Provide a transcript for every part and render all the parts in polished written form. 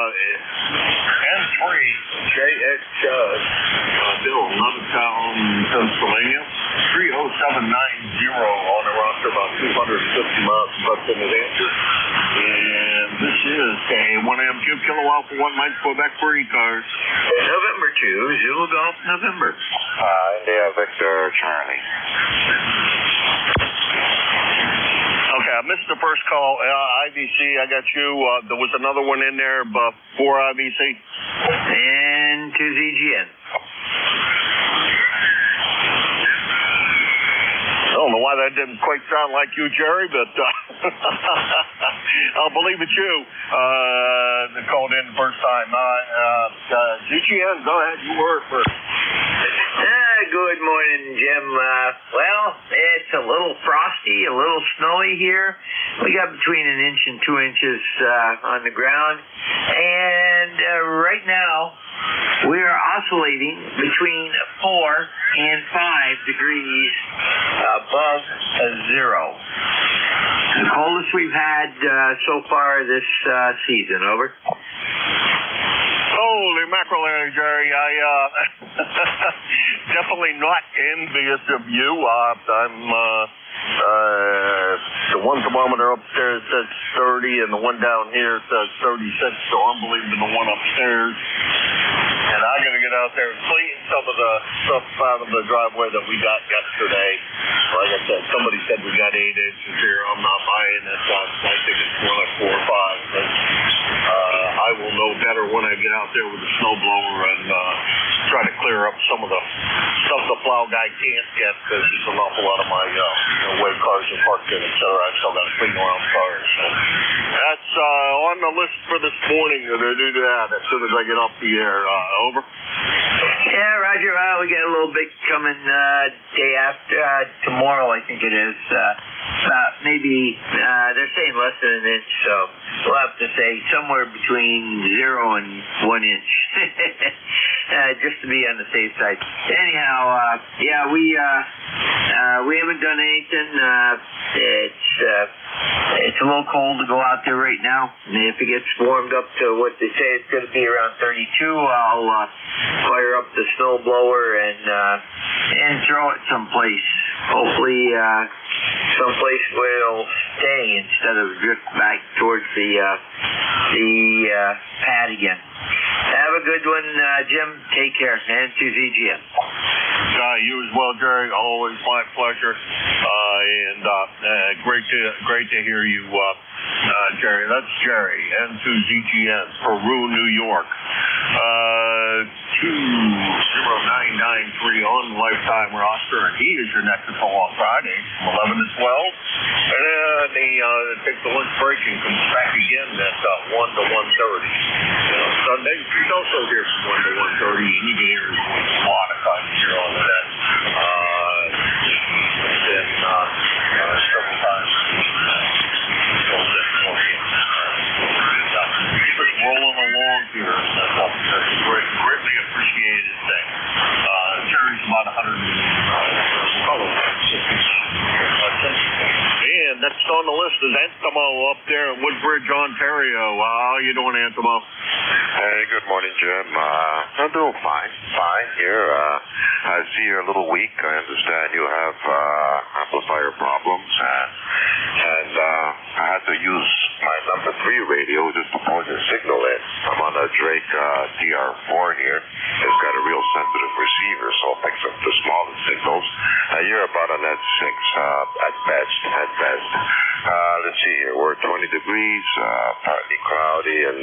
N3JX Bill, Levittown, Pennsylvania. 30790 on the roster, about 250 miles left in the answer. And this is a 1AM Cube Kilo Alpha 1 Mike Quebec for ECARS. November 2, Zulu Golf, November. India Victor Charlie. Okay, I missed the first call. IVC, I got you. There was another one in there before IVC. And to ZGN. I don't know why that didn't quite sound like you, Jerry, but I'll believe it's you. That called in the first time. ZGN, go ahead. You were first. Good morning, Jim. Well, it's a little frosty, a little snowy here. We got between 1 inch and 2 inches on the ground. And right now, we are oscillating between 4 and 5 degrees above zero. The coldest we've had so far this season. Over. Holy mackerel, Jerry. I definitely not envious of you. The 1 thermometer upstairs says 30, and the one down here says 36, so I'm believing the one upstairs. And I got to get out there and clean some of the stuff out of the driveway that we got yesterday. Like I said, somebody said we got 8 inches here. I'm not buying it. I think it's more like 4 or 5. But I will know better when I get out there with the snowblower and try to clear up some of the stuff the plow guy can't get, because there's an awful lot of my way cars are parked in, etc. I still got to clean around cars. So that's on the list for this morning to do that as soon as I get off the air. Over. Yeah, Roger. We got a little bit coming day after tomorrow, I think it is. Maybe they're saying less than 1 inch, so we'll have to say somewhere between 0 and 1 inch, just to be on the safe side. Anyhow, yeah, we haven't done anything. It's a little cold to go out there right now. And if it gets warmed up to what they say it's going to be around 32, I'll fire up the snow blower and throw it someplace. Hopefully, someplace where it'll stay instead of drift back towards the pad again. Have a good one, Jim. Take care. And to ZGN. You as well, Jerry. Always my pleasure. And great to hear you, Jerry. That's Jerry. And to ZGN, Peru, New York. 20993 on the lifetime roster, and he is your next call on Friday from 11 to 12. And then he takes the lunch break and comes back again at 1 to 1:30. Sunday, he's also here from 1 to 1:30, and you can hear his voice a lot of times here on that. Then several times. Just rolling along here. That's a greatly appreciated thing. Jerry's about 100 and next on the list is Antimo up there in Woodbridge, Ontario. How you doing, Antimo? Hey, good morning, Jim. I'm doing fine here. I see you're a little weak. I understand you have amplifier problems, and I had to use my number 3 radio just to point the signal in. I'm on a Drake DR4 here. It's got a real sensitive receiver, so it picks up the smallest signals. You're about on that 6 at best. Let's see here. We're 20 degrees, partly cloudy, and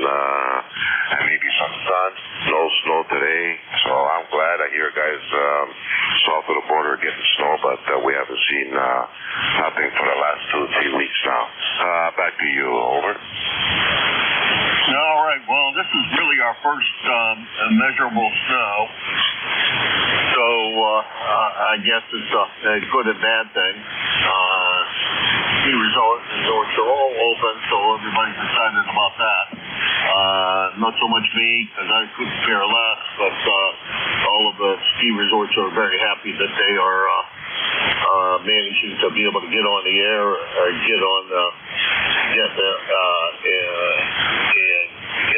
maybe some sun. No snow today, so I'm glad. I hear guys south of the border getting snow, but we haven't seen nothing for the last 2-3 weeks now. Back to you. Over. All right. Well, this is really our first measurable snow. So I guess it's a good and bad thing. Ski resorts are all open, so everybody's excited about that. Not so much me, because I couldn't care less, but all of the ski resorts are very happy that they are managing to be able to get on the air, and get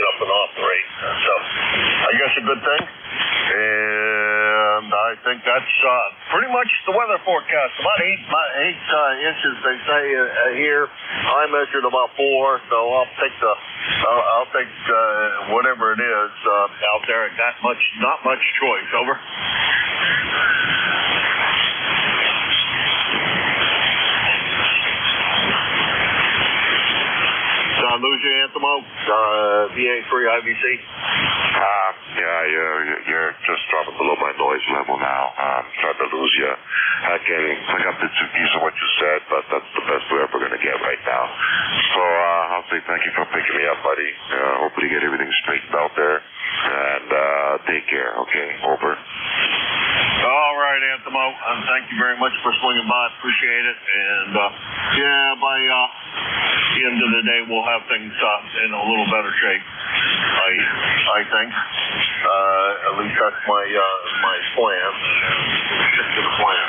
up and off the guess a good thing. And I think that's pretty much the weather forecast. About 8 inches, they say here. I measured about 4, so I'll take whatever it is out there. Not much choice. Over. Did I lose you, Anthemo? VA3 IVC? Yeah, you're just dropping below my noise level now. Tried to lose you. I can pick up bits and pieces of what you said, but that's the best we're ever going to get right now. So I'll say thank you for picking me up, buddy. Hopefully you get everything straightened out there. And take care, okay? Over. All right, Anthemo. Thank you very much for swinging by. Appreciate it. And, by the end of the day, we'll have things in a little better shape, I think. At least that's my plan. Stick to the plan.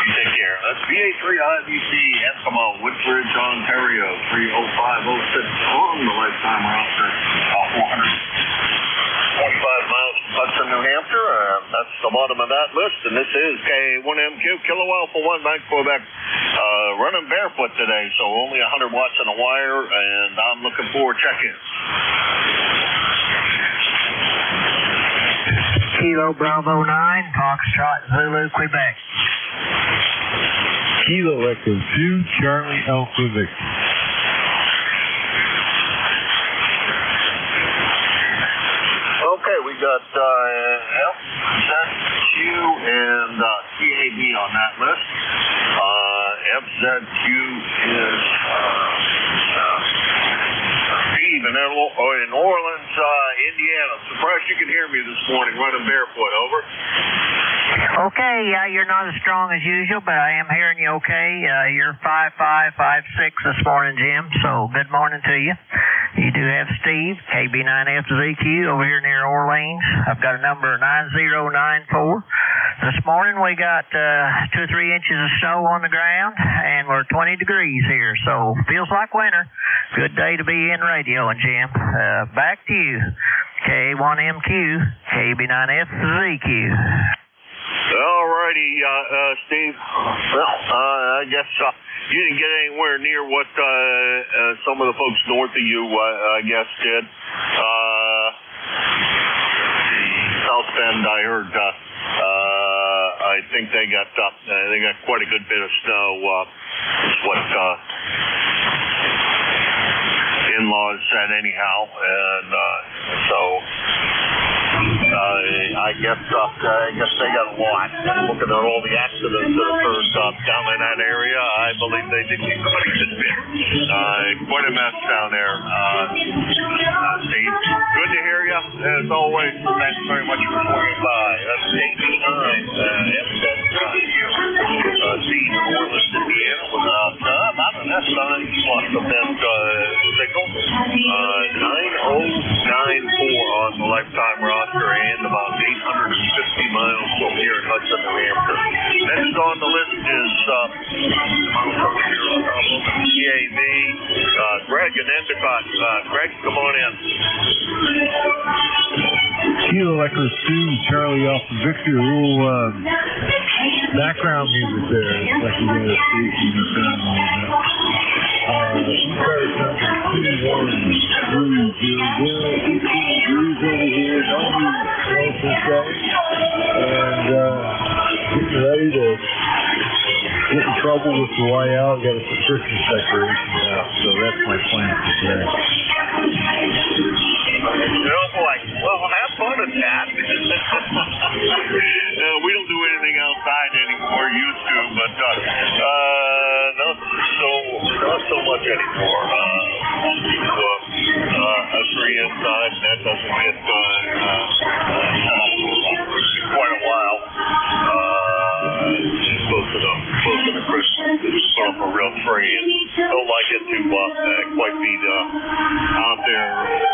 You take care. That's VA3 IVC, Eskimo, Woodbridge, Ontario, 30506 on the lifetime roster. 425 miles from Hudson, New Hampshire. That's the bottom of that list. And this is K1MQ, Kilo Alpha 1, Bank, Quebec. Running barefoot today, so only 100 watts on the wire, and I'm looking for check-ins. Kilo Bravo 9, Foxtrot Zulu, Quebec. Kilo Echo 2, Charlie Alpha Victor. Okay, we got FZQ and CAB on that list. FZQ is Steve in Orleans, Indiana. Surprised you can hear me this morning running barefoot. Over. Okay, you're not as strong as usual, but I am hearing you okay. You're 5'5", 5'6" this morning, Jim, so good morning to you. You do have Steve, KB9FZQ over here near Orleans. I've got a number 9094. This morning we got 2 or 3 inches of snow on the ground, and we're 20 degrees here, so feels like winter. Good day to be in radio, and Jim. Back to you, K1MQ, KB9FZQ. All righty, Steve. Well, I guess you didn't get anywhere near what some of the folks north of you, I guess, did. South Bend, I heard. I think they got quite a good bit of snow. Is what in-laws said, anyhow, and so. I guess they got a lot. Looking at all the accidents that occurred down in that area, I believe they did get quite a good bit. Quite a mess down there. Steve, good to hear you as always. Thanks very much for swinging by. That's KB9. Steve in Orleans, Indiana, was about an S9 plus the best signal. 9094 on the lifetime roster, and about 850 miles from here in Hudson, New Hampshire. Next on the list is CAV, Greg and Endicott. Greg, come on in. Kilo Echo 2, Charlie Alpha Victor. A little background music there. It's like you're going to see the sound a little bit. ECARS number 21300, 18 degrees over here, no new snow per se, and getting ready to get in trouble with the way out. Got some Christmas decorations out, so that's my plan for today. Well, have fun at that. We don't do anything outside anymore, used to, but not so much anymore. Usher inside, and that doesn't get quite a while. Close to Christmas, put up a real tree, and don't like it to quite be out there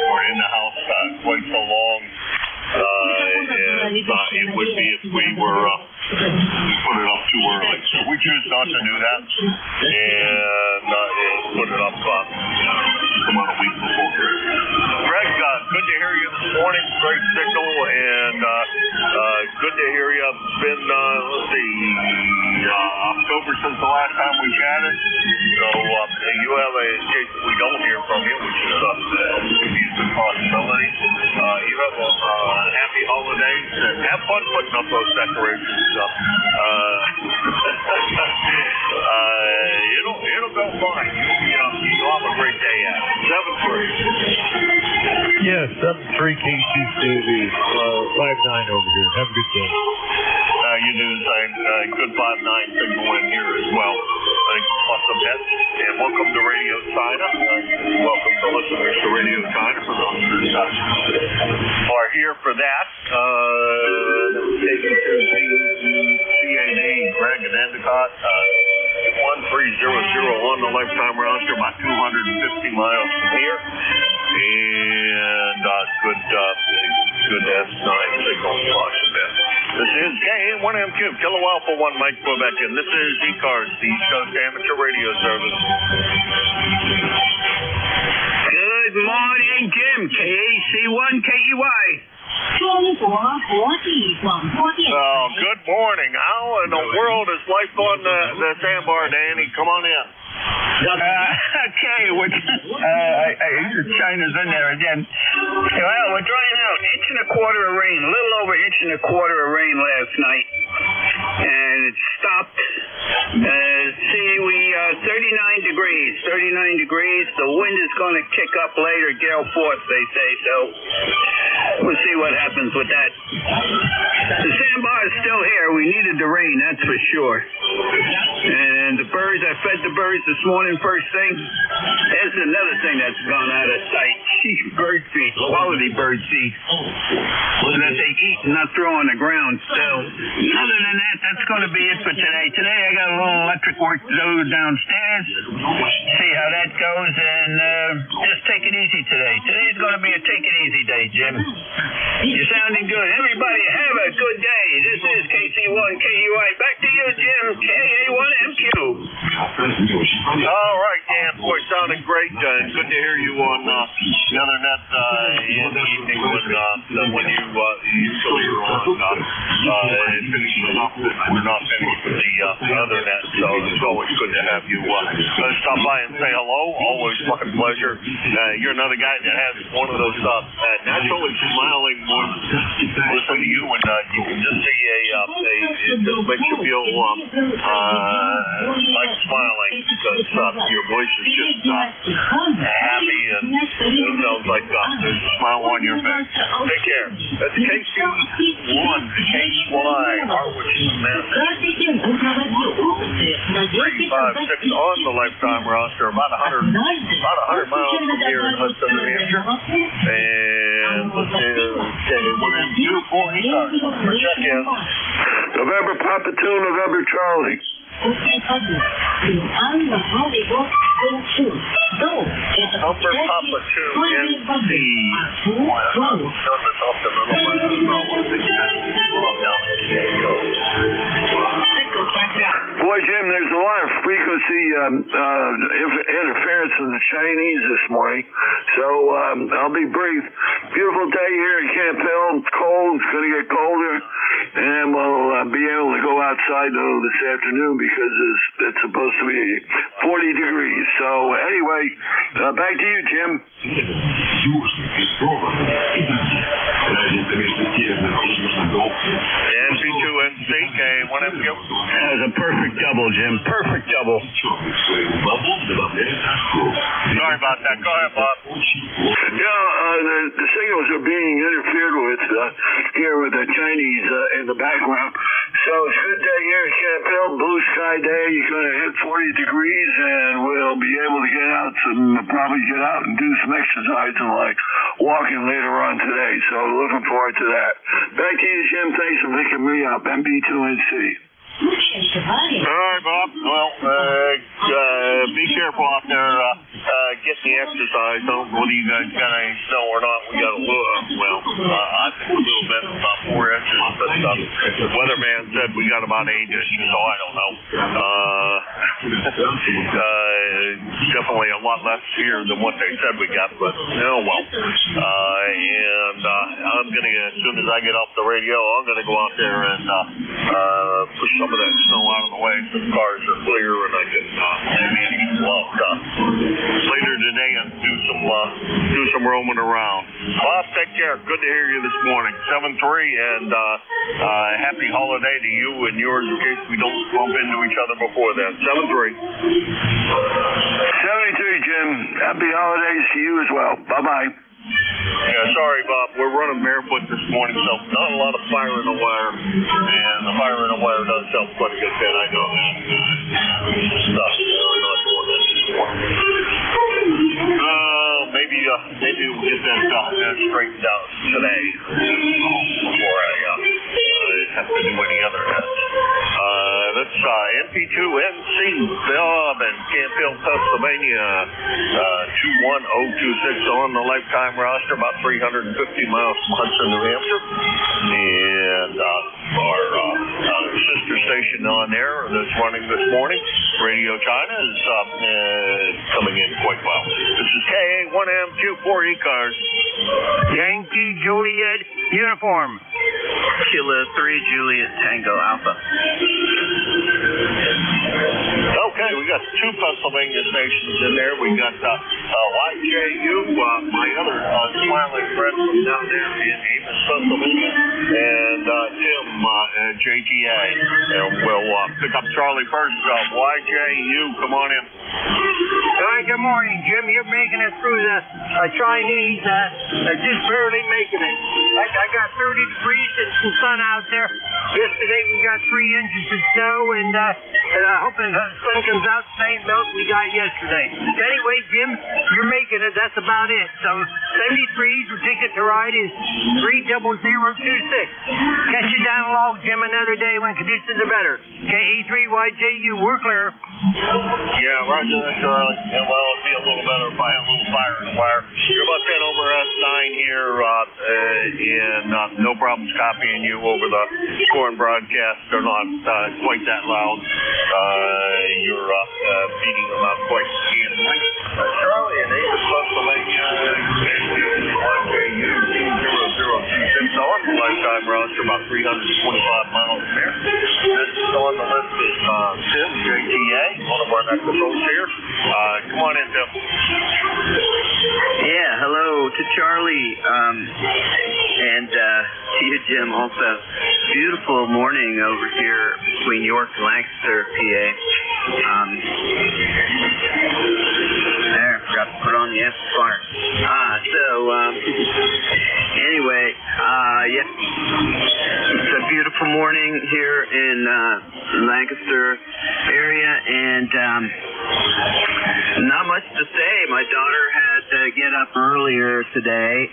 or in the house quite so long. It would be if we were put it up too early. So we choose not to do that and put it up come on a week before Christmas. Greg, good to hear you this morning. Great signal, and good to hear you. It's been, let's see, October since the last time we chatted. So you have a, in case we don't hear from you, which is a decent possibility, you have a happy holidays and have fun putting up those decorations. It'll go fine. You'll have a great day at it. 7-3. Yeah, 7-3 KCCV, 5-9 over here. Have a good day. You do the same. Good 5-9 signal in here as well. Awesome hits. And welcome to Radio China. Welcome to listeners to Radio China for those who are here for that. Take you to CAD, Greg and Endicott. 1300 on the lifetime round trip, about 250 miles from here. And good S9 signal flash a bit. This is K1MQ, Kilo Alpha 1, Mike Quebec, and this is ECARS, the East Coast Amateur Radio Service. Good morning, Jim. KAC1 KEY. Oh, good morning. How in the world is life on the sandbar, Danny? Come on in. Okay, China's in there again. Well, we're drying out. 1.25 inches of rain, a little over 1.25 inches of rain last night. And it stopped. We 39 degrees. 39 degrees. The wind is going to kick up later, gale force, they say. So we'll see what happens with that. The sandbar is still here. We needed the rain, that's for sure. And the birds, I fed the birds this morning first thing. There's another thing that's gone out of sight. Bird feed, quality bird feed. That they eat and not throw on the ground. So, other than that, that's going to be it for today. Today I got a little electric work to do downstairs. See how that goes, and just take it easy today. Today's going to be a take it easy day, Jim. You're sounding good. Everybody have a good day. This is KC1 KUI. Back to you, Jim. KA1MQ. All right, Dan. Boy, sounding great. Good to hear you on the other net in the evening when you usually are on finishing up. We're not finished with the other net, so it's always good to have you stop by and say hello. Always fucking pleasure. You're another guy that has one of those naturally smiling ones. Listen to you, and you can just see it just makes you feel like smiling because your voice is just happy and it sounds like there's a smile on your face. Take care. That's KC1 KEY, Harwich, Massachusetts. 356 on the lifetime roster, about 100 miles from here in Hudson, New Hampshire. And let's see, check in. November Papa 2, November Charlie. Number Papa 2 NC. Boy, Jim, there's a lot of frequency interference from the Chinese this morning, so I'll be brief. Beautiful day here in Camp Hill. It's cold. It's going to get colder, and we'll be able to go outside this afternoon because it's supposed to be 40 degrees. So anyway, back to you, Jim. NJ2US, K1MQ. That was a perfect double, Jim. Perfect double. Sorry about that. Go ahead, Bob. Yeah, the signals are being interfered with here with the Chinese in the background. So it's a good day here in Camp Hill. Blue sky day. You're going to hit 40 degrees, and we'll be able to get out probably get out and do some exercise and like walking later on today. So looking forward to that. Back to you, Jim. Thanks for picking me up. MB2NC. All right, Bob. Well, be careful out there. Get the exercise. Don't know whether you guys got any snow or not. We got a little, I think a little bit, about 4 inches. But the weatherman said we got about 8 inches, so I don't know. definitely a lot less here than what they said we got, but oh well. And I'm going to, as soon as I get off the radio, I'm going to go out there and push some of that snow out of the way so the cars are clear and I can maybe go out later today and do some roaming around. Bob, take care. Good to hear you this morning. 7-3, and happy holiday to you and yours in case we don't bump into each other before then. 7-3. 73, Jim. Happy holidays to you as well. Bye-bye. Yeah, sorry, Bob. We're running barefoot this morning, so not a lot of fire in the wire. And the fire in the wire does help quite a good bit. I know that. Stuff. We're not doing that anymore. Maybe we'll get that straightened out today before I have to do any other tests. That's NP2NC Bob in Camp Hill, Pennsylvania, 21026 on the lifetime roster, about 350 miles from Hudson, New Hampshire. And our sister station on there that's running this morning, Radio China, is coming in quite well. This is KA1MQ4 ECARS. Yankee Juliet uniform. Kilo 3 Juliet Tango Alpha. Okay, we got two Pennsylvania stations in there. We got YJU, my other smiling friend from down there in Amos, Pennsylvania, and Tim at JTA. And we'll pick up Charlie first. YJU, come on in. Hi, good morning, Jim. You're making it through the Chinese, just barely making it. I got 30 degrees and some sun out there. Yesterday we got 3 inches of snow, and hoping the sun comes out the same melt we got yesterday. Anyway, Jim, you're making it. That's about it. So 73's, your ticket to ride is 30026. Catch you down along, Jim, another day when conditions are better. KE3YJU, we're clear. Yeah, roger that, Charlie. Yeah, well, it'll be a little better if I have a little fire in the wire. You're about 10 over S9 here, and no problems copying you over the score and broadcast. They're not quite that loud. You're beating them out quite handily. Charlie in Amos, Pennsylvania, YJU 20026 on the lifetime roster, about 325 miles from there. Next on the list is Tim, JTA, one of our next controls here. Come on in, Tim. Yeah, hello to Charlie, and to you, Jim, also. Beautiful morning over here between York and Lancaster, PA. There, forgot to put on the amplifier. Anyway, yeah, it's a beautiful morning here in Lancaster area, and not much to say. My daughter had to get up earlier today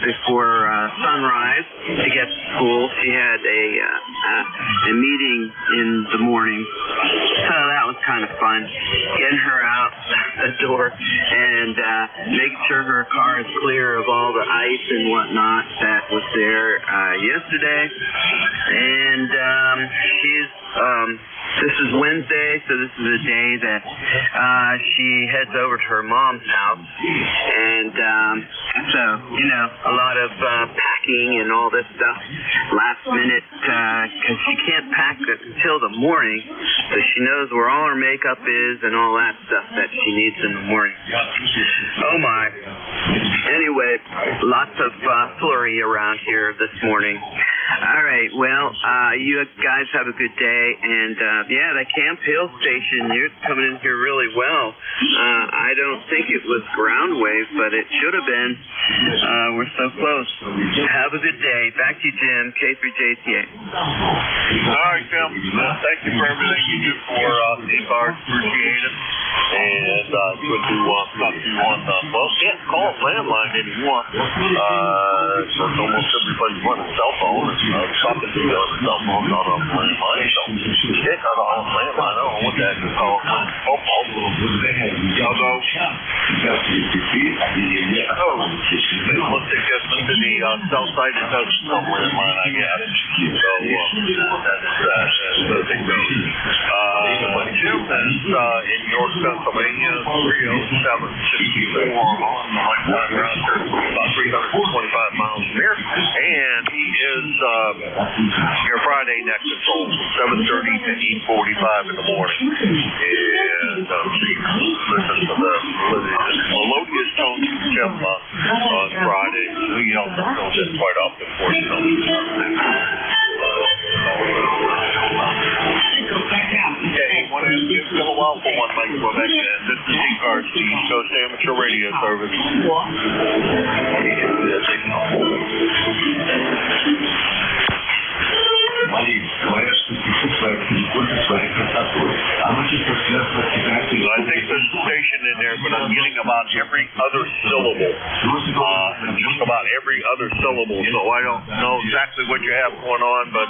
before sunrise to get to school. She had a meeting in the morning, so that was kind of fun, getting her out the door and making sure her car is clear of all the ice and whatnot that was there yesterday. And this is Wednesday, so this is a day that she heads over to her mom's house, and so, you know, a lot of packing and all this stuff last minute, because she can't pack it until the morning, so she knows where all her makeup is and all that stuff that she needs in the morning. Oh my. Anyway, lots of flurry around here this morning. All right, well, you guys have a good day, and yeah, the Camp Hill station, you're coming in here really well. I don't think it was ground wave, but it should have been. We're so close. Have a good day. Back to you, Jim, K3JTA. All right, Tim. Thank you for everything you do for ECARS. Appreciate it. And good to talk to you on well, can't call it landline anymore. So almost everybody's running cell phone. Talking to you on the cell phone, not on the landline. So shit, not on the landline. I don't know what that is called. Once it gets to the south side, it does some landline, I guess. So that's the thing goes. Jim is Pennsylvania, 30764 on the lifetime roster, about 325 miles from here. And he is your Friday neck control, 7:30 to 8:45 in the morning. And listen to the melodious tones from Jim on Friday. He also fills in quite often for you. Okay, one is still a while for one Mike Quebec, and this is ECARS, the East Coast Amateur Radio Service. I think there's a station in there, but I'm getting about every other syllable. Just about every other syllable, so I don't know exactly what you have going on, but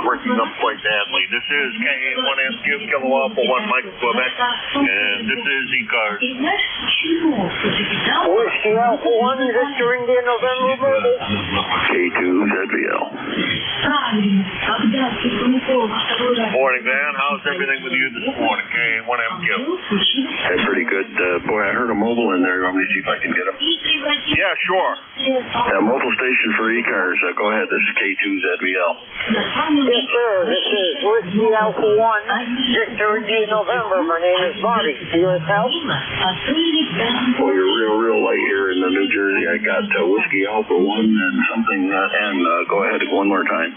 breaking up quite badly. This is KA1SQ, Kilo Alpha 1 Mike Quebec, and this is ECARS. Whiskey Alpha 1, Victor India, November, Mobile. K2ZVL. Morning, Van. How's everything with you this morning? KA1MQ. Hey, pretty good. Boy, I heard a mobile in there. Let me see if I can get him. Yeah, sure. Mobile station for ECARS. Go ahead. This is K2ZVL. Yes, sir. This is Whiskey Alpha 1, Victor India, November. My name is Bobby. U.S. House. Boy, you're real light here in New Jersey. I got Whiskey Alpha 1 and something, and go ahead one more time.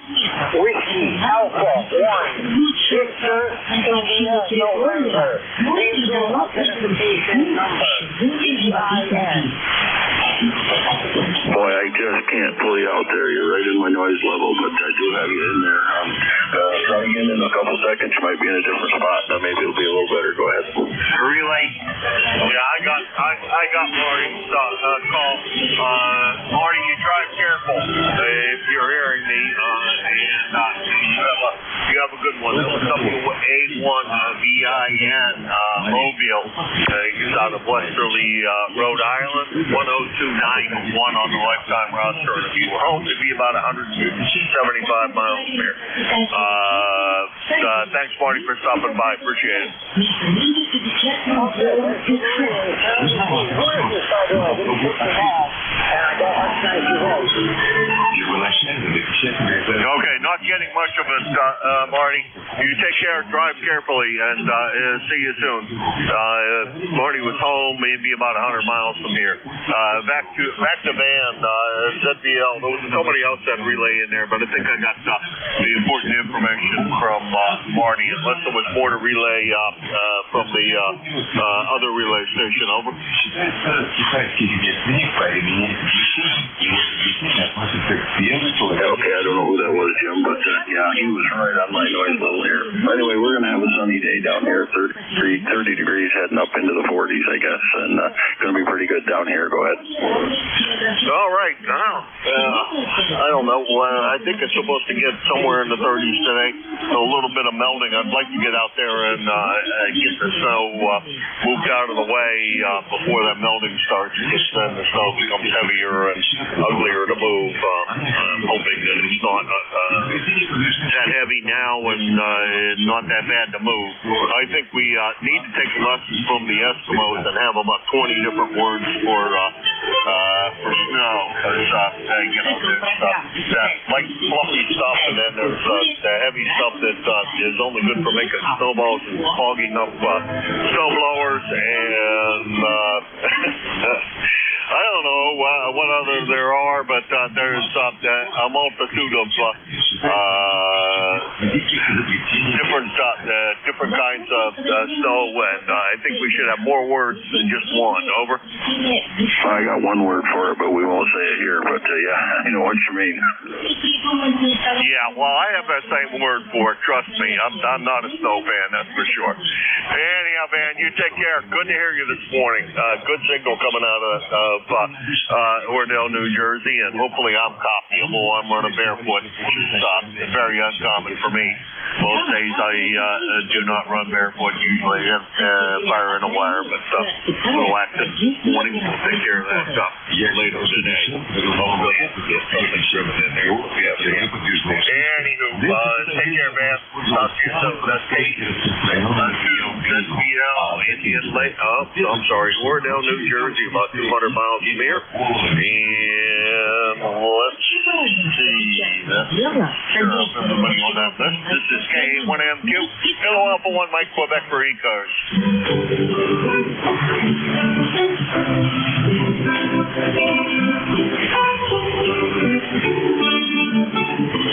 Whiskey Alpha 1, Victor India, November. Diesel identification number, EIN. Boy, I just can't pull you out there. You're right in my noise level, but I do have you in there. Try again in a couple seconds. You might be in a different spot. Now maybe it'll be a little better. Go ahead. Relay. Yeah, I got Marty's call. Marty, you drive careful if you're hearing me, and you have a good one. That was WA1VIN Mobile. He's out of Westerly, Rhode Island. 10291 on the lifetime roster. And if you were home, it'd be about 175 miles from here. Thanks, Marty, for stopping by. Appreciate it. Okay, not getting much of it, Marty. You take care, drive carefully, and see you soon. Marty was home, maybe about 100 miles from here. Back to Van, ZBL. There was somebody else that relay in there, but I think I got the important information from Marty, unless there was more to relay from the other relay station. Over. Okay, I don't know who that was, Jim, but yeah, he was right on my noise level here. Anyway, we're going to have a sunny day down here, 30 degrees heading up into the 40s, I guess, and going to be pretty good down here. Go ahead. All right. I don't know. I think it's supposed to get somewhere in the 30s today. So a little bit of melting. I'd like to get out there and get the snow moved out of the way before that melting starts, because then the snow becomes heavier and uglier to move. I'm hoping that it's not that heavy now and not that bad to move. I think we need to take lessons from the Eskimos and have about 20 different words for snow, because there's that light fluffy stuff, and then there's the heavy stuff that is only good for making snowballs and clogging up snow blowers, and I don't know what other there are, but there's a multitude of different kinds of snow, and I think we should have more words than just one. Over. I got one word for it, but we won't say it here. But yeah, I know what you mean. Yeah, well, I have that same word for it. Trust me, I'm not a snow fan, that's for sure. Anyhow, Van, you take care. Good to hear you this morning. Good signal coming out of Ordell, New Jersey, and hopefully I'm copyable. I'm running barefoot, which is very uncommon for me. Most days I do not run barefoot. Usually I have fire in a wire, but a little active this morning. We'll take care of that stuff later today. Hopefully get something driven in there. Anywho, take care, man. Talk to you soon. That's Kate. ZPL, Indian Lake. Oh, I'm sorry. Wardell, New Jersey, about 200 miles from here. And let's see. Everybody on that list. This is K1MQ. Kilo Alpha 1, Mike, Quebec for ECARS.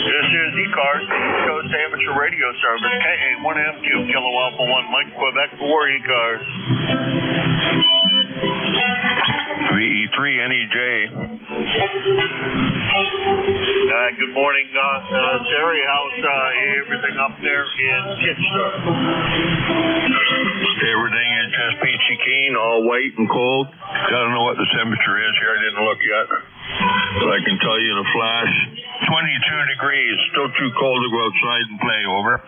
This is ECARS, East Coast Amateur Radio Service, KA1MQ, Kilo Alpha 1, Mike, Quebec for ECARS. VE3 NEJ. Good morning, Terry. How's everything up there in Kitchener? Everything is just peachy keen, all white and cold. I don't know what the temperature is here. I didn't look yet. But I can tell you in a flash, 22 degrees. Still too cold to go outside and play, over.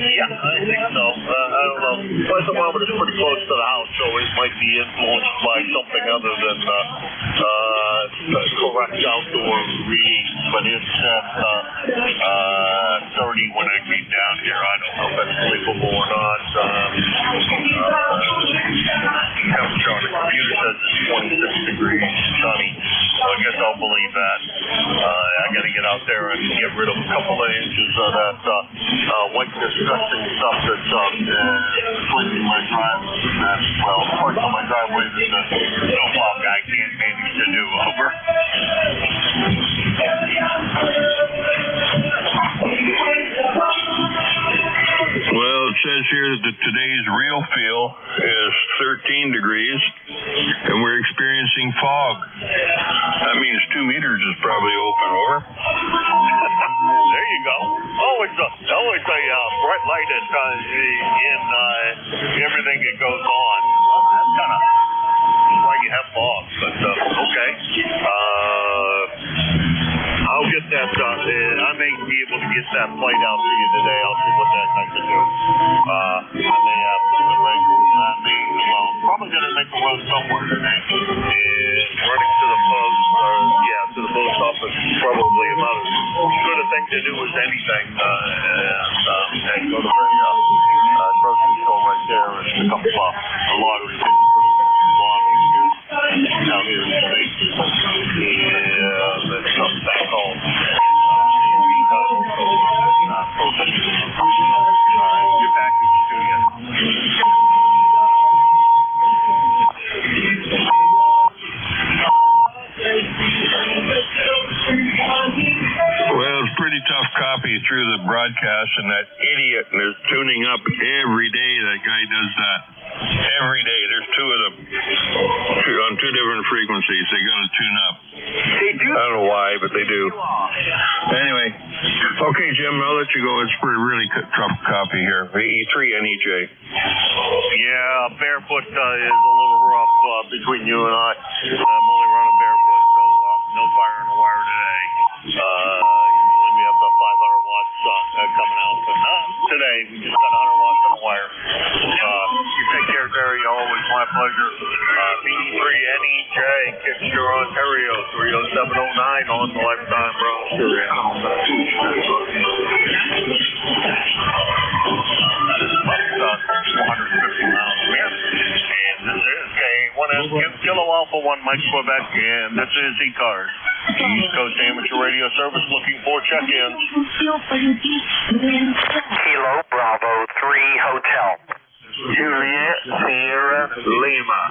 Yeah, I think so. I don't know. Well, the thermometer is pretty close to the house, so it might be influenced by something other than correct outdoor readings. But it's at 30 when I came down here. I don't know if that's believable or not. Temperature on the computer says it's 26 degrees, sunny. So I guess I'll believe that. I got to get out there and get rid of a couple of inches of that white disgusting stuff that's cleaning my driveway. Well, parts of my driveway that the snowplow guy can't manage to do, over. Well, it says here that today's real feel is 13 degrees, and we're experiencing fog. That means 2 meters is probably open, over. There you go. Always a bright light in everything that goes on. That's kind of why you have fog, but okay. I'll get that. I may be able to get that plate out to you today. I'll see what that I can do. I may have to make. Probably going to make a road somewhere today. And running to the post, to the post office, probably about as good a thing to do as anything. And go to the grocery store right there and pick up a lottery ticket. Down here in the States. And then come back home. Your package to you. Well, it's pretty tough copy through the broadcast, and that idiot is tuning up every day. That guy does that. Every day. There's two of them on two different frequencies. They got to tune up. They do. I don't know why, but they do. Anyway. Okay, Jim, I'll let you go. It's a really tough copy here. VE3 NEJ. Yeah, barefoot is a little rough between you and I. I'm only running barefoot, so no fire in the wire today. Usually we have the 500 watts coming out, but not today. We just got 100 watts on the wire. You take care, Terry. Always my pleasure. VE3 NEJ, Kitchener, Ontario, 30709 on the lifetime roster. 450 miles from here. And this is K1MQ, Kilo Alpha 1, Mike, Quebec, and this is ECARS, East Coast Amateur Radio Service, looking for check-ins. Kilo Bravo 3 Hotel. Juliet Sierra Lima.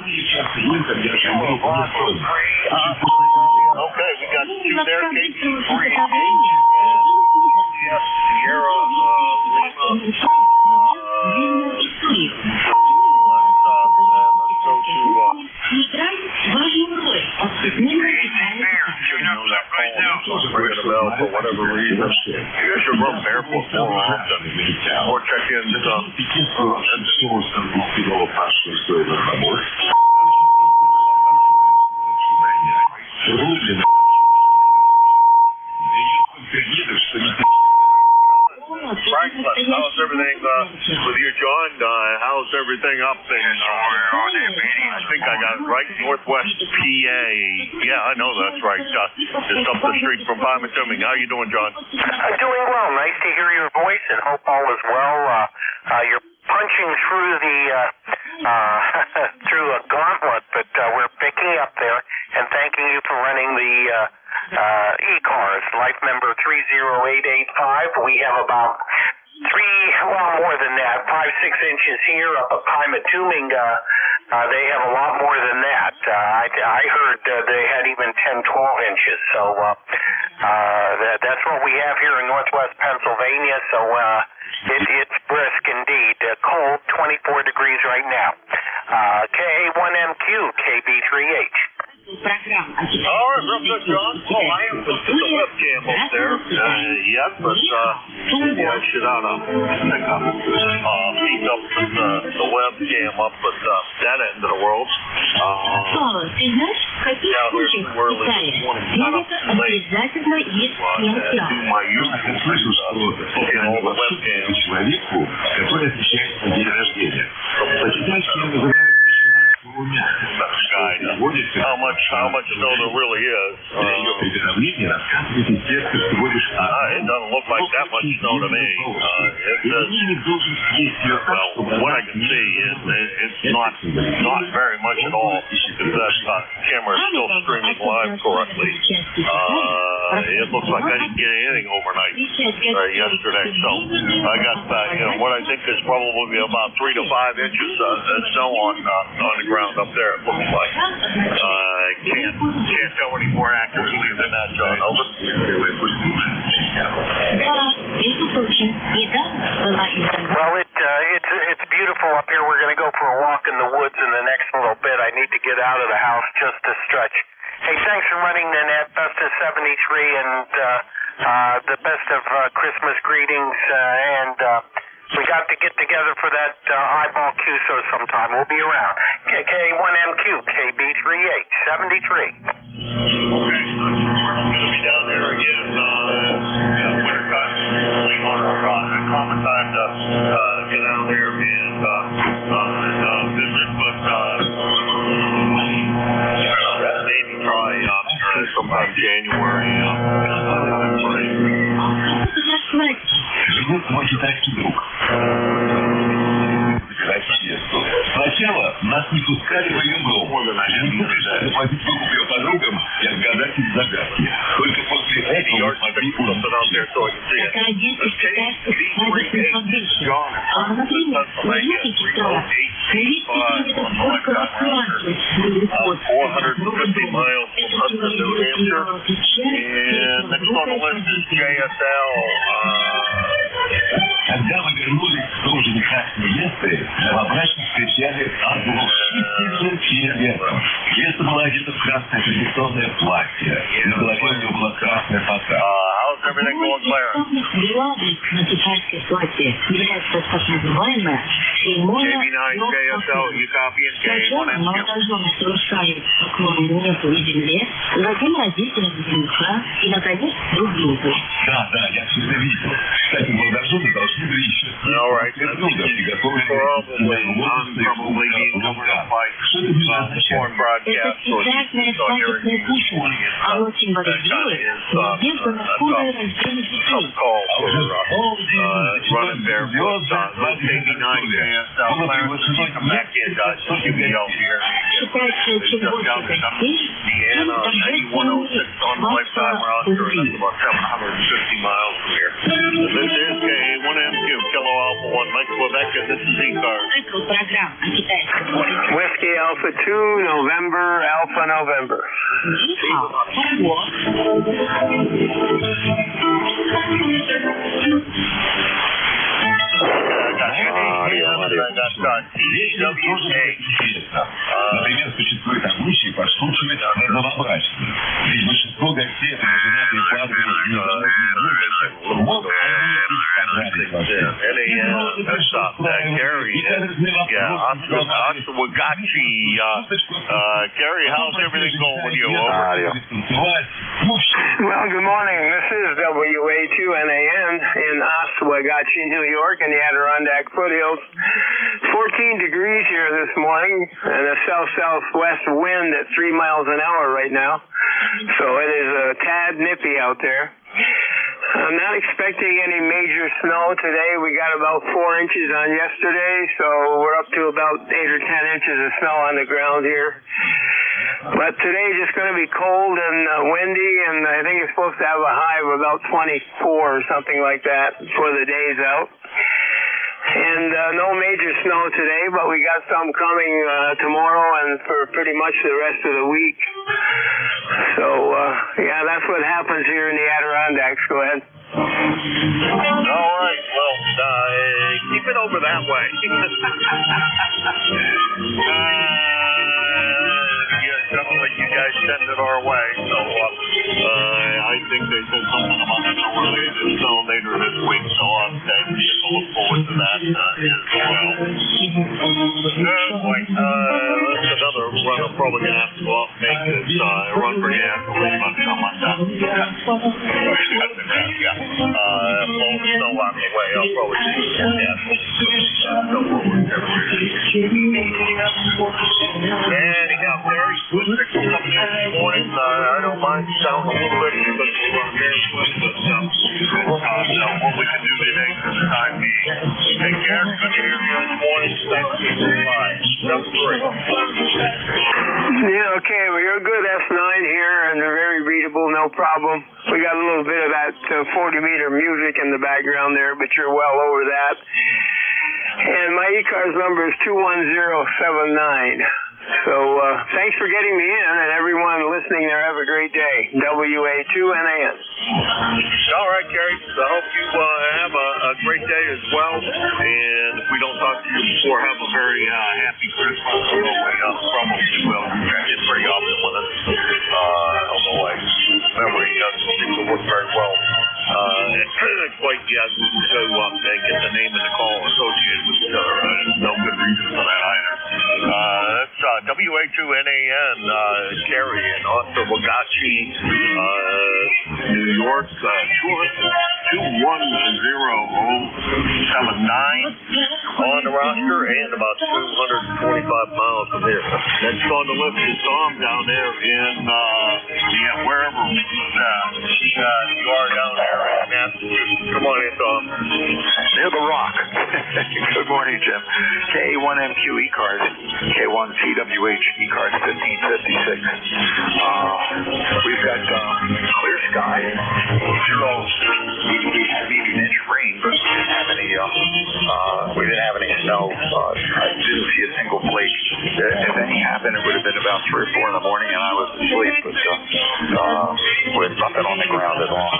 Okay, we got two there, K2 3 Sierra Lima. Ringing a bell for whatever reason. You should run barefoot more often. Or check in stuff. Franklin, how's everything with you, John? How's everything up in, I think I got it right, Northwest PA. Yeah, I know that's right. Just up the street from Palmatuming. How you doing, John? Doing well. Nice to hear your voice and hope all is well. Your punching through the through a gauntlet, but we're picking up there and thanking you for running the ECARS, life member 30885. We have about more than that, 5-6 inches here. Up at Pymatuming, they have a lot more than that. I heard they had even 10-12 inches. So that's what we have here in northwest Pennsylvania. So it's brisk indeed. Cold, 24 degrees right now. KA1MQ, KB3H. All right, real good, John. Well, I haven't looked at the webcam up there yet, but maybe I should ought to pick up, peek up at the webcam up at that end of the world. Yeah, there's too early this morning. Not up too late. Do my usual looking all the webcams. How much snow there really is. It doesn't look like that much snow to me. What I can see is it's not very much at all, because that camera is still streaming live correctly. It looks like I didn't get anything overnight yesterday. So I got what I think is probably about 3 to 5 inches of snow on the ground up there, it looks like. Can't tell any more accurately than that, John. Over. Well, it's beautiful up here. We're going to go for a walk in the woods in the next little bit. I need to get out of the house just to stretch. Hey, thanks for running the net. Best of 73 and the best of Christmas greetings. And we got to get together for that eyeball QSO sometime. We'll be around. K1MQ, KB3H, 73. Okay, we're going to be down there again winter time. Late on our common time to get out there and visit, but maybe try sometime January. Живет мой китайский друг. Сначала нас не пускали в ее дом. Заплатить выкуп ее подругам и отгадать их загадки. Только после этого мы смогли Когда мы вернулись в Должниках невесты, новобрачных встречали оглушительным фейерверком. Невеста была одета в красное традиционное платье. На голове у нее была красная фата. How's everything going, Claire? Китайское платье является так называемое KB9JSL, you copy and K1MQ. Молодожены совершают поклоны небу и земле, затем родителям жениха и, наконец, друг другу. Да, я все это видел. Кстати, молодожены должны были еще друг друга приготовить Это секретное свадебное кушанье. Оно символизирует надежду на скорое рождение детей. Running barefoot, KB9JSL, come back in, QBL here. Считается, чем больше гостей, тем торжественнее свадьба внутри. About 750 miles from here. This is K1MQ, Kilo Alpha 1, Mike Quebec, and this is ECARS. Цикл программ о китайском платье. Whiskey Alpha 2, November, Alpha November. Например, существует обычай подшучивать над новобрачными. Ведь большинство гостей это неженатые пары Gary, how's everything going with you? Well, good morning. This is WA2NAN in Oswegatchie, New York, in the Adirondack foothills. 14 degrees here this morning, and a south-southwest wind at 3 miles an hour right now. So it is a tad nippy out there. I'm not expecting any major snow today. We got about 4 inches on yesterday, so we're up to about 8 or 10 inches of snow on the ground here. But today's just going to be cold and windy, and I think it's supposed to have a high of about 24 or something like that for the days out. And no major snow today, but we got some coming tomorrow and for pretty much the rest of the week. So, yeah, that's what happens here in the Adirondacks. Go ahead. All right, well, keep it over that way. Definitely you guys send it our way, so I think they said something about the snow later this week, so I'm definitely to look forward to that as well. That's another run I'm probably going to have to go out and make this run for gasoline on some on that. Blowing snow out of the way, I'll probably do some gasoline. Anyhow, Barry, coming in this morning. I don't mind sound a little bit because we're on barefoot, but what we can do today for the time being. Take care. Good to hear you this morning. Thanks for your time. That's great. Yeah, okay. Well, you're good S9 here, and they're very readable, no problem. We got a little bit of that 40-meter music in the background there, but you're well over that. And my ECARS number is 21079. So thanks for getting me in, and everyone listening there, have a great day. WA2NAN. All right, Gary. I hope you have a great day as well. And if we don't talk to you before, have a very happy Christmas. Probably will. You check in pretty often with us on the way. Memory seems to work very well. It's quite to get the name and the call associated with each other. No good reason for that either. That's WA2NAN, Carrie in Austin, Wagachi, New York, 21079 on the roster, and about 225 miles from here. Next on the list is Tom down there in, wherever you are down there in Massachusetts. Come on in, Tom. Near the Rock. Good morning, Jim. K1MQ ECARS, K1TWH ECARS 1556. We've got clear sky, 0, we had maybe an inch of rain, but we didn't have any snow. I didn't see a single flake. If any happened, it would have been about 3 or 4 in the morning, and I was asleep, but with nothing on the ground at all.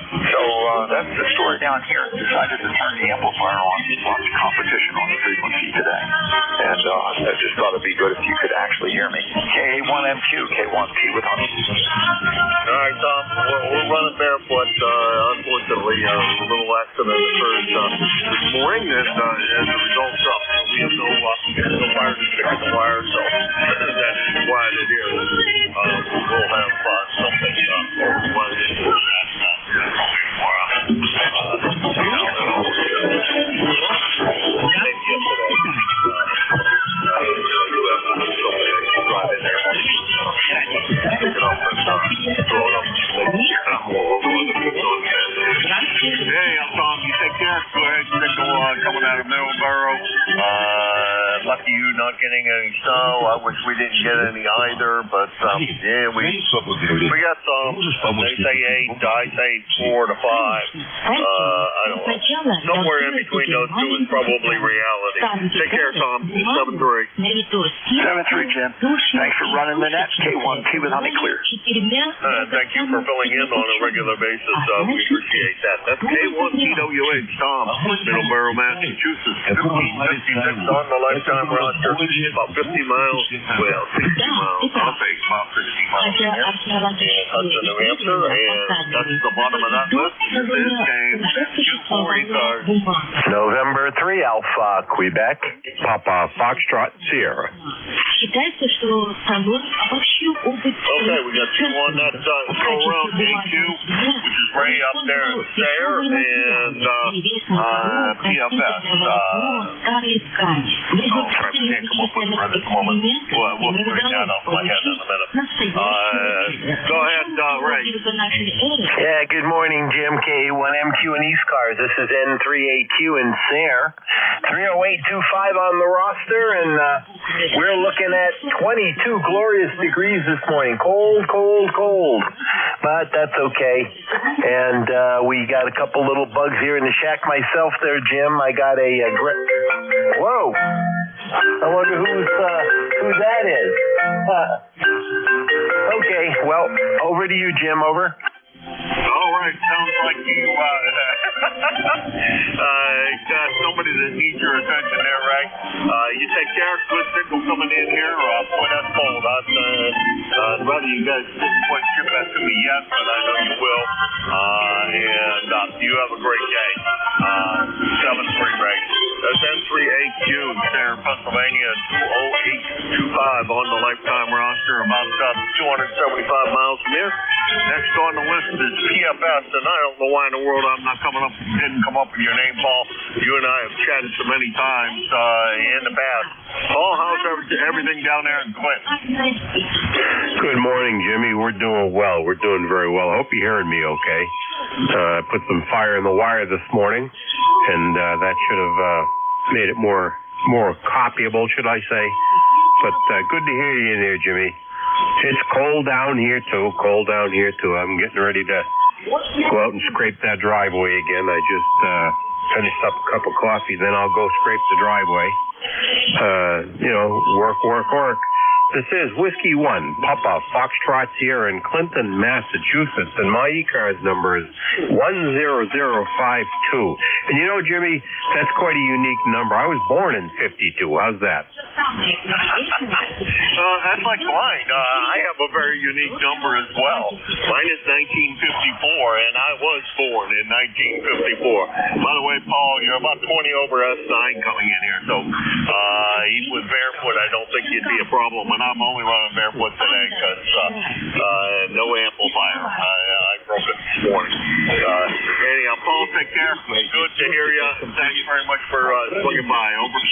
So that's the story down here. Decided to turn the amplifier on. Lots of competition on the frequency today. And I just thought it'd be good if you could actually hear me. K1MQ, K1T with honey. All right, Tom. We're running barefoot. Unfortunately, a little accident occurred this morning, and as a result, we have no wire to stick in the wire, so that is why they're here. We'll have something why they do that. Hey, I'm Tom. You take care. Go ahead. Coming out of Middleborough. Lucky you not getting any snow. I wish we didn't get any either, but yeah, we got some. They say 8. I say 4 to 5. I don't know. Somewhere in between those two is probably reality. Take care, Tom. 7-3. 7-3, Jim. Thanks for running the net. K1T with honey clear. Thank you for filling in on a regular basis. We appreciate that. That's K1TWH, Tom, Middleborough, Massachusetts. 1556 on the lifetime roster. About 50 miles. Well, 60 miles. I'll say about 60 miles. Hudson, New Hampshire, and that's the bottom of that list. This is K1Q4 ECARS. November 3 Alpha, Quebec, Papa Foxtrot Sierra. Считается, что салон обобщил опыт... Okay, we got two on that go around A2, which is way up there there, and PFS. I can't come up with it right at the moment. We'll straighten that off my head in a minute. Go ahead, Ray. Yeah, good morning, Jim. K1MQ and ECARS. This is N3AQ in Sayre. 30825 on the roster, and we're looking at 22 glorious degrees this morning. Cold, cold, cold. But that's okay. And we got a couple little bugs here in the shack myself there, Jim. I got a whoa. I wonder who that is. Okay, well, over to you, Jim. Over. All right, sounds like you got somebody that needs your attention there, Ray. You take care. Good signal coming in here. Boy, that's cold. I'd rather you guys didn't quite ship that to me yet, but I know you will. And you have a great day. 7-3, Ray. That's N3AQ in Sayre, Pennsylvania, 20825 on the lifetime roster, about 275 miles from here. Next on the list is PFS, and I don't know why in the world I'm not didn't come up with your name, Paul. You and I have chatted so many times in the past. Paul, how's everything down there in Clinton? Good morning, Jimmy. We're doing well. We're doing very well. I hope you're hearing me okay. I put some fire in the wire this morning, and that should have made it more copyable, should I say. But good to hear you in there, Jimmy. It's cold down here, too. I'm getting ready to go out and scrape that driveway again. I just finished up a cup of coffee, then I'll go scrape the driveway. Work. This is Whiskey 1, Papa, Foxtrot Sierra in Clinton, Massachusetts, and my ECARS number is 10052. And you know, Jimmy, that's quite a unique number. I was born in 52. How's that? That's like mine. I have a very unique number as well. Mine is 1954, and I was born in 1954. By the way, Paul, you're about 20 over S9 coming in here, so even with barefoot, I don't think you'd be a problem. And I'm only running barefoot today because no amplifier. I broke it this morning. Anyhow, Paul, take care. Good to hear you. Thanks very much for swinging by. Over.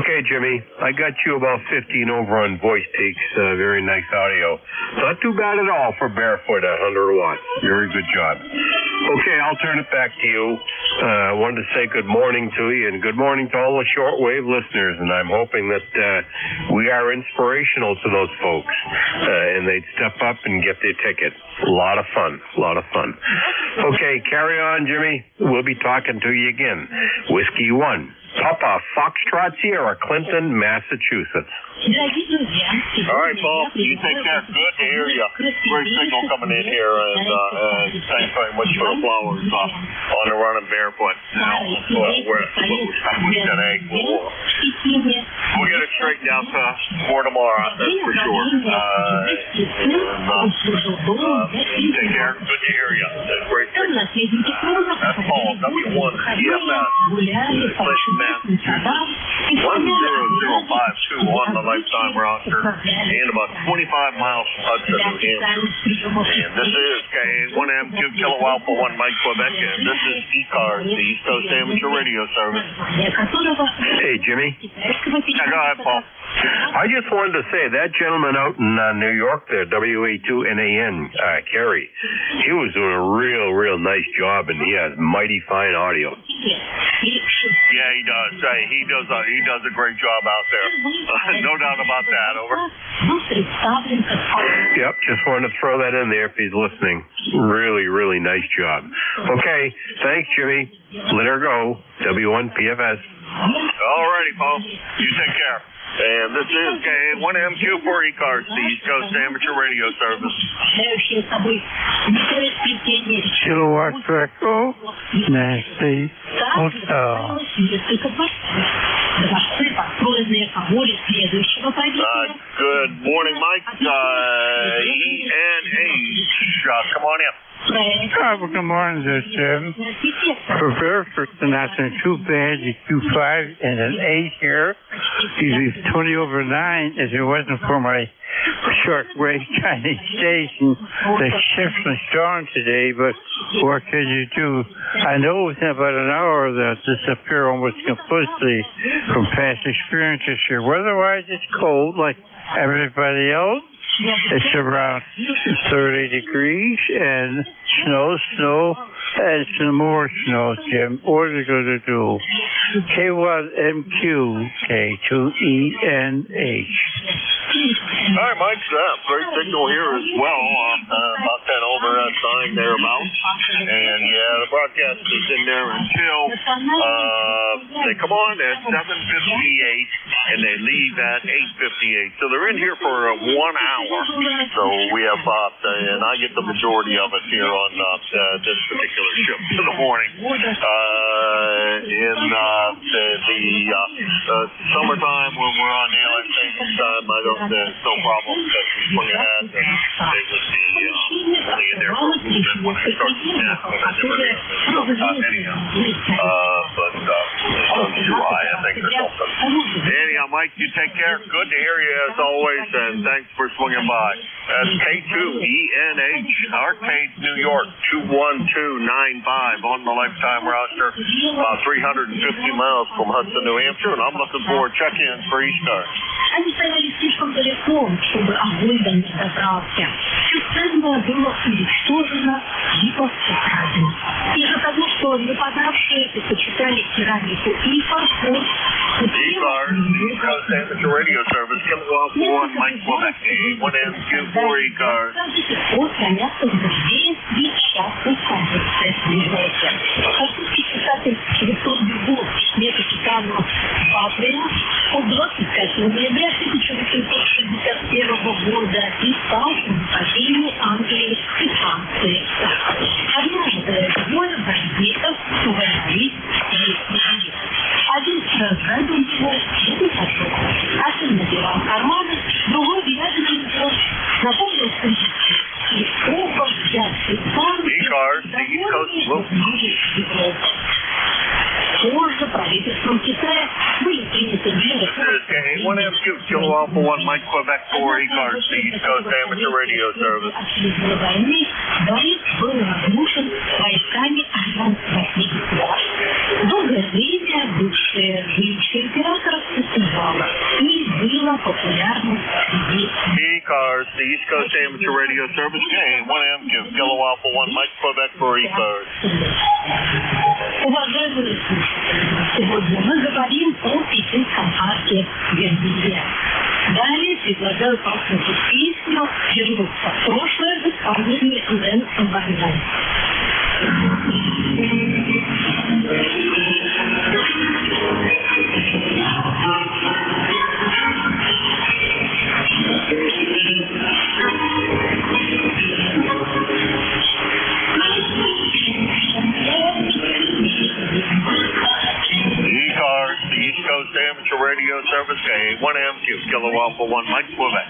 Okay, Jimmy. I got you about 15 over on Voice Peaks. Very nice audio. Not too bad at all for barefoot at 100 watts. Very good job. Okay, I'll turn it back to you. I wanted to say good morning to you and good morning to all the shortwave listeners, and I'm hoping that we are inspirational to those folks, and they'd step up and get their ticket. A lot of fun. Okay, carry on, Jimmy. We'll be talking to you again. Whiskey 1, Papa, Foxtrot Sierra, Clinton, Massachusetts. All right, Paul. You take care. Good to hear you. Great signal coming in here, and thanks very much for the flowers on the running barefoot. Now, what we're today. We'll get it straightened out for tomorrow. That's for sure. Take care. Good to hear you. That's great signal. That's Paul. W1 PFS. Clinton, Massachusetts. 10052 on the lifetime roster, and about 25 miles from Hudson, New Hampshire. And this is K1MQ Kilo Alpha 1 Mike Quebec, and this is ECARS, the East Coast Amateur Radio Service. Hey, Jimmy. Go ahead, Paul. I just wanted to say that gentleman out in New York there, WA2NAN, Kerry, he was doing a real nice job, and he has mighty fine audio. Yeah, he does. He does a great job out there. No doubt about that. Over. Yep, just wanted to throw that in there if he's listening. Really nice job. Okay, thanks, Jimmy. Let her go. W1PFS. All righty, Paul. You take care. And this is K1MQ for ECARS, the East Coast Amateur Radio Service. Kilowatt Echo, Nancy Hotel. Good morning, Mike. ENH. Come on in. Well, good morning, Jim. For Barefoot, not doing too bad. The Q5 and an 8 here. Usually 20 over 9 if it wasn't for my shortwave Chinese station. The shift was strong today, but what can you do? I know within about an hour they'll disappear almost completely from past experiences here. Weather-wise, it's cold like everybody else. It's around 30 degrees and snow, and some more snow, Jim. What are you going to do? K1MQ, K2ENH. All right, Mike. Great signal here as well. About 10 over that sign thereabouts. And yeah, the broadcast is in there until they come on at 7:58 and they leave at 8:58. So they're in here for 1 hour. So we have, and I get the majority of it here on this particular shift in the morning. In the summertime when we're on daylight savings time, there's no problem because we swing ahead and they would be only in there for a movement when it starts to snap, but I never get them anyhow. But it's too high, I think, or something. Anyhow, Mike, you take care. Good to hear you as always, and thanks for swinging by. That's K2ENH, Arcade, New York, 21295 on the lifetime roster, about 350 miles from Hudson, New Hampshire, and I'm looking for check-ins for ECARS. Они стояли слишком далеко, чтобы огонь до них добрался. Все ценное было уничтожено и пострадано. Из-за того, что нападавшие предпочитали керамику и фарфор, ECARS, East Coast Amateur Radio Service, Kilowatt 1, Mike Quebec, 1MQ4 ECARS. Вот хранятся в музее и частных комплексе ближайших. Французский писатель Виктор Гюго лет капитану Патрина от 25 ноября 1861 года писал о нападении Англии и Франции. Однажды двое бандитов ворвались в музей. Один разграбил его, другой пошел. Один набивал карманы, другой глядя на него, напомнил книжки. И оба взяли ECARS, the East Coast Loop. Позже правительством Китая были приняты меры. K1MQ, Kilowatt 1, Mike Quebec 4, ECARS, the East Coast Amateur Radio Service. Войны дворец был разрушен войсками альянсовых государств. Долгое время бывшее жилище императора пустовало и было популярным среди ECARS, the East Coast Amateur Radio Service, K1MQ, Kilowatt 1, Mike Quebec 4, ECARS. Уважаемые слушатели, сегодня мы говорим о пекинском парке Вербилье. Далее предлагаю послушать песню «Вернуться в прошлое» в исполнении Лэн Варнай. ECARS, the East Coast Amateur Radio Service, K1MQ, Kilowatt 1, Mike Quebec.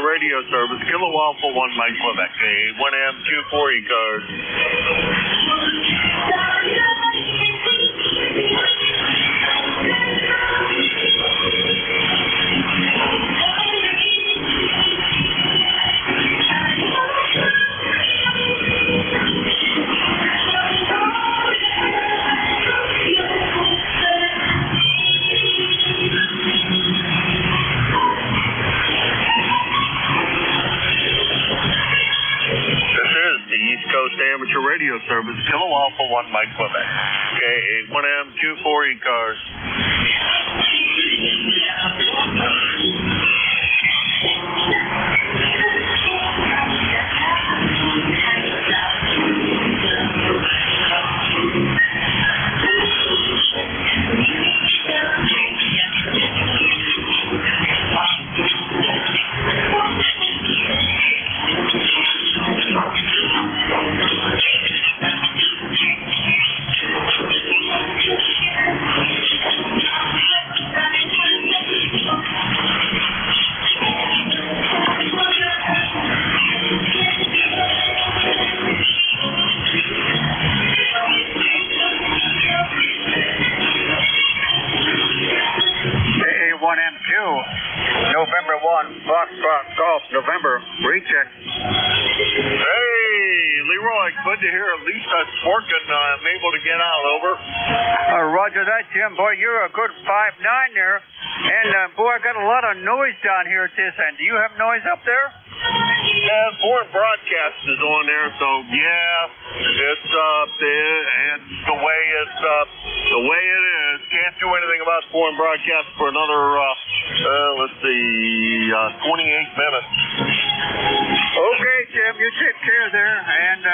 Radio Service, Kilowatt 1, Mike Quebec, K1MQ4 ECARS. Coast Amateur Radio Service, Kilo Alpha 1 Mike Quebec. KA1M24 ECARS. November 1, Foxtrot Golf, November, recheck. Hey, Leroy, good to hear. At least that's working. I'm able to get out, over. Roger that, Jim. Boy, you're a good 5'9" there. And, boy, I got a lot of noise down here at this end. Do you have noise up there? Yeah, foreign broadcast is on there, so yeah, it's and the way it is. Can't do anything about foreign broadcast for another 28 minutes. Okay, Jim, you take care there, and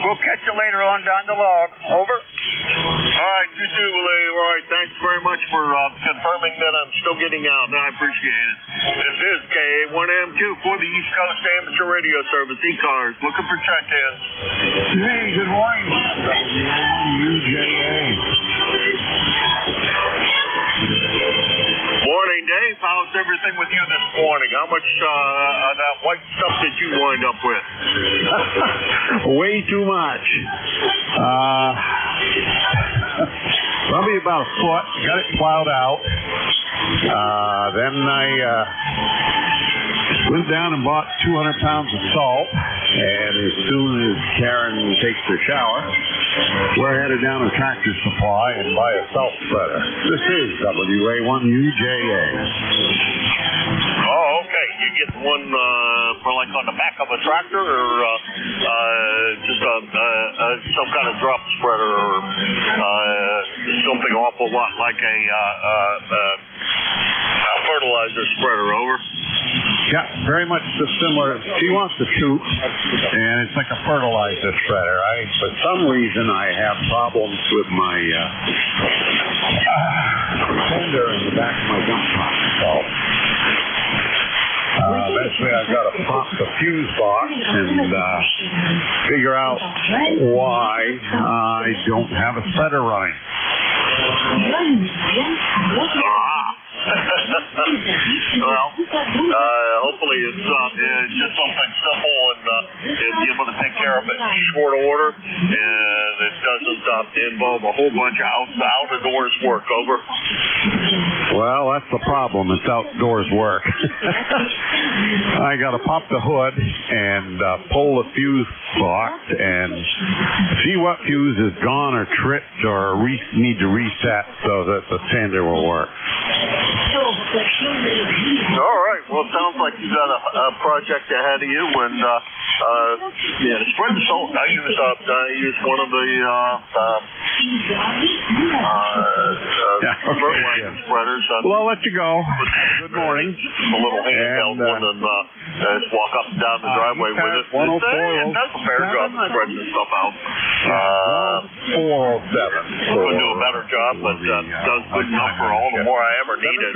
we'll catch you later on down the log. Over. All right, you too, Leroy. Thanks very much for confirming that I'm still getting out, and I appreciate it. This is KA1M2 for the East Coast Amateur Radio Service, ECARS, looking for check-ins. Hey, good morning. UJA. Morning, Dave. How's everything with you this morning? How much of that white stuff did you wind up with? Way too much. Probably about a foot. Got it plowed out. Then I went down and bought 200 pounds of salt. And as soon as Karen takes her shower, we're headed down to Tractor Supply and buy a salt spreader. This is WA1UJA. Oh, okay. You get one for like on the back of a tractor, or just some kind of drop spreader, or something awful lot like a fertilizer spreader, over. Yeah, very much similar. She wants the tube, and it's like a fertilizer spreader. For some reason, I have problems with my fender in the back of my dump truck. So eventually, I've got to pop the fuse box and figure out why I don't have a spreader running. Well, hopefully it's just something simple and it's able to take care of it in short order, and it doesn't involve a whole bunch of out-of-doors work, over. Well, that's the problem. It's outdoors work. I got to pop the hood and pull the fuse box and see what fuse is gone or tripped or need to reset so that the sander will work. All right. Well, it sounds like you got a project ahead of you, and to spread the salt, I use one of the fertilizer spreaders. Well, I'll let you go. Good morning. A little handheld one, and just walk up and down the driveway with it. It does a fair job of spreading the stuff out. 407. Could do a better job, but does good enough for all the more I ever need it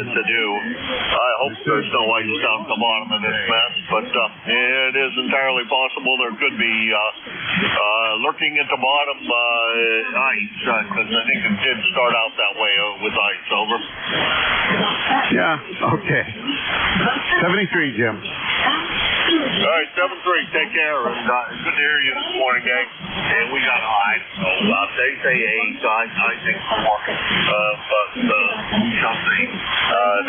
to do. I hope there's no ice down at the bottom of this mess, but it is entirely possible there could be lurking at the bottom ice, because I think it did start out that way with ice, over. Yeah, okay. 73, Jim. All right, 7-3, take care, and good to hear you this morning, gang. And we got, they say 8, I think 4, but we shall see.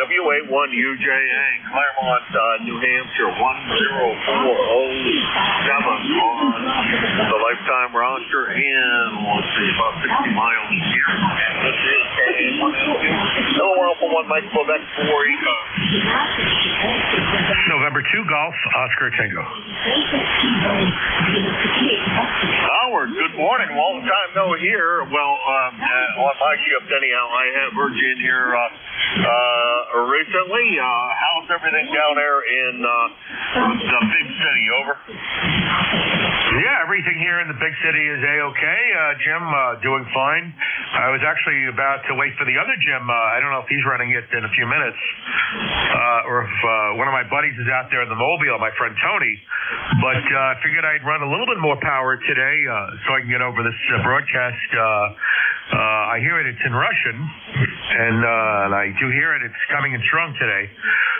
WA1UJA, Claremont, New Hampshire, 10407 on the lifetime roster, and let's see, about 60 miles here. And this is KA1M2. Hello, Alpha 1 Mike Quebec 4 ECARS. November 2 Golf, Oscar Tango. time no hear. Well, on my shift anyhow, I have heard you in here recently. How's everything down there in the big city? Over. Yeah, everything here in the big city is A-okay. Jim, doing fine. I was actually about to wait for the other Jim. I don't know if he's running it in a few minutes, or if one of my buddies is out there in the Mobile, my friend Tony. But I figured I'd run a little bit more power today so I can get over this broadcast. I hear it's in Russian, and I do hear it's coming in strong today.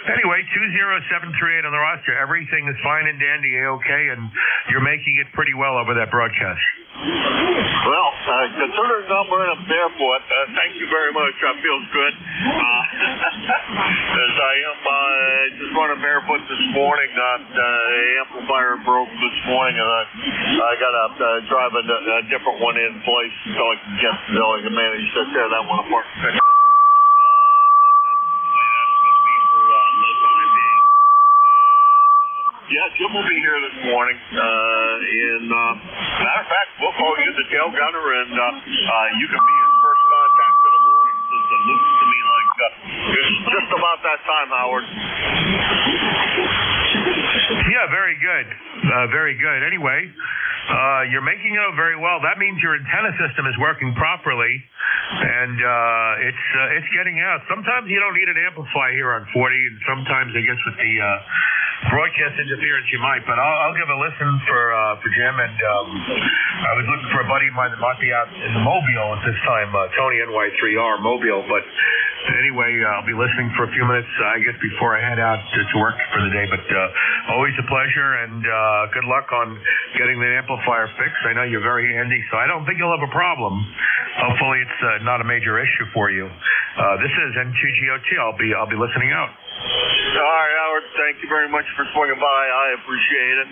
Anyway, 20738 on the roster. Everything is fine and dandy, A-okay, and you're making it pretty well over that broadcast. Well, considering I'm wearing a barefoot, thank you very much. That feels good. As I am just running barefoot this morning, the amplifier broke this morning, and I got to drive a different one in place so I can manage to tear that one apart and fix it. Yeah, Jim will be here this morning. Matter of fact, we'll call you the tail gunner, and you can be his first contact for the morning, since it looks to me like it's just about that time, Howard. Yeah, very good. Very good. Anyway, you're making it out very well. That means your antenna system is working properly, and it's getting out. Sometimes you don't need an amplifier here on 40, and sometimes I guess with the broadcast interference you might, but I'll give a listen for Jim, and I was looking for a buddy of mine that might be out in the Mobile at this time, Tony NY3R Mobile, but anyway, I'll be listening for a few minutes, I guess, before I head out to work for the day, but always a pleasure, and good luck on getting the amplifier fixed. I know you're very handy, so I don't think you'll have a problem. Hopefully it's not a major issue for you. This is N2GOT. I'll be listening out. All right, Howard, thank you very much for swinging by. I appreciate it.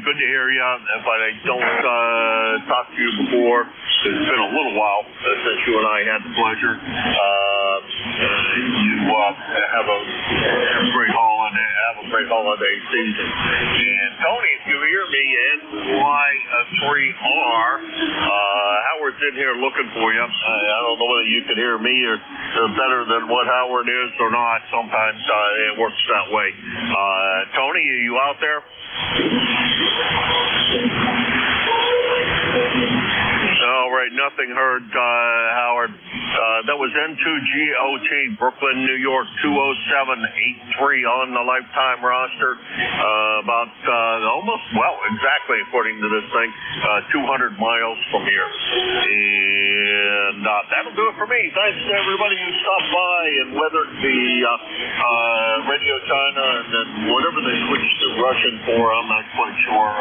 Good to hear you. If I don't talk to you before, it's been a little while since you and I had the pleasure. You have a great holiday season. And Tony, if you hear me, NY3R, Howard's in here looking for you. I don't know whether you can hear me or better than what Howard is or not. Sometimes it works that way. Tony, are you out there? All right, nothing heard, Howard. That was N2GOT, Brooklyn, New York, 20783 on the lifetime roster. About almost, well, exactly according to this thing, 200 miles from here. And that'll do it for me. Thanks to everybody who stopped by and weathered the Radio China and then whatever they switched to Russian for. I'm not quite sure.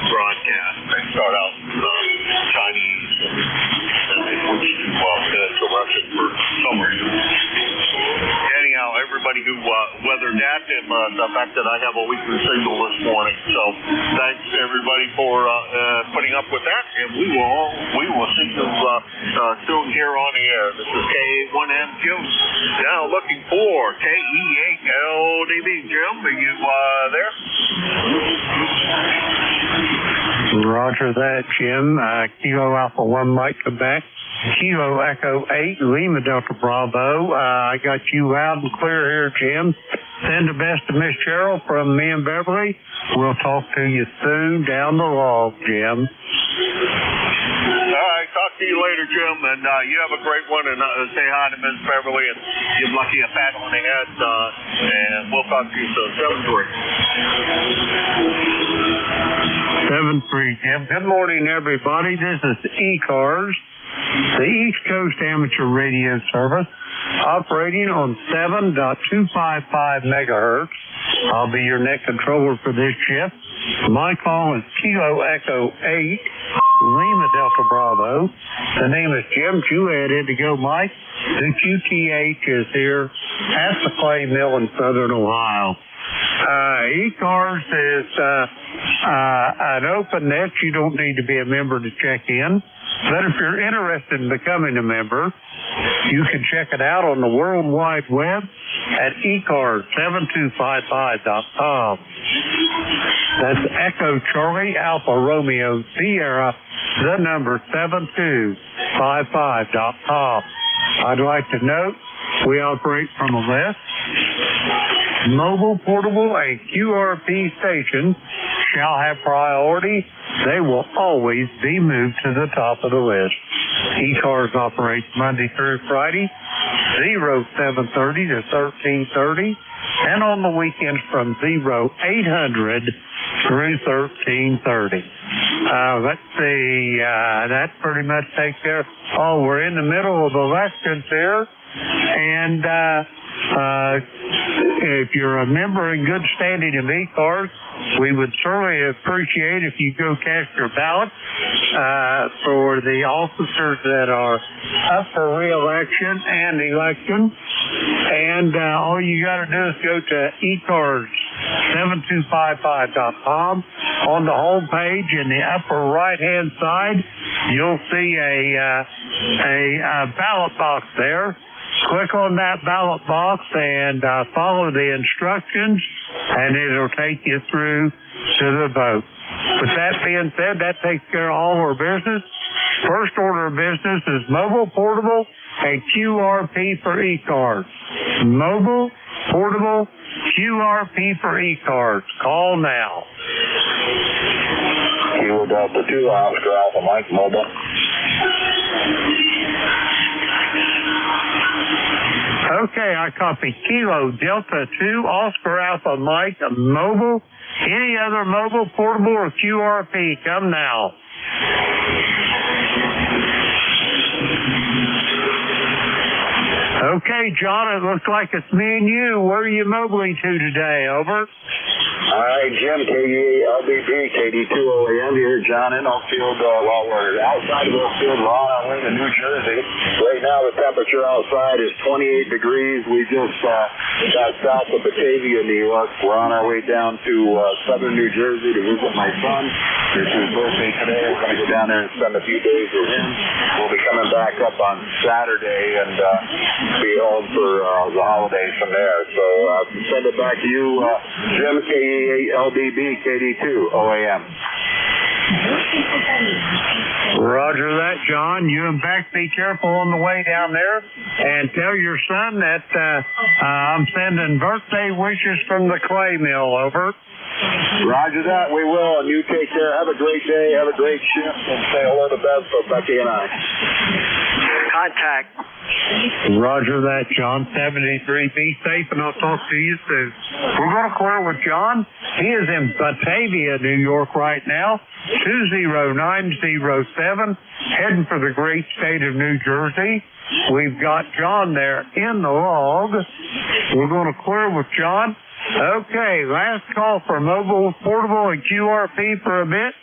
Broadcast. They start out Chinese and they switch to Russian for some reason. Anyhow, everybody who weathered that and the fact that I have a weekly signal this morning. So thanks to everybody for putting up with that, and we will see you soon here on the air. This is K1MQ. Now looking for KE8LDB. Jim, are you there? Roger that, Jim. Kilo Alpha 1 Mike Quebec. Kilo Echo 8, Lima Delta Bravo. I got you loud and clear here, Jim. Send the best to Miss Cheryl from me and Beverly. We'll talk to you soon down the log, Jim. All right, talk to you later, Jim, and you have a great one, and say hi to Miss Beverly, and give Lucky a pat on the head, and we'll talk to you soon. 7-3, Jim. Good morning, everybody. This is ECARS, the East Coast Amateur Radio Service, operating on 7.255 megahertz. I'll be your net controller for this shift. My call is Kilo Echo 8, Lima Delta Bravo. The name is Jim Jewett, Indigo Mike. The QTH is here at the clay mill in Southern Ohio. ECARS is an open net. You don't need to be a member to check in. But if you're interested in becoming a member, you can check it out on the World Wide Web at ECARS7255.com. That's Echo Charlie Alpha Romeo Sierra, the number 7255.com. I'd like to note we operate from a list. Mobile, portable, and QRP stations shall have priority. They will always be moved to the top of the list. ECARS operates Monday through Friday, 0730 to 1330, and on the weekends from 0800 through 1330. Let's see, that pretty much takes care. Oh, we're in the middle of elections here, and if you're a member in good standing of ECARS, we would certainly appreciate if you go cast your ballot for the officers that are up for re-election and election. And all you got to do is go to ECARS7255.com. On the home page in the upper right-hand side, you'll see a ballot box there. Click on that ballot box and follow the instructions, and it'll take you through to the vote. With that being said, that takes care of all our business. First order of business is mobile, portable, and QRP for ECARS. Mobile, portable, QRP for ECARS. Call now. Kilo Delta 2, Oscar Alpha Mike, mobile. Okay, I copy Kilo Delta 2, Oscar Alpha Mike, mobile. Any other mobile, portable, or QRP, come now. Okay, John, it looks like it's me and you. Where are you mobiling to today? Over. All right, Jim, KD8LBB, KD2OAM here, John in Oakfield. Well, we're outside of Oakfield, we're on our way to New Jersey. Right now, the temperature outside is 28 degrees. We just got south of Batavia, New York. We're on our way down to southern New Jersey to visit my son. It's his birthday today. We're going to go down there and spend a few days with him. We'll be coming back up on Saturday and be home for the holidays from there. So send it back to you, Jim, KE8LBB, KD2OAM. Roger that, John. You and Beck be careful on the way down there, and tell your son that I'm sending birthday wishes from the clay mill. Over. Roger that, we will, and you take care. Have a great day, have a great shift, and say hello to Bev for Becky and I. Contact. Roger that, John. 73. Be safe, and I'll talk to you soon. We're going to clear with John. He is in Batavia, New York right now. 20907, heading for the great state of New Jersey. We've got John there in the log. We're going to clear with John. Okay, last call for mobile, portable, and QRP for a bit.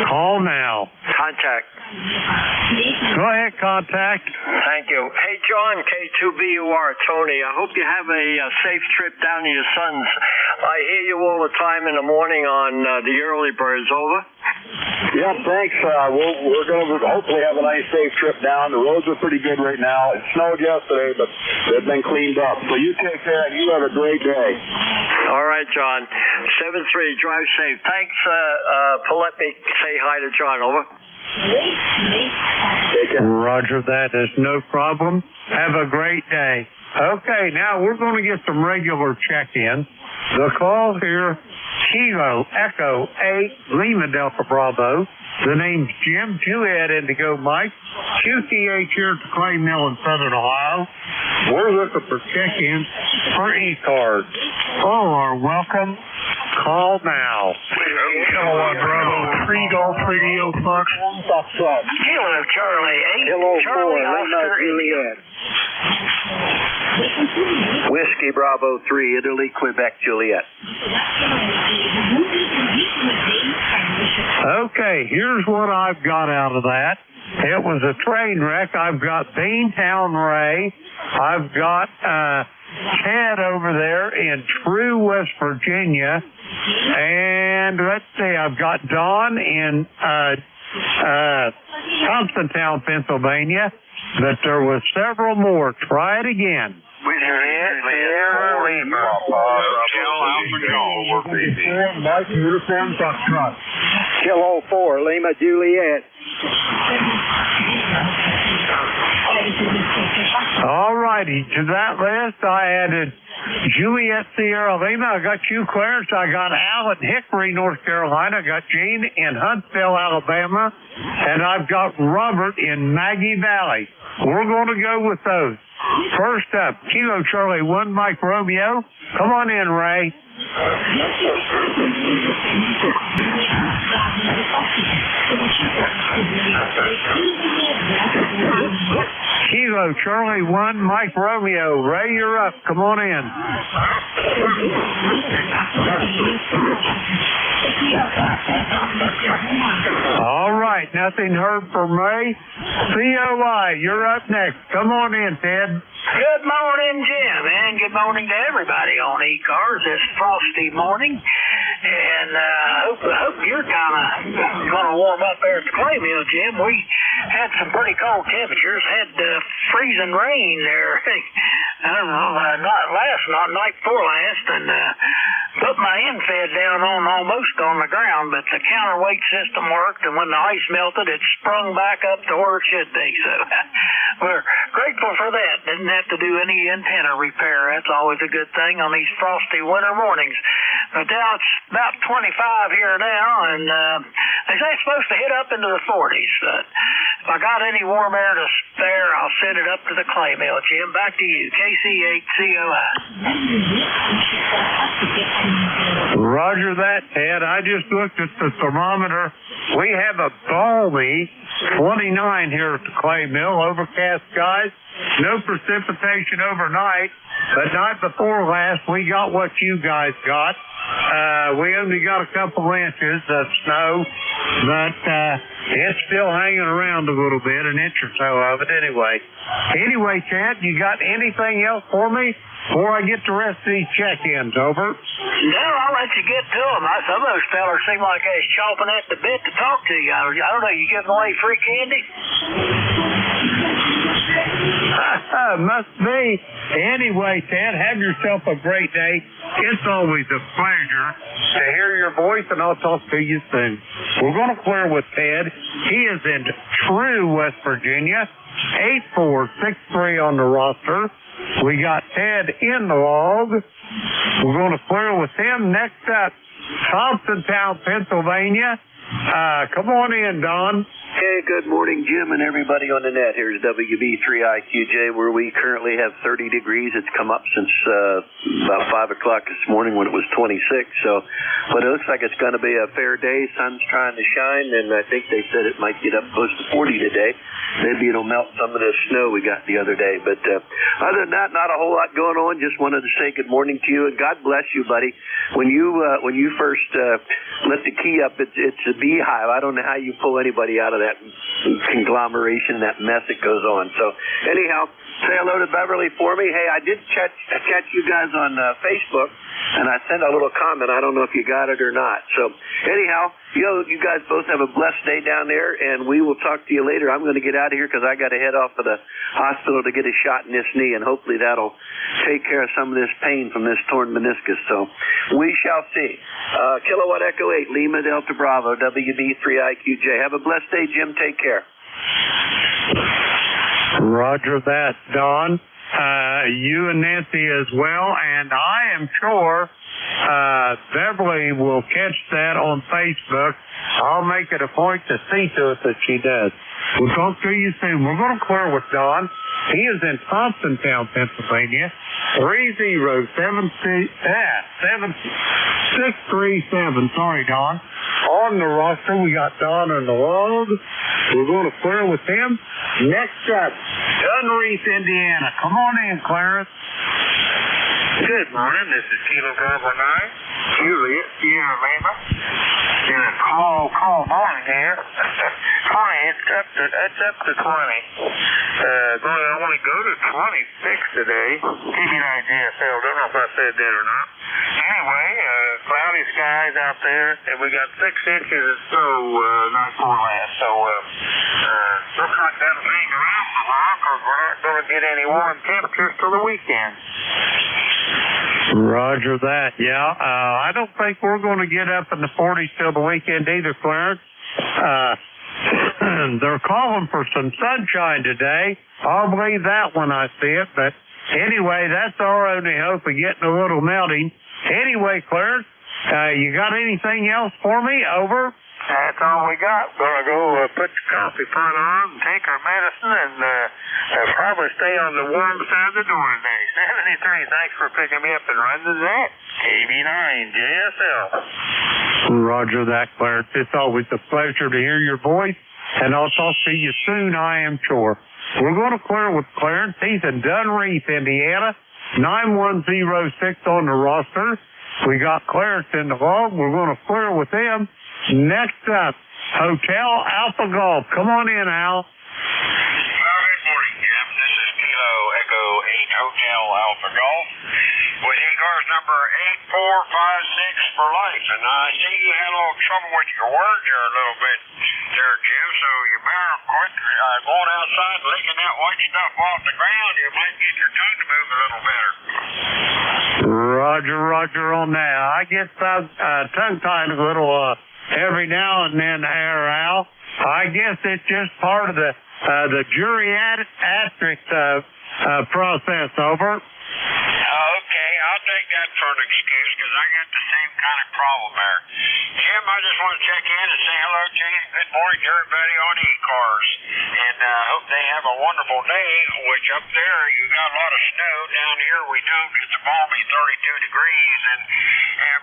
Call now. Contact. Go ahead, contact. Thank you. Hey, John, K2BUR, Tony. I hope you have a safe trip down to your son's. I hear you all the time in the morning on the early birds. Over. Yeah, thanks. We're going to hopefully have a nice, safe trip down. The roads are pretty good right now. It snowed yesterday, but they've been cleaned up. So you take care, and you have a great day. All right, John. 7-3, drive safe. Thanks for letting me say hi to John. Over. Roger that. There's no problem. Have a great day. Okay, now we're going to get some regular check-in. The call here, Kilo Echo 8 Lima Delta Bravo. The name's Jim, Juliet Indigo Mike, QTH here at the Clay Mill in Southern Ohio. We're looking for check-ins for ECARS. All are welcome. Call now. Kilo Bravo 3 Golf Radio Fox. Kilo Charlie 8. Hello, Charlie 4, Oscar Juliet. Whiskey Bravo 3, Italy, Quebec, Juliet. Okay, here's what I've got out of that. It was a train wreck. I've got Beantown Ray. I've got Ted over there in True, West Virginia. And let's see, I've got Don in Thompsontown, Pennsylvania. But there was several more. Try it again. Sierra Lima. work, baby. Mike, uniform Foxtrot. Kilo 4, Lima Juliet. All righty. To that list, I added Juliet Sierra Lima. I got you, Clarence. I got Al in Hickory, North Carolina. I got Jane in Huntsville, Alabama. And I've got Robert in Maggie Valley. We're going to go with those. First up, Kilo Charlie 1, Mike Romeo. Come on in, Ray. Kilo Charlie 1, Mike Romeo. Ray, you're up. Come on in. All right, nothing heard from Ray. COI, you're up next. Come on in, Ted. Good morning, Jim, and good morning to everybody on ECARS this frosty morning. And I hope you're kind of going to warm up there at the clay mill, Jim. We had some pretty cold temperatures, had freezing rain there. I don't know, not night before last, and put my infed down on almost on the ground, but the counterweight system worked, and when the ice melted, it sprung back up to where it should be. So we're grateful for that. Didn't have to do any antenna repair. That's always a good thing on these frosty winter mornings. But now it's about 25 here now, and they say it's supposed to hit up into the 40s. But if I got any warm air to spare, I'll send it up to the clay mill. Jim, back to you. KC8COI. Roger that, Ted. I just looked at the thermometer. We have a balmy 29 here at the clay mill, overcast skies. No precipitation overnight, but night before last, we got what you guys got. We only got a couple inches of snow, but it's still hanging around a little bit, an inch or so of it anyway. Anyway, Chad, you got anything else for me before I get the rest of these check-ins over? No, I'll let you get to them. Some of those fellers seem like they're chomping at the bit to talk to you. I don't know, you giving away free candy? Must be. Anyway, Ted, have yourself a great day. It's always a pleasure to hear your voice, and I'll talk to you soon. We're going to clear with Ted. He is in True, West Virginia. 8463 on the roster. We got Ted in the log. We're going to clear with him. Next up, Thompsontown, Pennsylvania. Come on in, Don. Hey, good morning, Jim, and everybody on the net. Here's WB3IQJ, where we currently have 30 degrees. It's come up since about 5 o'clock this morning when it was 26. But it looks like it's going to be a fair day. Sun's trying to shine, and I think they said it might get up close to 40 today. Maybe it'll melt some of the snow we got the other day. But other than that, not a whole lot going on. Just wanted to say good morning to you, and God bless you, buddy. When you first let the key up, it's a beehive. I don't know how you pull anybody out of that conglomeration, that mess that goes on. So anyhow, say hello to Beverly for me. Hey, I did catch you guys on Facebook, and I sent a little comment. I don't know if you got it or not. So anyhow, you guys both have a blessed day down there, and we will talk to you later. I'm going to get out of here because I got to head off to the hospital to get a shot in this knee, and hopefully that'll take care of some of this pain from this torn meniscus. So we shall see. Kilowatt Echo 8, Lima Delta Bravo, WB3IQJ. Have a blessed day, Jim. Take care. Roger that, Don. You and Nancy as well, and I am sure Beverly will catch that on Facebook. I'll make it a point to see to it that she does. We'll talk to you soon. We're going to clear with Don. He is in Thompsontown, Pennsylvania. 307-637. Sorry, Don. On the roster, we got Don in the log. We're going to clear with him. Next up, Dunreath, Indiana. Come on in, Clarence. Good morning. This is Kilo Bravo 9, Juliet, Sierra Lima. In a cold morning here. 20, it's up to 20. I want to go to 26 today. Give you an idea, Phil. Don't know if I said that or not. Anyway, cloudy skies out there, and we got 6 inches of snow night before last. So, looks like that'll hang around for a while because we're not going to get any warm temperatures till the weekend. Roger that. Yeah, I don't think we're going to get up in the 40s till the weekend either, Clarence. They're calling for some sunshine today. I'll believe that when I see it. But anyway, that's our only hope of getting a little melting. Anyway, Clarence, you got anything else for me? Over. That's all we got. Gonna go put the coffee pot on and take our medicine and probably stay on the warm side of the door today. 73, thanks for picking me up and running that. KB9JSL. Roger that, Clarence. It's always a pleasure to hear your voice, and I'll talk to you soon, I am sure. We're going to clear with Clarence. He's in Dunreath, Indiana. 9106 on the roster. We got Clarence in the log. We're going to clear with him. Next up, Hotel Alpha Golf. Come on in, Al. Well, good morning, Jim. This is Kilo Echo 8 Hotel Alpha Golf with ECARS number 8456 for life. And I see you had a little trouble with your word there a little bit there, Jim, so you better quit going outside and licking that white stuff off the ground. You might get your tongue to move a little better. Roger on that. I get tongue-tied a little every now and then, Al. I guess it's just part of the geriatric process. Over. Okay, I'll take that for an excuse because I got the same kind of problem there. Jim, I just want to check in and say hello to you. Good morning to everybody on ECARS. And hope they have a wonderful day, which up there you got a lot of snow. Down here we don't. It's a balmy 32 degrees. And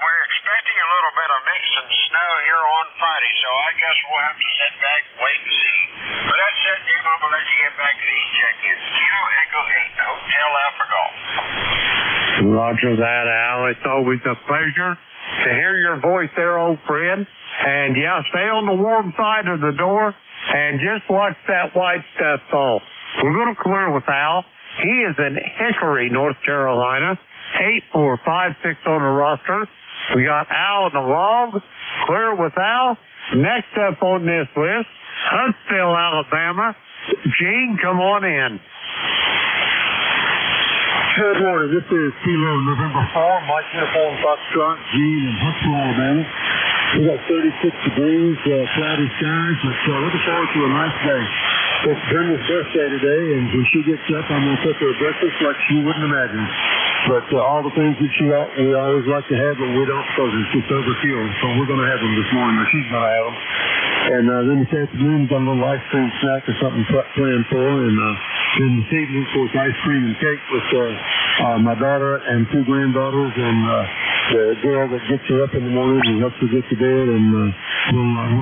we're expecting a little bit of mixing snow here on Friday, so I guess we'll have to sit back and wait and see. But that's it, Jim. I'm going to let you get back to these check-ins. Kilo Echo 8 Hotel Alpha Golf. Roger that, Al. It's always a pleasure to hear your voice there, old friend. And yeah, stay on the warm side of the door and just watch that white stuff fall. We're going to clear with Al. He is in Hickory, North Carolina. 8456 on the roster. We got Al in the log. Clear with Al. Next up on this list, Huntsville, Alabama. Gene, come on in. Good morning. This is Kilo November 4, Mike Uniform Foxtrot, Gene in Huntsville, Alabama. We got 36 degrees, cloudy skies, but looking forward to a nice day. It's Brenda birthday today, and when she gets up, I'm going to cook her a breakfast like she wouldn't imagine. But all the things that we always like to have, but we don't because it's just overkill. So we're going to have them this morning, or she's going to have them. And then this afternoon, got a little ice cream snack or something planned for her. And then this evening, of course, ice cream and cake with my daughter and two granddaughters and the girl that gets her up in the morning and helps her get to bed. And we're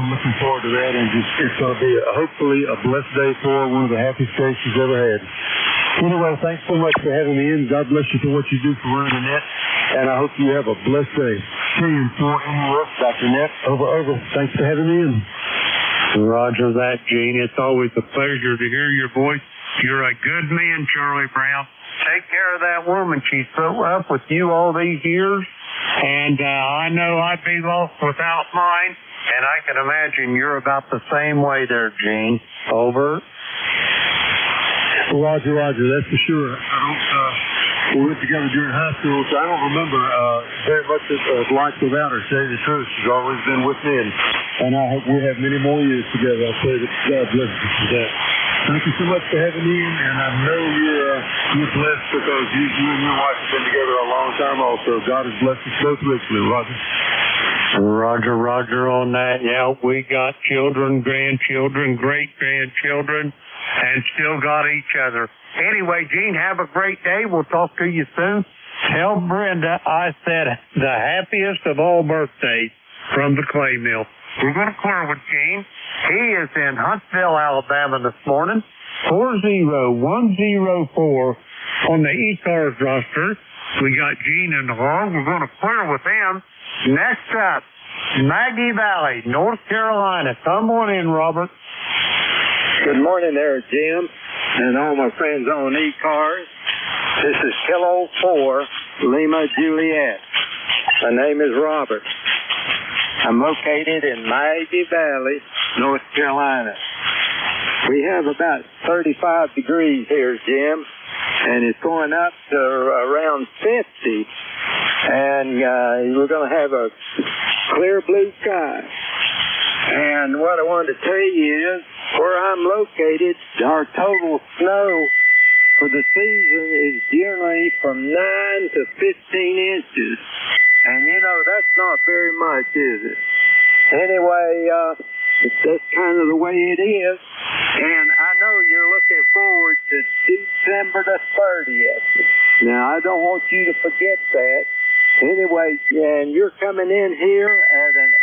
looking forward to that. And it's going to be hopefully a blessed day for her, one of the happiest days she's ever had. Anyway, thanks so much for having me in. God bless you for what you do for running the net. And I hope you have a blessed day. 3-4-NUS, Dr. Net. Over. Thanks for having me in. Roger that, Gene. It's always a pleasure to hear your voice. You're a good man, Charlie Brown. Take care of that woman. She's put up with you all these years. And I know I'd be lost without mine. And I can imagine you're about the same way there, Gene. Over. Roger, that's for sure. We went together during high school, so I don't remember very much of life without her, to tell you the truth. She's always been with me, and I hope we have many more years together. I pray that God bless you for that. Thank you so much for having me in, and I know you're blessed because you and your wife have been together a long time also. God has blessed us both richly, Roger. Roger on that. Yeah, we got children, grandchildren, great-grandchildren, and still got each other. Anyway, Gene, have a great day. We'll talk to you soon. Tell Brenda I said the happiest of all birthdays from the clay mill. We're going to clear with Gene. He is in Huntsville, Alabama this morning. 40104 on the ECARS roster. We got Gene in the log. We're going to clear with him. Next up, Maggie Valley, North Carolina. Come on in, Robert. Good morning there, Jim, and all my friends on ECARS. This is Kilo 4, Lima Juliet. My name is Robert. I'm located in Maggie Valley, North Carolina. We have about 35 degrees here, Jim, and it's going up to around 50 and we're going to have a clear blue sky. And what I wanted to tell you is, where I'm located, our total snow for the season is generally from 9 to 15 inches. And you know, that's not very much, is it? Anyway, that's kind of the way it is. And I know you're looking forward to December the 30th. Now, I don't want you to forget that. Anyway, and you're coming in here at an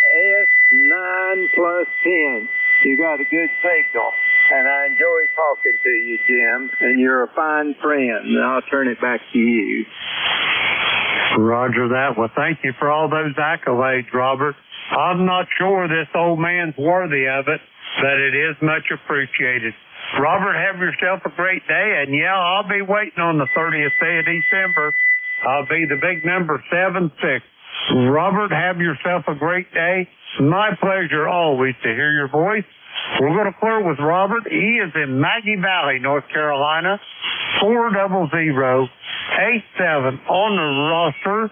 S9 plus 10. You got a good signal. And I enjoy talking to you, Jim. And you're a fine friend. And I'll turn it back to you. Roger that. Well, thank you for all those accolades, Robert. I'm not sure this old man's worthy of it, but it is much appreciated. Robert, have yourself a great day, and yeah, I'll be waiting on the 30th day of December. I'll be the big number 76. Robert, have yourself a great day. My pleasure always to hear your voice. We're going to clear with Robert. He is in Maggie Valley, North Carolina. 40087 on the roster.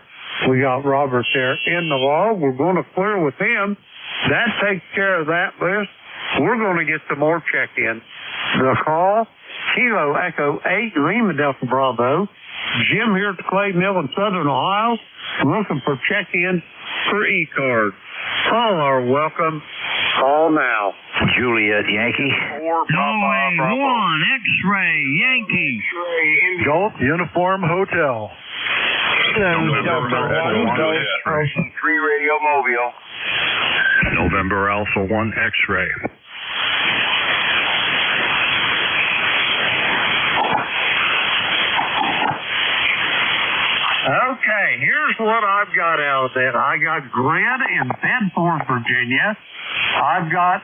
We got Robert there in the log. We're going to clear with him. That takes care of that list. We're going to get some more check-ins. The call, Kilo Echo 8, Lima Delta Bravo. Jim here at the Clay Mill in Southern Ohio, looking for check-in for ECARS. All are welcome. Call now. Juliet Yankee. Norway 1, X-Ray Yankee. Golf Uniform Hotel. November 3 Radio Mobile. November Alpha 1 X-Ray. Okay, here's what I've got out of it. I got Grant in Bedford, Virginia. I've got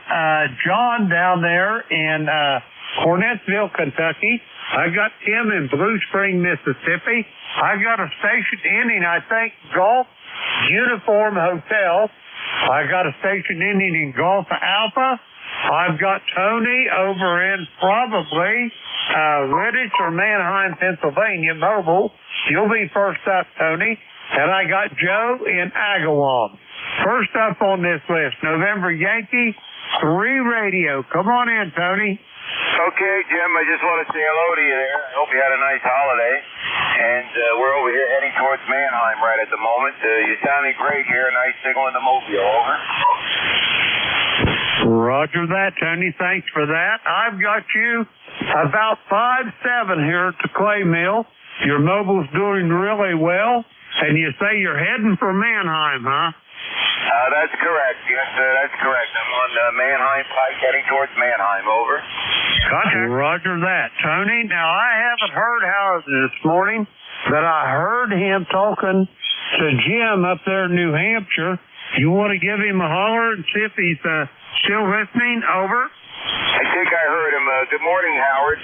John down there in Cornettsville, Kentucky. I've got Tim in Blue Spring, Mississippi. I've got a station ending, I think, Golf Uniform Hotel. I've got a station ending in Golf Alpha. I've got Tony over in probably Redditch or Manheim, Pennsylvania, mobile. You'll be first up, Tony. And I got Joe in Agawam. First up on this list, November Yankee, 3 Radio. Come on in, Tony. Okay, Jim, I just want to say hello to you there. I hope you had a nice holiday. And we're over here heading towards Manheim right at the moment. You're sounding great here. Nice signal in the Mobile. Over. Roger that, Tony. Thanks for that. I've got you about 5-7 here at the Clay Mill. Your mobile's doing really well. And you say you're heading for Manheim, huh? That's correct. Yes, that's correct. I'm on Manheim Pike heading towards Manheim. Over. Contact. Roger that. Tony, now I haven't heard Howard this morning, but I heard him talking to Jim up there in New Hampshire. You want to give him a holler and see if he's still listening? Over. I think I heard him. Good morning, Howard.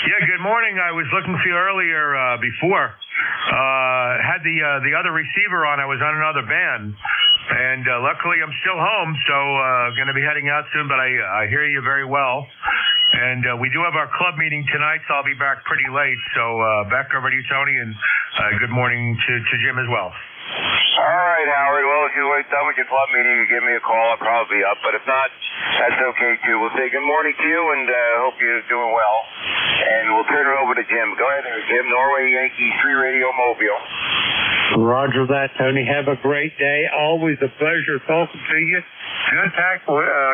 Yeah, good morning. I was looking for you earlier before. Had the other receiver on. I was on another band. And luckily I'm still home, so going to be heading out soon, but I hear you very well. And we do have our club meeting tonight, so I'll be back pretty late. So back over to you, Tony, and good morning to Jim as well. All right, Howard. Well, if you're done with your club meeting, you give me a call. I'll probably be up. But if not, that's okay, too. We'll say good morning to you, and hope you're doing well. And we'll turn it over to Jim. Go ahead there, Jim. Norway Yankee 3 Radio Mobile. Roger that, Tony. Have a great day. Always a pleasure talking to you. Good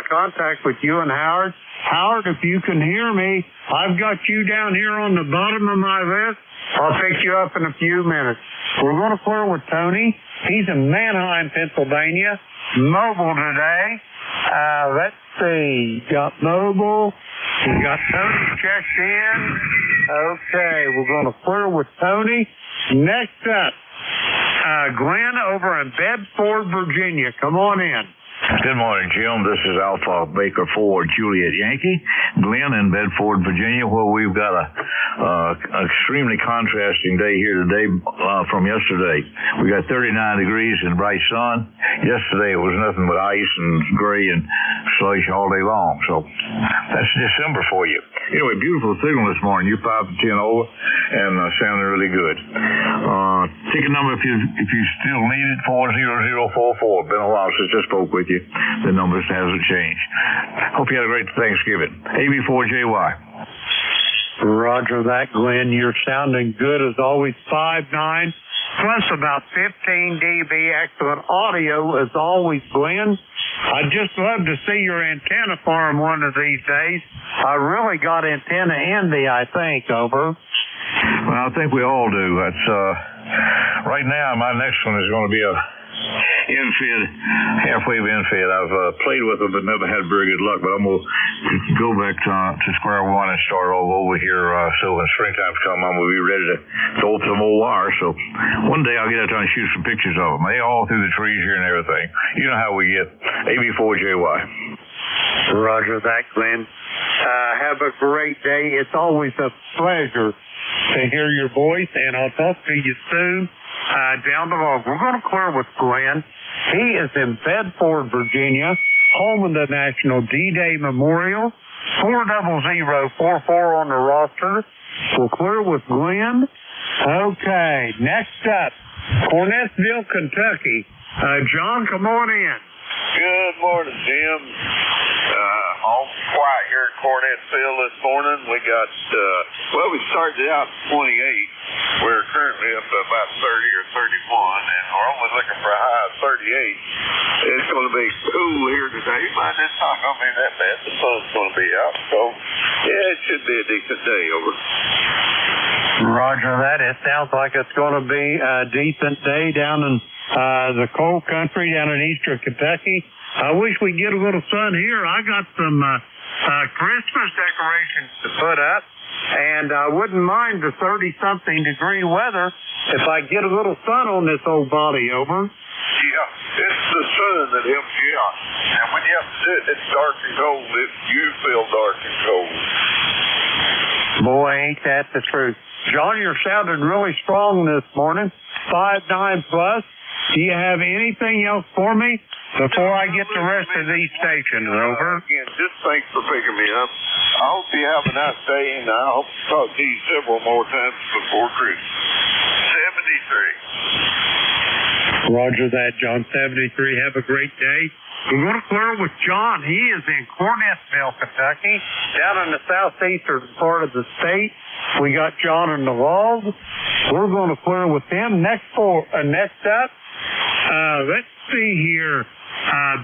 contact with you and Howard. Howard, if you can hear me, I've got you down here on the bottom of my list. I'll pick you up in a few minutes. We're going to clear with Tony. He's in Manheim, Pennsylvania. Mobile today. Let's see. Got mobile. We got Tony checked in. Okay, we're going to clear with Tony. Next up, Glenn over in Bedford, Virginia. Come on in. Good morning, Jim. This is Alpha Baker 4 Juliet Yankee. Glenn in Bedford, Virginia, where we've got a extremely contrasting day here today from yesterday. We got 39 degrees and bright sun. Yesterday it was nothing but ice and gray and slush all day long. So that's December for you. Anyway, beautiful signal this morning. You 5 to 10 over and sounding really good. Ticket number if you still need it, 40044. Been a while since I spoke with you. The numbers hasn't changed. Hope you had a great Thanksgiving. AB4JY. Roger that, Glenn. You're sounding good as always. 5'9", plus about 15 dB. Excellent audio as always, Glenn. I'd just love to see your antenna farm one of these days. I really got antenna envy, I think, over. Well, I think we all do. That's right now, my next one is going to be a infid, half-wave infid. I've played with them but never had very good luck, but I'm going to go back to square one and start all over here. So when springtime's come, I'm going to be ready to throw up some old wire. So one day I'll get out there and shoot some pictures of them. They all through the trees here and everything. You know how we get. AB4JY. Roger that, Glenn. Have a great day. It's always a pleasure to hear your voice, and I'll talk to you soon. Down the road. We're going to clear with Glenn. He is in Bedford, Virginia, home of the National D-Day Memorial. 40044 on the roster. We'll clear with Glenn. Okay, next up, Cornettsville, Kentucky. John, come on in. Good morning, Jim. All quiet here at Cornettsville this morning. We got, we started out 28. We're currently up to about 30 or 31, and we're only looking for a high of 38. It's going to be cool here today, but it's not going to be that bad. The sun's going to be out, so yeah, it should be a decent day, over. Roger that. It sounds like it's going to be a decent day down in the cold country down in eastern Kentucky. I wish we'd get a little sun here. I got some Christmas decorations to put up, and I wouldn't mind the 30-something degree weather if I get a little sun on this old body, over. Yeah, it's the sun that helps you out. And when you have to sit, it's dark and cold. You feel dark and cold. Boy, ain't that the truth. John, you're sounding really strong this morning. 5'9 plus. Do you have anything else for me before I get the rest of these stations, over? Again, just thanks for picking me up. I hope you have a nice day, and I hope to talk to you several more times before Christmas. 73. Roger that, John. 73. Have a great day. We're going to clear with John. He is in Cornettsville, Kentucky, down in the southeastern part of the state. We got John in the log. We're going to clear with him. Next up, let's see here.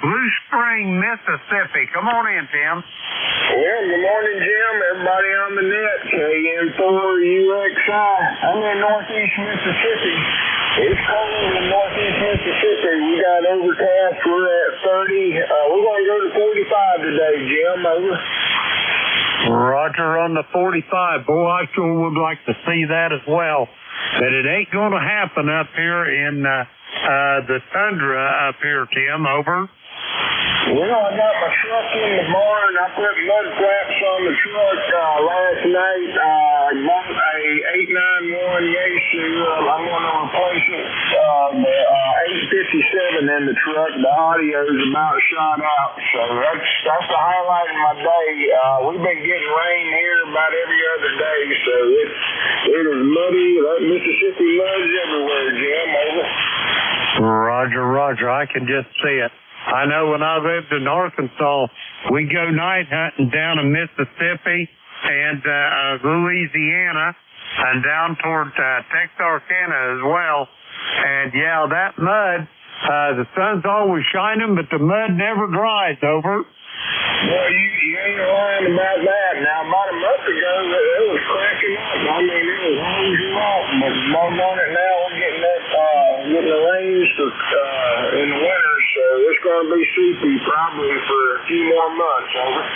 Blue Spring, Mississippi. Come on in, Tim. Well, good morning, Jim. Everybody on the net. KN4UXI. I'm in northeast Mississippi. It's cold in northeast Mississippi. We got overcast. We're at 30. We're going to go to 45 today, Jim. Over. Roger on the 45. Boy, I sure would like to see that as well. But it ain't going to happen up here in the tundra up here, Tim. Over. Well, I got my truck in the barn. I put mud flaps on the truck last night. I bought a 891 Yaesu. I'm going to replace it. The 857 in the truck. The audio is about shot out. So that's the highlight of my day. We've been getting rain here about every other day. So it is muddy. Mississippi mud's everywhere, Jim. Over. Roger. I can just see it. I know when I lived in Arkansas, we go night hunting down in Mississippi and Louisiana and down toward Texarkana as well. And yeah, that mud, the sun's always shining, but the mud never dries, over. Well, you ain't lying about that. Now, about a month ago, it was cracking up. I mean, it was hanging off. But on it now, we're getting the rains in the winter, so it's going to be soupy probably for a few more months, over.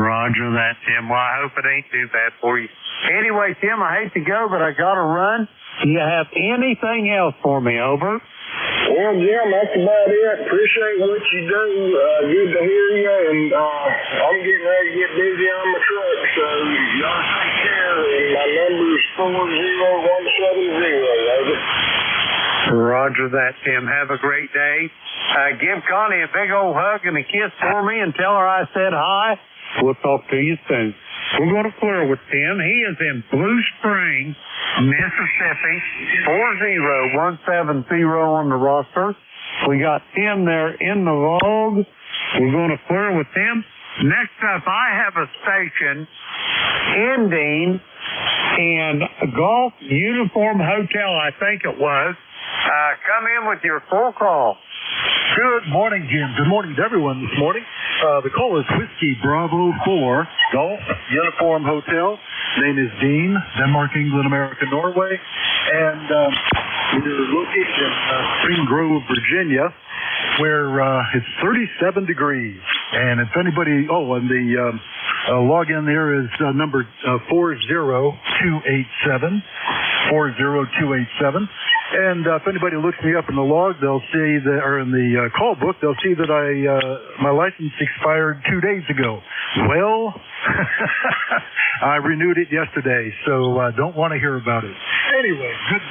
Roger that, Tim. Well, I hope it ain't too bad for you. Anyway, Tim, I hate to go, but I got to run. Do you have anything else for me, over? Well, Jim, that's about it. Appreciate what you do. Good to hear you, and I'm getting ready to get busy on my truck, so y'all take care. And my number's 40170, over. Roger that, Tim. Have a great day. Give Connie a big old hug and a kiss for me and tell her I said hi. We'll talk to you soon. We're going to clear with Tim. He is in Blue Spring, Mississippi, 40170 on the roster. We got Tim there in the log. We're going to clear with Tim. Next up, I have a station ending in Golf Uniform Hotel, I think it was. Come in with your full call. Good morning, Jim. Good morning to everyone this morning. The call is Whiskey Bravo 4, Golf Uniform Hotel. Name is Dean, Denmark, England, America, Norway. And we're located in Spring Grove, Virginia, where it's 37 degrees. And if anybody, and the login there is number 40287. 40287. And if anybody looks me up in the log, they'll see that, or in the call book, they'll see that my license expired 2 days ago. Well, I renewed it yesterday, so don't want to hear about it. Anyway, good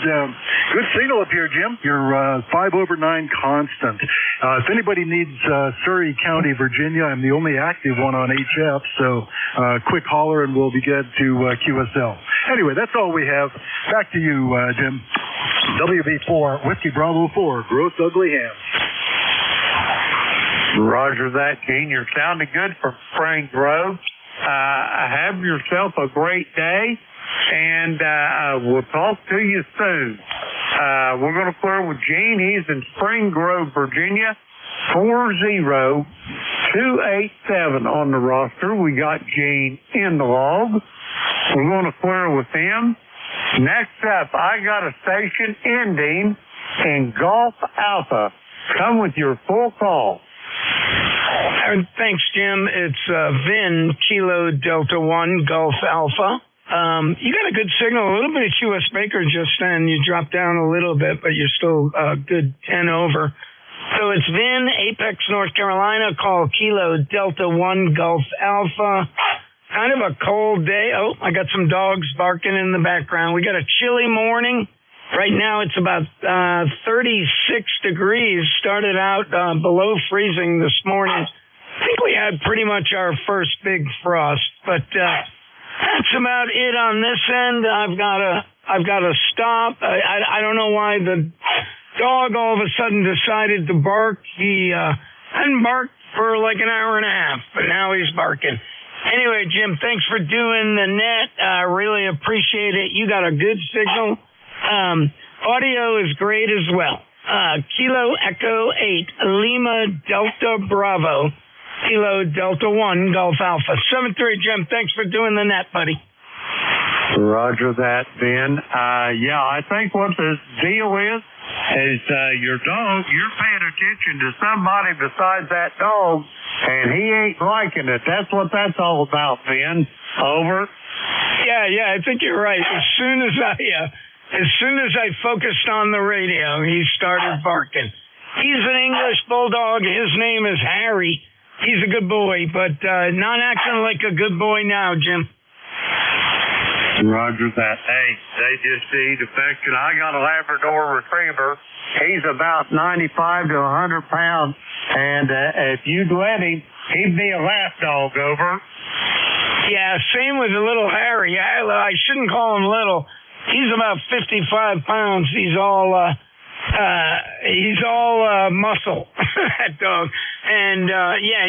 signal up here, Jim. You're 5/9 constant. If anybody needs Surrey County, Virginia, I'm the only active one on HF, so quick holler and we'll be good to QSL. Anyway, that's all we have. Back to you, Jim. WB4, Whiskey Bravo 4, Gross Ugly Ham. Roger that, Gene. You're sounding good from Spring Grove. Have yourself a great day, and we'll talk to you soon. We're going to clear with Gene. He's in Spring Grove, Virginia, 40287 on the roster. We got Gene in the log. We're going to clear with him. Next up, I got a station ending in Golf Alpha. Come with your full call. Thanks, Jim. It's Vin, Kilo Delta 1, Golf Alpha. You got a good signal. A little bit of QS Baker just then. You dropped down a little bit, but you're still a good 10 over. So it's Vin, Apex, North Carolina. Call Kilo Delta 1, Golf Alpha. Kind of a cold day. Oh, I got some dogs barking in the background. We got a chilly morning. Right now it's about 36 degrees. Started out below freezing this morning. I think we had pretty much our first big frost, but that's about it on this end. I've got to stop. I don't know why the dog all of a sudden decided to bark. He hadn't barked for like an hour and a half, but now he's barking. Anyway, Jim, thanks for doing the net. I really appreciate it. You got a good signal. Audio is great as well. Kilo Echo 8, Lima Delta Bravo, Kilo Delta 1, Golf Alpha. 7-3, Jim, thanks for doing the net, buddy. Roger that, Ben. I think what the deal is your dog, you're paying attention to somebody besides that dog, and he ain't liking it. That's what that's all about, Ben. Over. Yeah, I think you're right. As soon as I focused on the radio, he started barking. He's an English bulldog. His name is Harry. He's a good boy, but not acting like a good boy now, Jim. Roger that. Hey, they just need affection. I got a Labrador Retriever. He's about 95 to 100 pounds, and if you'd let him, he'd be a lap dog, over. Yeah, same with the little Harry. I shouldn't call him little. He's about 55 pounds. He's all muscle, that dog. And,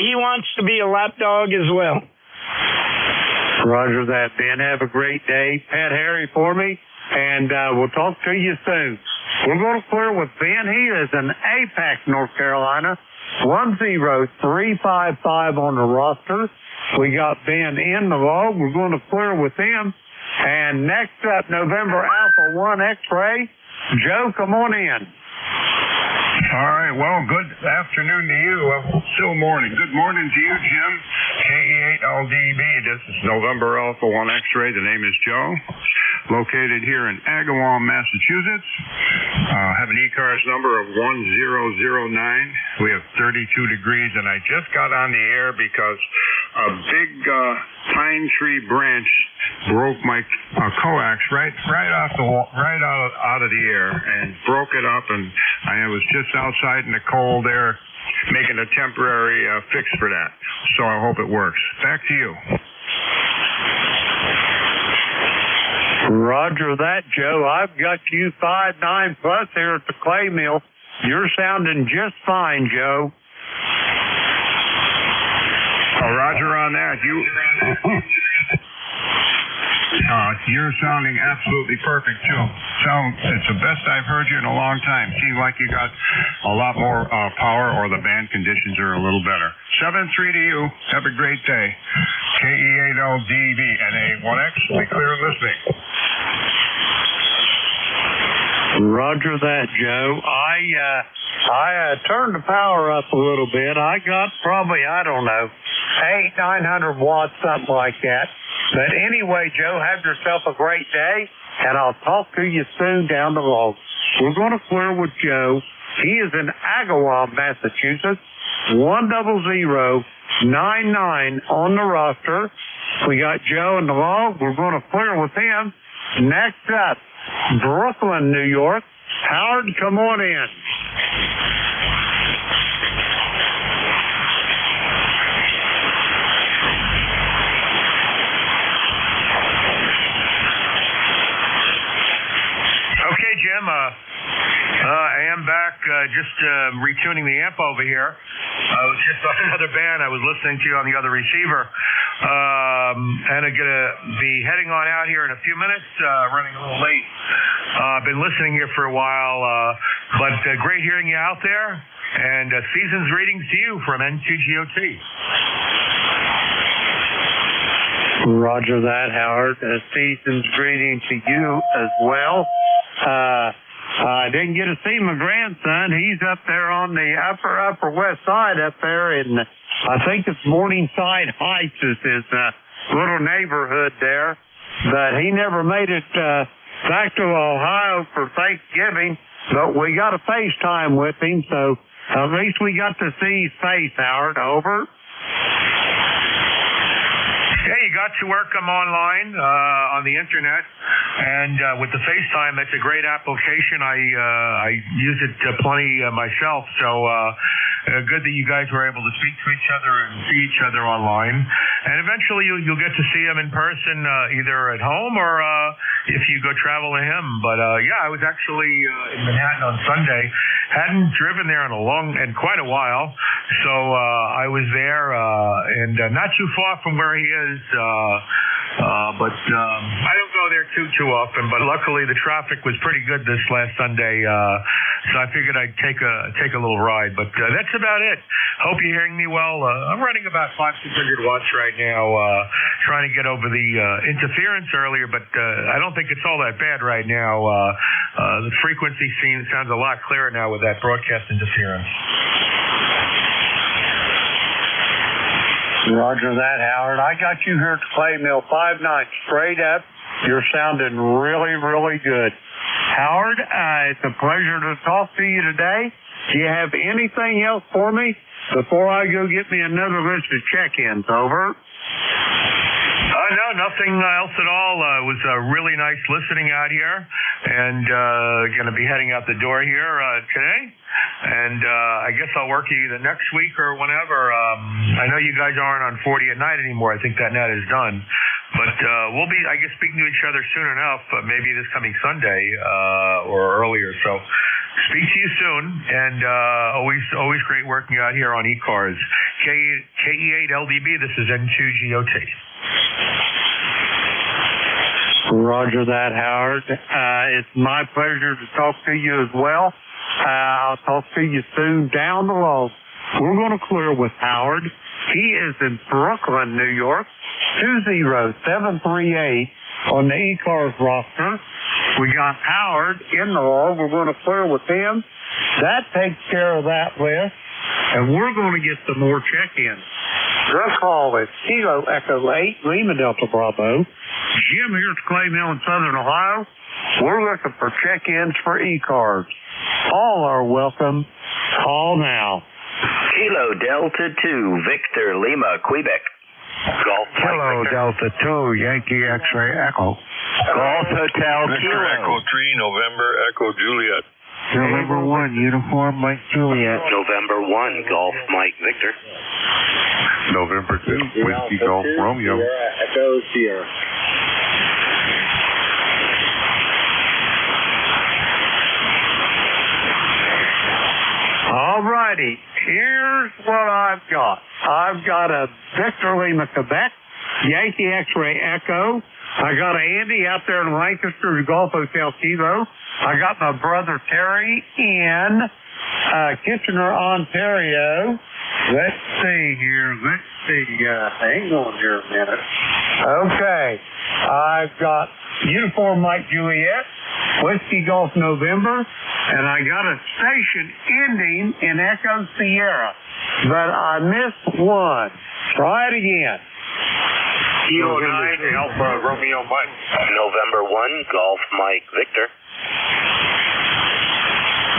he wants to be a lap dog as well. Roger that, Ben. Have a great day. Pet Harry for me, and we'll talk to you soon. We're going to clear with Ben. He is in Apex, North Carolina, 10355 on the roster. We got Ben in the log. We're going to clear with him. And next up, November Alpha 1 X-Ray. Joe, come on in. All right, well, good afternoon to you. Still morning. Good morning to you, Jim. KE8LDB. This is November Alpha 1 X-ray. The name is Joe. Located here in Agawam, Massachusetts. Have an ECARS number of 1009. We have 32 degrees, and I just got on the air because a big pine tree branch broke my coax right off the wall, out of the air, and broke it up. And I was just outside in the cold air making a temporary fix for that. So I hope it works. Back to you. Roger that, Joe. I've got you 5.9 plus here at the clay mill. You're sounding just fine, Joe. Oh, Roger on that. You're sounding absolutely perfect, too. It's the best I've heard you in a long time. Seems like you got a lot more power, or the band conditions are a little better. 7-3 to you. Have a great day. KE8LDB NA1X. Be clear and listening. Roger that, Joe. I turned the power up a little bit. I got probably, I don't know, 800-900 watts, something like that. But anyway, Joe, have yourself a great day, and I'll talk to you soon down the road. We're going to clear with Joe. He is in Agawam, Massachusetts. 10099 on the roster. We got Joe in the log. We're going to clear with him. Next up, Brooklyn, New York. Howard, come on in. Okay, Jim. I am back, just retuning the amp over here. I was just on another band I was listening to on the other receiver. And I'm going to be heading on out here in a few minutes, running a little late. I've been listening here for a while, but great hearing you out there. And season's greetings to you from N2GOT. Roger that, Howard. Season's greeting to you as well. I didn't get to see my grandson. He's up there on the upper west side up there in, I think it's Morningside Heights is his little neighborhood there. But he never made it back to Ohio for Thanksgiving. But we got a FaceTime with him, so at least we got to see his face, Howard. Over. Yeah, you got to work them online on the internet, and with the FaceTime, that's a great application. I use it plenty myself, so good that you guys were able to speak to each other and see each other online. And eventually you'll get to see him in person, either at home or if you go travel to him. But yeah, I was actually in Manhattan on Sunday. Hadn't driven there in quite a while, so I was there and not too far from where he is. But I don't go there too often. But luckily the traffic was pretty good this last Sunday, so I figured I'd take a little ride. But that's about it. Hope you're hearing me well. I'm running about 500-600 watts right now, trying to get over the interference earlier, but I don't think it's all that bad right now. The frequency sounds a lot clearer now with that broadcast interference. Roger that, Howard. I got you here at the clay mill 5-9 straight up. You're sounding really, really good. Howard, it's a pleasure to talk to you today. Do you have anything else for me before I go get me another list of check-ins? Over. No, nothing else at all. It was really nice listening out here, and going to be heading out the door here today. And I guess I'll work you either next week or whenever. I know you guys aren't on 40 at night anymore. I think that net is done. But we'll be, I guess, speaking to each other soon enough, maybe this coming Sunday or earlier. So speak to you soon, and always great working out here on ECARS. KE8LDB, this is N2GOT. Roger that, Howard. It's my pleasure to talk to you as well. I'll talk to you soon down the road. We're going to clear with Howard. He is in Brooklyn, New York, 20738 on the ECARS roster. We got Howard in the log. We're going to clear with him. That takes care of that list. And we're going to get some more check-ins. Your call is Kilo Echo 8, Lima Delta Bravo. Jim here at Clay Mill in Southern Ohio. We're looking for check-ins for ECARS. All are welcome. Call now. Kilo Delta 2, Victor Lima, Quebec. Golf Kilo Delta 2, Yankee X-Ray Echo. Golf Hotel Victor Echo 3, November Echo Juliet. November 1, Uniform Mike Juliet. November 1, Golf Mike Victor. November 2, Whiskey Golf Romeo. Echo Sierra. All righty, here's what I've got. I've got a Victor Lima, Quebec, Yankee X-Ray Echo. I got a Andy out there in Lancaster, Golf Hotel Kilo. I got my brother Terry in Kitchener, Ontario. Let's see here. Hang on here a minute. Okay. I've got Uniform Mike Juliet, Whiskey Golf November, and I got a station ending in Echo Sierra. But I missed one. Try it again. Kilo 9, Alpha Romeo Mike. November 1, Golf Mike Victor.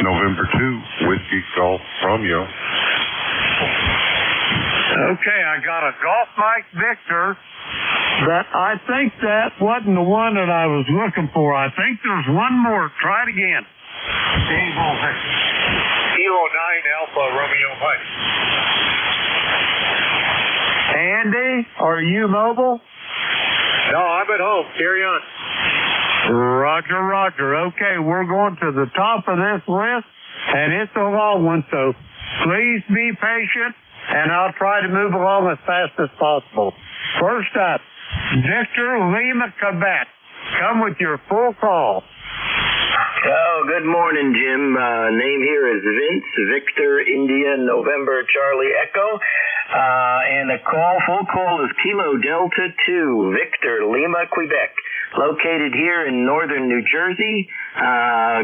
November 2, Whiskey Golf Romeo. Okay, I got a Golf Mike Victor, but I think that wasn't the one that I was looking for. I think there's one more. Try it again. Kilo 9, Alpha Romeo Mike. Andy, are you mobile? No, I'm at home. Carry on. Roger, roger. Okay, we're going to the top of this list, and it's a long one, so please be patient, and I'll try to move along as fast as possible. First up, Victor Lima, Quebec. Come with your full call. Oh, good morning, Jim. Name here is Vince, Victor, India, November, Charlie, Echo. And the full call is Kilo Delta 2, Victor, Lima, Quebec. Located here in northern New Jersey.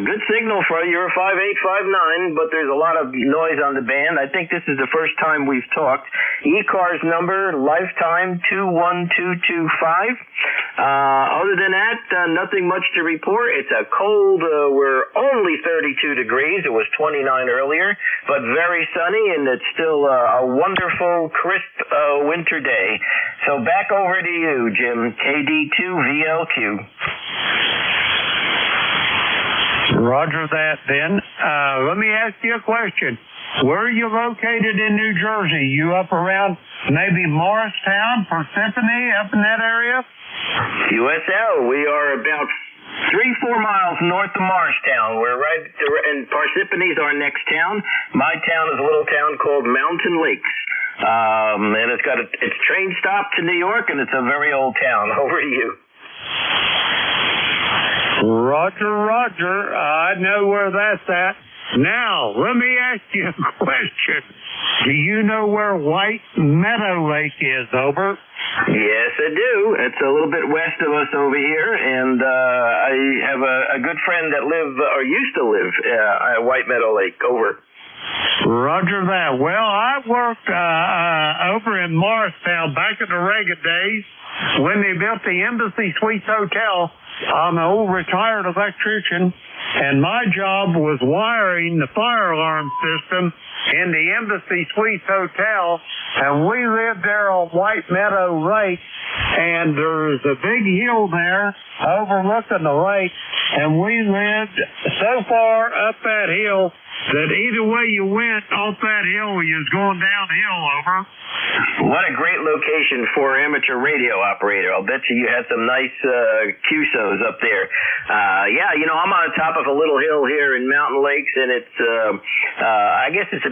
Good signal for your 5859, but there's a lot of noise on the band. I think this is the first time we've talked. ECARS number, lifetime 21225. Other than that, nothing much to report. It's a cold, we're only 32 degrees. It was 29 earlier, but very sunny, and it's still a wonderful, crisp winter day. So back over to you, Jim. KD2VLQ. Roger that, then. Let me ask you a question. Where are you located in New Jersey? You up around maybe Morristown, Parsippany, up in that area? USL. We are about 3-4 miles north of Morristown. We're right, and Parsippany's our next town. My town is a little town called Mountain Lakes. And it's got its train stop to New York, and it's a very old town. Over to you. Roger, roger. I know where that's at. Now, let me ask you a question. Do you know where White Meadow Lake is, over? Yes, I do. It's a little bit west of us over here, and I have a good friend that used to live at White Meadow Lake. Over. Roger that. Well, I worked over in Morristown back in the Reagan days when they built the Embassy Suites Hotel. I'm an old retired electrician, and my job was wiring the fire alarm system in the Embassy Suites Hotel, and we lived there on White Meadow Lake, and there's a big hill there overlooking the lake, and we lived so far up that hill that either way you went off that hill, you was going downhill, over. What a great location for amateur radio operator. I'll bet you had some nice QSOs up there. Yeah, I'm on the top of a little hill here in Mountain Lakes, and it's, I guess it's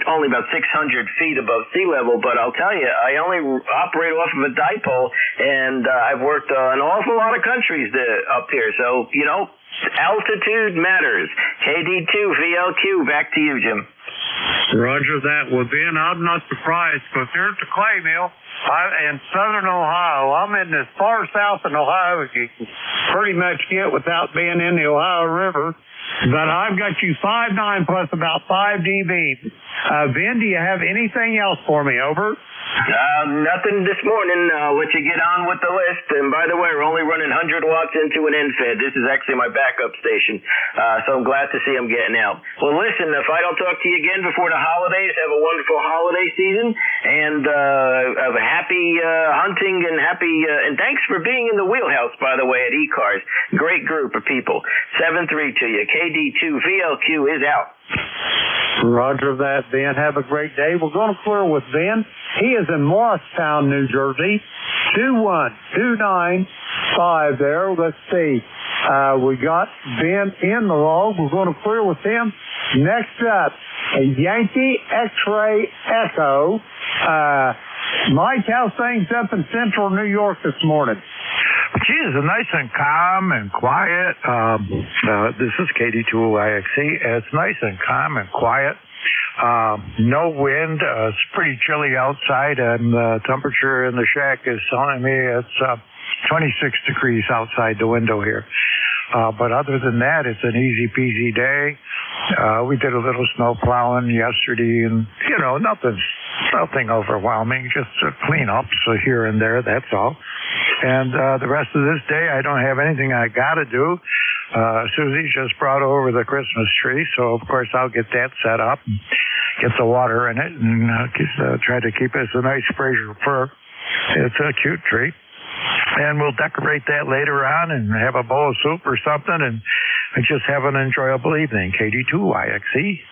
only about 600 feet above sea level, but I'll tell you, I only operate off of a dipole, and I've worked an awful lot of countries up here, so, altitude matters. KD2VLQ, back to you, Jim. Roger that. Well, Ben, I'm not surprised, because here's the clay mill in southern Ohio. I'm in as far south in Ohio as you can pretty much get without being in the Ohio River. But I've got you 5.9 plus about 5 dB. Ben, do you have anything else for me? Over. Nothing this morning. I'll let you get on with the list. And by the way, we're only running 100 watts into an end-fed. This is actually my backup station. So I'm glad to see I'm getting out. Well, listen, if I don't talk to you again before the holidays, have a wonderful holiday season. And have a happy hunting and and thanks for being in the wheelhouse, by the way, at ECARS. Great group of people. 7-3 to you. KD2VLQ is out. Roger that, Ben. Have a great day. We're going to clear with Ben. He is in Morristown, New Jersey. 21295 there. Let's see. We got Ben in the log. We're going to clear with him. Next up, a Yankee X-Ray Echo. Mike, how's things up in central New York this morning? Geez, nice and calm and quiet. This is KD2YXE. It's nice and calm and quiet. No wind. It's pretty chilly outside, and the temperature in the shack is telling me it's 26 degrees outside the window here. But other than that, it's an easy peasy day. We did a little snow plowing yesterday, and nothing overwhelming, just cleanups here and there. That's all. And the rest of this day, I don't have anything I got to do. Susie just brought over the Christmas tree, so of course I'll get that set up, and get the water in it, and try to keep it a nice fraser fir. It's a cute tree. And we'll decorate that later on and have a bowl of soup or something and just have an enjoyable evening. KD2YXE.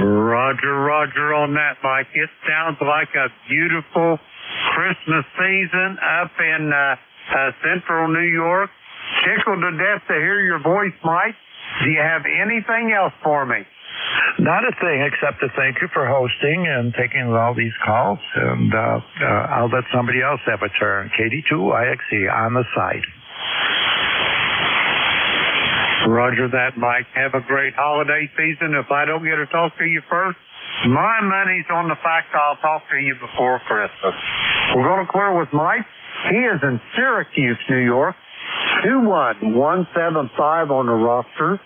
Roger on that, Mike. It sounds like a beautiful Christmas season up in central New York. Tickled to death to hear your voice, Mike. Do you have anything else for me? Not a thing, except to thank you for hosting and taking all these calls. And I'll let somebody else have a turn. KD2YXE on the side. Roger that, Mike. Have a great holiday season. If I don't get to talk to you first, my money's on the fact I'll talk to you before Christmas. We're going to clear with Mike. He is in Syracuse, New York. 21175 on the roster.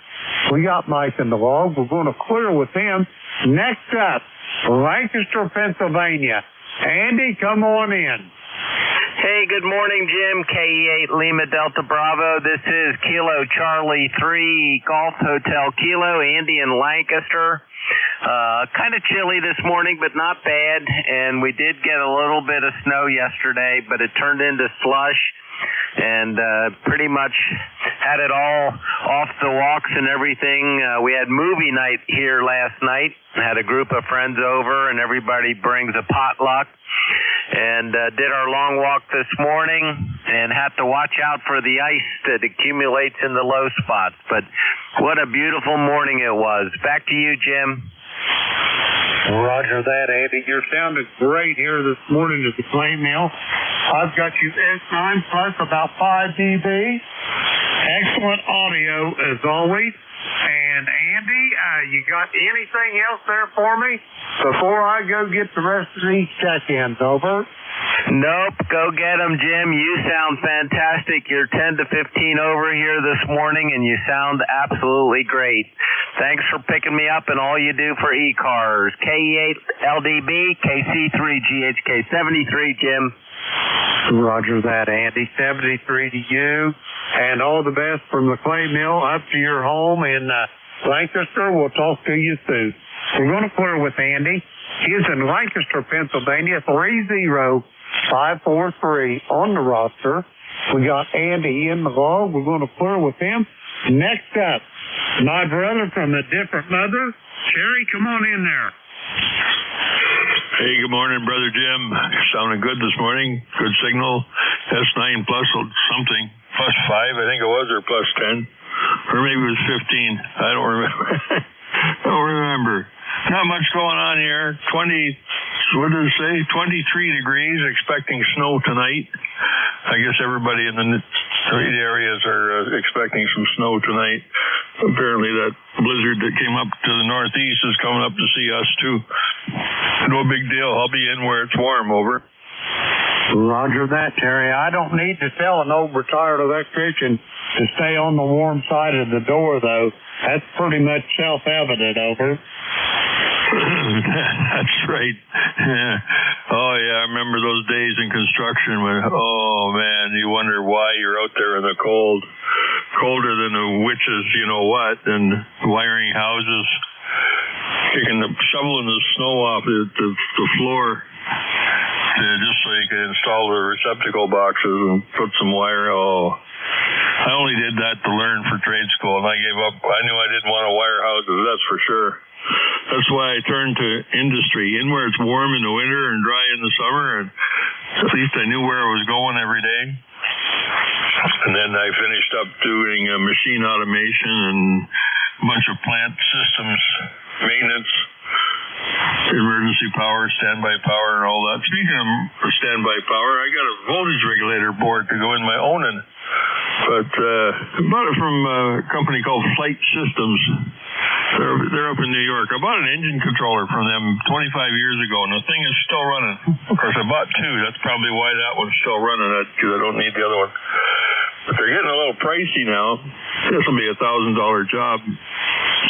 We got Mike in the log. We're going to clear with him. Next up, Lancaster, Pennsylvania. Andy, come on in. Hey, good morning, Jim. KE8 Lima Delta Bravo. This is Kilo Charlie 3 Golf Hotel Kilo. Andy in Lancaster. Kind of chilly this morning, but not bad. And we did get a little bit of snow yesterday, but it turned into slush. And pretty much had it all off the walks and everything. We had movie night here last night. Had a group of friends over, and everybody brings a potluck. And did our long walk this morning, and had to watch out for the ice that accumulates in the low spots. But what a beautiful morning it was. Back to you, Jim. Roger that, Andy. You're sounding great here this morning at the clay mill. I've got you S9 plus about 5 dB. Excellent audio as always. And Andy, you got anything else there for me before I go get the rest of these check-ins? Over. Nope, go get them, Jim. You sound fantastic. You're 10 to 15 over here this morning, and you sound absolutely great. Thanks for picking me up and all you do for ECARS. KE8LDB, KC3GHK73, Jim. Roger that, Andy. 73 to you, and all the best from the clay mill up to your home in Lancaster. We'll talk to you soon. We're going to clear with Andy. He is in Lancaster, Pennsylvania, 30543 on the roster. We got Andy in the log. We're going to clear with him. Next up, my brother from a different mother. Sherry, come on in there. Hey, good morning, Brother Jim. Sounding good this morning. Good signal. S9 plus something. Plus 5, I think it was, or plus 10. Or maybe it was 15. I don't remember. Not much going on here. 23 degrees, expecting snow tonight. I guess everybody in the trade areas are expecting some snow tonight. Apparently that blizzard that came up to the northeast is coming up to see us too. No big deal. I'll be in where it's warm. Over. Roger that, Terry. I don't need to tell an old retired electrician to to stay on the warm side of the door, though. That's pretty much self-evident, over. That's right. Yeah. Oh, yeah, I remember those days in construction when, oh, man, you wonder why you're out there in the cold, colder than the witches, you know what, and wiring houses, shoveling the snow off the floor. Just so you could install the receptacle boxes and put some wire. Oh, I only did that to learn for trade school, and I gave up. I knew I didn't want to wire houses, that's for sure. That's why I turned to industry, in where it's warm in the winter and dry in the summer, and at least I knew where I was going every day. And then I finished up doing machine automation and a bunch of plant systems maintenance, emergency power, standby power, and all that. Speaking of standby power, I got a voltage regulator board to go in my owning. But I bought it from a company called Flight Systems. They're up in New York. I bought an engine controller from them 25 years ago, and the thing is still running. Of course, I bought two. That's probably why that one's still running, because I don't need the other one. But they're getting a little pricey now. This will be a $1,000 job.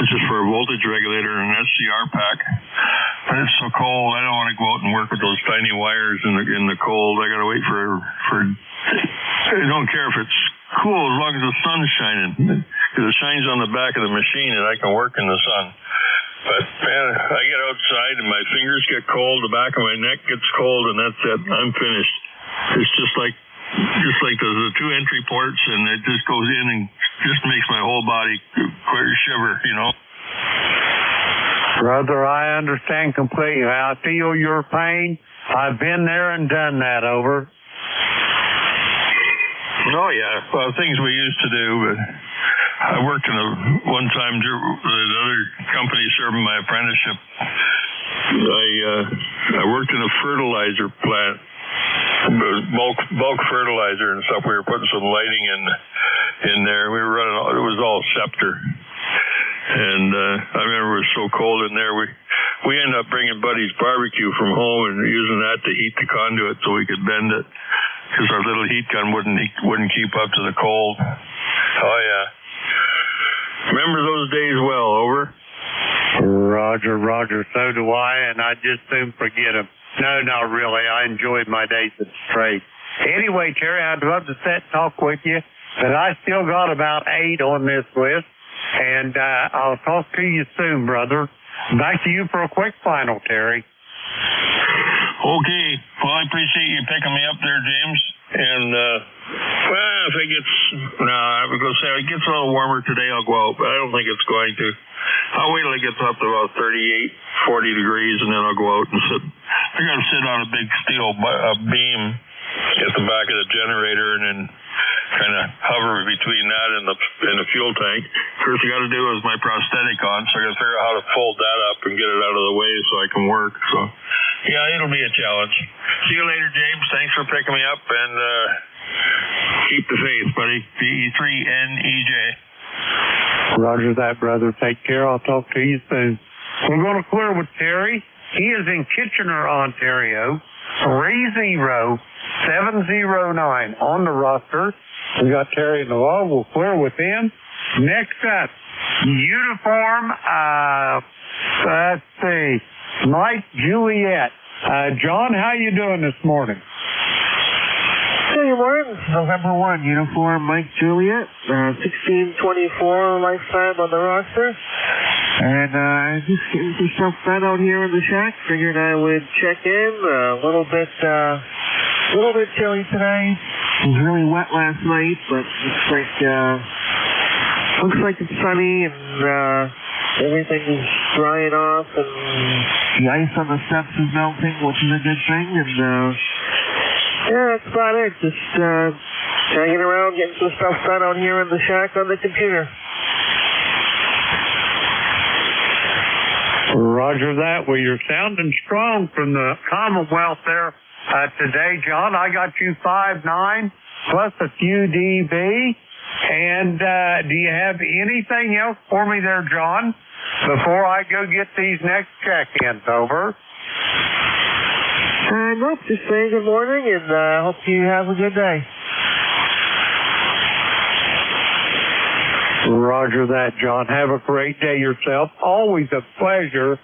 This is for a voltage regulator and an SCR pack. But it's so cold, I don't want to go out and work with those tiny wires in the cold. I got to wait for. I don't care if it's cool as long as the sun's shining. Because it shines on the back of the machine and I can work in the sun. But man, I get outside and my fingers get cold, the back of my neck gets cold, and that's it. I'm finished. It's just like the two entry ports, and it just goes in and just makes my whole body shiver, you know. Brother, I understand completely. I feel your pain. I've been there and done that, over. Oh, yeah. Well, things we used to do, but I worked in one time, another company serving my apprenticeship. I worked in a fertilizer plant, bulk fertilizer and stuff. We were putting some lighting in there. We were running, it was all Scepter. And I remember it was so cold in there. We ended up bringing Buddy's barbecue from home and using that to heat the conduit so we could bend it, because our little heat gun wouldn't keep up to the cold. Oh yeah. Remember those days well, over? Roger, so do I, and I just soon forget them. No, not really. I enjoyed my days at the trade. Anyway, Terry, I'd love to sit and talk with you, but I still got about 8 on this list, and I'll talk to you soon, brother. Back to you for a quick final, Terry. Okay. Well, I appreciate you picking me up there, James. And, well, if it gets, I was going to say, if it gets a little warmer today, I'll go out, but I don't think it's going to. I'll wait till it gets up to about 38, 40 degrees, and then I'll go out and sit. I got to sit on a big steel beam at the back of the generator and then kind of hover between that and the fuel tank. First, I got to do is my prosthetic on, so I got to figure out how to fold that up and get it out of the way so I can work. So, yeah, it'll be a challenge. See you later, James. Thanks for picking me up, and keep the faith, buddy. DE3NEJ. Roger that, brother. Take care. I'll talk to you soon. We're going to clear with Terry. He is in Kitchener, Ontario. 30709 on the roster. We got Terry in the log. We'll clear with him. Next up, uniform, let's see, Mike Juliet. John, how you doing this morning? Hey, good morning. November 1, uniform Mike Juliet, 1624 lifetime on the roster. And just getting some stuff done out here in the shack. Figured I would check in. A little bit chilly today. It was really wet last night, but looks like it's sunny and everything is drying off, and the ice on the steps is melting, which is a good thing. And yeah, that's about it. Just hanging around, getting some stuff done out here in the shack on the computer. Roger that. Well, you're sounding strong from the Commonwealth there today, John. I got you 5'9", plus a few dB. And do you have anything else for me there, John, before I go get these next check-ins over? Nope, just saying good morning, and hope you have a good day. Roger that, John. Have a great day yourself. Always a pleasure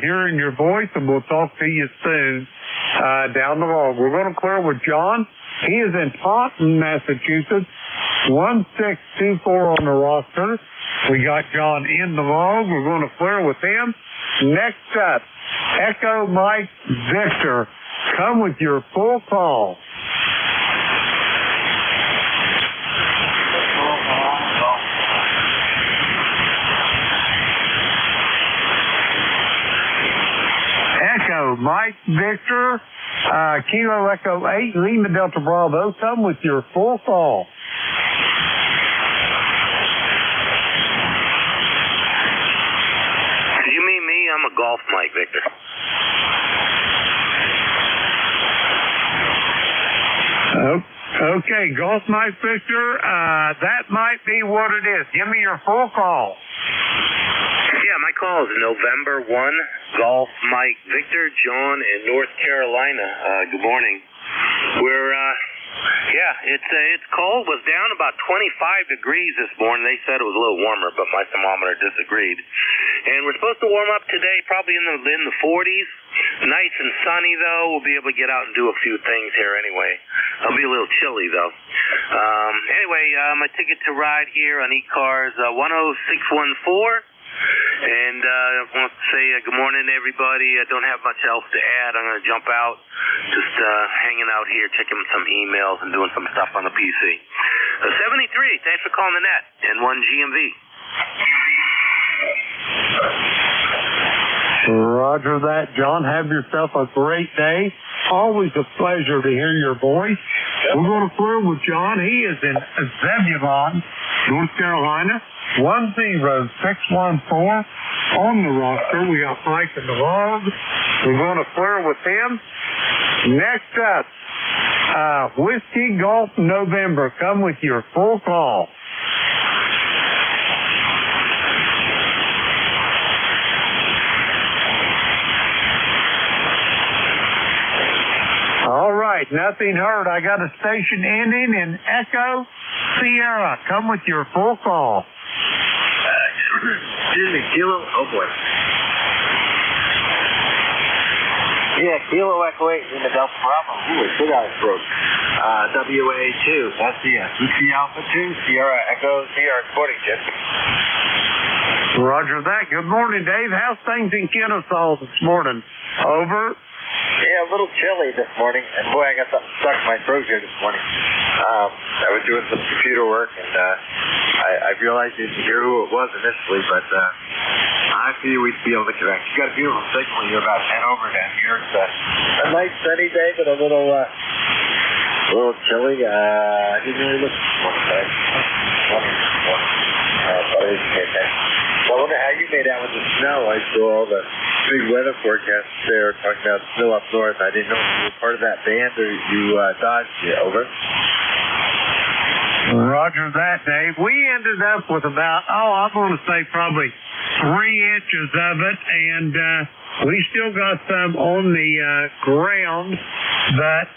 hearing your voice, and we'll talk to you soon down the road. We're going to clear with John. He is in Taunton, Massachusetts. 1624 on the roster. We got John in the log. We're going to clear with him. Next up, Echo Mike Victor. Come with your full call. Echo Mike Victor, Kilo Echo 8, Lima Delta Bravo. Come with your full call. You mean me? I'm a Golf Mike Victor. Okay, Golf Mike Victor, that might be what it is. Give me your full call. Yeah, my call is November 1, Golf Mike Victor, John in North Carolina. Good morning. We're, it's cold. Was down about 25 degrees this morning. They said it was a little warmer, but my thermometer disagreed. And we're supposed to warm up today, probably in the 40s. Nice and sunny, though. We'll be able to get out and do a few things here anyway. It'll be a little chilly, though. My ticket to ride here on ECARS 10614. And I want to say good morning to everybody. I don't have much else to add. I'm going to jump out, just hanging out here, checking some emails and doing some stuff on the PC. 73, thanks for calling the net. N1 GMV. Roger that, John. Have yourself a great day. Always a pleasure to hear your voice. We're going to clear with John. He is in Zebulon, North Carolina. 10614 on the roster. We got Mike in the log. We're going to clear with him. Next up, Whiskey Golf November. Come with your full call. All right, nothing heard. I got a station ending in Echo Sierra. Come with your full call. Excuse me, Kilo. Oh boy. Yeah, Kilo Echo 8 in the Delta Bravo. Ooh, it's big eyes broke. WA2, SDS. Whiskey Alpha 2, Sierra Echo Sierra Sporting Chip. Roger that. Good morning, Dave. How's things in Kennesaw this morning? Over. Yeah, a little chilly this morning, and boy, I got something stuck in my throat here this morning. I was doing some computer work, and I realized you didn't hear who it was initially, but I feel we'd be able to connect. You got a beautiful signal. You're about 10 over down here. It's a nice sunny day, but a little chilly. I didn't really look this morning, but I didn't pay attention. So I wonder how you made out with the snow. I saw all the big weather forecasts there talking about snow up north. I didn't know if you were part of that band or you dodged it. Over. Roger that, Dave. We ended up with about, I'm going to say probably 3 inches of it, and we still got some on the ground, but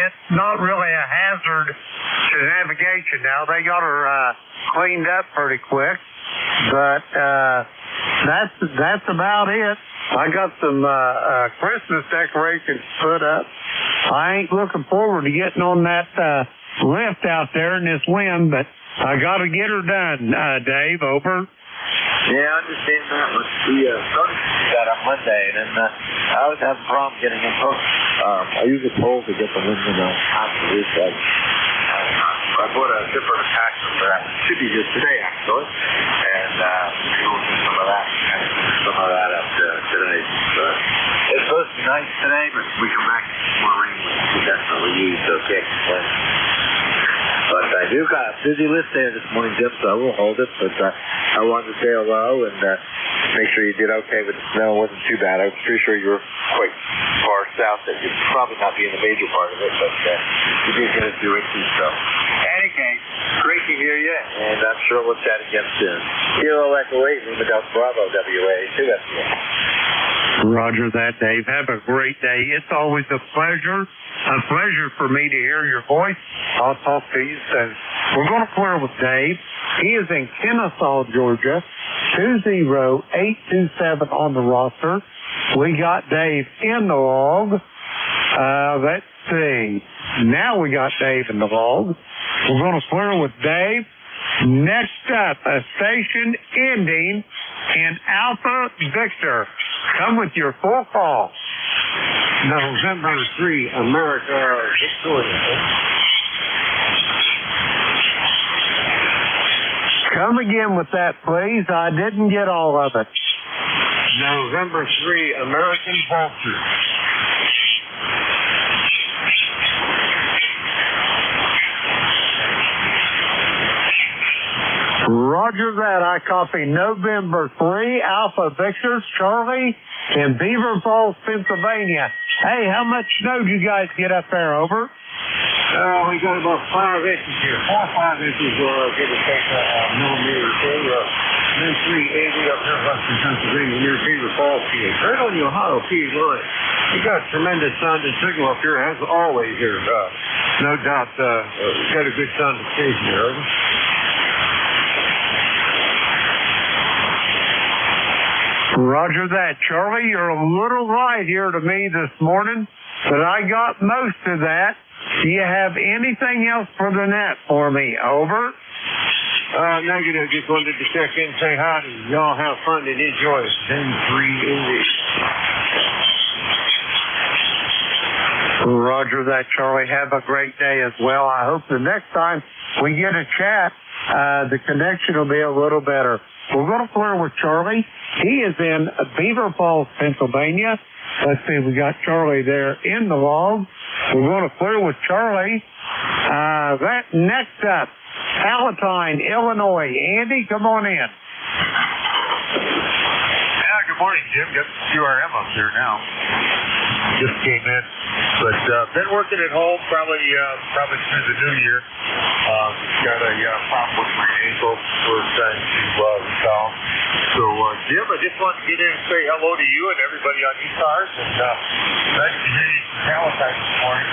it's not really a hazard to navigation now. They got her cleaned up pretty quick, but that's about it. I got some Christmas decorations put up. I ain't looking forward to getting on that lift out there in this wind, but I got to get her done, Dave. Over. Yeah, I understand that. We started to do that on Monday, and then I was having a problem getting in. I use a pole to get the wind on the roof. I bought a different attachment for that. It should be here today, actually, and we'll do some of that up today. So it's supposed to be nice today, but we come back more rain. We definitely use those cakes. But I do got a busy list there this morning, Jim, so I will hold it. But I wanted to say hello and make sure you did okay with the snow. It wasn't too bad. I was pretty sure you were quite far south that you'd probably not be in the major part of it, but you did get it through it too. So, anyway, great to hear you, and I'm sure we'll chat again soon. Kilo Echo 8, Lima Delta Bravo, WA2 SDA. Roger that, Dave. Have a great day. It's always a pleasure for me to hear your voice. I'll talk to you soon. We're going to clear with Dave. He is in Kennesaw, Georgia. 20827 on the roster. We got Dave in the log. Let's see. Now we got Dave in the log. We're going to clear with Dave. Next up, a station ending in Alpha Victor. Come with your full call. November 3, America, Victoria. Come again with that, please. I didn't get all of it. November 3, American Vulture. Roger that. I copy November 3, Alpha Victor, Charlie, in Beaver Falls, Pennsylvania. Hey, how much snow did you guys get up there? Over? We got about 5 inches here. 4 or 5 inches, give or take a millimeter or two. Then 380 up here in western Pennsylvania near Beaver Falls, PA. Right on the Ohio PA line. You got tremendous sound and signal up here, as always here. No doubt, got a good sound station here. Over. Roger that. Charlie, you're a little light here to me this morning, but I got most of that. Do you have anything else for the net for me? Over? Negative. Just wanted to check in and say hi to you. Y'all have fun and enjoy it. 10-3 English. Roger that, Charlie. Have a great day as well. I hope the next time we get a chat, the connection will be a little better. We're going to clear with Charlie. He is in Beaver Falls, Pennsylvania. Let's see, we got Charlie there in the log. We're going to clear with Charlie. That next up, Palatine, Illinois. Andy, come on in. Yeah, good morning, Jim. Got QRM up here now. Just came in, but been working at home probably through the new year. Got a problem with my ankle. We're trying to resolve. So, Jim, I just wanted to get in and say hello to you and everybody on ECARS, and nice to hear you from Palatine this morning.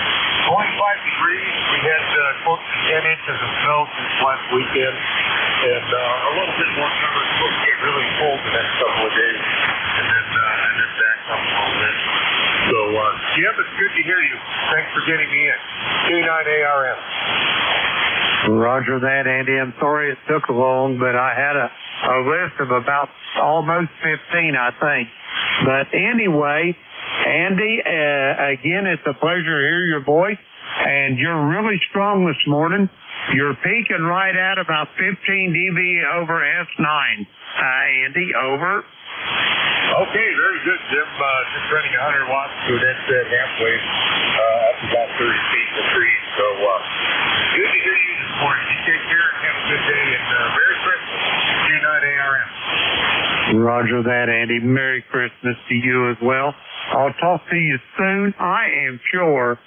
25 degrees. We had close to 10 inches of snow since last weekend, and a little bit more cover. It's supposed to get really cold the next couple of days, and then back up a little bit. So, Jim, it's good to hear you. Thanks for getting me in. K9ARM. Roger that, Andy. I'm sorry it took long, but I had a list of about almost 15, I think. But anyway, Andy, again, it's a pleasure to hear your voice, and you're really strong this morning. You're peaking right at about 15 dB over S9. Andy, over. Okay, very good, Jim. Just running 100 watts to an NZ half wave up about 30 feet in the trees. So good to hear you this morning. You take care and have a good day, and Merry Christmas. K9ARM. Roger that, Andy. Merry Christmas to you as well. I'll talk to you soon, I am sure,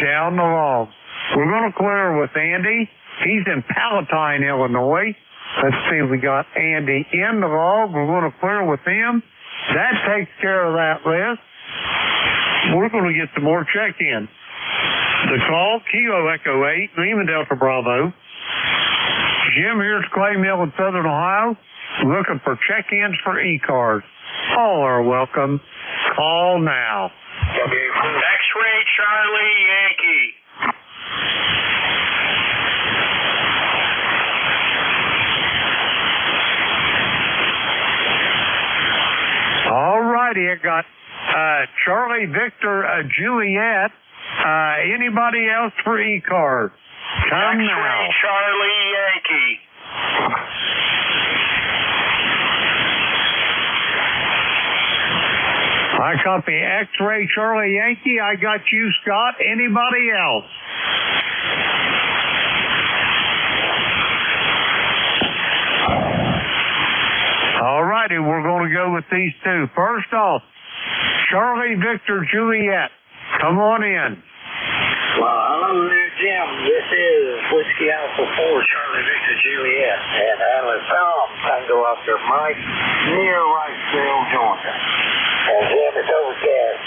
down the log. We're going to clear with Andy. He's in Palatine, Illinois. Let's see, we got Andy in the log. We're going to clear with him. That takes care of that list. We're going to get some more check-in. The call, Kilo Echo 8, Lima Delta Bravo. Jim here's Clay Mill in Southern Ohio, looking for check-ins for ECARS. All are welcome. Call now. X-Ray Charlie Yankee. All righty, I got Charlie Victor Juliet. Anybody else for ECARS? Come now. X-Ray Charlie Yankee. I copy X-Ray Charlie Yankee. I got you, Scott. Anybody else? All righty, we're going to go with these two. First off, Charlie Victor Juliet. Come on in. Well, hello there, Jim. This is Whiskey Alpha 4, Charlie Victor Juliet, and Atlas Tom, Tango Oscar Mike, near Wrightsville, Georgia. And Jim, it's overcast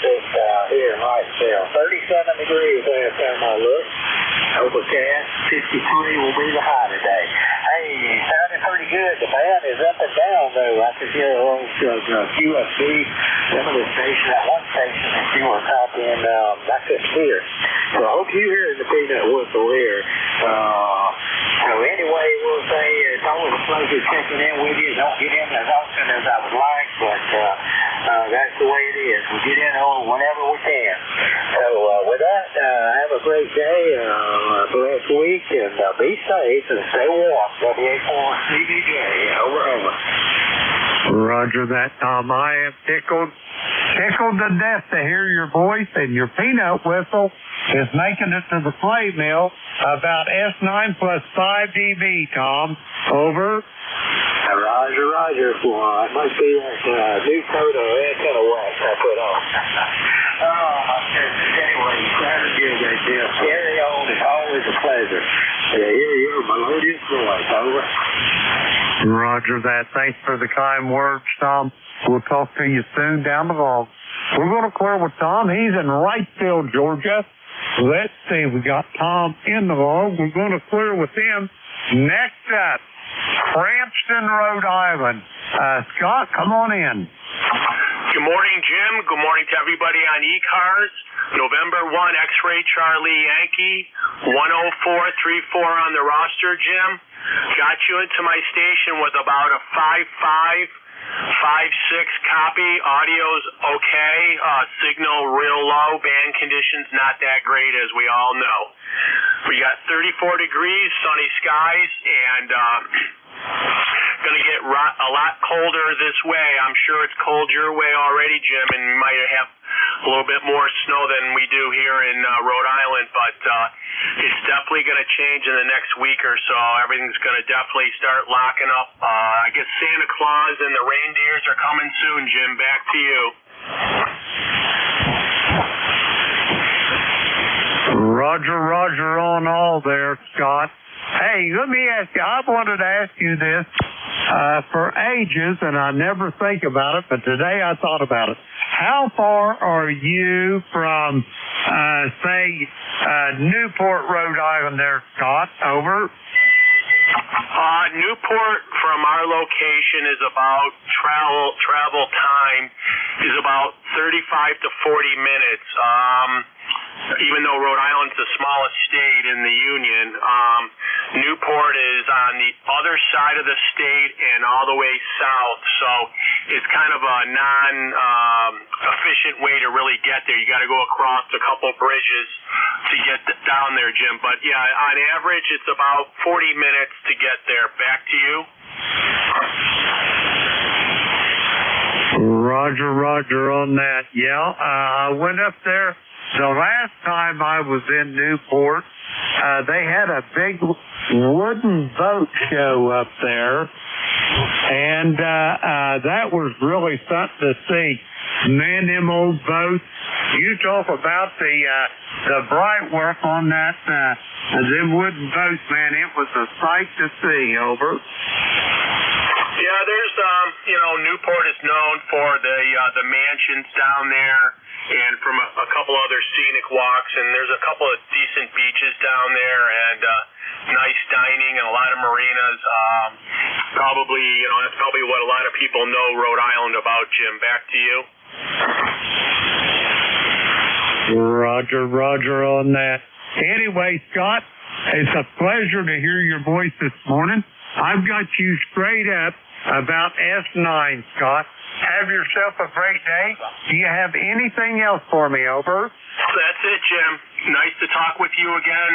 here in Wrightsville. 37 degrees last time I looked. Overcast, 53 will be the high today. Hey, sounding pretty good. The band is up and down, though. I could hear a little QFB, some of the station, that one station that you were copying, I couldn't hear. So I hope you hear the peanut whistle here. So anyway, we'll say it's always a pleasure checking in with you. Don't get in as often as I would like, but that's the way it is. We get in whenever we can. So with that, have a great day, blessed week, and be safe and stay warm. WA4CBJ, over. Roger that, Tom. I am tickled to death to hear your voice, and your peanut whistle is making it to the play mill about S9 plus 5 dB, Tom. Over. Roger. Well, it must be that new coat of antenna wax I put on. Anyway, carry on. It's always a pleasure. Hear your melodious voice. Over. Roger that. Thanks for the kind words, Tom. We'll talk to you soon down the road. We're going to clear with Tom. He's in Wrightsville, Georgia. Let's see. We got Tom in the log. We're going to clear with him. Next up, Cranston, Rhode Island. Scott, come on in. Good morning, Jim. Good morning to everybody on ECARS. November 1, X-Ray Charlie Yankee, 10434 on the roster, Jim. Got you into my station with about a 5.5, 5.6 copy. Audio's okay. Signal real low. Band conditions not that great, as we all know. We got 34 degrees, sunny skies, and going to get a lot colder this way. I'm sure it's cold your way already, Jim, and we might have a little bit more snow than we do here in Rhode Island, but it's definitely going to change in the next week or so. Everything's going to definitely start locking up. I guess Santa Claus and the reindeers are coming soon, Jim. Back to you. Roger on all there, Scott. Hey, let me ask you, I wanted to ask you this for ages, and I never think about it, but today I thought about it. How far are you from, say, Newport, Rhode Island there, Scott? Over. Newport from our location is about travel time is about 35 to 40 minutes. Even though Rhode Island's the smallest state in the Union, Newport is on the other side of the state and all the way south, so it's kind of a non-efficient way to really get there. You got to go across a couple bridges to get down there, Jim. But yeah, on average, it's about 40 minutes to get there. Back to you. Roger on that. Yeah, I went up there. The last time I was in Newport, they had a big wooden boat show up there, and that was really something to see. Man, them old boats. You talk about the bright work on that, them wooden boats, man. It was a sight to see. Over. Yeah, there's Newport is known for the mansions down there, and from a couple other scenic walks, and there's a couple of decent beaches down there, and nice dining and a lot of marinas. Probably, that's probably what a lot of people know Rhode Island about, Jim. Back to you. Roger on that. Anyway, Scott, it's a pleasure to hear your voice this morning. I've got you straight up about S9, Scott. Have yourself a great day. Do you have anything else for me? Over. That's it, Jim. Nice to talk with you again.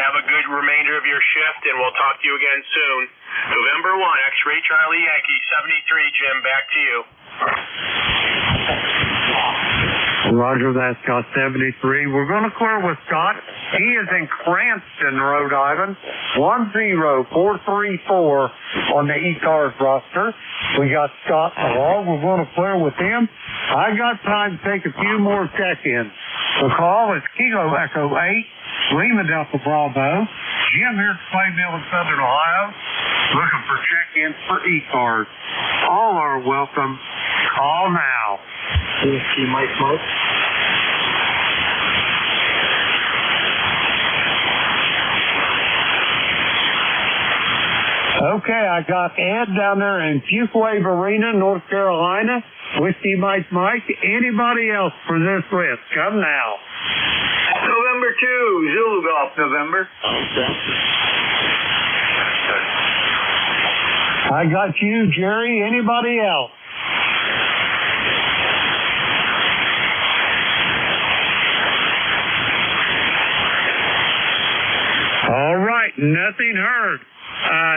Have a good remainder of your shift, and we'll talk to you again soon. November 1, X-Ray Charlie Yankee, 73, Jim. Back to you. Roger that, Scott, 73. We're going to clear with Scott. He is in Cranston, Rhode Island, 10434 on the ECARS roster. We got Scott along. We're going to clear with him. I got time to take a few more check-ins. The call is Kilo Echo 8, Lima Delta Bravo. Jim here at Clay Mill in Southern Ohio, looking for check-ins for ECARS. All are welcome. Call now. You might smoke. Okay, I got Ed down there in Fuquay Arena, North Carolina. Whiskey Mike. Anybody else for this list? Come now. November 2, Zulu Golf, November. I got you, Jerry. Anybody else? All right, nothing heard.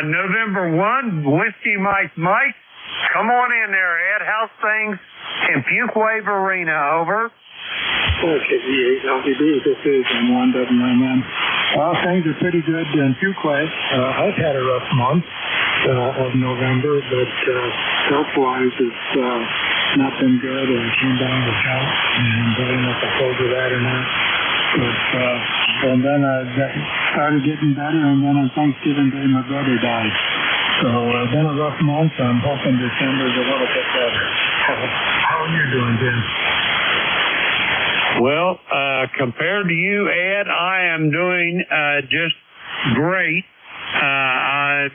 November 1, Whiskey Mike. Come on in there, Ed. How's things in Fuquay Arena? Over. Okay, LTD, this is M1WMN. Well, things are pretty good in Fuquay. I've had a rough month of November, but health-wise, it's not been good. I came down with gout, and I don't know if I told you that or not. But, and then I started getting better, and then on Thanksgiving Day, my brother died. So it's been a rough month. I'm hoping December's a little bit better. How are you doing, Jim? Well, compared to you, Ed, I am doing just great. I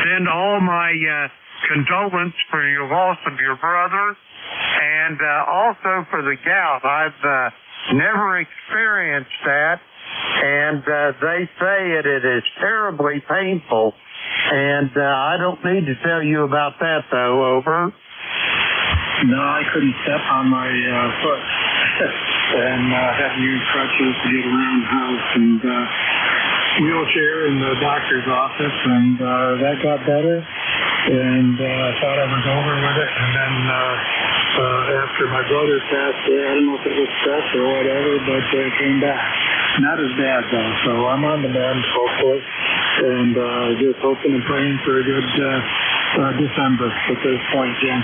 send all my condolence for your loss of your brother, and also for the gout. I've never experienced that, and they say it is terribly painful, and I don't need to tell you about that, though. Over. No, I couldn't step on my foot, and had to use crutches to get around the house, and wheelchair in the doctor's office, and that got better, and I thought I was over with it, and then after my brother passed away, I don't know if it was stress or whatever, but it came back. Not as bad, though, so I'm on the mend, hopefully, and just hoping and praying for a good December at this point, Jim.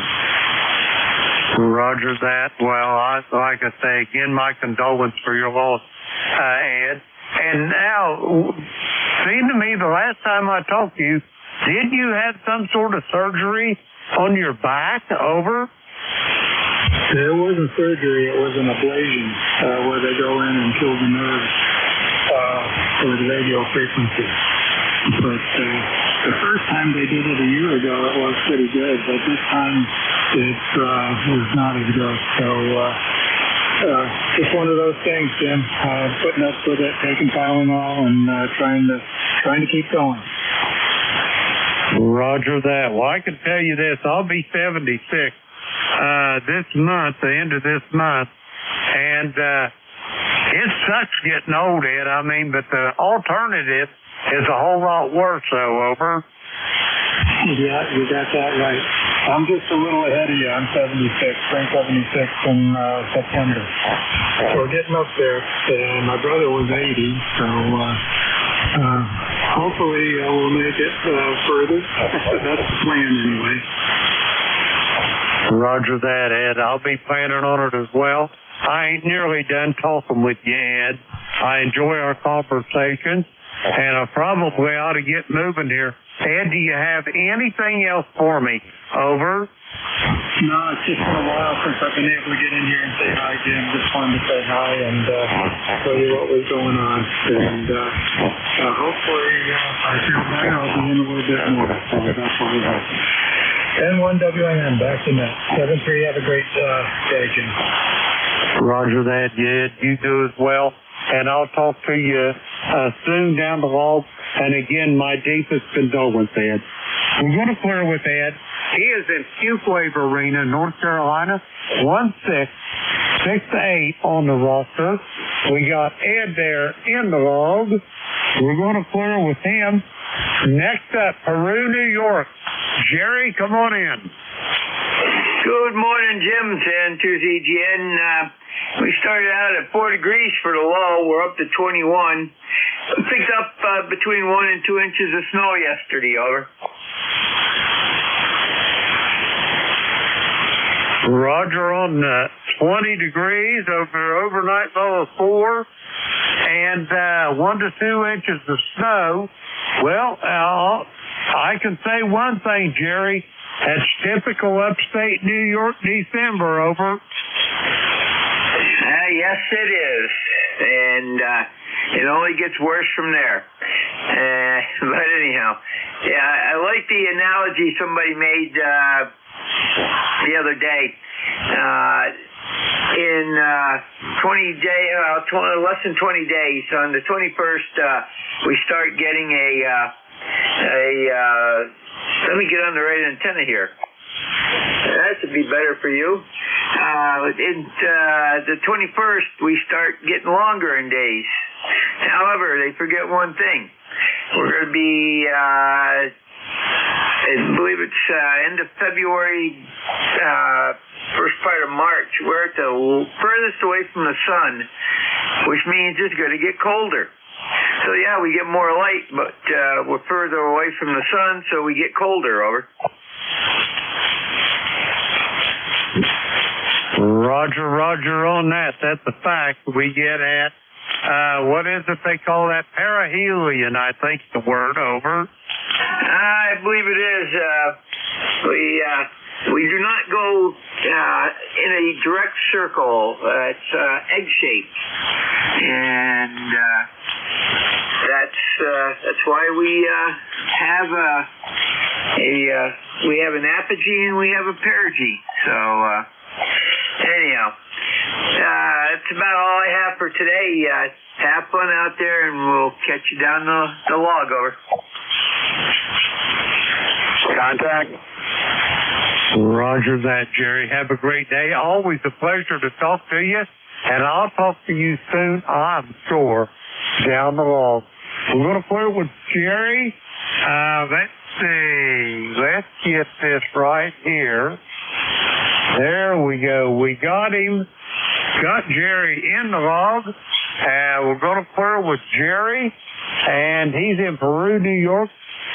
Roger that. Well, like I say, again, my condolence for your loss, Ed. And now, seemed to me the last time I talked to you, did you have some sort of surgery on your back? Over? It wasn't surgery, it was an ablation where they go in and kill the nerves with radio frequency. But the first time they did it a year ago, it was pretty good, but this time it was not as good. So just one of those things, Jim. Putting up with it, taking Tylenol, and trying to keep going. Roger that. Well, I can tell you this. I'll be 76 this month, the end of this month, and it sucks getting old, Ed. I mean, but the alternative is a whole lot worse, though. Over. Yeah, you got that right. I'm just a little ahead of you. I'm 76, spring 76 in September. So we're getting up there. And my brother was 80, so hopefully we'll make it further. That's the plan anyway. Roger that, Ed. I'll be planning on it as well. I ain't nearly done talking with you, Ed. I enjoy our conversation, and I probably ought to get moving here. Ed, do you have anything else for me? Over. No, it's just been a while since I've been able to get in here and say hi, Jim. Just wanted to say hi and tell you what was going on. And hopefully, if I feel better, I'll be in a little bit more. So that's what we hope. N1WN, back to net. 7-3, have a great day, Jim. Roger that, Ed. You do as well. And I'll talk to you soon down the log. And again, my deepest condolence, Ed. We're going to clear with Ed. He is in Fuquay Arena, North Carolina, 1668 on the roster. We got Ed there in the log. We're going to clear with him. Next up, Peru, New York. Jerry, come on in. Good morning, Jim. N2CGN. We started out at 4 degrees for the low. We're up to 21. Picked up between 1 and 2 inches of snow yesterday. Over. Roger on 20 degrees over overnight low of 4 and 1 to 2 inches of snow. Well, I can say one thing, Jerry. That's typical upstate New York December. Over. Yes, it is. And it only gets worse from there. And But anyhow, yeah, I like the analogy somebody made the other day. In 20 days, less than 20 days, on the 21st, we start getting let me get on the right antenna here. That should be better for you. The 21st, we start getting longer in days. However, they forget one thing. We're going to be, I believe it's end of February, first part of March. We're at the furthest away from the sun, which means it's going to get colder. So yeah, we get more light, but we're further away from the sun, so we get colder. Over. Roger on that. That's a fact. We get at, what is it they call that? Perihelion, I think the word. Over. I believe it is. We do not go in a direct circle. It's egg-shaped, and that's why we have an apogee and we have a perigee. So anyhow, that's about all I have for today. Have fun out there, and we'll catch you down the log. Over. Contact. Roger that, Jerry. Have a great day. Always a pleasure to talk to you, and I'll talk to you soon, I'm sure, down the log. We're going to flirt with Jerry. Let's see. Let's get this right here. There we go. We got him. Got Jerry in the log. We're going to flirt with Jerry, and he's in Peru, New York.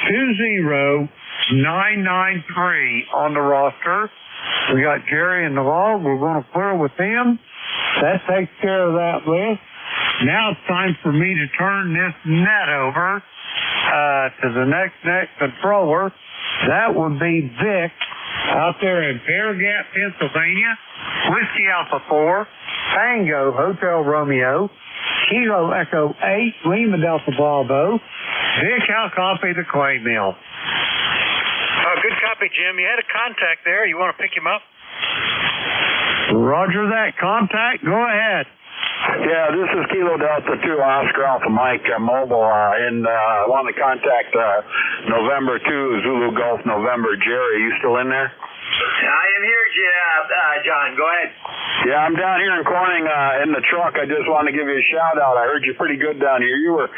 20993 on the roster. We got Jerry in the log. We're going to clear with him. That takes care of that list. Now it's time for me to turn this net over to the next net controller. That would be Vic out there in Bear Gap, Pennsylvania. Whiskey Alpha 4, Tango Hotel Romeo, Kilo Echo 8, Lima Delta Bravo. Vic, how copy the clay mill? Good copy, Jim. You had a contact there. You want to pick him up? Roger that. Contact. Go ahead. Yeah, this is Kilo Delta 2, Oscar Alpha Mike, mobile, and I want to contact November 2, Zulu Golf November. Jerry, you still in there? I am here, John. Go ahead. Yeah, I'm down here in Corning in the truck. I just wanted to give you a shout out. I heard you pretty good down here. You were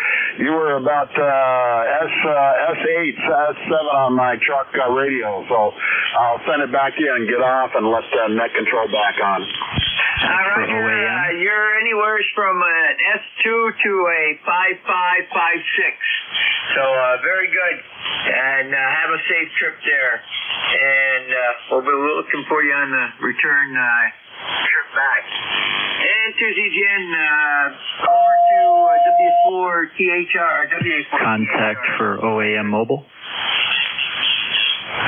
about S8, S7 on my truck radio, so I'll send it back to you and get off and let net control back on. Roger, you're anywhere from an S2 to a 5556. So very good, and have a safe trip there. And we'll be looking for you on the return trip back. And Susie Jen, over to W4 THR, WA4. Contact for OAM Mobile.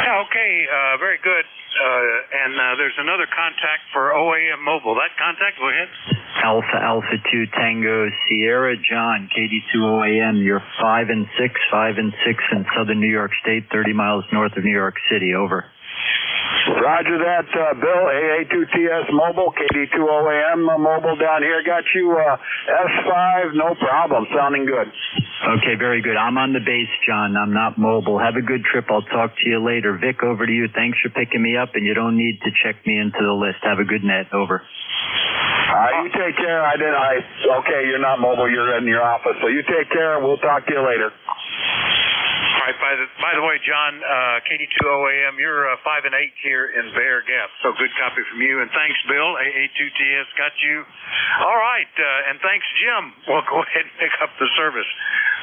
Yeah, okay, very good. And there's another contact for OAM Mobile. That contact, go ahead. Alpha 2 Tango Sierra John, KD2 OAM. You're 5 and 6 in southern New York State, 30 miles north of New York City. Over. Roger that, Bill. AA2TS Mobile, KD2 OAM Mobile down here. Got you S5, no problem. Sounding good. Okay, very good. I'm on the base, John. I'm not mobile. Have a good trip. I'll talk to you later. Vic, over to you. Thanks for picking me up, and you don't need to check me into the list. Have a good net. Over. You take care. Okay, you're not mobile. You're in your office. So you take care, and we'll talk to you later. All right, by the way, John, KD2 OAM, you're 5 and 8 here in Bear Gap. So good copy from you. And thanks, Bill. AA2TS got you. All right, and thanks, Jim. We'll go ahead and pick up the service.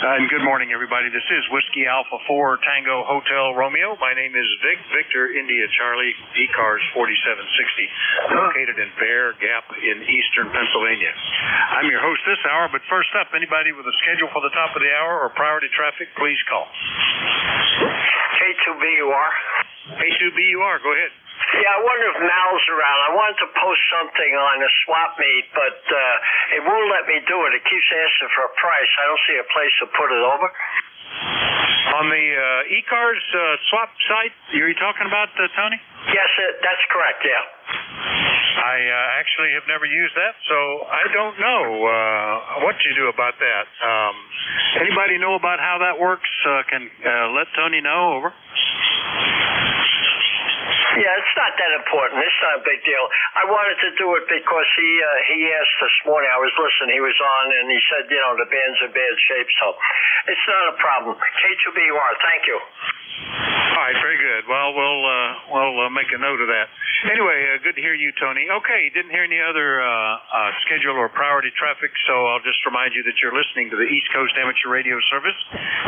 And good morning, everybody. This is Whiskey Alpha 4 Tango Hotel Romeo. My name is Vic, Victor India Charlie, ECARS 4760, located in Bear Gap in eastern Pennsylvania. I'm your host this hour, but first up, anybody with a schedule for the top of the hour or priority traffic, please call. K2BUR. K2BUR, go ahead. Yeah, I wonder if Mal's around. I wanted to post something on a swap meet, but it won't let me do it. It keeps asking for a price. I don't see a place to put it over. On the ECARS swap site, are you talking about, Tony? Yes, that's correct, yeah. I actually have never used that, so I don't know what you do about that. Anybody know about how that works? Can let Tony know, over. Yeah, it's not that important. It's not a big deal. I wanted to do it because he asked this morning. I was listening. He was on, and he said, the band's in bad shape, so it's not a problem. K2BUR, thank you. All right, very good. Well, we'll make a note of that. Anyway, good to hear you, Tony. Okay, didn't hear any other schedule or priority traffic, so I'll just remind you that you're listening to the East Coast Amateur Radio Service.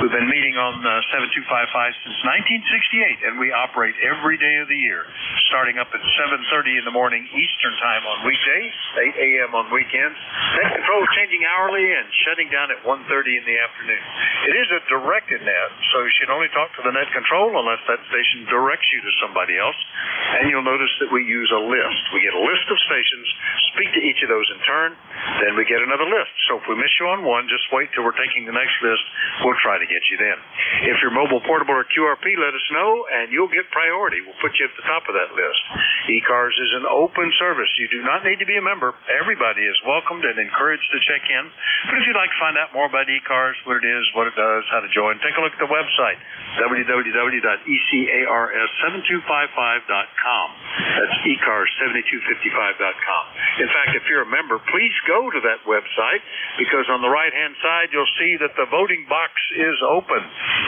We've been meeting on 7255 since 1968, and we operate every day of the year, starting up at 7:30 in the morning Eastern Time on weekdays, 8 a.m. on weekends. Net control changing hourly and shutting down at 1:30 in the afternoon. It is a directed net, so you should only talk to the net control unless that station directs you to somebody else. And you'll notice that we use a list. We get a list of stations, speak to each of those in turn, then we get another list. So if we miss you on one, just wait till we're taking the next list. We'll try to get you then. If you're mobile, portable, or QRP, let us know, and you'll get priority. We'll put you at the top of that list. ECARS is an open service. You do not need to be a member. Everybody is welcomed and encouraged to check in. But if you'd like to find out more about ECARS, what it is, what it does, how to join, take a look at the website, www.ECARS7255.com. That's ECARS7255.com. In fact, if you're a member, please go to that website, because on the right-hand side, you'll see that the voting box is open.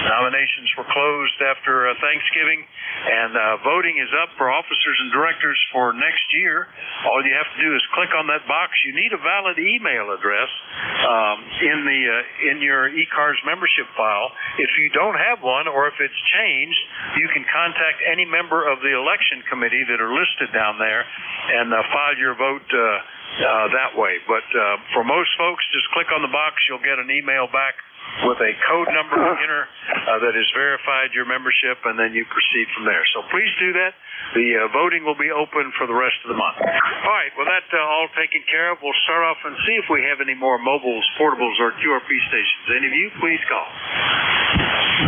Nominations were closed after Thanksgiving, and voting is up for officers and directors for next year. All you have to do is click on that box. You need a valid email address in your ECARS membership file. If you don't have one, or if it's changed, you can contact any member of the election committee that are listed down there and file your vote that way. But for most folks, just click on the box. You'll get an email back with a code number to enter that has verified your membership, and then you proceed from there. So please do that. The voting will be open for the rest of the month. All right, well, that all taken care of. We'll start off and see if we have any more mobiles, portables, or QRP stations. Any of you, please call.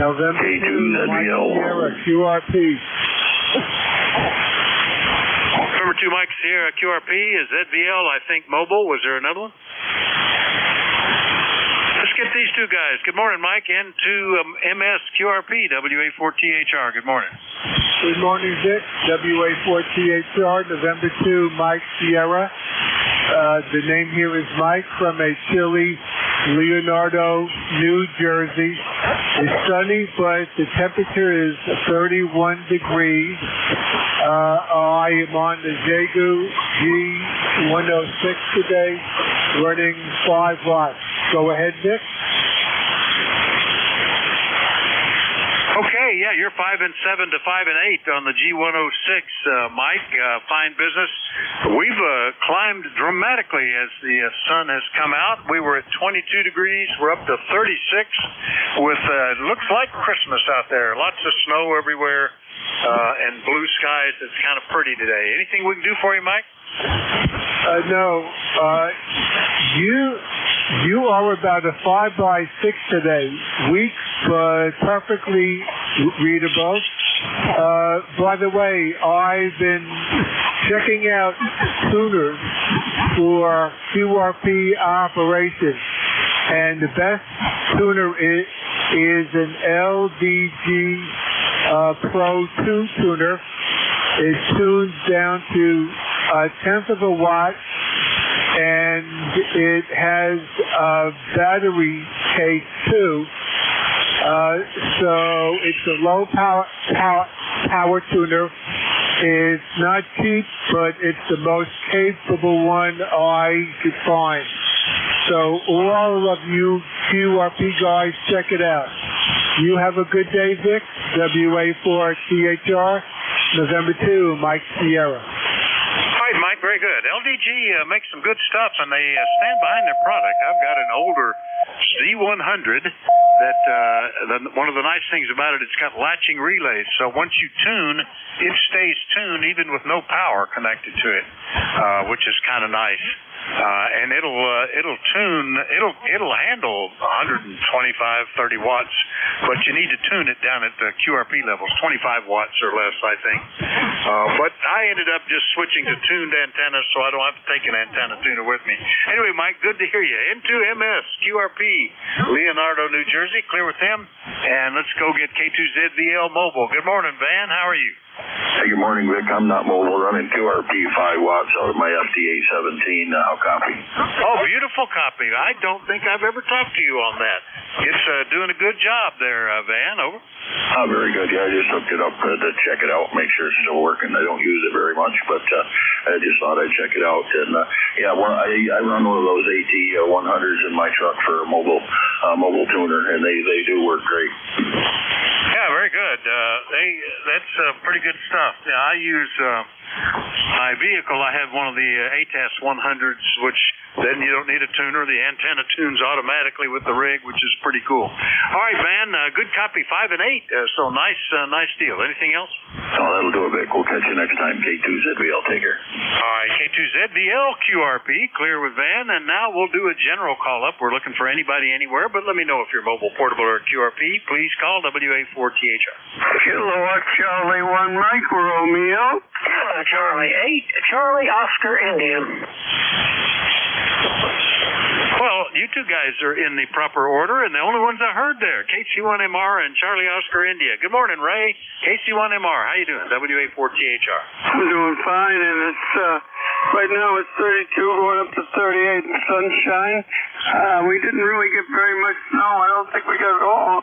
November 2, Mike Sierra, QRP. Number 2, Mike Sierra, QRP. Is ZVL, I think, mobile? Was there another one? Let's get these two guys. Good morning, Mike. N2MS QRP, WA4THR. Good morning. Good morning, Vic. WA4THR, November 2, Mike Sierra. The name here is Mike from a chilly Leonardo, New Jersey. It's sunny, but the temperature is 31 degrees. I am on the Jagu G106 today, running 5 watts. Go ahead, Nick. Okay, yeah, you're 5 and 7 to 5 and 8 on the G106, Mike. Fine business. We've climbed dramatically as the sun has come out. We were at 22 degrees. We're up to 36 with, looks like Christmas out there. Lots of snow everywhere and blue skies. It's kind of pretty today. Anything we can do for you, Mike? No. You are about a 5x6 today. Weak, but perfectly readable. By the way, I've been checking out tuners for QRP operations, and the best tuner is an LDG Pro 2 tuner. It tunes down to 1/10 of a watt, and it has a battery case too. So it's a low power tuner. It's not cheap, but it's the most capable one I could find. So all of you QRP guys, check it out. You have a good day, Vic. WA4THR, November 2, Mike Sierra. All right, Mike, very good. LDG makes some good stuff, and they stand behind their product. I've got an older Z100 that one of the nice things about it, it's got latching relays. So once you tune, it stays tuned even with no power connected to it, which is kind of nice. and it'll handle 125, 30 watts, but you need to tune it down at the QRP levels, 25 watts or less, I think. But I ended up just switching to tuned antennas, so I don't have to take an antenna tuner with me. Anyway, Mike, good to hear you. N2MS, QRP, Leonardo, New Jersey, clear with them. And let's go get K2ZVL mobile. Good morning, Van. How are you? Hey, good morning, Vic. I'm not mobile, running QRP 5 watts out of my FTA 17. I'll copy. Oh, beautiful copy. I don't think I've ever talked to you on that. It's doing a good job there, Van. Over. Oh, very good. Yeah, I just hooked it up to check it out, make sure it's still working. I don't use it very much, but I just thought I'd check it out. And I run one of those AT 100s in my truck for a mobile tuner, and they do work great. Yeah, very good. That's pretty good stuff. Yeah, I use my vehicle. I have one of the ATAS 100s, which then you don't need a tuner. The antenna tunes automatically with the rig, which is pretty cool. All right, Van, good copy, 5 and 8. So nice deal. Anything else? Oh, that'll do it, Vic. We'll catch you next time. K2ZVL, take care. All right, K2ZVL, QRP, clear with Van, and now we'll do a general call-up. We're looking for anybody anywhere, but let me know if you're mobile, portable, or QRP. Please call WA4THR. Kilo Charlie 1 Mike Romeo. Kilo Charlie 8 Charlie Oscar Indian. Well, you two guys are in the proper order, and the only ones I heard there, KC1MR and Charlie Oscar India. Good morning, Ray. KC1MR, how you doing? WA4THR. I'm doing fine, and it's right now it's 32 going up to 38 in sunshine. We didn't really get very much snow. I don't think we got it all.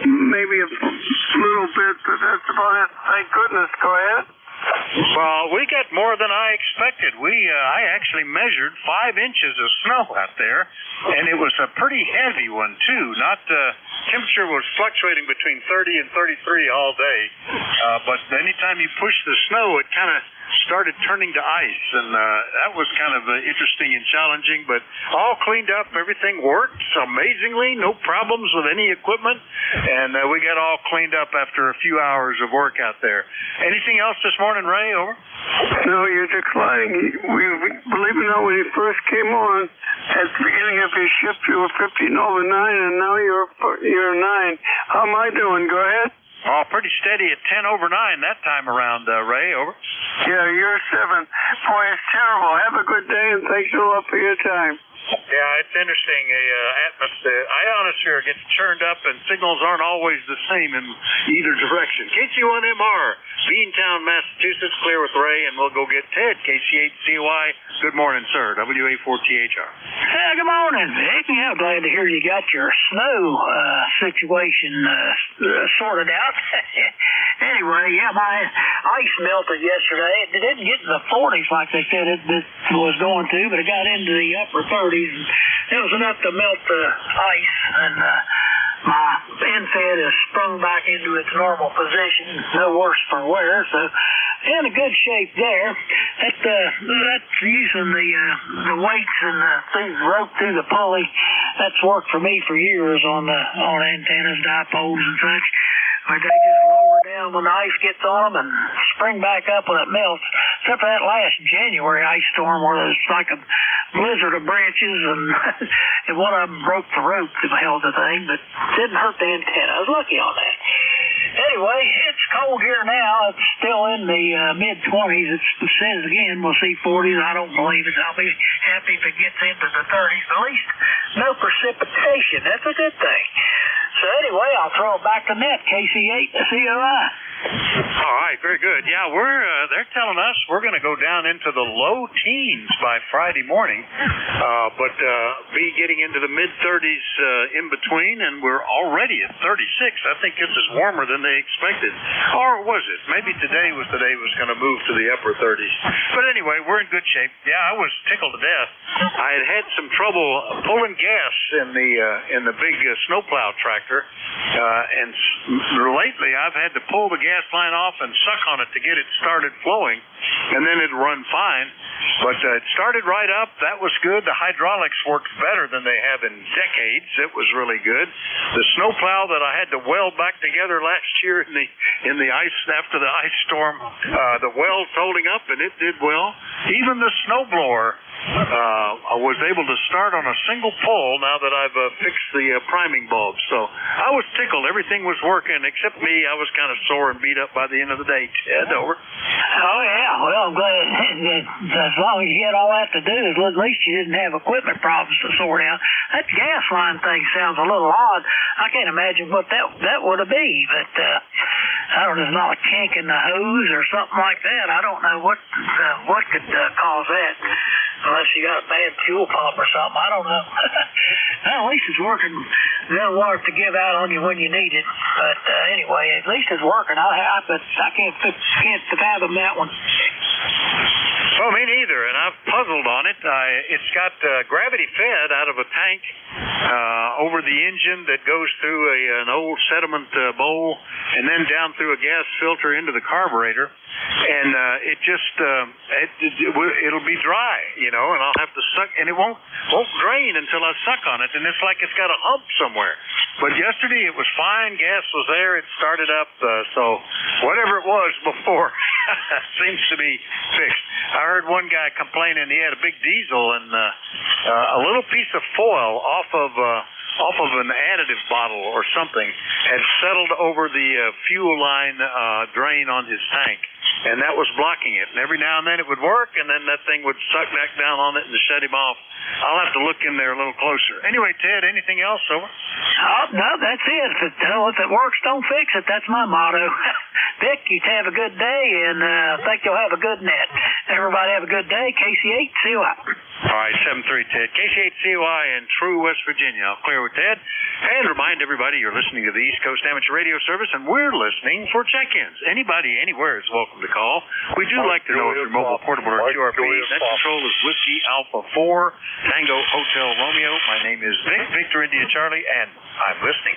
Maybe a little bit, but that's about it. Thank goodness. Go ahead. Well, we got more than I expected. I actually measured 5 inches of snow out there, and it was a pretty heavy one, too. Temperature was fluctuating between 30 and 33 all day, but anytime you push the snow, it kind of started turning to ice, and that was kind of interesting and challenging, but all cleaned up. Everything worked amazingly, no problems with any equipment, and we got all cleaned up after a few hours of work out there. Anything else this morning, Ray? Over. No, you're declining. Believe it or not, when you first came on, at the beginning of your shift, you were 15 over 9, and now you're 9. How am I doing? Go ahead. Oh, pretty steady at 10 over 9 that time around, Ray. Over. Yeah, you're 7. Boy, it's terrible. Have a good day, and thanks a lot for your time. Yeah, it's interesting. Atmosphere, ionosphere gets churned up, and signals aren't always the same in either direction. KC1MR, Beantown, Massachusetts, clear with Ray, and we'll go get Ted, KC8CY. Good morning, sir. WA4THR. Good morning, Vic. Yeah, glad to hear you got your snow situation sorted out. Anyway, yeah, my ice melted yesterday. It didn't get to the 40s like they said it was going to, but it got into the upper 30s. And it was enough to melt the ice, and my infed has sprung back into its normal position, no worse for wear, so in a good shape there. That's using the weights and the things roped through the pulley. That's worked for me for years on antennas, dipoles, and such. But they just lower down when the ice gets on them and spring back up when it melts. Except for that last January ice storm where there's like a blizzard of branches and one of them broke the rope that held the thing, but didn't hurt the antenna. I was lucky on that. Anyway, it's cold here now. It's still in the mid-20s. It says again we'll see 40s. I don't believe it. I'll be happy if it gets into the 30s. At least no precipitation. That's a good thing. So anyway, I'll throw it back to net, KC8COI. All right, very good. Yeah, they're telling us we're going to go down into the low teens by Friday morning, but be getting into the mid-30s in between, and we're already at 36. I think this is warmer than they expected. Or was it? Maybe today was the day it was going to move to the upper 30s. But anyway, we're in good shape. Yeah, I was tickled to death. I had some trouble pulling gas in the big snowplow tractor, and lately I've had to pull the gas line off and suck on it to get it started flowing, and then it'd run fine. But it started right up. That was good. The hydraulics worked better than they have in decades. It was really good. The snowplow that I had to weld back together last year in the ice after the ice storm, the weld's holding up, and it did well. even the snowblower I was able to start on a single pole now that I've fixed the priming bulb. So I was tickled. Everything was working except me. I was kind of sore and beat up by the end of the day. Ted, over. Oh, yeah. Well, I'm glad as long as you had all that to do, at least you didn't have equipment problems to sort out. That gas line thing sounds a little odd. I can't imagine what that would have been, but I don't know, there's not a kink in the hose or something like that. I don't know what could cause that. Unless you got a bad fuel pump or something. I don't know. Well, at least it's working. They'll work to give out on you when you need it. But anyway, at least it's working. I can't fathom that one. Well, me neither, and I've puzzled on it. It's got gravity fed out of a tank over the engine that goes through an old sediment bowl and then down through a gas filter into the carburetor. And it'll be dry, and I'll have to suck, and it won't drain until I suck on it, and it's like it's got a hump somewhere. But yesterday it was fine, gas was there, it started up, so whatever it was before seems to be fixed. I heard one guy complaining he had a big diesel and a little piece of foil off of an additive bottle or something had settled over the fuel line drain on his tank. And that was blocking it. And every now and then it would work, and then that thing would suck back down on it and shut him off. I'll have to look in there a little closer. Anyway, Ted, anything else? Over? No, that's it. If it works, don't fix it. That's my motto. Vic, you have a good day, and I think you'll have a good net. Everybody have a good day. KC8CY. All right, 7-3, Ted. KC8CY in True, West Virginia. I'll clear with Ted. And remind everybody you're listening to the East Coast Amateur Radio Service, and we're listening for check-ins. Anybody, anywhere is welcome to call. We do like to know if you're mobile, portable, or QRP. Net control is Whiskey Alpha 4, Tango Hotel Romeo. My name is Vic, Victor India Charlie, and I'm listening.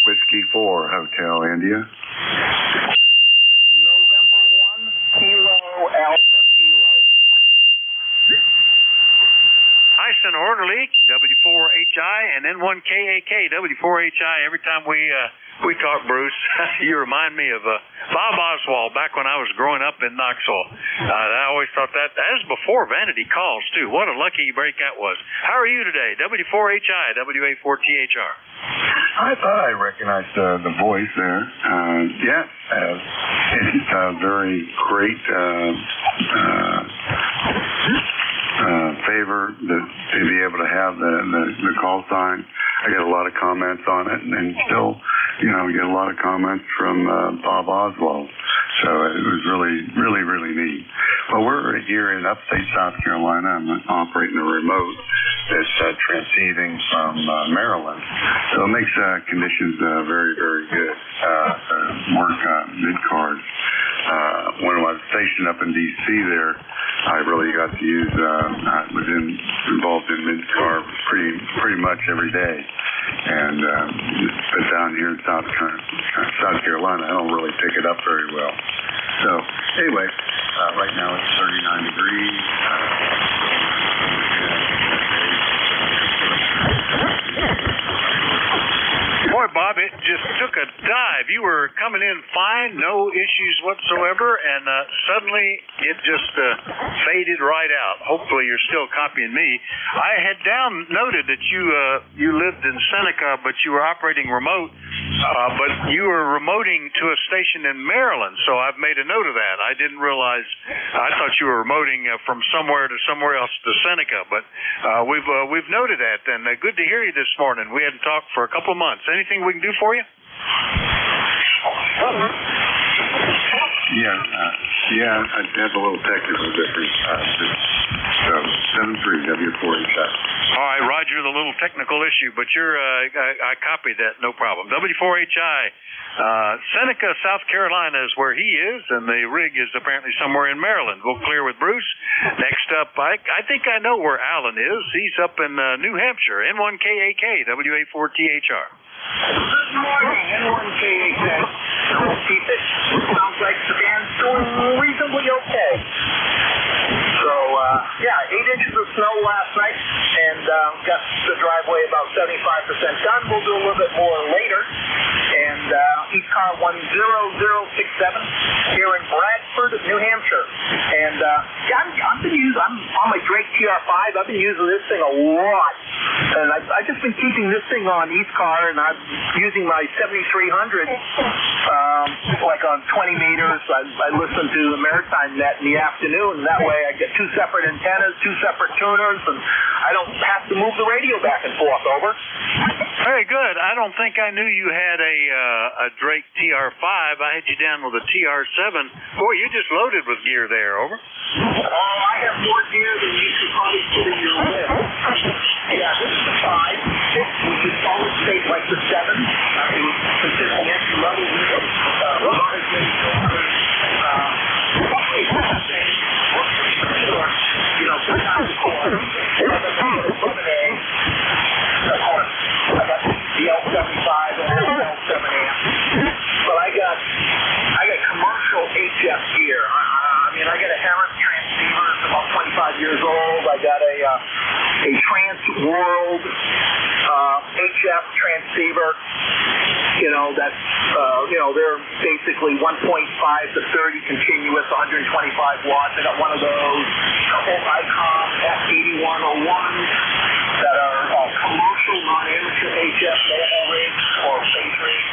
Whiskey 4, Hotel India. November 1, Kilo Alpha Kilo. Nice and orderly, W4HI, and then one KAK, W4HI. Every time we talk, Bruce, you remind me of Bob Oswald back when I was growing up in Knoxville. I always thought that was before vanity calls, too. What a lucky break that was. How are you today? W4HI, WA4THR. I thought I recognized the voice there. Yes, it's a very great favor to be able to have the call sign. I get a lot of comments on it, and still, we get a lot of comments from Bob Oswald. So it was really, really, really neat. Well, we're here in upstate South Carolina. I'm operating a remote that's transceiving from Maryland. So it makes conditions very, very good. Work mid-cars. When I was stationed up in D.C. there, I really got to use, I was involved in mid-car pretty much every day. And but down here in South Carolina, I don't really pick it up very well. So anyway, right now it's 39 degrees. Boy, Bob, it just took a dive. You were coming in fine, no issues whatsoever, and suddenly it just faded right out. Hopefully you're still copying me. I had noted that you lived in Seneca, but you were operating remote, but you were remoting to a station in Maryland, so I've made a note of that. I didn't realize, I thought you were remoting from somewhere to somewhere else to Seneca, but we've noted that, and good to hear you this morning. We hadn't talked for a couple of months. Anything we can do for you? Yeah, I have a little technical difference. So 7-3 W4 All right, Roger, the little technical issue, but I copied that, no problem. W4HI, Seneca, South Carolina is where he is, and the rig is apparently somewhere in Maryland. We'll clear with Bruce. Next up, I think I know where Alan is. He's up in New Hampshire, N1KAK, WA4THR. Good morning, N1KAK. Keep it. Sounds like Sudan's doing reasonably okay. So, 8 inches of snow last night, and got the driveway about 75% done. We'll do a little bit more later. And ECAR 10067 here in Bradford, New Hampshire. And I'm on my Drake TR5. I've been using this thing a lot. And I've just been keeping this thing on ECARS, and I'm using my 7300, like on 20 meters. I listen to the Maritime Net in the afternoon, and that way I get two separate antennas, two separate tuners, and I don't have to move the radio back and forth, over. Very good. I don't think I knew you had a Drake TR5. I had you down with a TR7. Boy, you just loaded with gear there, over. I have more gear than you could probably put in your list. Yeah, this is the 5, 6, which is solid state like the 7. It was consistent entry level. Sometimes of course, I got the L75 and the L7 amp. But I got commercial HF gear. I got a Harris transceiver. It's about 25 years old. I got a Trans World HF transceiver. They're basically 1.5 to 30 continuous, 125 watts. I got one of those. A couple ICOM F8101s that are commercial, non-amateur HF mobile rigs or phase rigs.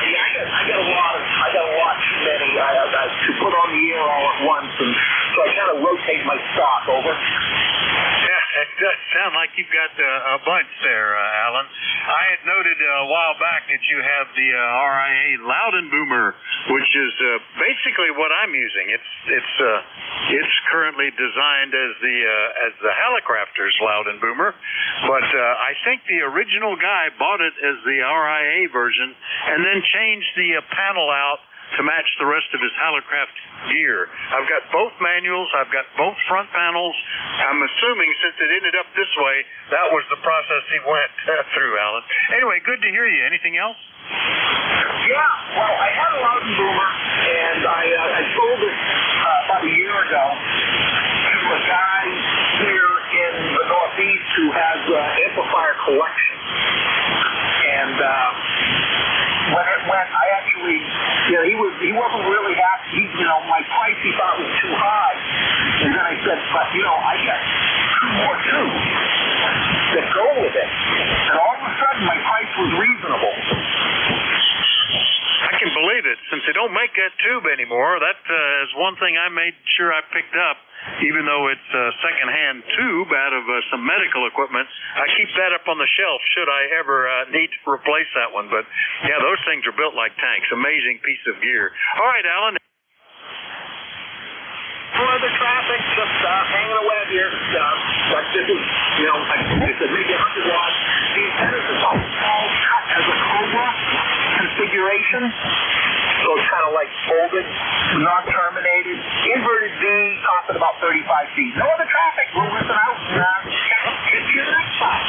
I got a lot too many to put on the air all at once, and so I kind of rotate my stock, over. Yeah, it does sound like you've got a bunch there, Alan. I had noted a while back that you have the RIA Loudenboomer, which is basically what I'm using. It's currently designed as the Hallicrafters Loudenboomer, but I think the original guy bought it as the RIA version and then changed the panel out to match the rest of his Hallicraft gear. I've got both manuals. I've got both front panels. I'm assuming since it ended up this way, that was the process he went through, Alan. Anyway, good to hear you. Anything else? Yeah, well, I had a Loudenboomer, and I sold it about a year ago to a guy here in the Northeast who has amplifier collection. And when I actually, he wasn't really happy. My price he thought was too high. And then I said, but I got 2 more tubes that go with it. And all of a sudden, my price was reasonable. I can believe it. Since they don't make that tube anymore, that is one thing I made sure I picked up. Even though it's a second-hand tube out of some medical equipment, I keep that up on the shelf should I ever need to replace that one. But, yeah, those things are built like tanks. Amazing piece of gear. All right, Alan. No other traffic, just hanging a web here. But this is, it's a maybe 100 watts. The antennas is all cut as a Cobra configuration. So it's kind of like folded, not terminated. Inverted V, costing about 35 feet. No other traffic. We'll listen out and get you the next time.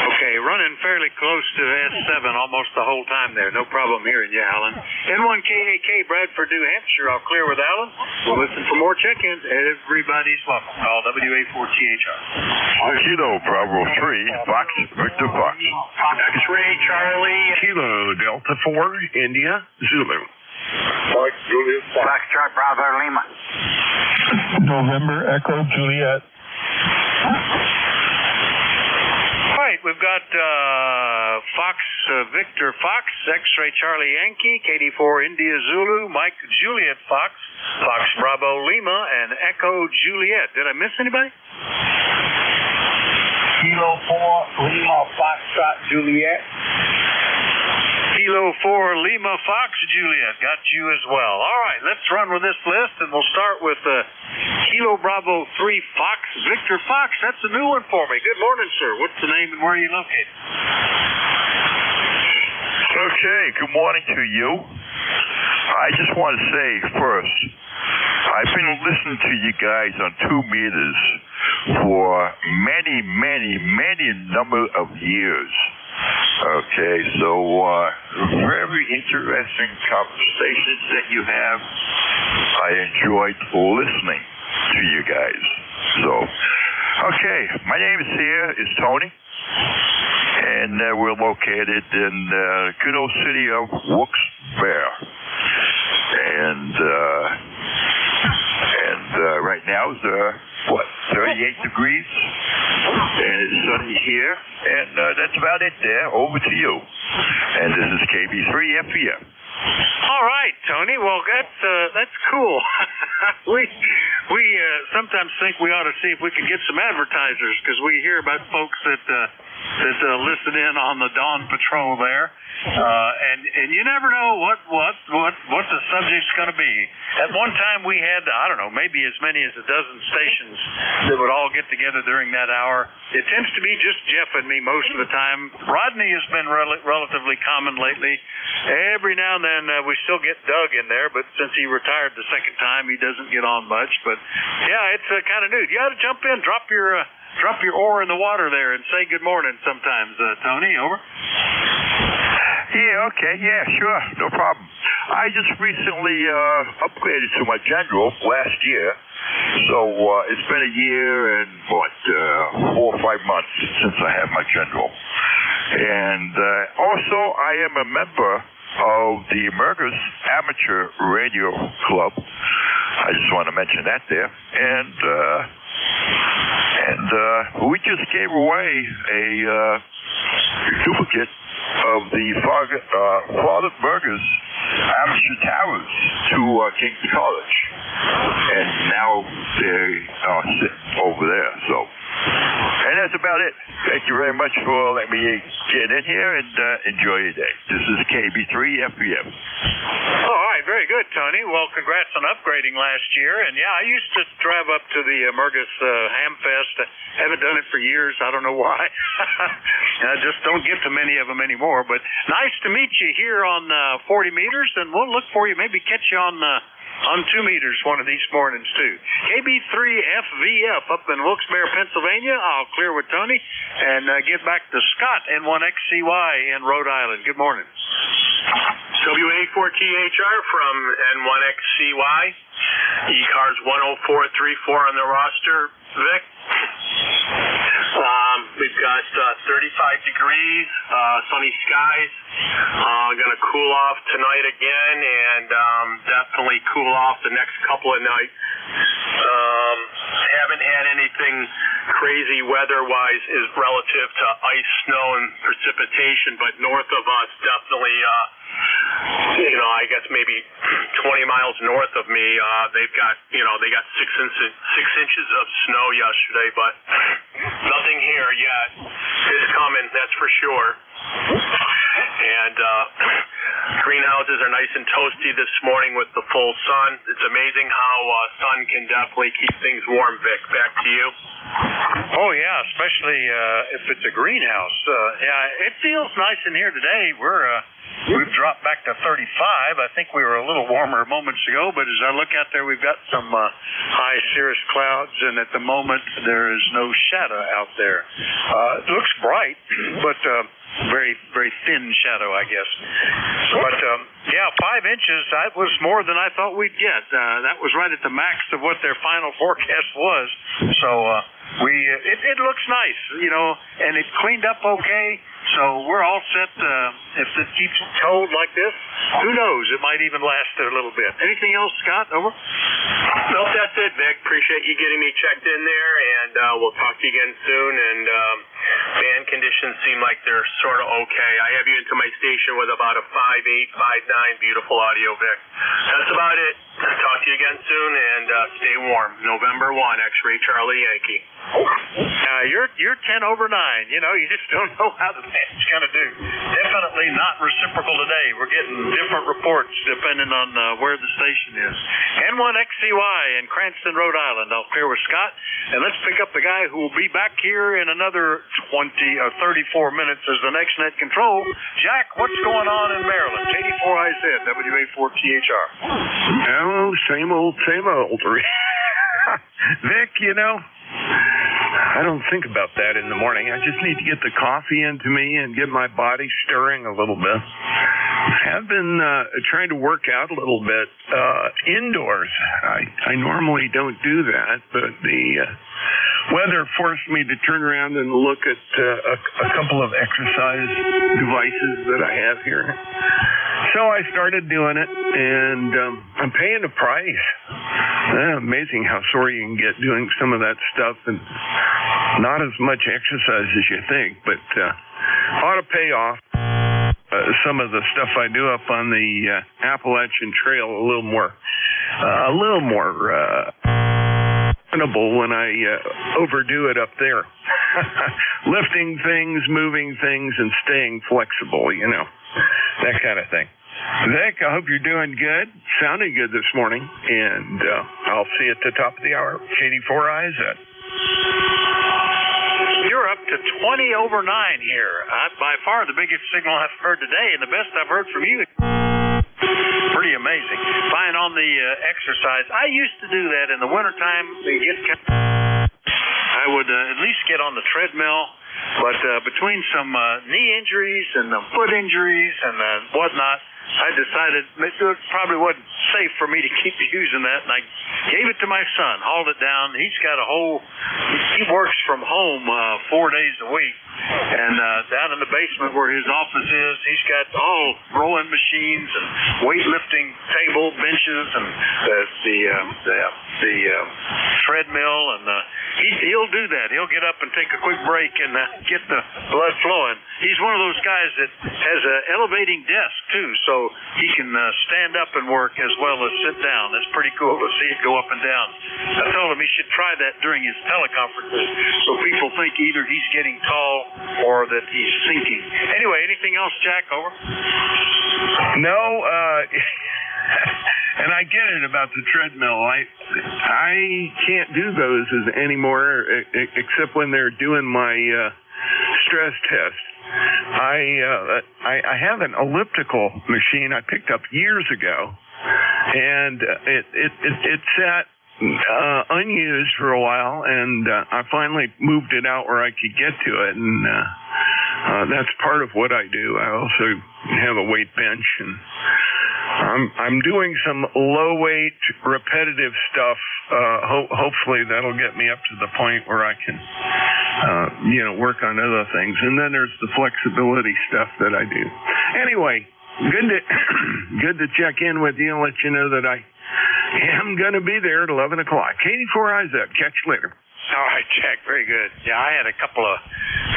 Okay, running fairly close to S7 almost the whole time there. No problem hearing you, Alan. N1KAK, Bradford, New Hampshire. I'll clear with Alan. We'll listen for more check-ins. Everybody's welcome. Call WA4THR. Kilo Bravo 3, Fox, Victor Fox. X-ray, Charlie. Kilo Delta 4, India, Zulu. Mike Juliet. Foxtrot Bravo Lima. November Echo Juliet. All right, we've got Fox, Victor Fox, X-ray Charlie Yankee, KD4 India Zulu, Mike Juliet Fox, Fox Bravo Lima, and Echo Juliet. Did I miss anybody? Kilo 4 Lima Foxtrot Juliet. Kilo 4 Lima Fox Juliet. Got you as well. All right, let's run with this list, and we'll start with Kilo Bravo 3 Fox Victor Fox. That's a new one for me. Good morning, sir. What's the name and where are you located? Okay, good morning to you. I just want to say first, I've been listening to you guys on 2 meters for many number of years. Okay, so very interesting conversations that you have. I enjoyed listening to you guys. So, okay, my name is Tony, and we're located in the good old city of Wilkes-Barre. And now's 38 degrees, and it's sunny here, and that's about it there. Over to you. And this is KB3FVM. All right, Tony. Well, that's cool. we sometimes think we ought to see if we can get some advertisers, because we hear about folks that listen in on the dawn patrol there, and you never know what the subject's going to be. At one time we had, I don't know, maybe as many as a dozen stations that would all get together during that hour. It tends to be just Jeff and me most of the time. Rodney has been relatively common lately. Every now and then we still get Doug in there, but since he retired the second time, he doesn't get on much. But yeah, it's kind of new. You got to jump in, drop your oar in the water there, and say good morning sometimes, Tony. Over. Yeah, okay, yeah, sure, no problem. I just recently upgraded to my general last year, so it's been a year and 4 or 5 months since I had my general. And also, I am a member of the Emergers Amateur Radio Club. I just want to mention that there. And we just gave away a duplicate of the Father Burgers Amateur Towers to King's College. And now they are sitting over there. So, and that's about it. Thank you very much for letting me get in here, and enjoy your day. This is KB3FVM. All right, very good, Tony. Well, congrats on upgrading last year. And yeah, I used to drive up to the Emergus Hamfest. I haven't done it for years. I don't know why. I just don't get to many of them anymore. But nice to meet you here on 40 meters, and we'll look for you, maybe catch you on 2 meters one of these mornings, too. KB3FVF up in Wilkes-Barre, Pennsylvania. I'll clear with Tony and get back to Scott, N1XCY in Rhode Island. Good morning. WA4THR from N1XCY. ECARS 10434 on the roster. Vic? We've got 35 degrees, sunny skies. Going to cool off tonight again, and definitely cool off the next couple of nights. Haven't had anything crazy weather-wise is relative to ice, snow, and precipitation, but north of us, definitely, I guess maybe 20 miles north of me, they got 6 inches of snow yesterday, but nothing here yet. It's coming, that's for sure. And greenhouses are nice and toasty this morning with the full sun. It's amazing how sun can definitely keep things warm, Vic. Back to you. Oh, yeah, especially if it's a greenhouse. Yeah, it feels nice in here today. We've dropped back to 35. I think we were a little warmer moments ago, but as I look out there, we've got some high cirrus clouds, and at the moment, there is no shadow out there. It looks bright, but very, very thin shadow, I guess. But, 5 inches, that was more than I thought we'd get. That was right at the max of what their final forecast was. So, it looks nice, and it cleaned up okay. So we're all set. If it keeps cold like this, who knows? It might even last a little bit. Anything else, Scott? Over? Nope, that's it, Vic. Appreciate you getting me checked in there, and we'll talk to you again soon. And band conditions seem like they're sort of okay. I have you into my station with about a 5.8, 5.9 beautiful audio, Vic. That's about it. Talk to you again soon, and stay warm. November 1, X-Ray Charlie Yankee. You're 10 over 9. You just don't know how the band's going to do. Definitely not reciprocal today. We're getting different reports depending on where the station is. N1XCY in Cranston, Rhode Island. I'll clear with Scott, and let's pick up the guy who will be back here in another 20 or 34 minutes as the next net control. Jack, what's going on in Maryland? KD4IZ, WA4THR. Oh, same old, same old. Vic, I don't think about that in the morning. I just need to get the coffee into me and get my body stirring a little bit. I've been trying to work out a little bit indoors. I normally don't do that, but the weather forced me to turn around and look at a couple of exercise devices that I have here. So I started doing it, and I'm paying the price. Amazing how sore you can get doing some of that stuff, and not as much exercise as you think, but ought to pay off. Some of the stuff I do up on the Appalachian Trail a little more when I overdo it up there. Lifting things, moving things, and staying flexible, that kind of thing. Vic, I hope you're doing good. Sounding good this morning, and I'll see you at the top of the hour. KD4IZ. You're up to 20 over 9 here. By far the biggest signal I've heard today, and the best I've heard from you. Pretty amazing. Fine on the exercise. I used to do that in the wintertime. I would at least get on the treadmill, but between some knee injuries and foot injuries and whatnot, I decided it probably wasn't safe for me to keep using that, and I gave it to my son, hauled it down. He works from home 4 days a week, and down in the basement where his office is, he's got all rowing machines and weightlifting table benches and the treadmill, and he'll do that. He'll get up and take a quick break and get the blood flowing. He's one of those guys that has an elevating desk too, so he can stand up and work as well as sit down. It's pretty cool to see it go up and down. I told him he should try that during his teleconferences so people think either he's getting tall or that he's sinking. Anyway, anything else, Jack? Over. No, and I get it about the treadmill. I can't do those anymore except when they're doing my stress test. I have an elliptical machine I picked up years ago, and it sat unused for a while, and I finally moved it out where I could get to it, and that's part of what I do. I also have a weight bench, and I'm doing some low weight repetitive stuff. Hopefully that'll get me up to the point where I can work on other things. And then there's the flexibility stuff that I do. Anyway, good to check in with you and let you know that I am going to be there at 11 o'clock. KD4IZ. Catch you later. All right, Jack. Very good. Yeah, I had a couple of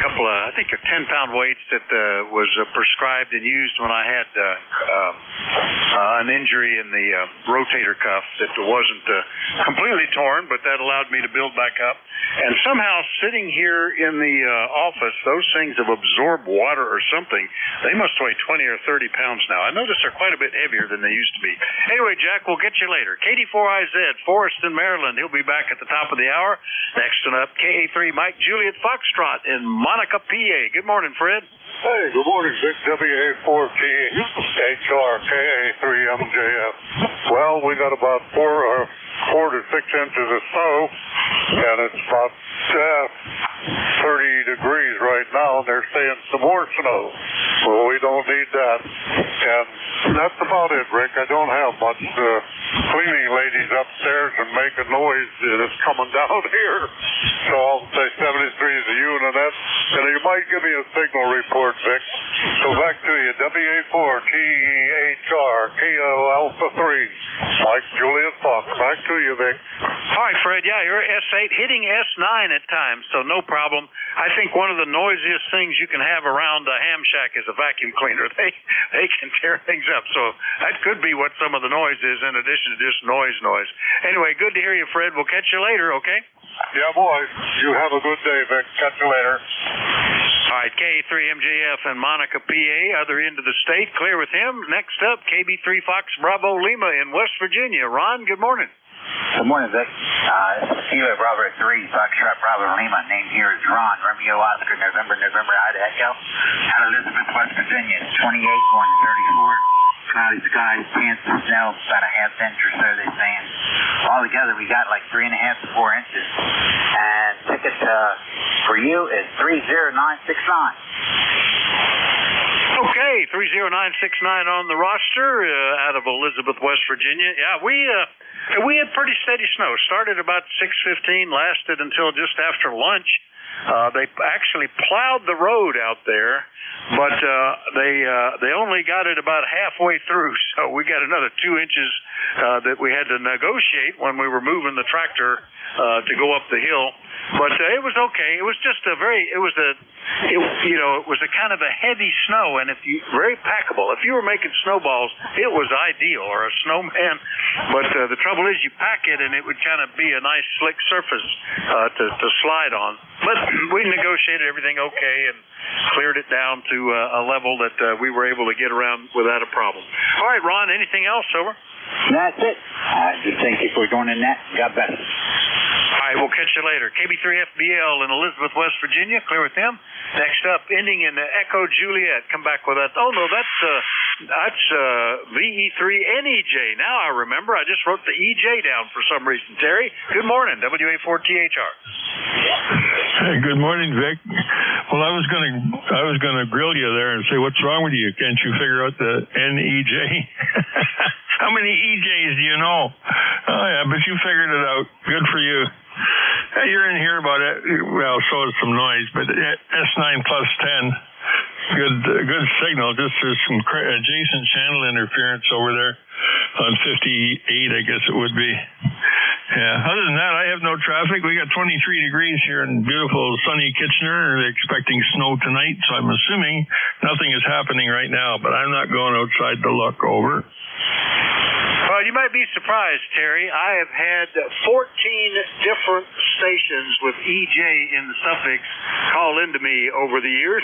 I think 10-pound weights that was prescribed and used when I had an injury in the rotator cuff that wasn't completely torn, but that allowed me to build back up. And somehow sitting here in the office, those things have absorbed water or something. They must weigh 20 or 30 pounds now. I notice they're quite a bit heavier than they used to be. Anyway, Jack, we'll get you later. KD4IZ, Forrest in Maryland. He'll be back at the top of the hour. Next one up, KA3 Mike Juliet Foxtrot in Monica, PA. Good morning, Fred. Hey, good morning, Vic. WA4KHR, KA3MJF. Well, we got about 4 to 6 inches of snow, and it's about 30 degrees right now, and they're saying some more snow. Well, we don't need that. And that's about it, Rick. I don't have much. Cleaning ladies upstairs and making noise that's coming down here. So I'll say 73 is the unit. And you might give me a signal report, Vic. So back to you. WA4TEHR, KL Alpha 3. Mike Juliet Fox. Back to you, Vic. All right, Fred. Yeah, you're S8, hitting S9 at times, so no problem. I think one of the noisiest things you can have around a ham shack is a vacuum cleaner. They can tear things up. So that could be what some of the noise is in addition to just noise. Anyway, good to hear you, Fred. We'll catch you later, okay? Yeah, boy. You have a good day, Vic. Catch you later. All right, K3MJF and Monica, PA, other end of the state. Clear with him. Next up, KB3 Fox Bravo Lima in West Virginia. Ron, good morning. Good morning, Vic. This is Kilo Bravo 3, Foxtrot Bravo Lima. Name here is Ron, Romeo Oscar, November, Ida Echo, out of Elizabeth, West Virginia. 28 going to 34. Cloudy skies, chance of snow, about a half inch or so, they're saying. Altogether, we got like 3.5 to 4 inches. And ticket for you is 30969. Okay, 30969 on the roster out of Elizabeth, West Virginia. Yeah, we had pretty steady snow. Started about 6:15, lasted until just after lunch. They actually plowed the road out there, but they only got it about halfway through, so we got another 2 inches that we had to negotiate when we were moving the tractor to go up the hill. But it was okay. It was just it was a kind of a heavy snow, and very packable. If you were making snowballs, it was ideal, or a snowman. But the trouble is, you pack it, and it would kind of be a nice slick surface to slide on. But we negotiated everything okay and cleared it down to a level that we were able to get around without a problem. All right, Ron, anything else? Over. That's it. Just thank you for going in that. God bless. All right, we'll catch you later. KB3FBL in Elizabeth, West Virginia. Clear with them. Next up, ending in Echo Juliet. Come back with that. Oh, no, that's VE3NEJ. Now I remember. I just wrote the EJ down for some reason. Terry, good morning. WA4THR. Hey, good morning, Vic. Well, I was gonna grill you there and say, what's wrong with you? Can't you figure out the NEJ? How many EJs do you know? Oh, yeah, but you figured it out. Good for you. Hey, you're in here about it. Well, so is some noise, but S9 plus 10. Good signal. Just there's some adjacent channel interference over there on 58, I guess it would be. Yeah. Other than that, I have no traffic. We got 23 degrees here in beautiful sunny Kitchener. They're expecting snow tonight, so I'm assuming nothing is happening right now, but I'm not going outside to look. Over. Well, you might be surprised, Terry. I have had 14 different stations with EJ in the suffix call into me over the years.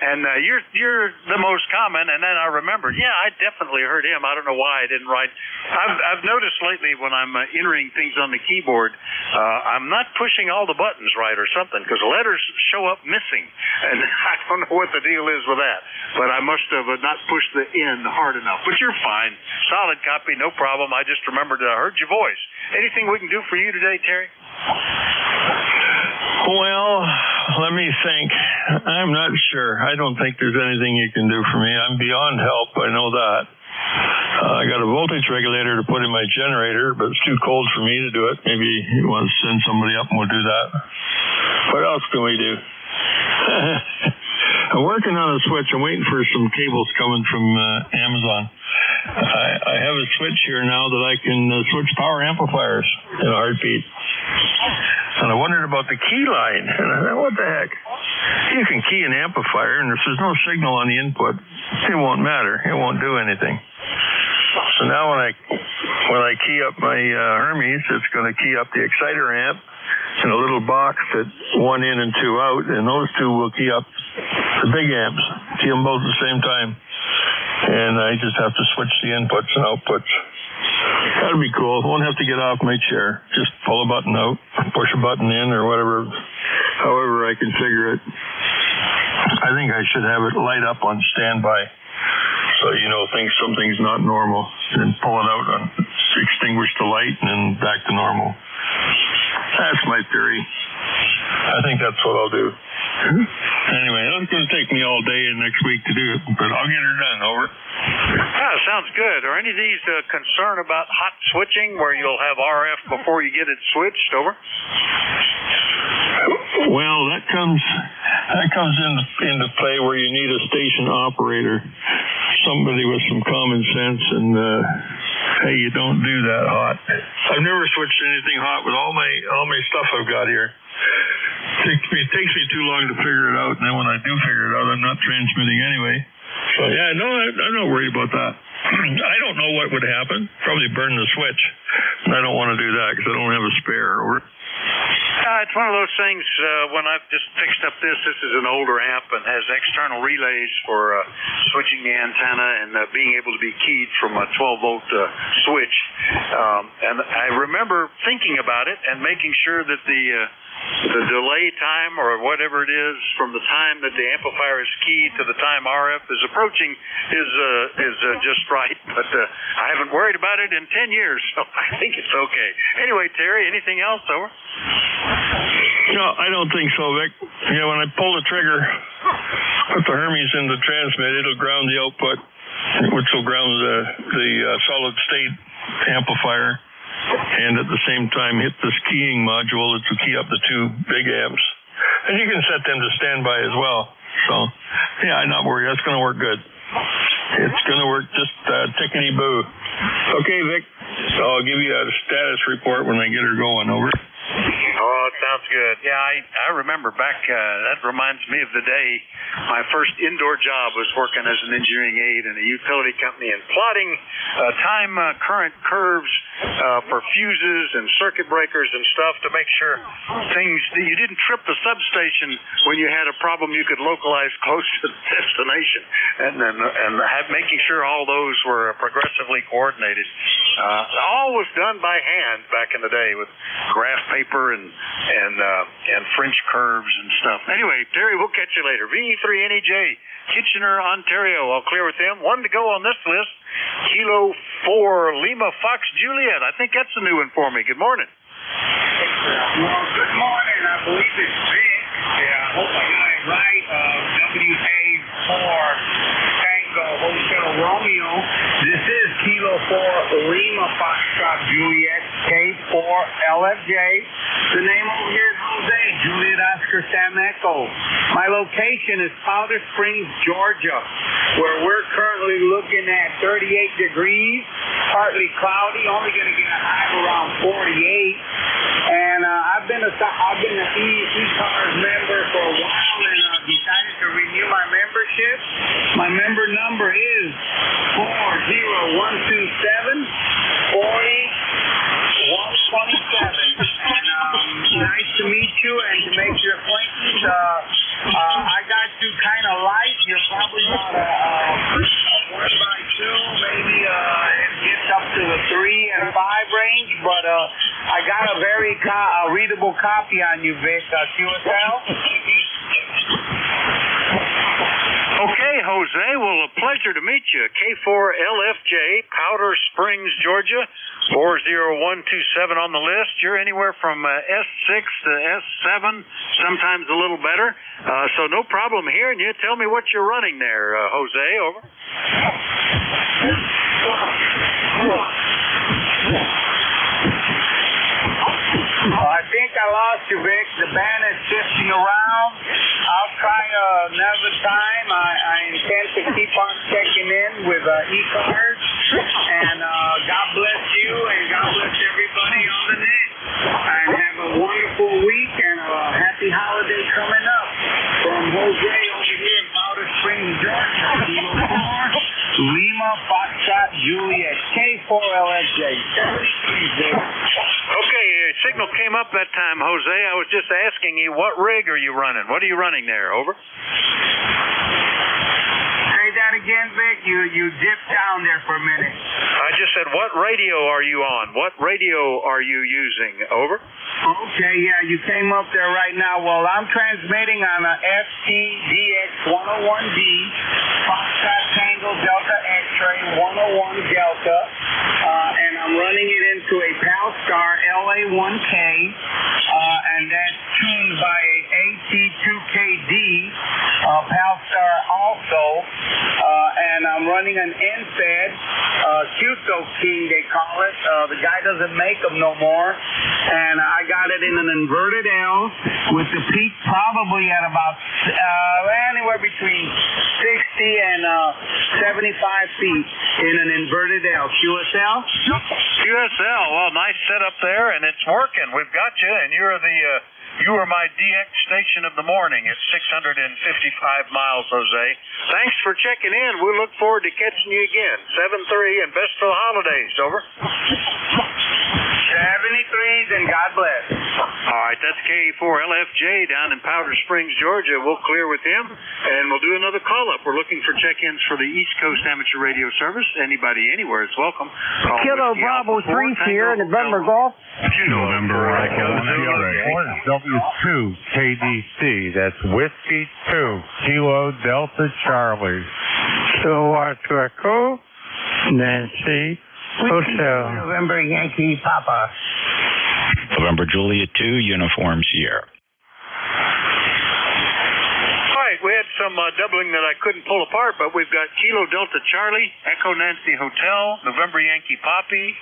And you're the most common. And then I remembered, yeah, I definitely heard him. I don't know why I didn't write. I've noticed lately when I'm entering things on the keyboard, I'm not pushing all the buttons right or something, because letters show up missing. And I don't know what the deal is with that. But I must have not pushed the N hard enough. But you're fine. Solid copy, no problem. I just remembered I heard your voice. Anything we can do for you today, Terry? Well, let me think. I'm not sure. I don't think there's anything you can do for me. I'm beyond help. I know that. I got a voltage regulator to put in my generator, but it's too cold for me to do it. Maybe you want to send somebody up and we'll do that. What else can we do? I'm working on a switch. I'm waiting for some cables coming from Amazon. I have a switch here now that I can switch power amplifiers in a heartbeat. And I wondered about the key line. And I thought, what the heck? You can key an amplifier, and if there's no signal on the input, it won't matter. It won't do anything. So now when I key up my Hermes, it's going to key up the exciter amp in a little box that 1 in and 2 out, and those two will key up the big amps. Key them both at the same time. And I just have to switch the inputs and outputs. That'll be cool. I won't have to get off my chair. Just pull a button out, push a button in, or whatever, however I configure it. I think I should have it light up on standby, so you know something's not normal, and pull it out and extinguish the light, and then back to normal. That's my theory. I think that's what I'll do. Anyway, it's going to take me all day and next week to do it, but I'll get her done. Over. Sounds good. Are any of these concerned about hot switching, where you'll have RF before you get it switched? Over. Well, that comes into play where you need a station operator, somebody with some common sense, and hey, you don't do that hot. I've never switched anything hot with all my stuff I've got here. It takes me too long to figure it out, and then when I do figure it out, I'm not transmitting anyway. So yeah, no, I'm not worried about that. I don't know what would happen. Probably burn the switch. And I don't want to do that because I don't have a spare. Over. It's one of those things, when I've just fixed up this is an older amp and has external relays for switching the antenna and being able to be keyed from a 12-volt switch. And I remember thinking about it and making sure that the delay time, or whatever it is, from the time that the amplifier is keyed to the time RF is approaching is just right. But I haven't worried about it in 10 years, so I think it's okay. Anyway, Terry, anything else? Over. No, I don't think so, Vic. Yeah, when I pull the trigger, put the Hermes in the transmit, it'll ground the output, which will ground the solid state amplifier. and at the same time hit this keying module to key up the 2 big amps. And you can set them to standby as well. So, yeah, I'm not worried. That's going to work good. It's going to work just tickety-boo. Okay, Vic, so I'll give you a status report when I get her going. Over. Oh, it sounds good. Yeah, I remember back, that reminds me of the day my first indoor job was working as an engineering aide in a utility company and plotting time current curves for fuses and circuit breakers and stuff to make sure you didn't trip the substation when you had a problem you could localize close to the destination, and making sure all those were progressively coordinated. All was done by hand back in the day with graph paper and French curves and stuff. Anyway, Terry, we'll catch you later. VE3NEJ, Kitchener, Ontario. I'll clear with them. One to go on this list. Kilo 4, Lima Fox Juliet. I think that's a new one for me. Good morning. Well, good morning. I believe it's Vic. Yeah, I hope I got it right. WA4 Tango Hotel Romeo. This is Kilo 4 Lima Foxtrot Juliet K4 LFJ. The name over here is Jose, Juliet Oscar Sam Echo. My location is Powder Springs, Georgia, where we're currently looking at 38 degrees, partly cloudy, only going to get a high of around 48. And I've been an ECARS member for a while, and decided to renew my membership. My member number is 40127 40 127. And nice to meet you and to make your acquaintance. I got you kind of light. You're probably about a 1x2, maybe it gets up to the 3 and 5 range, but I got a very readable copy on you, Vic. QSL? Okay, Jose. Well, a pleasure to meet you. K4LFJ, Powder Springs, Georgia, 40127 on the list. You're anywhere from S6 to S7, sometimes a little better. So no problem hearing you. Tell me what you're running there, Jose. Over. I think I lost you, Vic. The band is shifting around. I'll try another time. I intend to keep on checking in with ECARS. And God bless you and God bless everybody on the net. And have a wonderful week and a happy holiday coming up. From Jose over here in Powder Springs, Georgia. Kilo 4, Lima Foxtrot Juliet, K4LFJ, 73, Vic. Okay, signal came up that time, Jose. I was just asking you, what rig are you running? What are you running there? Over. Say that again, Vic. You dipped down there for a minute. I just said, what radio are you on? What radio are you using? Over. Okay, yeah, you came up there right now. Well, I'm transmitting on a FTDX 101B, Foxtrot Tango Delta X-Ray 101 Delta, and I'm running it into a Palstar LA1K, and that's tuned by a AT2KD Palstar also, and I'm running an NFED, QSO King they call it. The guy doesn't make them no more, and I got it in an inverted L with the peak probably at about anywhere between 60 and 75 feet in an inverted L. QSL? QSL. Well, nice setup there, and it's working. We've got you, and you are my DX station of the morning at 655 miles, Jose. Thanks for checking in. We look forward to catching you again. 7-3 and best of the holidays. Over. 73s and God bless. All right, that's K4LFJ down in Powder Springs, Georgia. We'll clear with him, and we'll do another call-up. We're looking for check-ins for the East Coast Amateur Radio Service. Anybody anywhere is welcome. Kilo Bravo 3 here, November Golf. November Echo. W2 KDC. That's Whiskey 2 Kilo Delta Charlie. Kilowatt Echo, Nancy Hotel. November Yankee Papa. November Juliet 2 Uniform Sierra. All right, we had some doubling that I couldn't pull apart, but we've got Kilo Delta Charlie, Echo Nancy Hotel, November Yankee Papa,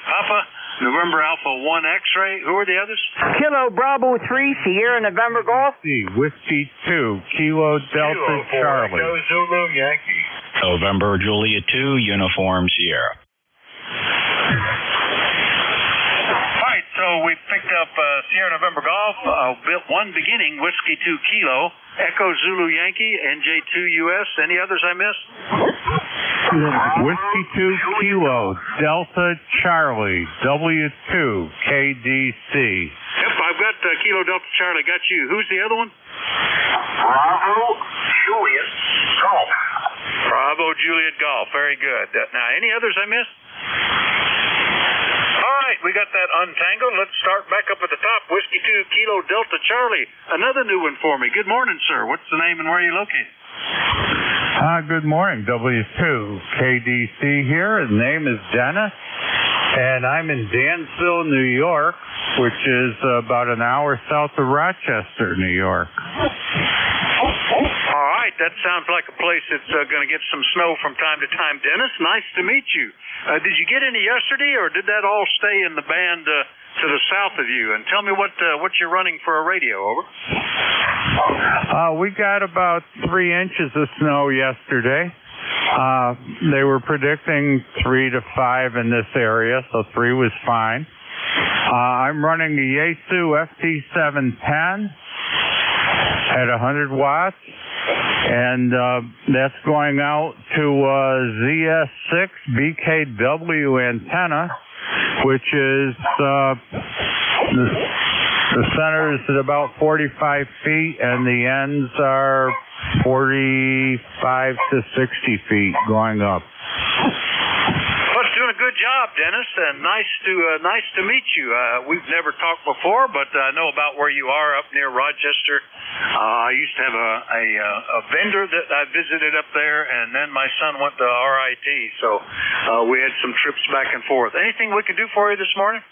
November Alpha 1 X-ray. Who are the others? Kilo Bravo 3 Sierra November Golf. Whiskey 2 Kilo Delta Charlie. Echo Zulu Yankee. November Juliet 2 Uniform Sierra. All right, so we picked up Sierra November Golf, one beginning, Whiskey 2 Kilo, Echo Zulu Yankee, NJ2US. Any others I missed? Whiskey 2 Kilo Delta Charlie W2 KDC. Yep, I've got Kilo Delta Charlie. Got you. Who's the other one? Bravo Juliet Golf. Bravo Juliet Golf. Very good. Now, any others I missed? All right, we got that untangled. Let's start back up at the top. Whiskey 2 Kilo Delta Charlie. Another new one for me. Good morning, sir. What's the name and where are you located? Good morning, W2 KDC here. His name is Dennis, and I'm in Dansville, New York, which is about an hour south of Rochester, New York. All right, that sounds like a place that's going to get some snow from time to time. Dennis, nice to meet you. Did you get any yesterday, or did that all stay in the band to the south of you? And tell me what you're running for a radio, over. We got about 3 inches of snow yesterday. They were predicting 3 to 5 in this area, so 3 was fine. I'm running the Yaesu FT710 at 100 watts, and that's going out to ZS6 BKW antenna, which is the center is at about 45 feet, and the ends are 45 to 60 feet going up. Well, it's doing a good job, Dennis, and nice to meet you. We've never talked before, but I know about where you are up near Rochester. I used to have a vendor that I visited up there, and then my son went to RIT, so we had some trips back and forth. Anything we can do for you this morning?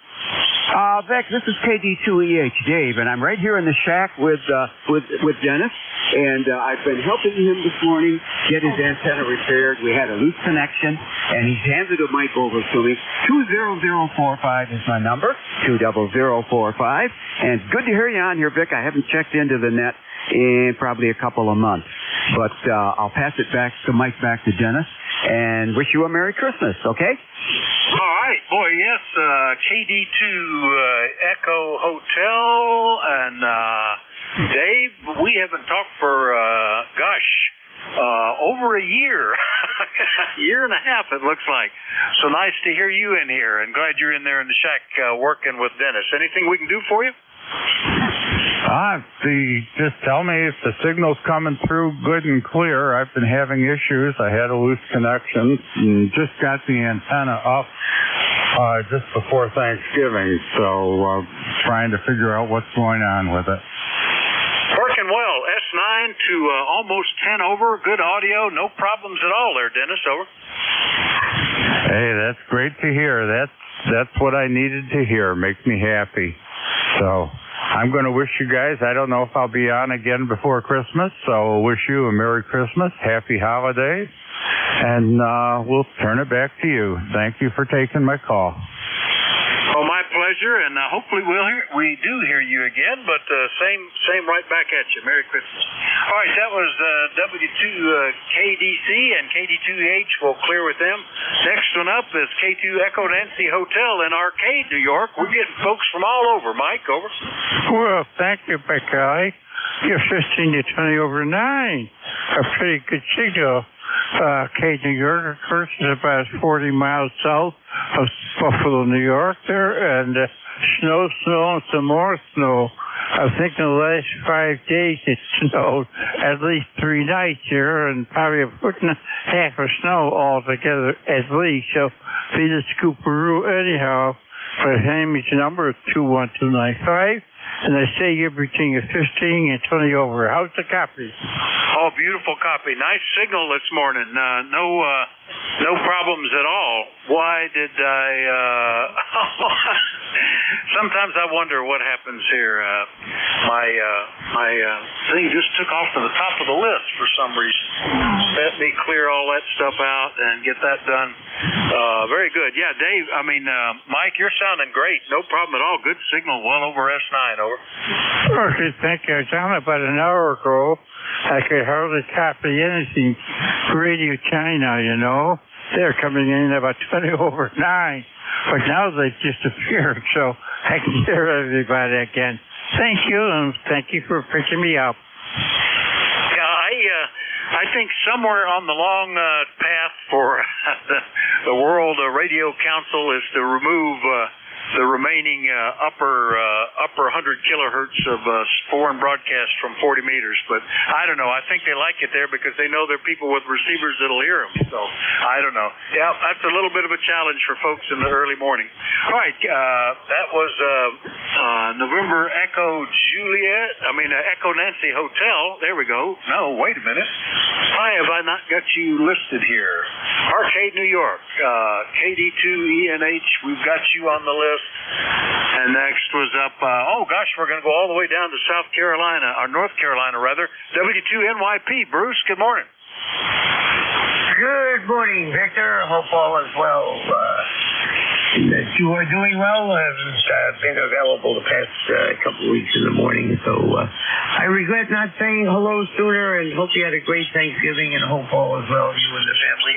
Vic, this is KD2EH Dave, and I'm right here in the shack with Dennis, and I've been helping him this morning get his antenna repaired. We had a loose connection, and he's handed a mic over to me. 20045 is my number, 20045, and good to hear you on here, Vic. I haven't checked into the net in probably a couple of months, but I'll pass the mic back to Dennis, and wish you a Merry Christmas, okay? All right, boy, yes, KD2 Echo Hotel, and Dave, we haven't talked for, over a year, year and a half it looks like. So nice to hear you in here, and glad you're in there in the shack working with Dennis. Anything we can do for you? Just tell me if the signal's coming through good and clear. I've been having issues. I had a loose connection and just got the antenna up just before Thanksgiving, so trying to figure out what's going on with it. Working well. S9 to almost 10 over. Good audio. No problems at all there, Dennis. Over. Hey, that's great to hear. That's what I needed to hear. Makes me happy. So I'm going to wish you guys, I don't know if I'll be on again before Christmas, so wish you a Merry Christmas, Happy Holidays, and we'll turn it back to you. Thank you for taking my call. Oh, my pleasure, and hopefully we do hear you again, but same right back at you. Merry Christmas. All right, that was W2KDC and KD2H. We'll clear with them. Next one up is K2 Echo Nancy Hotel in Arcade, New York. We're getting folks from all over. Mike, over. Well, thank you, Becky. You're 15 to 20 over 9. A pretty good signal. Arcade, New York, of course, is about 40 miles south of Buffalo, New York there, and snow, and some more snow. I think in the last 5 days it snowed at least 3 nights here, and probably a foot and a half of snow altogether at least. So be the scooperoo anyhow. My name is number 21295. And I say everything is 15 and 20 over. How's the copy? Oh, beautiful copy. Nice signal this morning. No problems at all. Why did I... Sometimes I wonder what happens here. My thing just took off to the top of the list for some reason. Let me clear all that stuff out and get that done. Very good. Yeah, Dave, Mike, you're sounding great. No problem at all. Good signal. Well over S9, over. Okay, thank you. I found about an hour ago, I could hardly copy anything. Radio China, you know. They're coming in about 20 over 9. But now they've disappeared, so I can hear everybody again. Thank you, and thank you for picking me up. Yeah, I think somewhere on the long path for the World Radio Council is to remove the remaining upper 100 kilohertz of foreign broadcast from 40 meters. But I don't know. I think they like it there because they know there are people with receivers that'll hear them. So I don't know. Yeah, that's a little bit of a challenge for folks in the early morning. All right, that was November Echo Echo Nancy Hotel. There we go. No, wait a minute. Why have I not got you listed here? Arcade, New York. KD2ENH. We've got you on the list. And next was up, we're going to go all the way down to South Carolina, or North Carolina, rather. W2NYP. Bruce, good morning. Good morning, Victor. Hope all is well. That you are doing well. I haven't been available the past couple of weeks in the morning, so I regret not saying hello sooner, and hope you had a great Thanksgiving, and hope all is well, you and the family.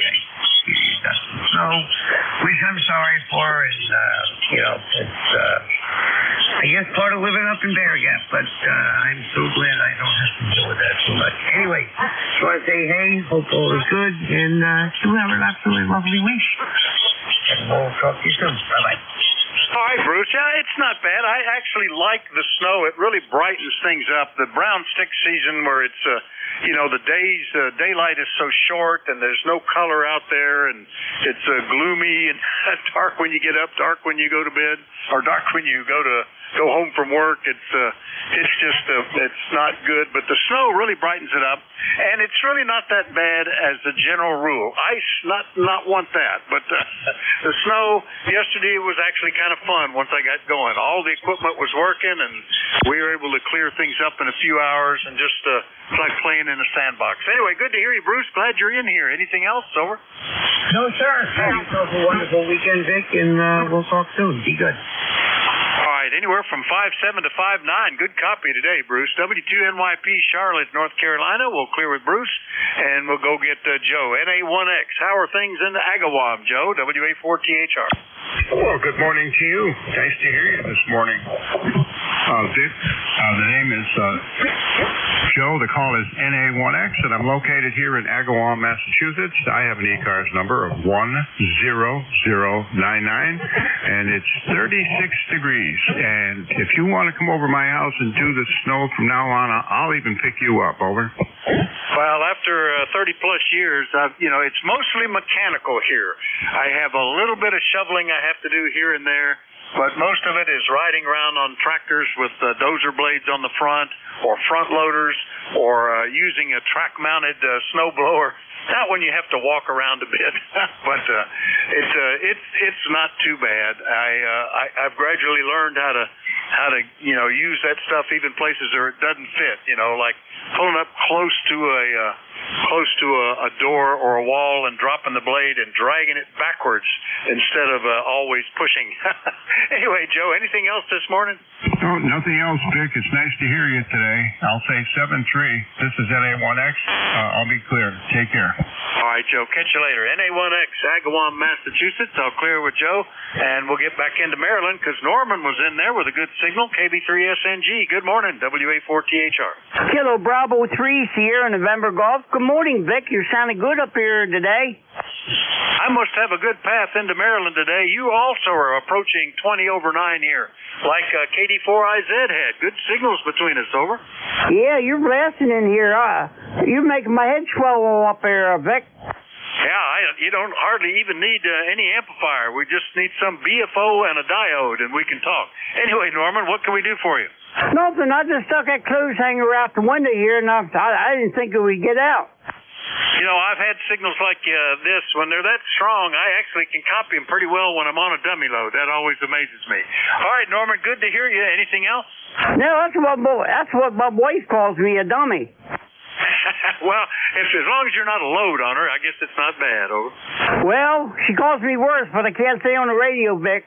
Snow, which I'm sorry for, and it's I guess part of living up in Bear Gap, but I'm so glad I don't have to deal with that too much. Anyway, just want to say hey, hope all is good, and you have an absolutely lovely week. And we'll talk to you soon. Bye-bye. All right, Bruce. Yeah, it's not bad. I actually like the snow. It really brightens things up. The brown stick season where it's, the daylight is so short and there's no color out there and it's gloomy and dark when you get up, dark when you go to bed, or dark when you go home from work. It's not good, but the snow really brightens it up, and it's really not that bad as a general rule. Ice, not want that, but the snow yesterday was actually kind of fun once I got going. All the equipment was working, and we were able to clear things up in a few hours, and just like playing in a sandbox. Anyway, good to hear you, Bruce. Glad you're in here. Anything else? Over? No, sir. Have yourself a wonderful weekend, Vic, and we'll talk soon. Be good. All right, anywhere from 5'7" to 5'9". Good copy today, Bruce. W2NYP, Charlotte, North Carolina. We'll clear with Bruce, and we'll go get Joe. NA1X, how are things in the Agawam, Joe? WA4THR. Well, good morning to you. Nice to hear you this morning. Vic, the name is Joe. The call is NA1X, and I'm located here in Agawam, Massachusetts. I have an ECARS number of 10099, and it's 36 degrees. And if you want to come over my house and do the snow from now on, I'll even pick you up. Over. Well, after 30-plus years, it's mostly mechanical here. I have a little bit of shoveling I have to do here and there, but most of it is riding around on tractors with dozer blades on the front, or front loaders, or using a track-mounted snow blower. Not when you have to walk around a bit, but it's not too bad. I've gradually learned how to use that stuff even places where it doesn't fit. Like pulling up close to a door or a wall and dropping the blade and dragging it backwards instead of always pushing. Anyway, Joe, anything else this morning? No, nothing else, Vic. It's nice to hear you today. I'll say 7-3. This is NA1X. I'll be clear. Take care. All right, Joe. Catch you later. NA1X, Agawam, Massachusetts. I'll clear with Joe, and we'll get back into Maryland because Norman was in there with a good signal. KB3SNG. Good morning. WA4THR. Kilo Bravo 3, Sierra November Golf. Good morning, Vic. You're sounding good up here today. I must have a good path into Maryland today. You also are approaching 20 over 9 here, like KD4IZ had. Good signals between us, over. Yeah, you're blasting in here. You're making my head swallow up here, Vic. Yeah, you don't hardly even need any amplifier. We just need some BFO and a diode, and we can talk. Anyway, Norman, what can we do for you? Nothing. I just stuck that clothes hanger out the window here, and I didn't think it would get out. You know, I've had signals like this. When they're that strong, I actually can copy them pretty well when I'm on a dummy load. That always amazes me. All right, Norman, good to hear you. Anything else? No, that's what my wife calls me, a dummy. Well, as long as you're not a load on her, I guess it's not bad. Over. Well, she calls me worse, but I can't say on the radio, Vic.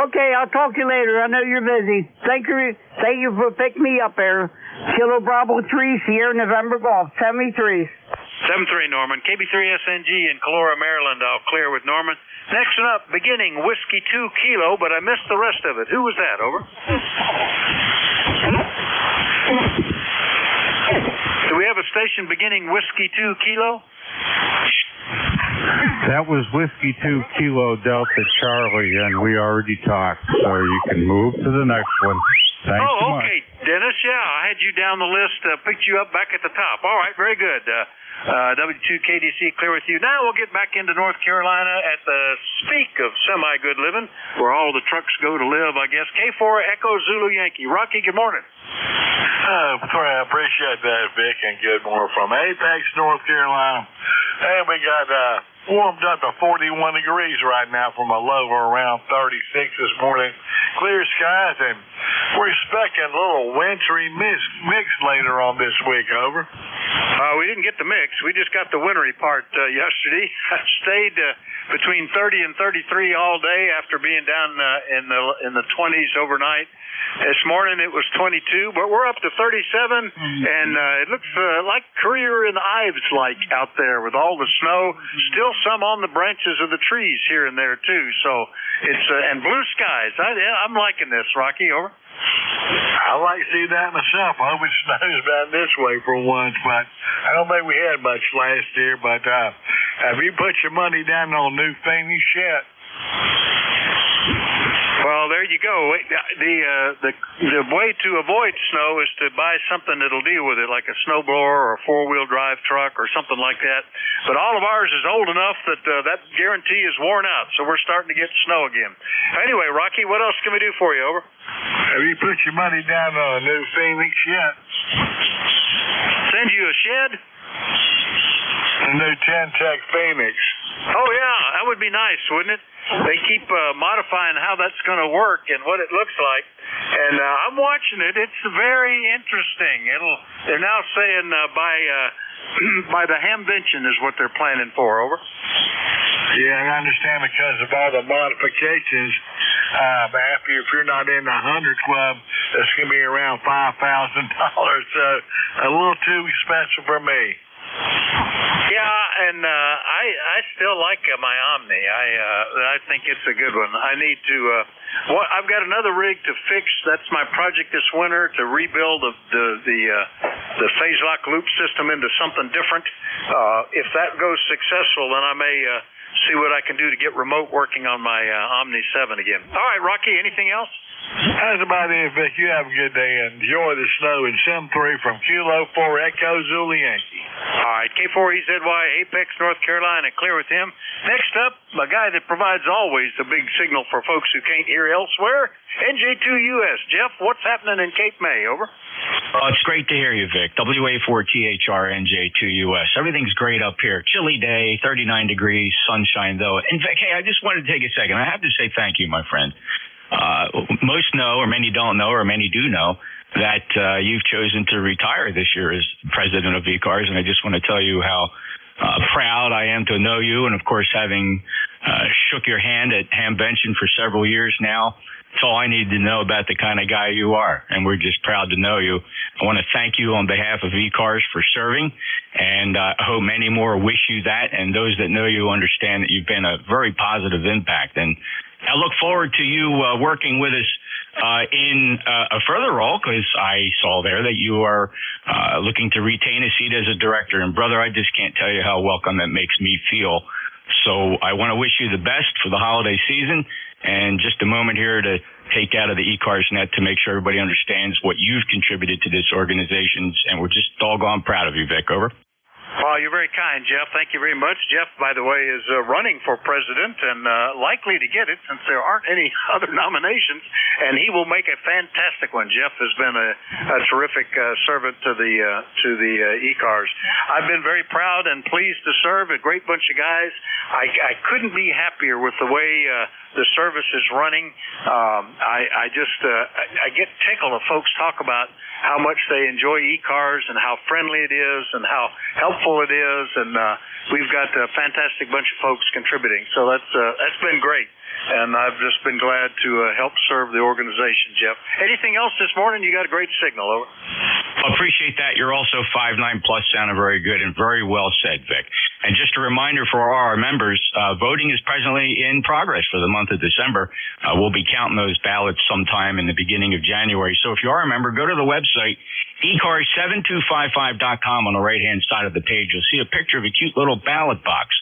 Okay, I'll talk to you later. I know you're busy. Thank you for picking me up there. Kilo Bravo 3, Sierra November Golf, 73. 7-3, Norman. KB3SNG in Calora, Maryland. I'll clear with Norman. Next one up, beginning Whiskey 2 Kilo, but I missed the rest of it. Who was that? Over. Do we have a station beginning Whiskey 2 Kilo? That was Whiskey 2 Kilo Delta Charlie, and we already talked, so you can move to the next one. Thanks so much. Okay, Dennis. Yeah, I had you down the list, picked you up back at the top. All right, very good. W2KDC, clear with you. Now we'll get back into North Carolina at the speak of semi-good living, where all the trucks go to live, I guess. K4 Echo Zulu Yankee. Rocky, good morning. I appreciate that, Vic, and good morning from Apex, North Carolina. And we got warmed up to 41 degrees right now from a low of around 36 this morning. Clear skies, and we're expecting a little wintry mix later on this week. Over. We didn't get the mix. We just got the wintry part yesterday. I stayed between 30 and 33 all day after being down in the 20s overnight. This morning it was 22, but we're up to 37, and it looks like Courier and Ives like out there with all the snow. Still some on the branches of the trees here and there too. So it's and blue skies. I'm liking this, Rocky. Over. I like to see that myself. I hope it snows down this way for once, but I don't think we had much last year. But have you put your money down on New Phoenix yet? Well, there you go. The way to avoid snow is to buy something that'll deal with it, like a snowblower or a four-wheel drive truck or something like that. But all of ours is old enough that that guarantee is worn out, so we're starting to get snow again. Anyway, Rocky, what else can we do for you? Over. Have you put your money down on a New Phoenix yet? Send you a shed? A new Ten-Tech Phoenix. Oh, yeah, that would be nice, wouldn't it? They keep modifying how that's going to work and what it looks like. And I'm watching it. It's very interesting. They're now saying by the Hamvention is what they're planning for. Over. Yeah, I understand because of all the modifications. If you're not in the 100 club, it's going to be around $5,000. So a little too expensive for me. Yeah, and I still like my Omni. I think it's a good one. I need to. I've got another rig to fix. That's my project this winter to rebuild the phase lock loop system into something different. If that goes successful, then I may see what I can do to get remote working on my Omni 7 again. All right, Rocky. Anything else? That's about it, Vic. You have a good day. Enjoy the snow in 7-3 from Kilo 4 Echo Zulu Yankee. All right, K4EZY, Apex, North Carolina. Clear with him. Next up, a guy that provides always the big signal for folks who can't hear elsewhere, NJ2US. Jeff, what's happening in Cape May? Over. Oh, it's great to hear you, Vic. WA4THR NJ2US. Everything's great up here. Chilly day, 39 degrees, sunshine though. And Vic, hey, I just wanted to take a second. I have to say thank you, my friend. Most know, or many don't know, or many do know, that you've chosen to retire this year as president of ECARS, and I just want to tell you how proud I am to know you, and of course having shook your hand at Hamvention for several years now. It's all I need to know about the kind of guy you are, and we're just proud to know you. I want to thank you on behalf of ECARS for serving, and I hope many more wish you that, and those that know you understand that you've been a very positive impact. And I look forward to you working with us in a further role, because I saw there that you are looking to retain a seat as a director. And, brother, I just can't tell you how welcome that makes me feel. So I want to wish you the best for the holiday season. And just a moment here to take out of the ECARS net to make sure everybody understands what you've contributed to this organization. And we're just doggone proud of you, Vic. Over. Well, you're very kind, Jeff. Thank you very much. Jeff, by the way, is running for president and likely to get it since there aren't any other nominations, and he will make a fantastic one. Jeff has been a terrific servant to the ECARS. I've been very proud and pleased to serve, a great bunch of guys. I couldn't be happier with the way the service is running. I get tickled if folks talk about how much they enjoy ECARS and how friendly it is and how helpful it is, and we've got a fantastic bunch of folks contributing. So that's been great, and I've just been glad to help serve the organization, Jeff. Anything else this morning? You got a great signal, over. Appreciate that. You're also 5'9" plus, sounded very good and very well said, Vic. And just a reminder for our members, voting is presently in progress for the month of December. We'll be counting those ballots sometime in the beginning of January. So if you are a member, go to the website, ECARS7255.com. On the right-hand side of the page, you'll see a picture of a cute little ballot box.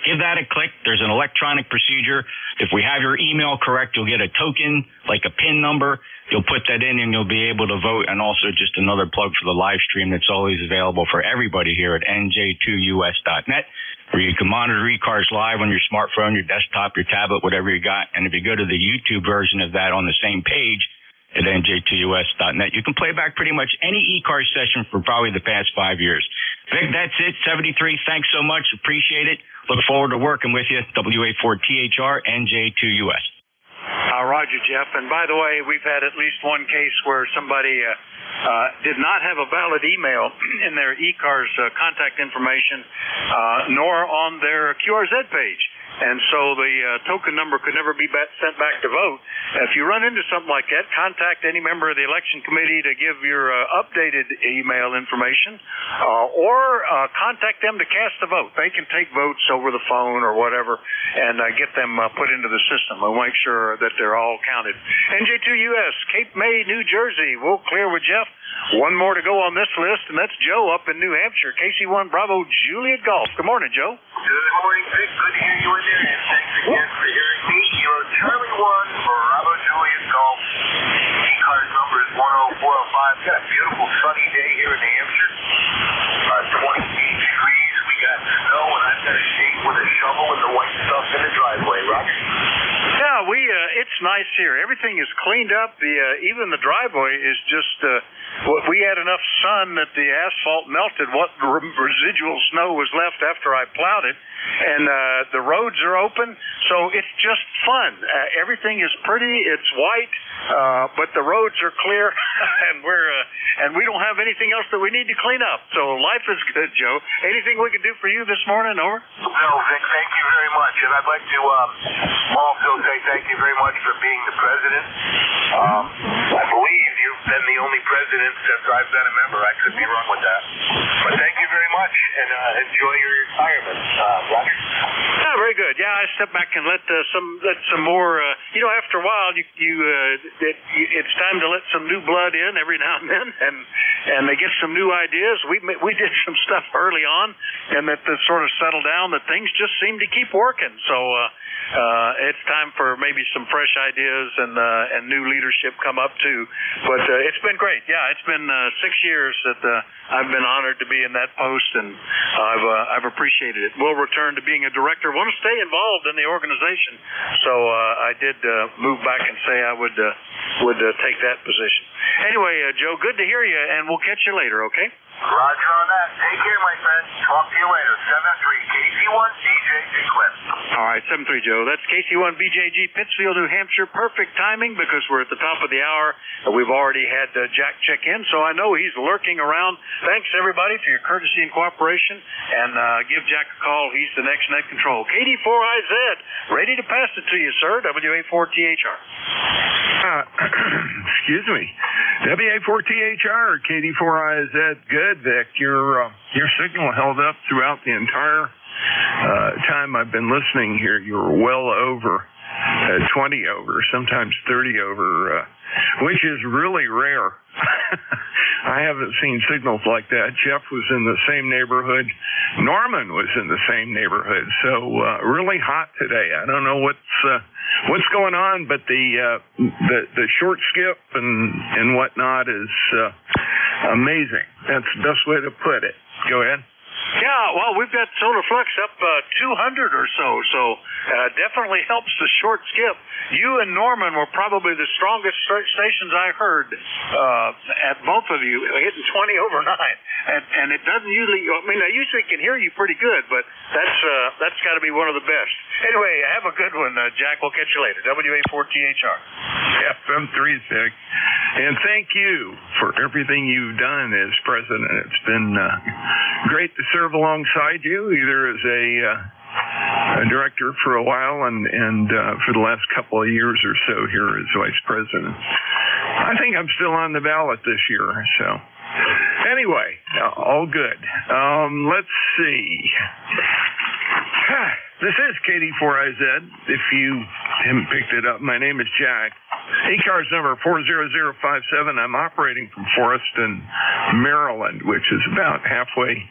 Give that a click. There's an electronic procedure. If we have your email correct, you'll get a token, like a PIN number. You'll put that in and you'll be able to vote. And also just another plug for the live stream that's always available for everybody here at NJ2US.net, where you can monitor ECARS live on your smartphone, your desktop, your tablet, whatever you got. And if you go to the YouTube version of that on the same page at NJ2US.net, you can play back pretty much any ECARS session for probably the past 5 years. Vic, that's it. 73. Thanks so much. Appreciate it. Look forward to working with you. WA4THR, NJ2US. Roger, Jeff. And by the way, we've had at least one case where somebody did not have a valid email in their ECARS contact information, nor on their QRZ page. And so the token number could never be sent back to vote. If you run into something like that, contact any member of the election committee to give your updated email information, or contact them to cast the vote. They can take votes over the phone or whatever and get them put into the system. We'll make sure that they're all counted. NJ2US, Cape May, New Jersey. We'll clear with Jeff. One more to go on this list, and that's Joe up in New Hampshire. KC1 Bravo Juliet Golf. Good morning, Joe. Good morning, Vic. Good to hear you in there, and thanks again for hearing me. Kilo Charlie 1 for Bravo Juliet Golf. ECARS number is 10405. Got a beautiful sunny day here in New Hampshire. 28 degrees. We got snow, and I've got a shake with a shovel and the white stuff in the driveway, Roger. Yeah, it's nice here. Everything is cleaned up. Even the driveway is just, we had enough sun that the asphalt melted what residual snow was left after I plowed it. And the roads are open, so it's just fun. Everything is pretty. It's white, but the roads are clear, and we don't have anything else that we need to clean up. So life is good, Joe. Anything we can do for you this morning, over? No, Vic, thank you very much. And I'd like to also say thank you very much for being the president. I believe you've been the only president since I've been a member. I could be wrong with that. But thank you very much, and enjoy your retirement, Roger. Yeah, very good. Yeah, I step back and let some more. After a while, it's time to let some new blood in every now and then, and they get some new ideas. We did some stuff early on, and that sort of settled down. That things just seem to keep working. So it's time for maybe some fresh ideas and new leadership come up too. But it's been great. Yeah, it's been 6 years that I've been honored to be in that post, and I've appreciated it. We'll return to being a director. Want to stay involved in the organization, so I did move back and say I would take that position. Anyway, Joe, good to hear you, and we'll catch you later. Okay. Roger on that. Take care, my friend. Talk to you later. 73 KC1BJG West. All right, 73 Joe. That's KC1BJG, Pittsfield, New Hampshire. Perfect timing because we're at the top of the hour. We've already had Jack check in, so I know he's lurking around. Thanks, everybody, for your courtesy and cooperation. And give Jack a call. He's the next net control. KD4IZ, ready to pass it to you, sir. WA4THR. Excuse me. WA4THR, KD4IZ. Good, Vic. Your signal held up throughout the entire time I've been listening here. You were well over 20 over, sometimes 30 over, which is really rare. I haven't seen signals like that. Jeff was in the same neighborhood. Norman was in the same neighborhood. So really hot today. I don't know what's going on, but the short skip and whatnot is amazing. That's the best way to put it. Go ahead. Yeah, well, we've got solar flux up 200 or so definitely helps the short skip. You and Norman were probably the strongest stations I heard at both of you, hitting 20 over 9. And it doesn't usually, I mean, I usually can hear you pretty good, but that's got to be one of the best. Anyway, have a good one, Jack. We'll catch you later. WA4THR. FM 36. And thank you for everything you've done as president. It's been great to serve alongside you, either as a director for a while and for the last couple of years or so here as vice president. I think I'm still on the ballot this year, so anyway, all good. Let's see. This is KD4IZ. If you haven't picked it up, my name is Jack. ECARS number 40057. I'm operating from Forreston, Maryland, which is about halfway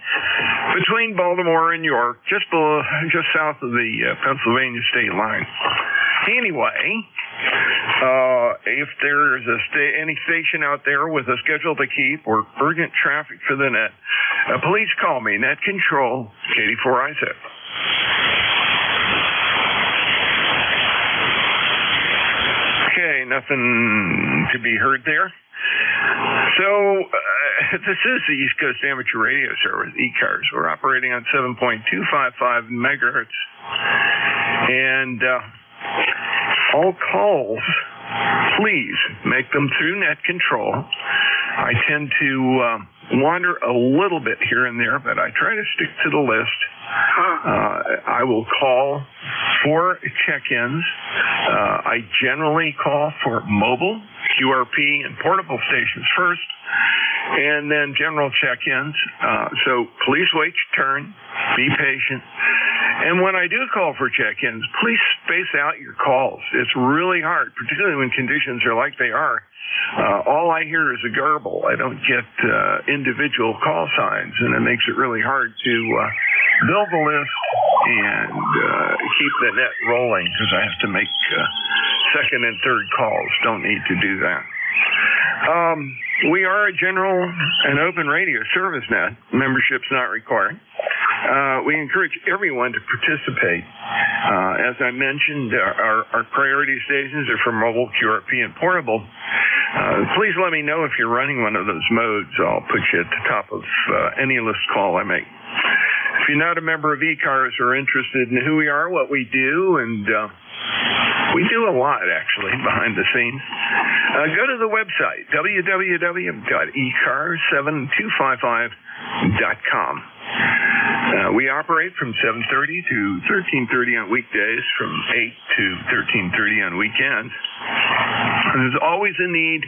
between Baltimore and York, just south of the Pennsylvania state line. Anyway, if there's any station out there with a schedule to keep or urgent traffic for the net, please call me. Net Control, KD4IZ. Okay, nothing to be heard there. So, this is the East Coast Amateur Radio Service, ECARS. We're operating on 7.255 megahertz. And all calls, please make them through net control. I tend to wander a little bit here and there, but I try to stick to the list. I will call for check-ins. I generally call for mobile, QRP, and portable stations first, and then general check-ins. So please wait your turn. Be patient. And when I do call for check-ins, please space out your calls. It's really hard, particularly when conditions are like they are. All I hear is a garble. I don't get individual call signs, and it makes it really hard to build the list and keep the net rolling because I have to make second and third calls. Don't need to do that. We are a general and open radio service net. Membership's not required. We encourage everyone to participate. As I mentioned, our priority stations are for mobile, QRP, and portable. Please let me know if you're running one of those modes. I'll put you at the top of any list call I make. If you're not a member of ECARS or interested in who we are, what we do, and we do a lot, actually, behind the scenes, go to the website, www.ecars7255.com. We operate from 7:30 to 13:30 on weekdays, from 8 to 13:30 on weekends. There's always a need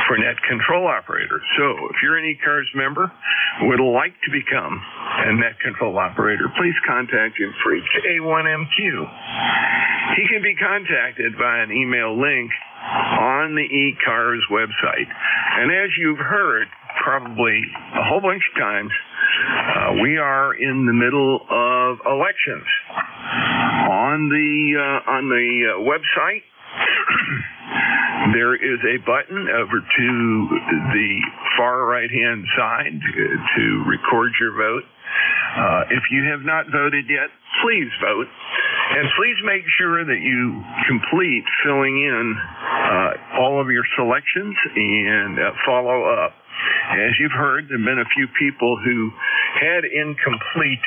for net control operators. So if you're an ECARS member, would like to become a net control operator, please contact Jim Freak, A1MQ. He can be contacted by an email link on the ECARS website. And as you've heard probably a whole bunch of times, we are in the middle of elections. On the website, there is a button over to the far right-hand side to record your vote. If you have not voted yet, please vote. And please make sure that you complete filling in all of your selections and follow up. As you've heard, there have been a few people who had incomplete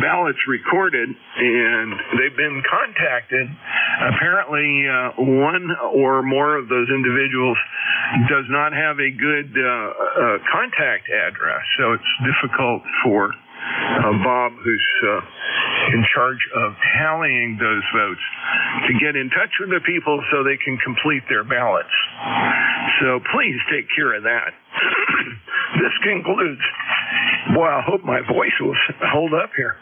ballots recorded, and they've been contacted. Apparently, one or more of those individuals does not have a good contact address, so it's difficult for Bob, who's in charge of tallying those votes, to get in touch with the people so they can complete their ballots. So please take care of that. This concludes. Boy, I hope my voice will hold up here.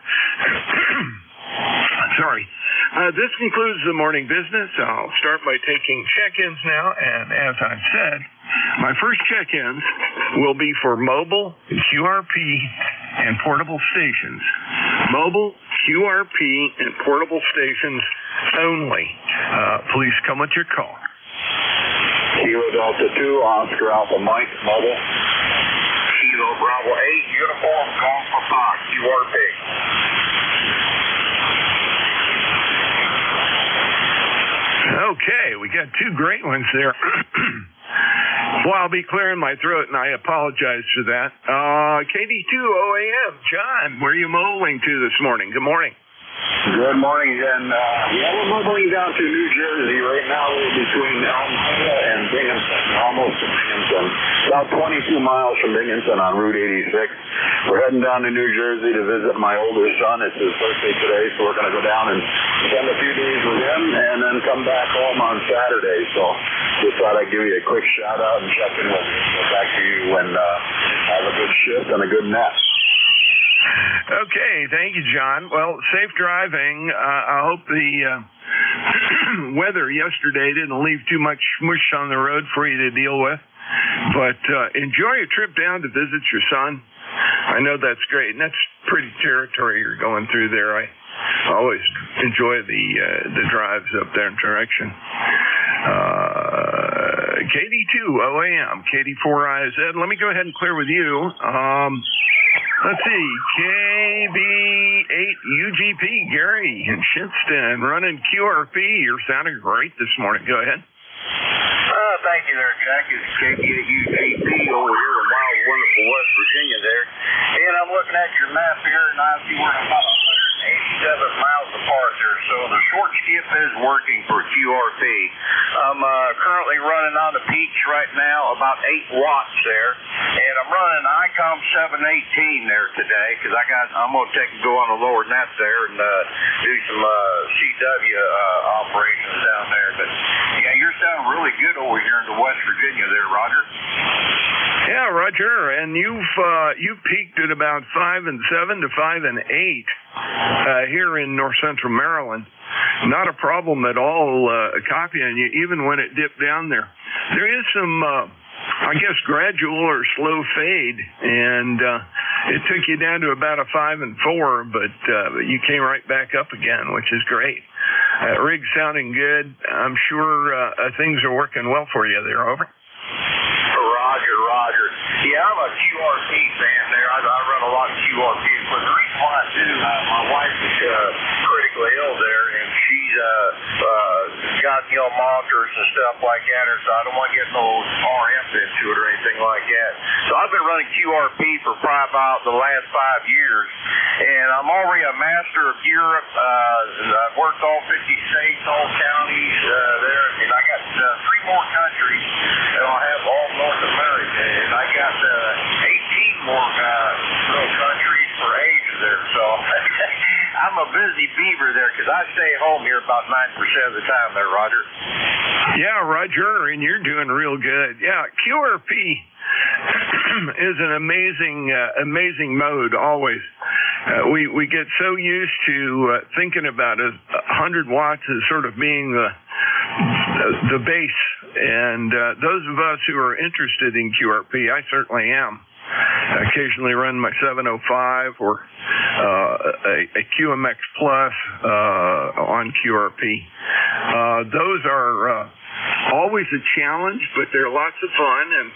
Sorry. This concludes the morning business. I'll start by taking check-ins now, and as I've said, my first check-ins will be for mobile, QRP, and portable stations. Mobile, QRP, and portable stations only. Please come with your call. Kilo Delta 2, Oscar Alpha Mike, mobile. Kilo Bravo 8, uniform, Golf for Fox, QRP. Okay, we got two great ones there. Well, I'll be clearing my throat, and I apologize for that. KD2OAM, John, where are you moling to this morning? Good morning. Good morning, and we're mobiling down to New Jersey right now. We're between Elmira and Binghamton, almost to Binghamton, about 22 miles from Binghamton on Route 86. We're heading down to New Jersey to visit my older son. It's his birthday today, so we're going to go down and spend a few days with him and then come back home on Saturday. So just thought I'd give you a quick shout out and check in with you. Get back to you when have a good shift and a good nap. Okay, thank you, John. Well, safe driving. I hope the weather yesterday didn't leave too much mush on the road for you to deal with. But enjoy your trip down to visit your son. I know that's great, and that's pretty territory you're going through there. I always enjoy the drives up that direction. KD2OAM, KD4IZ. Let me go ahead and clear with you. Let's see, KB8UGP, Gary in Shinston, running QRP. You're sounding great this morning. Go ahead. Thank you there, Jack. It's KB8UGP over here in wild, wonderful West Virginia there. And I'm looking at your map here, and I see we're about 187 miles apart there. So the short skip is working for QRP. I'm currently running on the peaks right now, about 8 watts there. And I'm running ICOM 718 there today, because I'm going to go on a lower net there and do some CW operations down there. But yeah, you're sounding really good over here in West Virginia there, Roger. Yeah, Roger, and you've peaked at about 5 and 7 to 5 and 8 here in North Central Maryland. Not a problem at all copying you, even when it dipped down there. There is some, I guess, gradual or slow fade, and it took you down to about a 5 and 4, but you came right back up again, which is great. Rig's sounding good. I'm sure things are working well for you there. Over. Roger. Yeah, I'm a QRP fan there. I run a lot of QRP. But the reason why I do, my wife is critically ill there, and she's got, monitors and stuff like that, so I don't want to get no RF into it or anything like that. So I've been running QRP for probably about the last 5 years, and I'm already a master of Europe. I've worked all 50 states, all counties there, and I got 3 more countries, and I'll have all North America, and I got 18 more little countries for Asia there. So I'm a busy beaver there, because I stay home here about 9% of the time there, Roger. Yeah, Roger, and you're doing real good. Yeah, QRP is an amazing mode always. We get so used to thinking about it, 100 watts as sort of being the base, and those of us who are interested in QRP, I certainly am. I occasionally run my 705 or a QMX Plus on QRP. Those are always a challenge, but they're lots of fun, and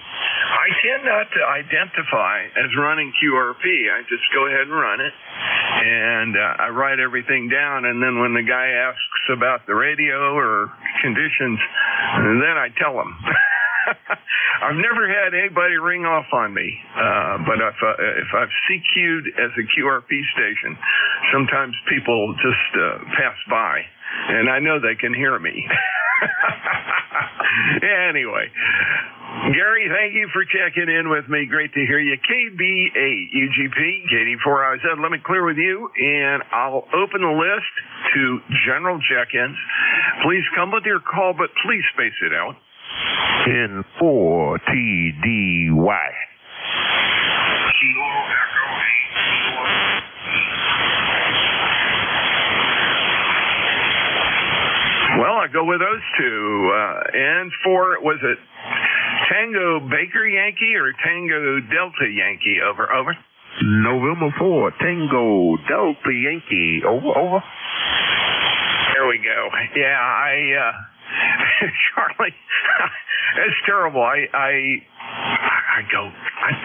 I tend not to identify as running QRP. I just go ahead and run it, and I write everything down, and then when the guy asks about the radio or conditions, then I tell him. I've never had anybody ring off on me, but if I've CQ'd as a QRP station, sometimes people just pass by, and I know they can hear me. Anyway, Gary, thank you for checking in with me. Great to hear you. KB8UGP, KD4IZ. Let me clear with you, and I'll open the list to general check-ins. Please come with your call, but please space it out. 10-4-TDY. Well, I go with those two. And for, was it Tango Baker Yankee or Tango Delta Yankee? Over. November 4, Tango Delta Yankee. Over. There we go. Yeah, Charlie, it's terrible. I go,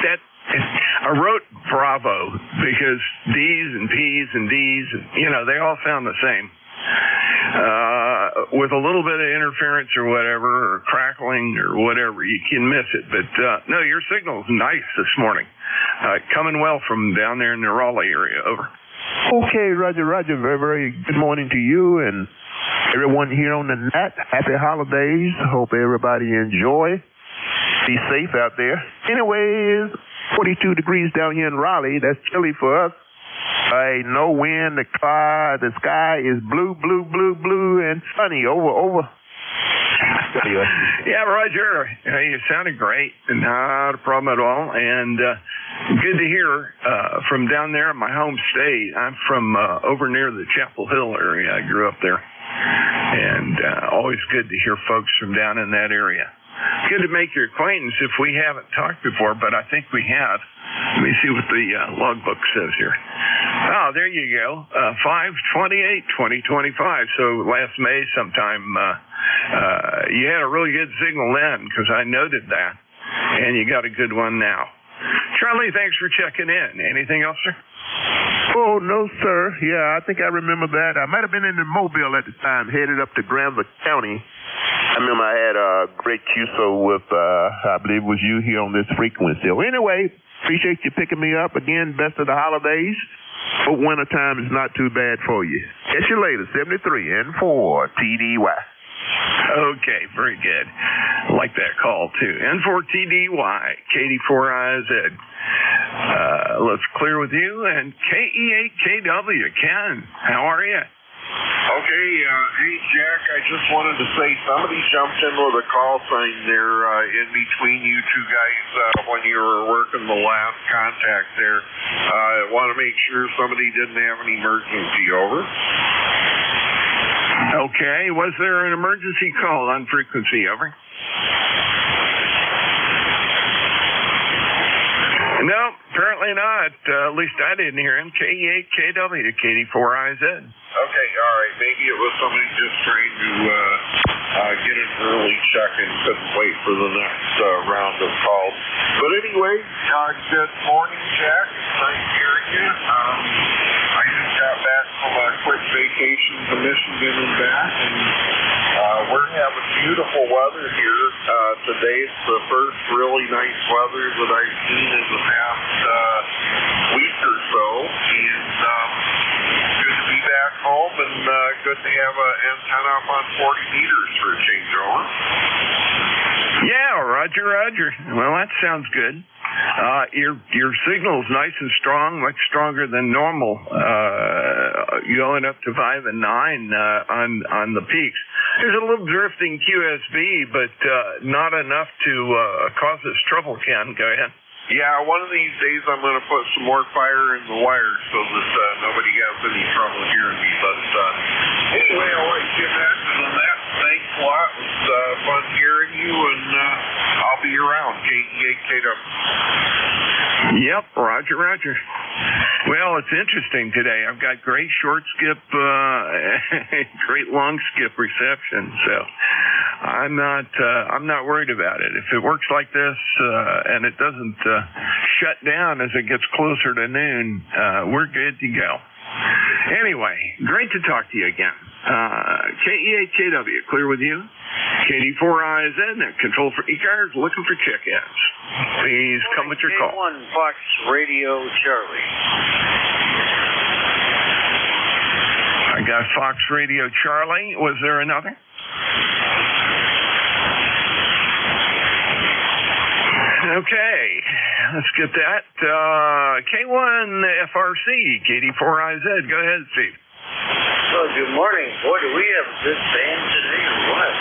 that I wrote Bravo because D's and P's and D's, they all sound the same. With a little bit of interference or whatever, or crackling or whatever, you can miss it. But no, your signal's nice this morning. Coming well from down there in the Raleigh area. Over. Okay, Roger. Very, very good morning to you and everyone here on the net. Happy holidays. Hope everybody enjoy. Be safe out there. Anyways, 42 degrees down here in Raleigh. That's chilly for us. No wind. The sky is blue, and sunny. Over. Yeah, Roger. You sounded great. Not a problem at all. And good to hear from down there in my home state. I'm from over near the Chapel Hill area. I grew up there. And always good to hear folks from down in that area. Good to make your acquaintance if we haven't talked before, but I think we have. Let me see what the logbook says here. Oh, there you go. 5/28/2025. So last May sometime, you had a really good signal then because I noted that, and you got a good one now. Charlie, thanks for checking in. Anything else, sir? Oh, no, sir. Yeah, I think I remember that. I might have been in the Mobile at the time, headed up to Granville County. I remember I had Greg Cuso with, I believe it was you here on this frequency. So anyway, appreciate you picking me up. Again, best of the holidays. Hope wintertime is not too bad for you. Catch you later, 73 and 4 TDY. Okay, very good. I like that call, too. N4TDY, KD4IZ. Let's clear with you. And KE8KW, Ken, how are you? Okay, hey Jack, I just wanted to say somebody jumped in with a call sign there in between you two guys when you were working the last contact there. I want to make sure somebody didn't have an emergency. Over. Okay, was there an emergency call on frequency? Over. No, apparently not. At least I didn't hear him. KE8KW, KD4IZ. Okay, all right. Maybe it was somebody just trying to get an early check and couldn't wait for the next round of calls. But anyway, good morning, Jack. It's nice hearing you. I just got back from a quick vacation to Michigan and back, and we're having beautiful weather here. Today it's the first really nice weather that I've seen in the past week or so, and good to be back home, and good to have an antenna up on 40 meters for a changeover. Yeah, Roger. Well, that sounds good. Your signal's nice and strong, much stronger than normal. Going up to 5 and 9 on the peaks. There's a little drifting QSB, but not enough to cause us trouble. Ken, go ahead. Yeah, one of these days I'm going to put some more fire in the wires so that nobody has any trouble hearing me. But anyway, I'll let you get back to that. Thanks a lot. It was fun hearing you, and I'll be around. KE8KW. Yep, Roger. Well, it's interesting today. I've got great short skip, great long skip reception, so I'm not worried about it. If it works like this and it doesn't shut down as it gets closer to noon, we're good to go. Anyway, great to talk to you again. KE8KW, clear with you. KD4IZ, control for ECARS, looking for check-ins. Please come with your call. K1 Fox Radio Charlie. I got Fox Radio Charlie. Was there another? Okay, let's get that. K1 FRC, KD4IZ. Go ahead, Steve. Well, good morning. Boy, do we have a good band today or what?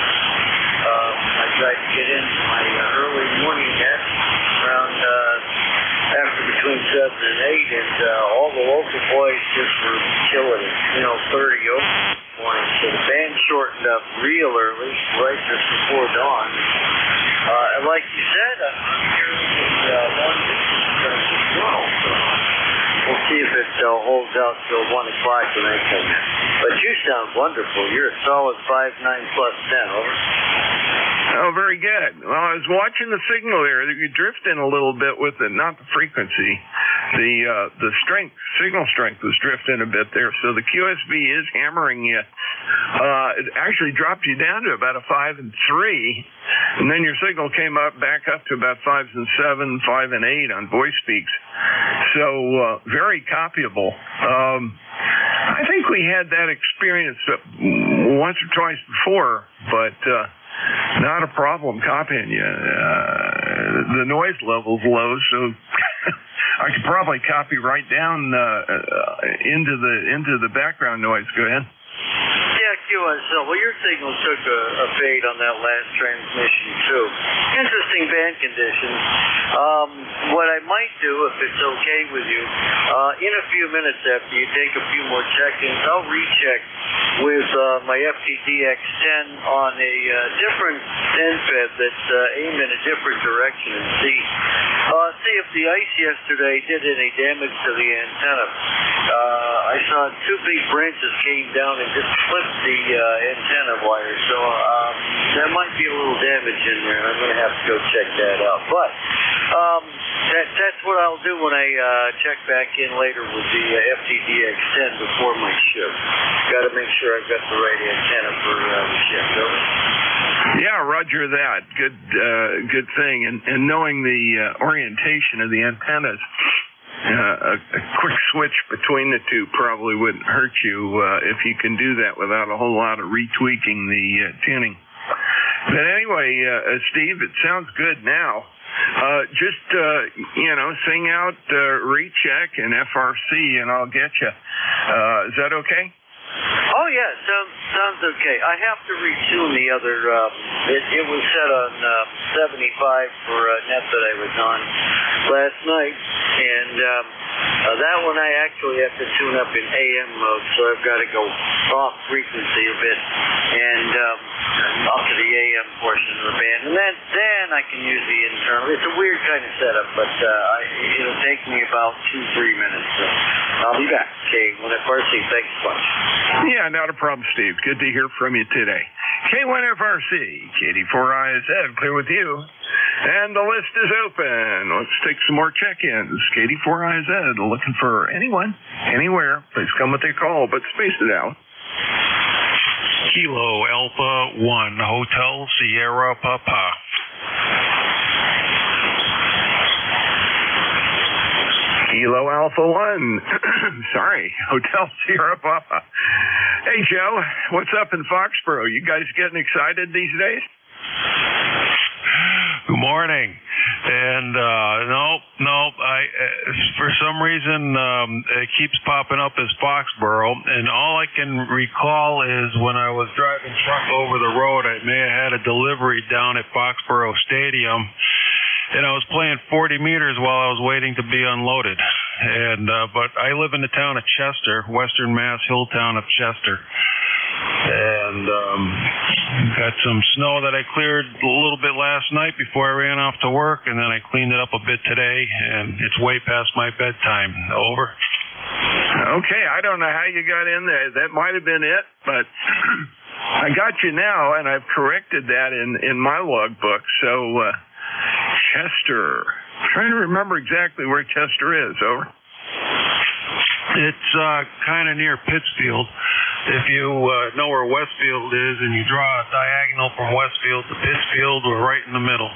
I tried to get into my early morning net around after between 7 and 8, and all the local boys just were killing it, 30 over this morning. So the band shortened up real early, right just before dawn. And like you said, I'm hearing the one that's as well. So we'll see if it holds out till 1 o'clock when I come in. But you sound wonderful. You're a solid 5.9 plus 10, over. Oh, very good. Well, I was watching the signal there. You're drifting a little bit with it, not the frequency. The strength, signal strength was drifting a bit there. So the QSB is hammering you. It actually dropped you down to about a 5 and 3, and then your signal came back up to about 5 and 7, 5 and 8 on voice speaks. So very copyable. I think we had that experience once or twice before, but not a problem copying you. The noise level's low, so I could probably copy right down into the background noise. Go ahead. Yeah, QSL. Well, your signal took a fade on that last transmission, too. Interesting band conditions. What I might do, if it's okay with you, in a few minutes after you take a few more check-ins, I'll recheck with my FTDX10 on a different end-fed that's aimed in a different direction and see if the ice yesterday did any damage to the antenna. I saw 2 big branches came down and just flipped the antenna wire, so there might be a little damage in there. I'm going to have to go check that out. But that's what I'll do when I check back in later with the FTDX10 before my shift. Got to make sure I've got the right antenna for the shift. Over. Yeah, roger that. Good thing. And knowing the orientation of the antennas, a quick switch between the two probably wouldn't hurt you if you can do that without a whole lot of retweaking the tuning. But anyway, Steve, it sounds good now. Just sing out recheck and FRC, and I'll get you. Is that okay? Oh yeah, sounds okay. I have to retune the other. It was set on 75 for a net that I was on last night, and that one I actually have to tune up in AM mode, so I've got to go off frequency a bit and up to the AM portion of the band, and then I can use the internal. It's a weird kind of setup, but it'll take me about 2-3 minutes. So I'll be back. Okay, when FRC, thanks a bunch. Yeah, not a problem, Steve. Good to hear from you today. K1FRC, KD4IZ, clear with you. And the list is open. Let's take some more check-ins. KD4IZ, looking for anyone, anywhere. Please come with your call, but space it out. Kilo Alpha 1, Hotel Sierra Papa. Kilo Alpha 1. Sorry, Hotel Sierra Papa. Hey, Joe, what's up in Foxborough? You guys getting excited these days? Good morning. And nope. For some reason, it keeps popping up as Foxborough, and all I can recall is when I was driving truck over the road, I may have had a delivery down at Foxborough Stadium, and I was playing 40 meters while I was waiting to be unloaded. And but I live in the town of Chester, Western Mass, hill town of Chester. And got some snow that I cleared a little bit last night before I ran off to work, and then I cleaned it up a bit today, and it's way past my bedtime. Over. Okay, I don't know how you got in there. That might have been it, but I got you now, and I've corrected that in my logbook. So Chester. I'm trying to remember exactly where Chester is. Over. It's kind of near Pittsfield. If you know where Westfield is and you draw a diagonal from Westfield to Pittsfield, we're right in the middle.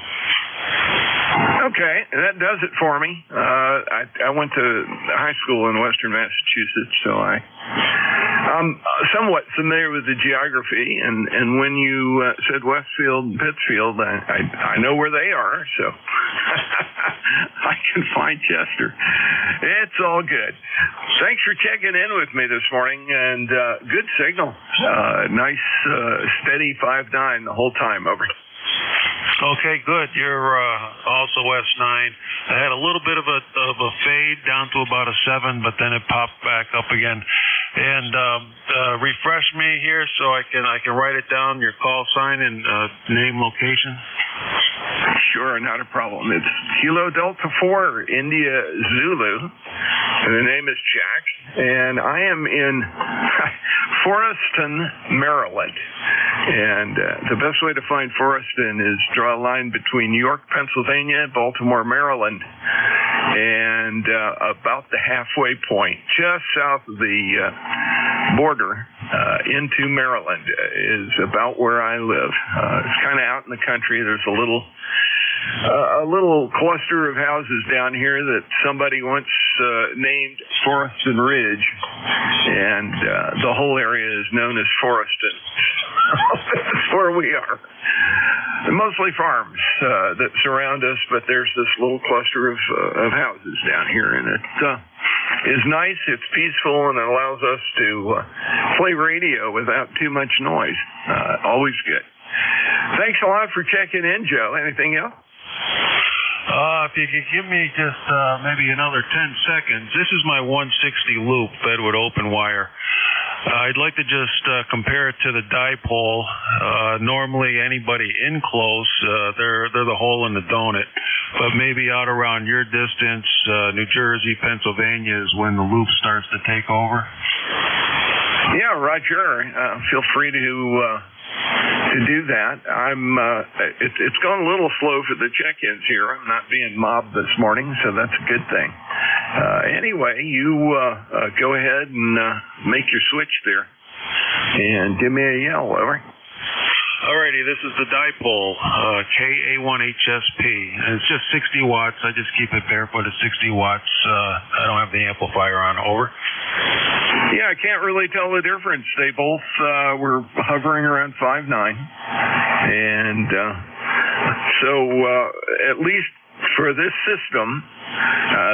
Okay, that does it for me. I went to high school in Western Massachusetts, so I'm somewhat familiar with the geography, and when you said Westfield and Pittsfield, I know where they are, so I can find Chester. It's all good. Thanks for checking in with me this morning, and good signal. Nice, steady 5.9 the whole time. Over. Okay, good. You're also S9. I had a little bit of a fade down to about a 7, but then it popped back up again. And refresh me here so I can write it down, your call sign and name, location. Sure, not a problem. It's Kilo Delta 4, India Zulu. And the name is Jack. And I am in Forreston, Maryland. And the best way to find Forreston is draw a line between York, Pennsylvania, Baltimore, Maryland, and about the halfway point, just south of the border into Maryland is about where I live. It's kind of out in the country. There's a little cluster of houses down here that somebody once named Forreston Ridge, and the whole area is known as Forreston. That's where we are. Mostly farms that surround us, but there's this little cluster of houses down here, and it is nice. It's peaceful, and it allows us to play radio without too much noise. Always good. Thanks a lot for checking in, Joe. Anything else? If you could give me just maybe another 10 seconds. This is my 160 loop fed with open wire. I'd like to just compare it to the dipole. Normally, anybody in close, they're the hole in the donut. But maybe out around your distance, New Jersey, Pennsylvania, is when the loop starts to take over. Yeah, Roger. Feel free to do that. It's gone a little slow for the check-ins here. I'm not being mobbed this morning, so that's a good thing. Anyway, you go ahead and make your switch there, and give me a yell, over. Alrighty, this is the dipole, KA1HSP, and it's just 60 watts. I just keep it barefoot at 60 watts. I don't have the amplifier on, over. Yeah, I can't really tell the difference. They both were hovering around 5.9, and so at least for this system,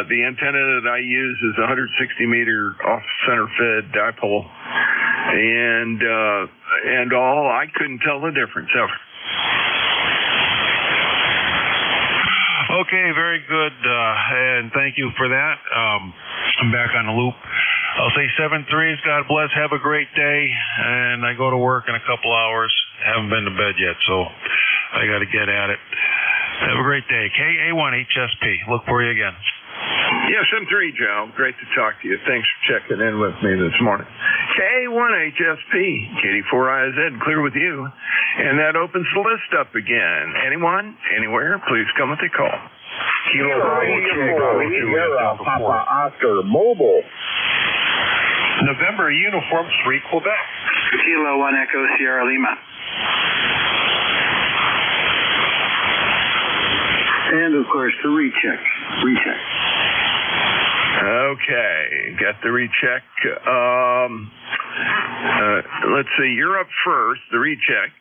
the antenna that I use is a 160-meter off-center fed dipole, and all, I couldn't tell the difference ever. Okay, very good, and thank you for that. I'm back on the loop. I'll say 7-3s, God bless, have a great day, and I go to work in a couple hours. Haven't been to bed yet, so I got to get at it. Have a great day. KA1HSP. Look for you again. Yes, M3, Joe. Great to talk to you. Thanks for checking in with me this morning. KA1HSP, KD4IZ, clear with you. And that opens the list up again. Anyone, anywhere, please come with a call. Kilo Bravo, Papa Oscar Mobile. November Uniform 3 Quebec. Kilo 1 Echo Sierra Lima. And, of course, the recheck. Okay, got the recheck. Let's see, you're up first, the recheck.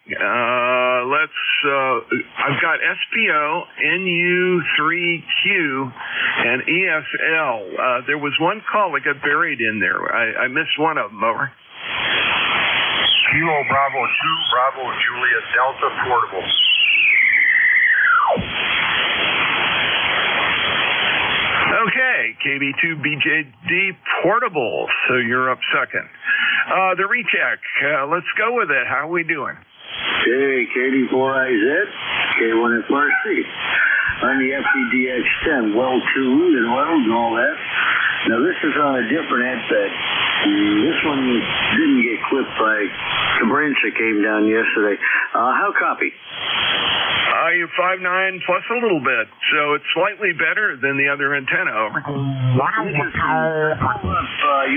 I've got SPO, NU3Q, and ESL. There was one call that got buried in there. I missed one of them, over. Kilo Bravo 2, Bravo Juliet Delta Portable. Okay, KB2BJD Portable, so you're up second. The recheck, let's go with it. How are we doing? Okay, KD4IZ, K1FRC. I'm the FCDX10, well-tuned and oiled and all that. Now, this is on a different headset. This one didn't get clipped by the branch that came down yesterday. How copy? You're 5.9 plus a little bit, so it's slightly better than the other antenna, over. You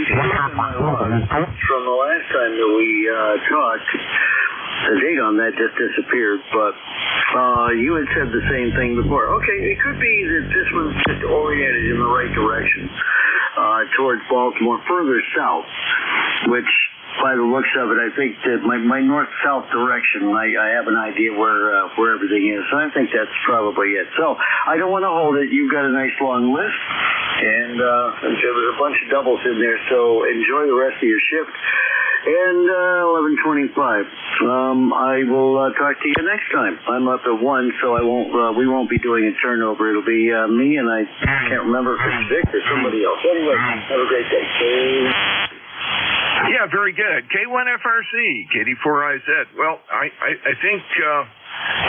can look at my log from the last time that we talked. The date on that just disappeared, but you had said the same thing before. Okay, it could be that this one's just oriented in the right direction towards Baltimore, further south, which, by the looks of it, I think that my north-south direction, I have an idea where everything is. So I think that's probably it. So I don't want to hold it. You've got a nice long list, and there was a bunch of doubles in there. So enjoy the rest of your shift. And 11:25. I will talk to you next time. I'm up at 1, so we won't be doing a turnover. It'll be me, and I can't remember if it's Vic or somebody else. Anyway, have a great day. Yeah, very good. K1FRC, KD4IZ. Well, I think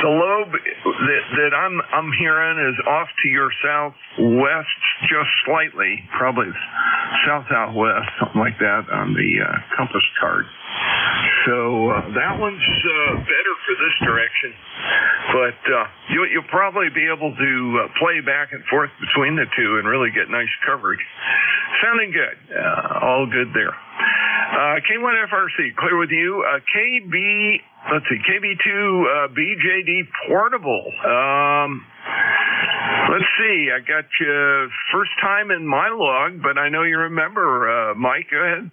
The lobe that I'm hearing is off to your southwest just slightly, probably south-southwest, something like that on the compass card. So that one's better for this direction, but you'll probably be able to play back and forth between the two and really get nice coverage. Sounding good. All good there. K1FRC, clear with you. KB2 BJD portable. Let's see. I got you first time in my log, but I know you remember. Mike, go ahead.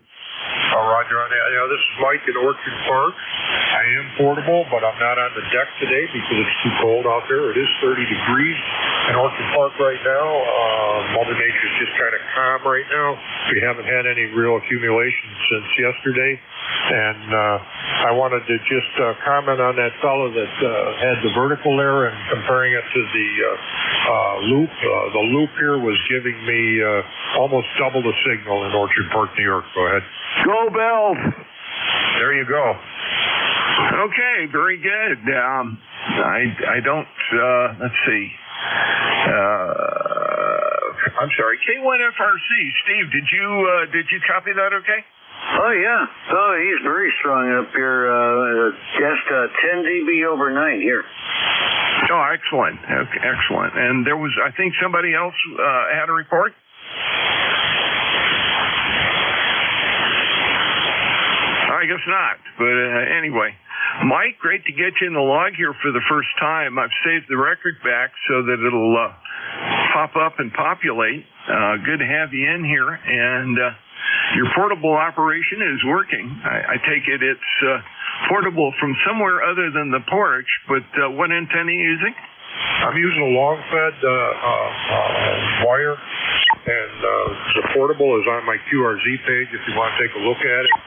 Roger on that. This is Mike in Orchard Park. I am portable, but I'm not on the deck today because it's too cold out there. It is 30 degrees in Orchard Park right now. Mother Nature's just kind of calm right now. We haven't had any real accumulation since yesterday. And I wanted to just comment on that fellow that had the vertical there and comparing it to the loop. The loop here was giving me almost double the signal in Orchard Park, New York. Go ahead. Go Bells! There you go. Okay, very good. I don't, let's see. I'm sorry, K1FRC. Steve, did you copy that okay? Oh, yeah. Oh, he's very strong up here. Just 10 dB overnight here. Oh, excellent. Okay, excellent. And there was, I think somebody else had a report? I guess not. But anyway, Mike, great to get you in the log here for the first time. I've saved the record back so that it'll pop up and populate. Good to have you in here. And your portable operation is working. I take it it's portable from somewhere other than the porch, but what antenna are you using? I'm using a long-fed wire, and the portable is on my QRZ page if you want to take a look at it.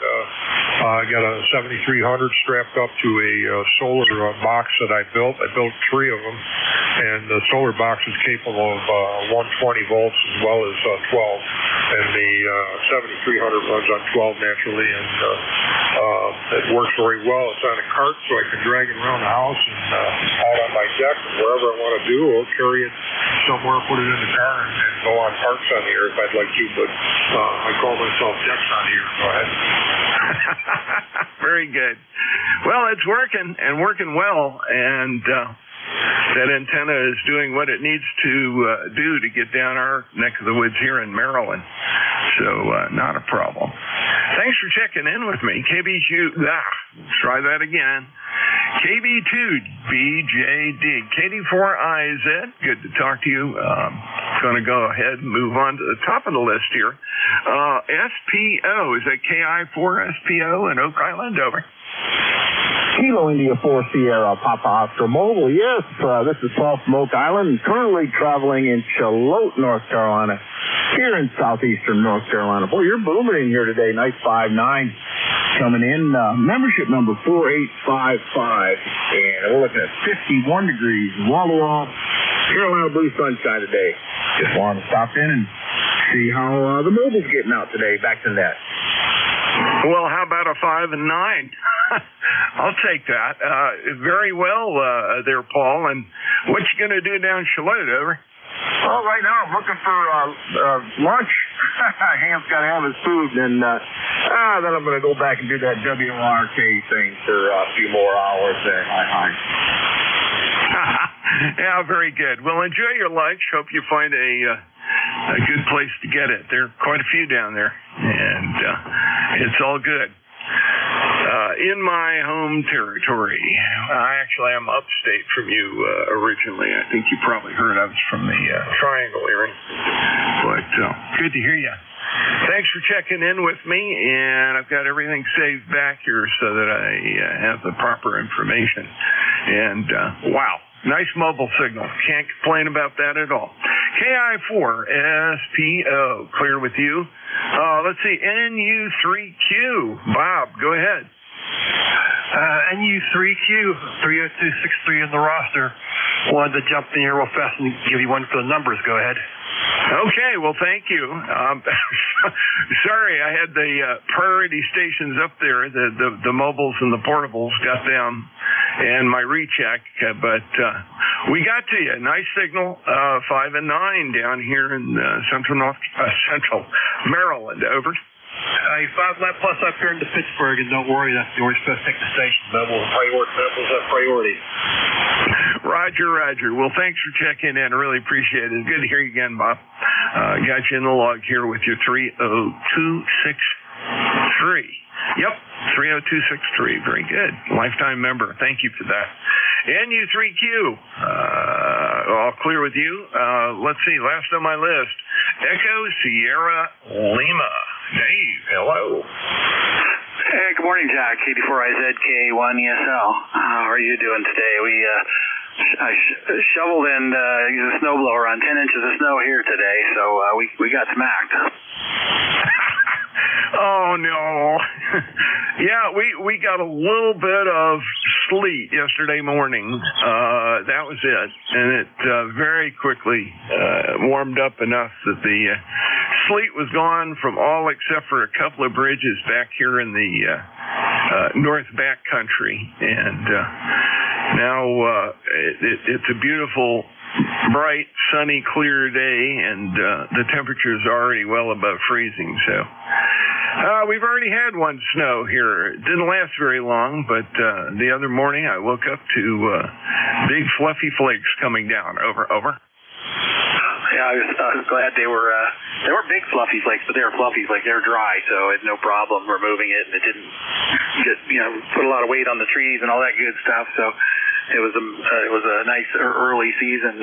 I got a 7300 strapped up to a solar box that I built. I built 3 of them, and the solar box is capable of 120 volts as well as 12. And the 7300 runs on 12 naturally, and it works very well. It's on a cart, so I can drag it around the house and out on my deck and wherever I want to do, or carry it somewhere, put it in the car, and go on parks on the air if I'd like to. But I call myself Decks on the air. Go ahead. Very good. Well, it's working and working well, and that antenna is doing what it needs to do to get down our neck of the woods here in Maryland. So not a problem. Thanks for checking in with me. Try that again. KB2BJD, KD4IZ, good to talk to you. Going to go ahead and move on to the top of the list here. SPO, is that KI4 SPO in Oak Island? Over. Kilo India 4 Sierra Papa Oscar Mobile. Yes, this is Paul from Oak Island, currently traveling in Charlotte, North Carolina, here in southeastern North Carolina. Boy, you're booming in here today. Nice 5'9", coming in. Membership number 4855, and we're looking at 51 degrees, wall-to-wall, Carolina blue sunshine today. Just wanted to stop in and see how the mobile's getting out today. Back to that. Well, how about a 5 and 9? I'll take that. Very well there, Paul. And what you going to do down Charlotte, over? Well, right now I'm looking for lunch. Ham's got to have his food, and then I'm going to go back and do that WRK thing for a few more hours there. Hi. Yeah, very good. Well, enjoy your lunch. Hope you find a good place to get it. There are quite a few down there, and it's all good. In my home territory, I actually am upstate from you originally. I think you probably heard I was from the Triangle area, but good to hear you. Thanks for checking in with me, and I've got everything saved back here so that I have the proper information. And wow, nice mobile signal. Can't complain about that at all. KI4SPO, clear with you. Let's see, NU3Q. Bob, go ahead. NU3Q, 30263 in the roster. Wanted to jump in here real fast and give you one for the numbers. Go ahead. Okay, well, thank you. Sorry, I had the priority stations up there, the mobiles and the portables got them and my recheck, but we got to you. Nice signal, 5 and 9 down here in central Maryland. Over. 5 left plus up here into Pittsburgh, and don't worry, that's you're supposed to take the station. Mobile's a priority. Roger. Well, thanks for checking in. I really appreciate it. Good to hear you again, Bob. Got you in the log here with your 30263. Yep, 30263. Very good. Lifetime member. Thank you for that. NU3Q. All clear with you. Let's see. Last on my list, Echo Sierra Lima. Dave, hello. Hey, good morning, Jack. 84IZK1ESL. How are you doing today? I shoveled and used a snowblower on 10 inches of snow here today, so we got smacked. Oh, no. Yeah, we got a little bit of sleet yesterday morning. That was it. And it very quickly warmed up enough that the sleet was gone from all except for a couple of bridges back here in the north back country. And now it's a beautiful, bright, sunny, clear day, and the temperature's already well above freezing. So we've already had one snow here. It didn't last very long, but the other morning I woke up to big fluffy flakes coming down. Over. Yeah, I was glad they were big fluffy flakes, but they were fluffy flakes. They were dry, so I had no problem removing it, and it didn't get put a lot of weight on the trees and all that good stuff. So it was a nice early season,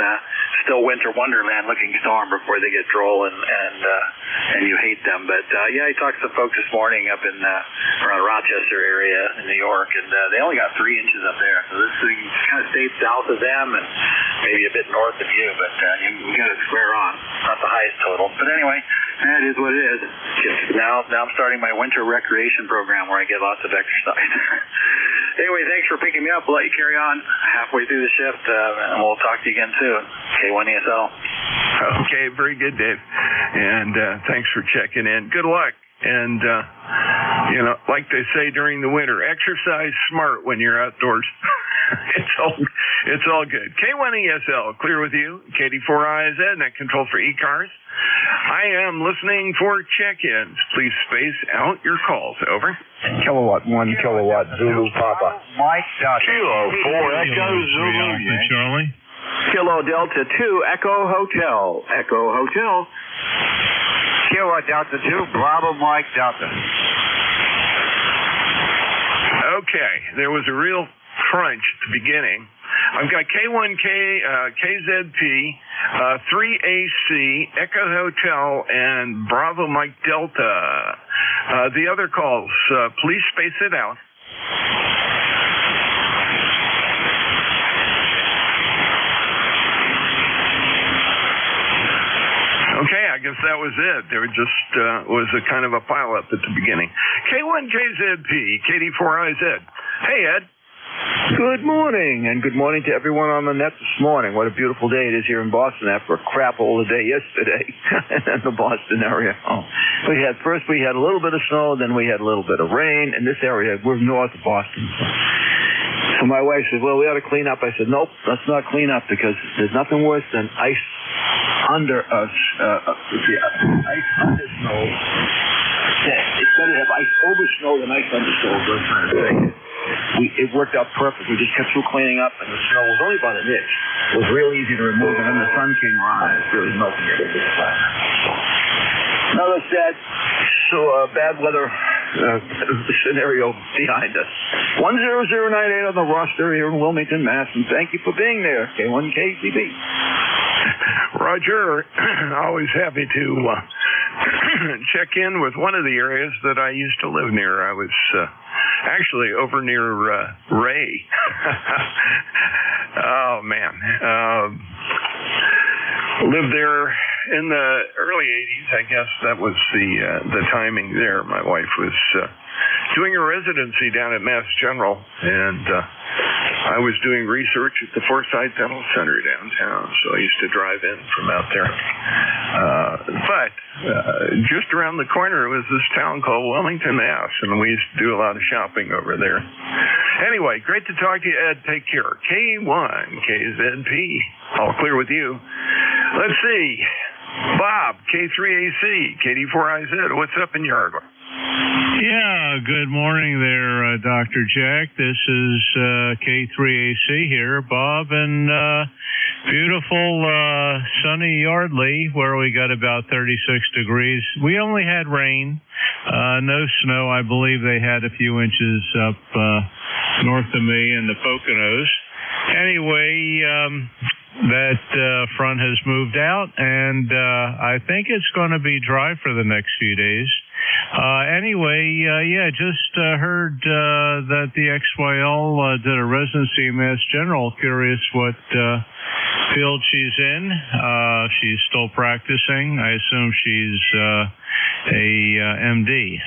still winter wonderland looking storm before they get droll and you hate them. But yeah, I talked to some folks this morning up in around Rochester area in New York, and they only got 3 inches up there. So this thing kind of stayed south of them and maybe a bit north of you, but you got it square on. Not the highest total, but anyway, that is what it is. Now I'm starting my winter recreation program where I get lots of exercise. Anyway, thanks for picking me up. I'll let you carry on halfway through the shift, and we'll talk to you again soon. K1ESL. Okay, very good, Dave. And thanks for checking in. Good luck. And, like they say during the winter, exercise smart when you're outdoors. It's all good. K1ESL, clear with you. KD4IZ, net control for ECARS. I am listening for check-ins. Please space out your calls. Over. Kilowatt 1, kilowatt Zulu Papa. Mike Delta. Kilo 4 Echo Zulu. Charlie. Kilo Delta 2 Echo Hotel. Echo Hotel. Kilo Delta 2 Bravo Mike Delta. Okay, there was a real crunch at the beginning. I've got K1K, KZP, 3AC, Echo Hotel, and Bravo Mike Delta. The other calls, please space it out. Okay, I guess that was it. There just was a kind of a pileup at the beginning. K1KZP, KD4IZ. Hey, Ed. Good morning, and good morning to everyone on the net this morning. What a beautiful day it is here in Boston after a crap all the day yesterday in the Boston area. Oh. We had a little bit of snow, then we had a little bit of rain. In this area, we're north of Boston. So my wife said, well, we ought to clean up. I said, nope, let's not clean up because there's nothing worse than ice under ice under snow. It's better to have ice over snow than ice under snow, is what I'm trying to say. It worked out perfect. We just kept through cleaning up, and the snow was only about an inch. It was real easy to remove, and then the sun came on, and it's really melting everything flat. Another bad weather scenario behind us. 10098 on the roster here in Wilmington, Mass, and thank you for being there, K1KCB. Roger, always happy to check in with one of the areas that I used to live near. I was actually over near Ray. Oh, man. Lived there in the early 80s. I guess that was the timing there. My wife was doing a residency down at Mass General, and I was doing research at the Forsyth Dental Center downtown, so I used to drive in from out there. But just around the corner was this town called Wilmington, Mass, and we used to do a lot of shopping over there. Anyway, great to talk to you, Ed. Take care. K1, KZP. All clear with you. Let's see. Bob, K3AC, KD4IZ. What's up in Yardley? Yeah, good morning there, Dr. Jack. This is K3AC here, Bob, in beautiful sunny Yardley, where we got about 36 degrees. We only had rain, no snow. I believe they had a few inches up north of me in the Poconos. Anyway, that front has moved out, and I think it's going to be dry for the next few days. Anyway, just heard that the XYL did a residency in Mass General. Curious what field she's in. She's still practicing. I assume she's a MD,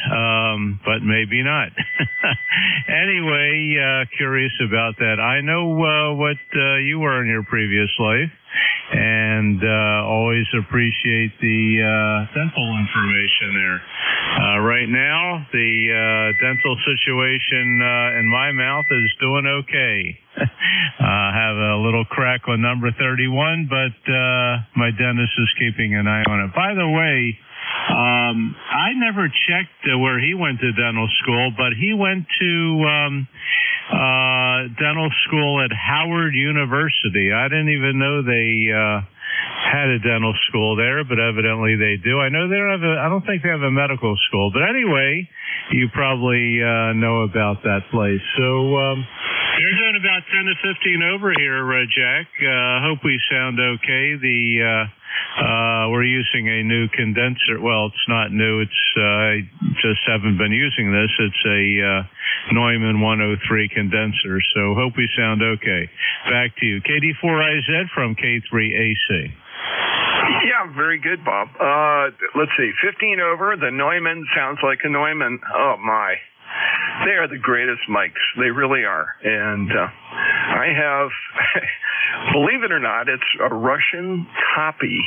but maybe not. Anyway, curious about that. I know what you were in your previous life, and always appreciate the dental information there. Right now, the dental situation in my mouth is doing okay. Have a little crack on number 31, but my dentist is keeping an eye on it. By the way, I never checked where he went to dental school, but he went to dental school at Howard University. I didn't even know they had a dental school there, but evidently they do. I know I don't think they have a medical school, but anyway, you probably know about that place. So you're doing about 10 to 15 over here, Jack. Hope we sound okay. We're using a new condenser. Well, it's not new. I just haven't been using this. It's a Neumann 103 condenser. So hope we sound okay. Back to you. KD4IZ from K3AC. Yeah, very good, Bob. Let's see. 15 over. The Neumann sounds like a Neumann. Oh, my. They are the greatest mics. They really are. And I have, believe it or not, it's a Russian copy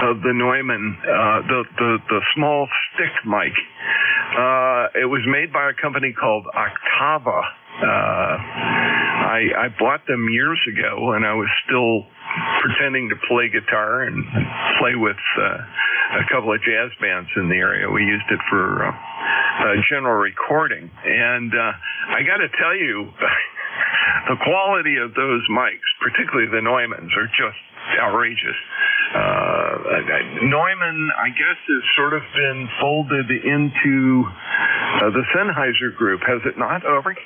of the Neumann, the small stick mic. It was made by a company called Octava. I bought them years ago, and I was still pretending to play guitar and play with a couple of jazz bands in the area. We used it for general recording. And I got to tell you, the quality of those mics, particularly the Neumanns, are just outrageous. Neumann, I guess, has sort of been folded into the Sennheiser group, has it not, Aubrey?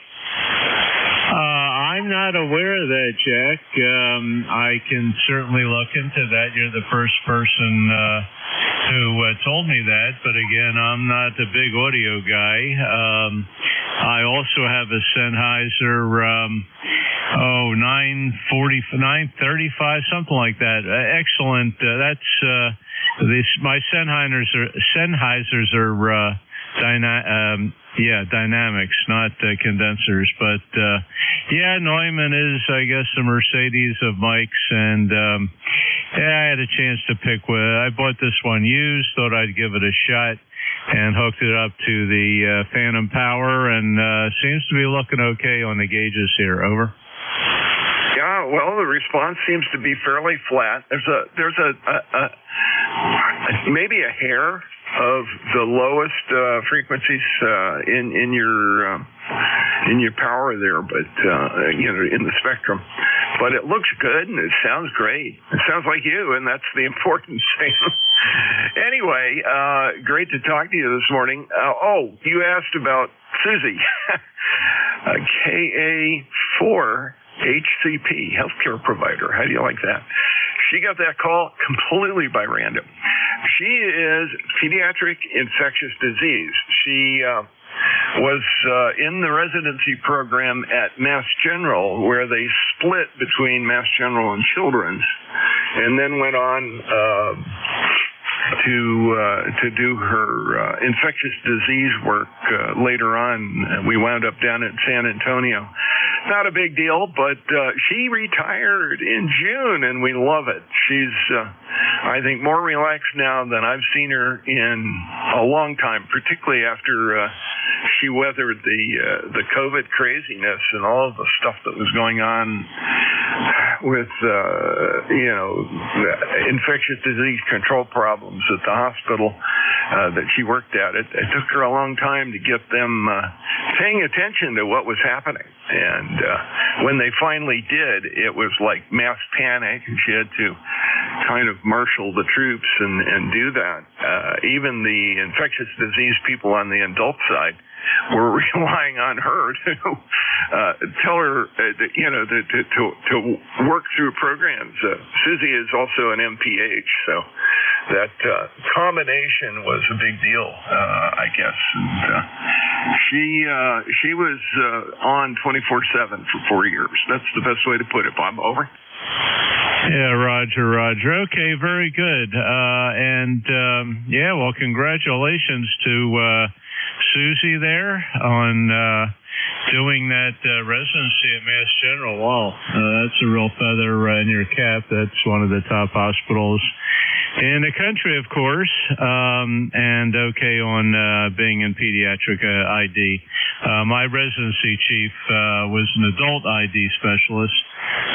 I'm not aware of that, Jack. I can certainly look into that. You're the first person who told me that, but again, I'm not a big audio guy. I also have a Sennheiser 935, something like that. Excellent. My Sennheisers are dynamics, not condensers. But Neumann is, I guess, the Mercedes of mics, and I had a chance to pick with. I bought this one used, thought I'd give it a shot, and hooked it up to the Phantom Power, and seems to be looking okay on the gauges here. Over. Yeah, well, the response seems to be fairly flat. There's a maybe a hair of the lowest frequencies in your power there, but in the spectrum. But it looks good and it sounds great. It sounds like you, and that's the important thing. Anyway, great to talk to you this morning. You asked about Susie, KA4 HCP, healthcare provider. How do you like that? She got that call completely by random. She is pediatric infectious disease. She was in the residency program at Mass General, where they split between Mass General and Children's, and then went on to do her infectious disease work later on. We wound up down at San Antonio. Not a big deal, but she retired in June, and we love it. She's, I think, more relaxed now than I've seen her in a long time, particularly after she weathered the COVID craziness and all of the stuff that was going on with infectious disease control problems at the hospital that she worked at. It took her a long time to get them paying attention to what was happening. And when they finally did, it was like mass panic, and she had to kind of marshal the troops and do that. Even the infectious disease people on the adult side were relying on her to tell her, to work through programs. Susie is also an MPH, so that combination was a big deal, I guess. And she was on 24/7 for 4 years. That's the best way to put it. Bob, over. Yeah, Roger. Okay, very good. Well, congratulations to Susie there on doing that residency at Mass General. Wow, that's a real feather in your cap. That's one of the top hospitals in the country, of course, and okay on being in pediatric ID. My residency chief was an adult ID specialist,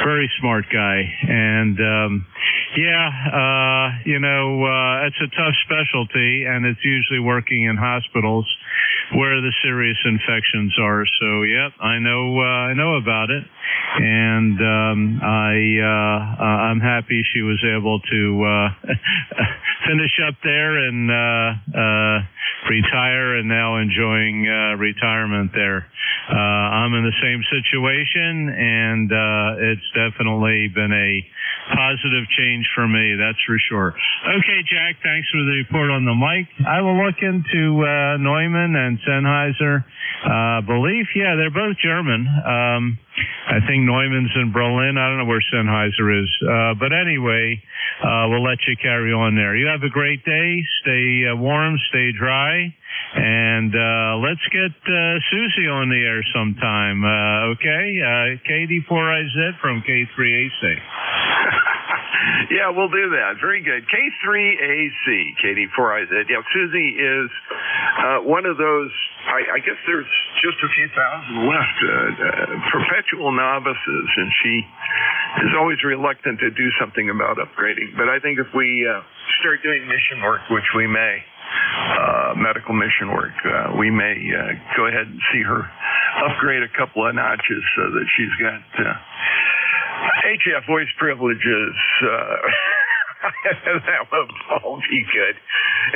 very smart guy, and it's a tough specialty, and it's usually working in hospitals where the serious infections are. So, yep, I know about it, and I'm happy she was able to finish up there and retire, and now enjoying retirement there. I'm in the same situation, and it's definitely been a positive change for me, that's for sure. Okay, Jack, thanks for the report on the mic. I will look into Neumann and Sennheiser. They're both German. I think Neumann's in Berlin. I don't know where Sennheiser is. But anyway, we'll let you carry on there. You have a great day. Stay warm, stay dry. And let's get Susie on the air sometime, okay? KD4IZ from K3AC. Yeah, we'll do that. Very good. K3AC, KD4IZ. Yeah, Susie is one of those, I guess there's just a few thousand left, perpetual novices, and she is always reluctant to do something about upgrading. But I think if we start doing mission work, which we may, medical mission work, we may go ahead and see her upgrade a couple of notches so that she's got HF voice privileges. That would all be good.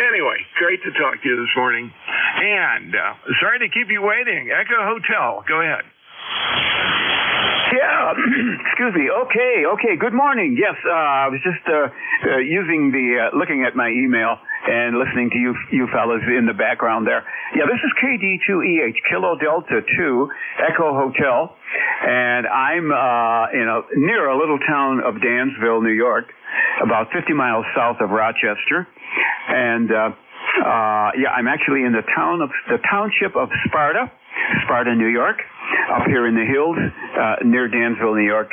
Anyway, great to talk to you this morning. And sorry to keep you waiting. Echo Hotel, go ahead. Yeah, excuse me. Okay. Good morning. Yes, I was just looking at my email and listening to you fellas in the background there. Yeah, this is KD2EH, Kilo Delta 2, Echo Hotel, and I'm near a little town of Dansville, New York, about 50 miles south of Rochester, and I'm actually in the township of Sparta, New York, up here in the hills near Dansville, New York,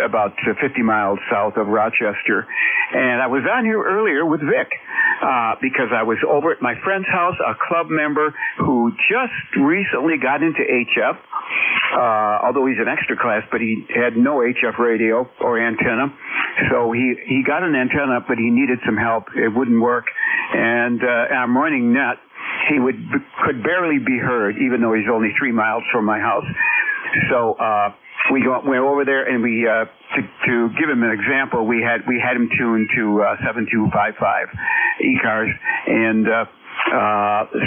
about 50 miles south of Rochester. And I was on here earlier with Vic because I was over at my friend's house, a club member who just recently got into HF, although he's an extra class, but he had no HF radio or antenna. So he got an antenna, but he needed some help. It wouldn't work. And I'm running net. He could barely be heard, even though he's only 3 miles from my house. So we went over there, and we to give him an example, we had him tuned to 7255 ECARS, and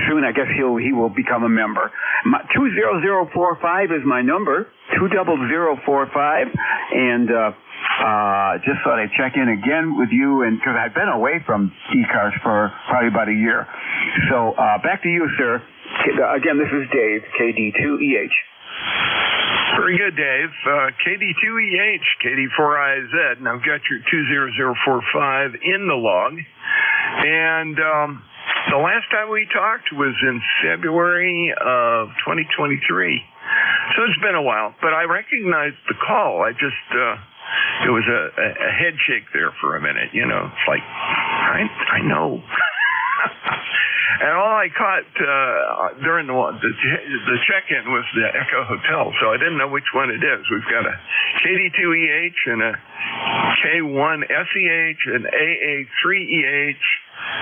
soon I guess he will become a member. 20045 is my number, 20045, and just thought I'd check in again with you, and because I've been away from ECARS for probably about a year. So back to you, sir. Again, this is Dave, KD2EH. Very good, Dave. KD2EH, KD4IZ, and I've got your 20045 in the log. And the last time we talked was in February of 2023. So it's been a while, but I recognized the call. I just, it was a head shake there for a minute, It's like, I know. And all I caught during the check-in was the Echo Hotel, so I didn't know which one it is. We've got a KD2EH and a K1SEH, an AA3EH,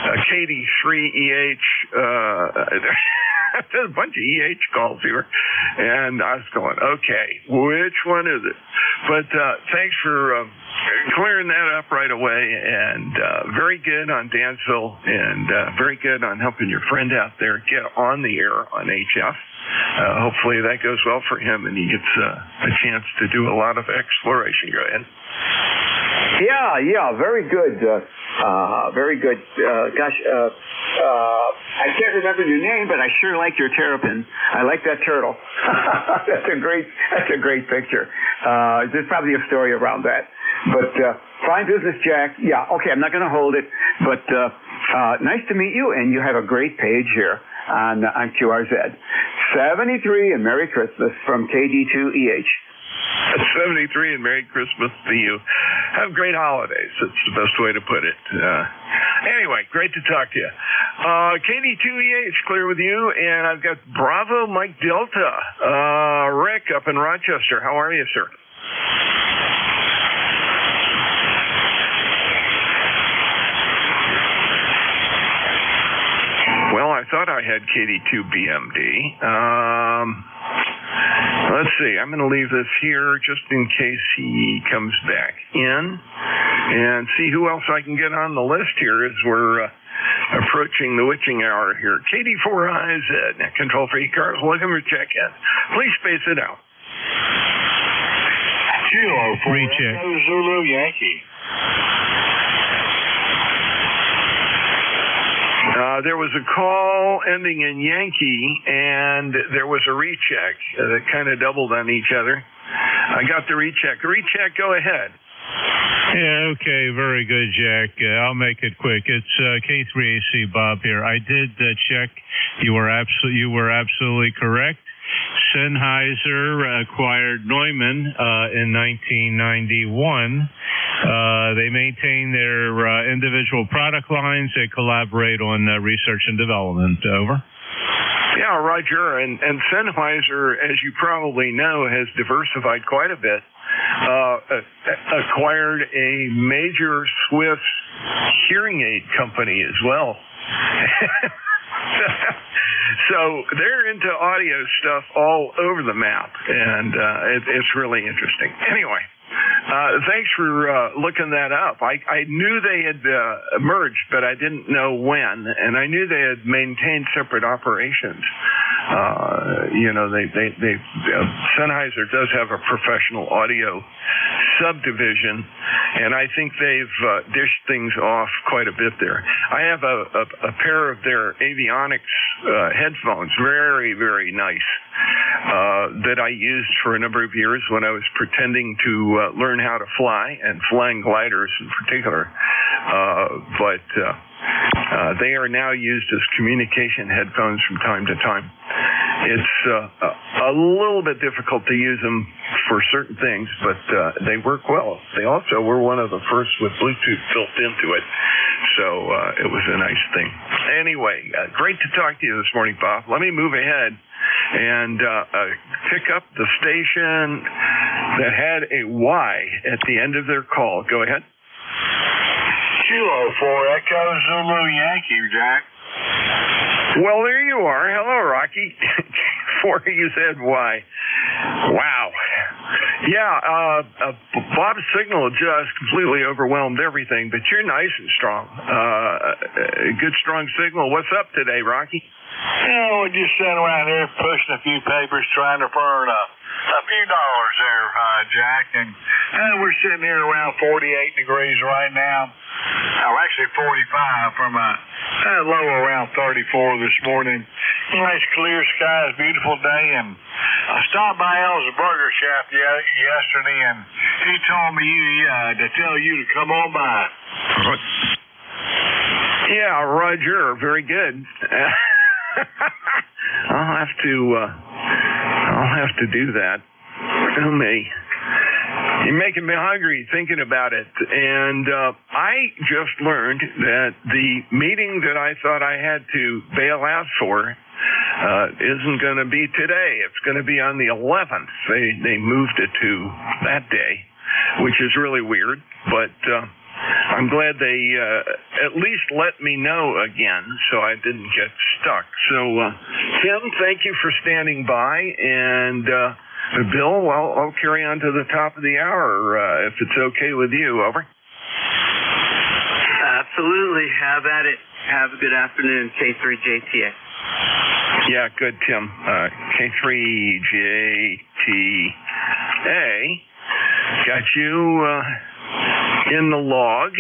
a KD3EH. There's a bunch of EH calls here, and I was going, okay, which one is it? But thanks for clearing that up right away, and very good on Dansville, and very good on helping your friend out there get on the air on HF. Hopefully that goes well for him, and he gets a chance to do a lot of exploration. Go ahead. Yeah, very good. Very good. I can't remember your name, but I sure like your terrapin. I like that turtle. That's a great picture. There's probably a story around that. But fine business, Jack. Yeah, okay, I'm not going to hold it. But nice to meet you, and you have a great page here on QRZ. 73 and Merry Christmas from KD2EH. 73 and Merry Christmas to you. Have great holidays. That's the best way to put it. Anyway, great to talk to you. KD2EH, clear with you, and I've got Bravo Mike Delta. Rick up in Rochester. How are you, sir? Well, I thought I had KD2BMD. Let's see. I'm going to leave this here just in case he comes back in, and see who else I can get on the list here as we're approaching the witching hour here. KD4IZ, control for ECARS, welcome to check-in. Please space it out. Kilo 4 Recheck. Echo Zulu Yankee. There was a call ending in Yankee, and there was a recheck that kind of doubled on each other. I got the recheck. Recheck, go ahead. Yeah, okay, very good, Jack. I'll make it quick. It's K3AC Bob here. I did check. You were absolutely correct. Sennheiser acquired Neumann in 1991. They maintain their individual product lines. They collaborate on research and development. Over. Yeah, Roger. And Sennheiser, as you probably know, has diversified quite a bit. Acquired a major Swiss hearing aid company as well. So they're into audio stuff all over the map, and it's really interesting. Anyway, thanks for looking that up. I knew they had merged, but I didn't know when, and I knew they had maintained separate operations. Sennheiser does have a professional audio subdivision, and I think they've dished things off quite a bit there. I have a pair of their avionics headphones, very, very nice, that I used for a number of years when I was pretending to learn how to fly, and flying gliders in particular. But they are now used as communication headphones from time to time. It's a little bit difficult to use them for certain things, but they work well. They also were one of the first with Bluetooth built into it, so it was a nice thing. Anyway, great to talk to you this morning, Bob. Let me move ahead and pick up the station that had a Y at the end of their call. Go ahead. Kilo 4 Echo Zulu Yankee, Jack. Well, there you are. Hello, Rocky. 4, you said why. Wow. Yeah, Bob's signal just completely overwhelmed everything, but you're nice and strong. Good, strong signal. What's up today, Rocky? Yeah, we're just sitting around here pushing a few papers, trying to earn a few dollars there, Jack. And we're sitting here around 48 degrees right now. Oh, actually 45 from a low around 34 this morning. Nice clear skies, beautiful day. And I stopped by El's Burger Shop yesterday, and he told me to tell you to come on by. Yeah, Roger. Very good. I'll have to do that. Oh me. You're making me hungry thinking about it. And I just learned that the meeting that I thought I had to bail out for isn't going to be today. It's going to be on the 11th. They moved it to that day, which is really weird. But I'm glad they at least let me know again so I didn't get stuck. So, Tim, thank you for standing by. And Bill, I'll carry on to the top of the hour if it's okay with you. Over. Absolutely. Have at it. Have a good afternoon, K3JTA. Yeah, good, Tim. K3JTA. Got you in the log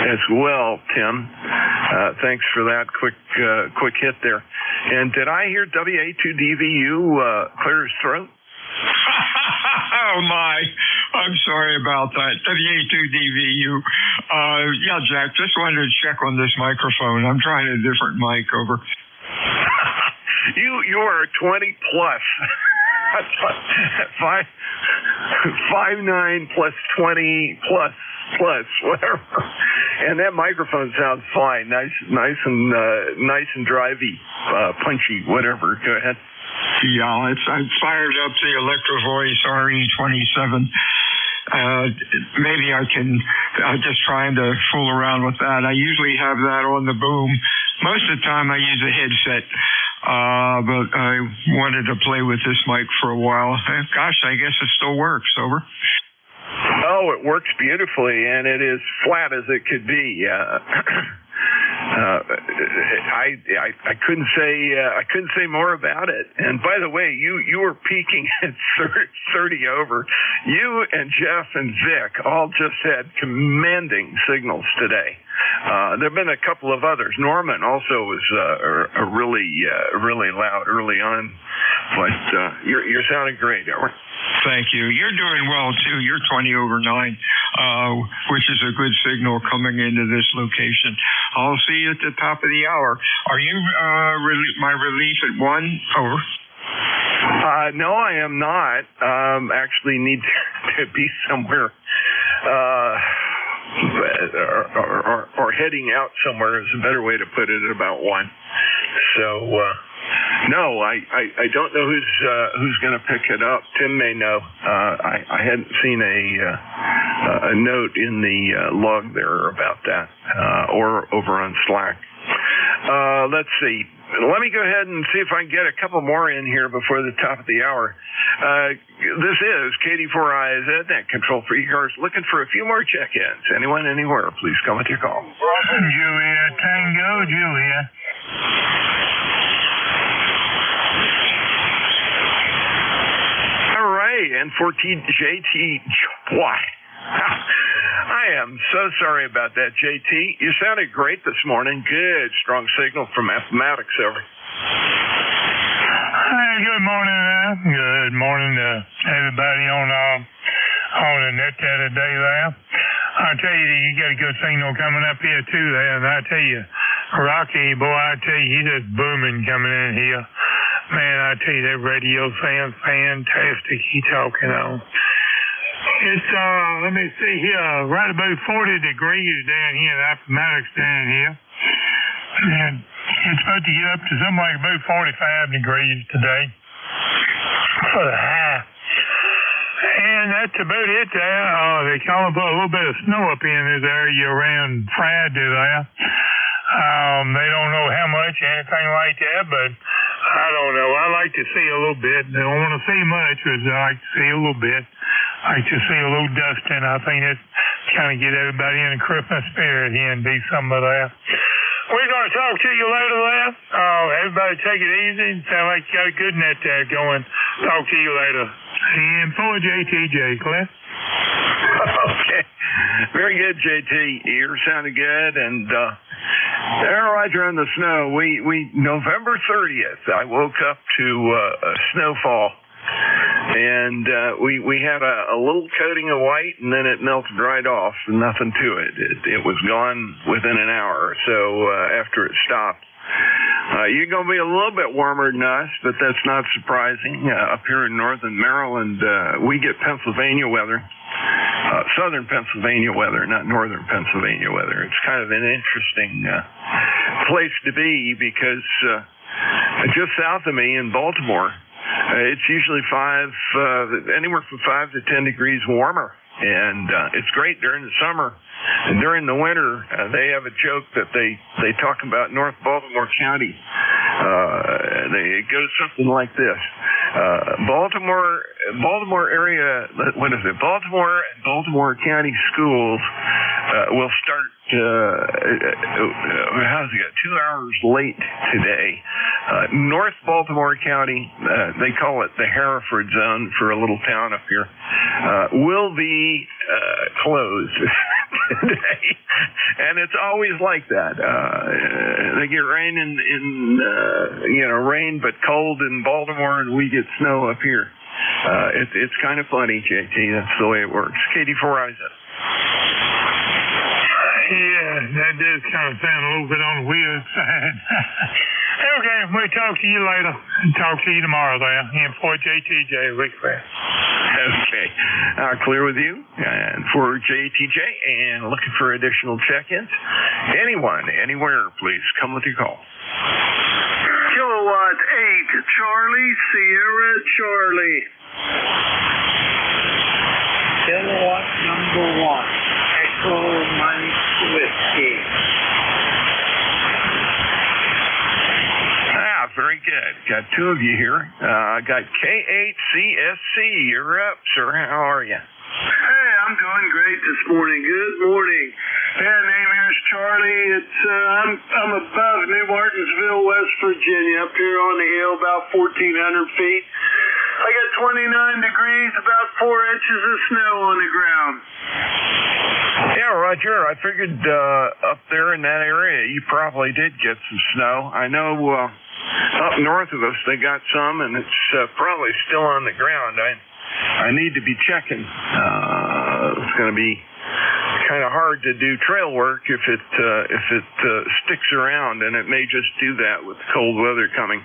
as well, Tim. Thanks for that quick hit there. And did I hear WA2DVU clear his throat? Oh, my. I'm sorry about that. WA2DVU. Yeah, Jack, just wanted to check on this microphone. I'm trying a different mic. Over. You are 20 plus. 5'9" plus 20 plus whatever. And that microphone sounds fine. Nice and drivey, punchy, whatever. Go ahead. Yeah, I'm fired up the Electro Voice RE27. Maybe I'm just trying to fool around with that. I usually have that on the boom. Most of the time I use a headset, but I wanted to play with this mic for a while. Gosh, I guess it still works. Over. Oh, it works beautifully, and it is flat as it could be. I couldn't say more about it. And by the way, you were peaking at 30 over. You and Jeff and Vic all just had commanding signals today. There have been a couple of others. Norman also was really loud early on, but you're sounding great, Edward. Thank you. You're doing well too. You're 20 over 9, which is a good signal coming into this location. I'll see you at the top of the hour. Are you my relief at 1? Over. No, I am not. Actually need to be somewhere. Or heading out somewhere is a better way to put it, at about 1. So, no, I don't know who's going to pick it up. Tim may know. I hadn't seen a note in the log there about that, or over on Slack. Let's see. Let me go ahead and see if I can get a couple more in here before the top of the hour. This is KD4IZ, net control for ECARS, looking for a few more check-ins. Anyone, anywhere, please come with your call. Julia, Tango, Julia. All right, and for JT, why? I am so sorry about that, JT. You sounded great this morning. Good, strong signal from mathematics over. Hey, good morning, man. Good morning to everybody on the net there today there. I tell you, you got a good signal coming up here too there, and I tell you, Rocky, boy, I tell you, he's just booming coming in here. Man, I tell you, that radio sounds fantastic. He talking on. It's, let me see here, right about 40 degrees down here in Appomattox down here. And it's supposed to get up to something like about 45 degrees today for the high. And that's about it there. They call about a little bit of snow up in this area around Friday there. They don't know how much, anything like that, but I don't know. I like to see a little bit. They don't want to see much, but I like to see a little bit. I like to see a little dusting. I think that's kind of get everybody in the Christmas spirit here and do some of that. We're going to talk to you later there. Everybody take it easy. Sound like you got a good net there going. Talk to you later. And for JTJ, Cliff. Okay. Very good, JT. You're sounding good. And Roger on the snow. We November 30th, I woke up to a snowfall. And we had a little coating of white, and then it melted right off. Nothing to it. It was gone within an hour or so after it stopped. You're going to be a little bit warmer than us, but that's not surprising. Up here in northern Maryland, we get Pennsylvania weather. southern Pennsylvania weather, not northern Pennsylvania weather. It's kind of an interesting place to be because just south of me in Baltimore, it's usually anywhere from 5 to 10 degrees warmer. And it's great during the summer. And during the winter, they have a joke that they talk about North Baltimore County. It goes something like this. Baltimore area, what is it? Baltimore and Baltimore County schools will start, how's it got? 2 hours late today. North Baltimore County, they call it the Hereford zone for a little town up here, will be closed today. And it's always like that. They get rain rain but cold in Baltimore, and we get snow up here. It's kind of funny, JT. That's the way it works. KD4 Isaac. Yeah, that does kind of sound a little bit on the weird side. Okay, we'll talk to you later. Talk to you tomorrow there. And for JTJ, Rick Fair. Okay. Clear with you. And for JTJ and looking for additional check-ins, anyone, anywhere, please come with your call. Kilowatt 8, Charlie, Sierra, Charlie. Kilowatt number 1, Echo Mike Whiskey. Very good. Got 2 of you here. I got K8CSC. You're up, sir. How are you? Hey, I'm doing great this morning. Good morning. Yeah, name here's Charlie. It's I'm above New Martinsville, West Virginia, up here on the hill, about 1,400 feet. I got 29 degrees, about 4 inches of snow on the ground. Yeah, Roger. I figured up there in that area you probably did get some snow. I know up north of us they got some, and it's probably still on the ground. I need to be checking. It's going to be kind of hard to do trail work if it sticks around, and it may just do that with cold weather coming.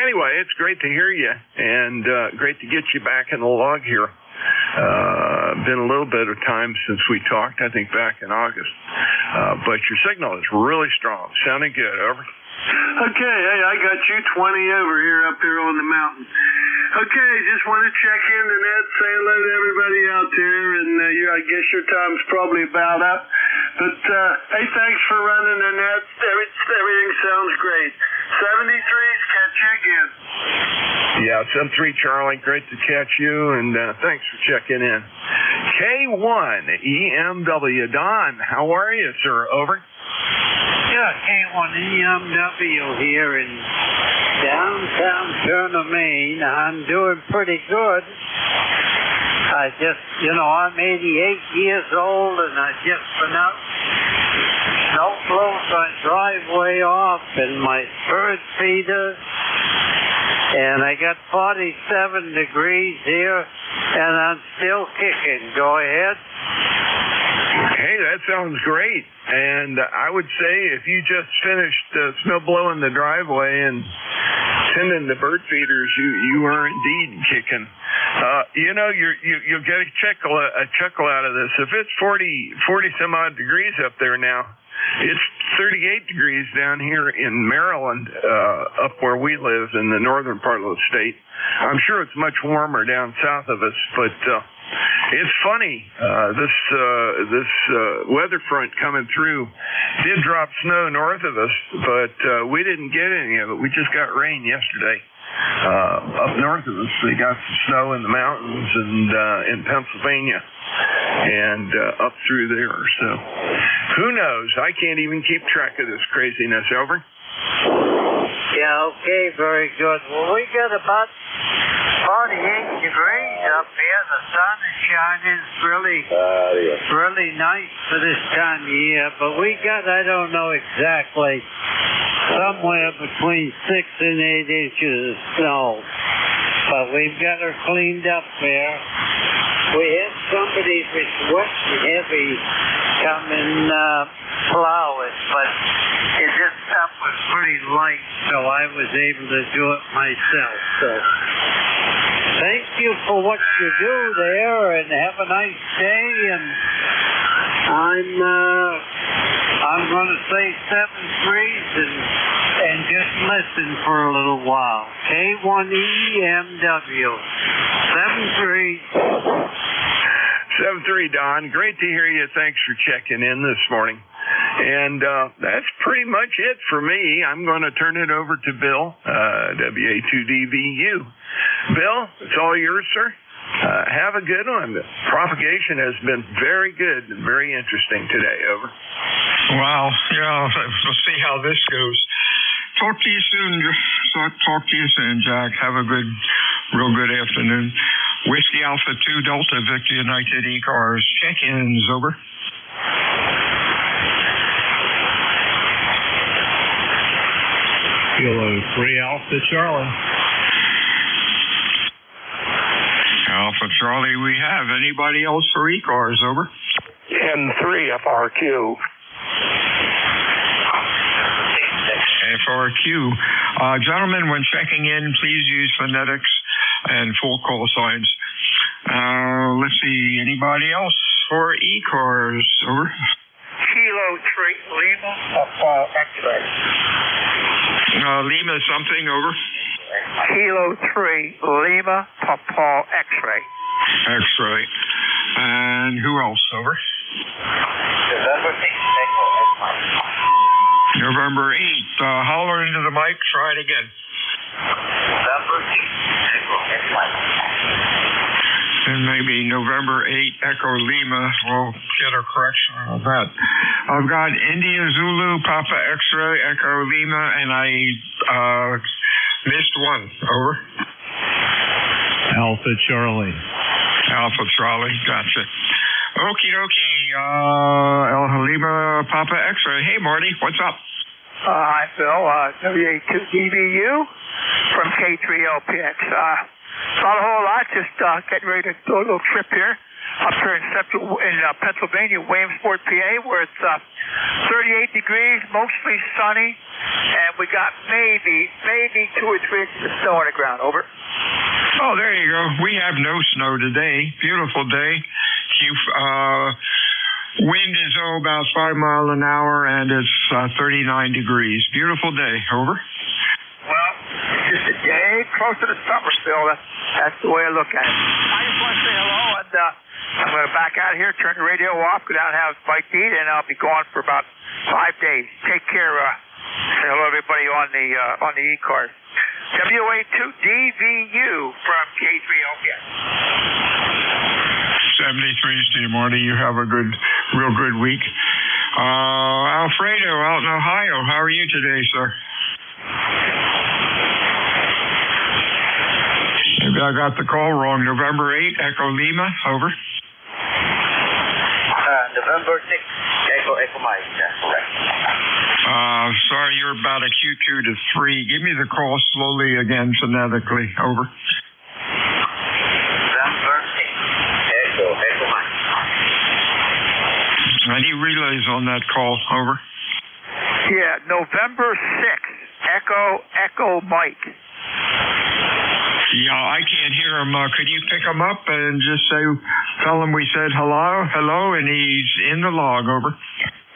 Anyway, it's great to hear you, and great to get you back in the log here. Been a little bit of time since we talked, I think back in August. But your signal is really strong. Sounding good. Over. Okay, hey, I got you 20 over here up here on the mountain. Okay, just want to check in the net, say hello to everybody out there, and I guess your time's probably about up. But, hey, thanks for running the net. Everything sounds great. 73s, catch you again. Yeah, 73 Charlie, great to catch you, and thanks for checking in. K1 EMW, Don, how are you, sir? Over. Yeah, K1 EMW here in downtown Turner, Maine. I'm doing pretty good. I just, I'm 88 years old, and I just been out. Snow blows my driveway off and my bird feeders. And I got 47 degrees here, and I'm still kicking. Go ahead. Hey, that sounds great. And I would say if you just finished snow blowing the driveway and tending the bird feeders, you are indeed kicking. You'll get a chuckle out of this. If it's 40 some odd degrees up there now, it's 38 degrees down here in Maryland, up where we live in the northern part of the state. I'm sure it's much warmer down south of us, but it's funny. This weather front coming through did drop snow north of us, but we didn't get any of it. We just got rain yesterday. Up north of us, they got some snow in the mountains and in Pennsylvania and up through there. So who knows? I can't even keep track of this craziness. Over. Yeah, okay, very good. Well, we got about 48 degrees up here. The sun is shining. It's really nice for this time of year. But we got, I don't know exactly, somewhere between 6 and 8 inches of snow. But we've got her cleaned up there. We had somebody with wet and heavy come and plow it, but this stuff was pretty light, so I was able to do it myself. So thanks you for what you do there, and have a nice day. And I'm going to say 7-3s and just listen for a little while. K1EMW. 7-3. 7-3, Don. Great to hear you. Thanks for checking in this morning. And that's pretty much it for me. I'm going to turn it over to Bill, WA2DVU. Bill, it's all yours, sir. Have a good one. The propagation has been very good and very interesting today. Over. Wow. Yeah, we'll see how this goes. Talk to you soon. Jack. Have a real good afternoon. Whiskey Alpha 2 Delta Victor United ECARS. Check-ins, over. Kilo 3 Alpha Charlie. Alpha Charlie, we have. Anybody else for ECARS, over? N3 FRQ. FRQ. Gentlemen, when checking in, please use phonetics and full call signs. Let's see, anybody else for ECARS, over? Kilo 3 Lima X-ray. Lima something, over? Kilo 3 Lima Papa X-ray. X-ray. And who else, over? November 8th. Holler into the mic. Try it again. And maybe November 8, Echo Lima. We'll get a correction on that. I've got India Zulu, Papa X-ray, Echo Lima, and I missed one. Over. Alpha Charlie. Alpha Charlie. Gotcha. Okie dokie. El Lima, Papa X-ray. Hey, Marty. What's up? Hi, Phil. WA2DVU from K3LPX. Not a whole lot, just getting ready to do a little trip here up here in Pennsylvania, Williamsport, PA, where it's 38 degrees, mostly sunny, and we got maybe 2 or 3 inches of snow on the ground. Over. Oh, there you go. We have no snow today. Beautiful day. Wind is about 5 miles an hour, and it's 39 degrees. Beautiful day. Over. Well, just a day closer to summer still. That's the way I look at it. I just want to say hello, and I'm going to back out of here, turn the radio off, go down and have a bite to eat, and I'll be gone for about 5 days. Take care. Say hello, everybody on the ECARS. WA2DVU from K3LPX. 73s to you, Marty. You have a real good week. Alfredo out in Ohio. How are you today, sir? Maybe I got the call wrong. November 8, Echo Lima. Over. November 6, Echo Mike. Sorry, you're about a Q2 to 3. Give me the call slowly again, phonetically. Over. November 6, Echo Mike. Any relays on that call? Over. Yeah, November 6, Echo Mike. Yeah, I can't hear him. Could you pick him up and just tell him we said hello, and he's in the log. Over.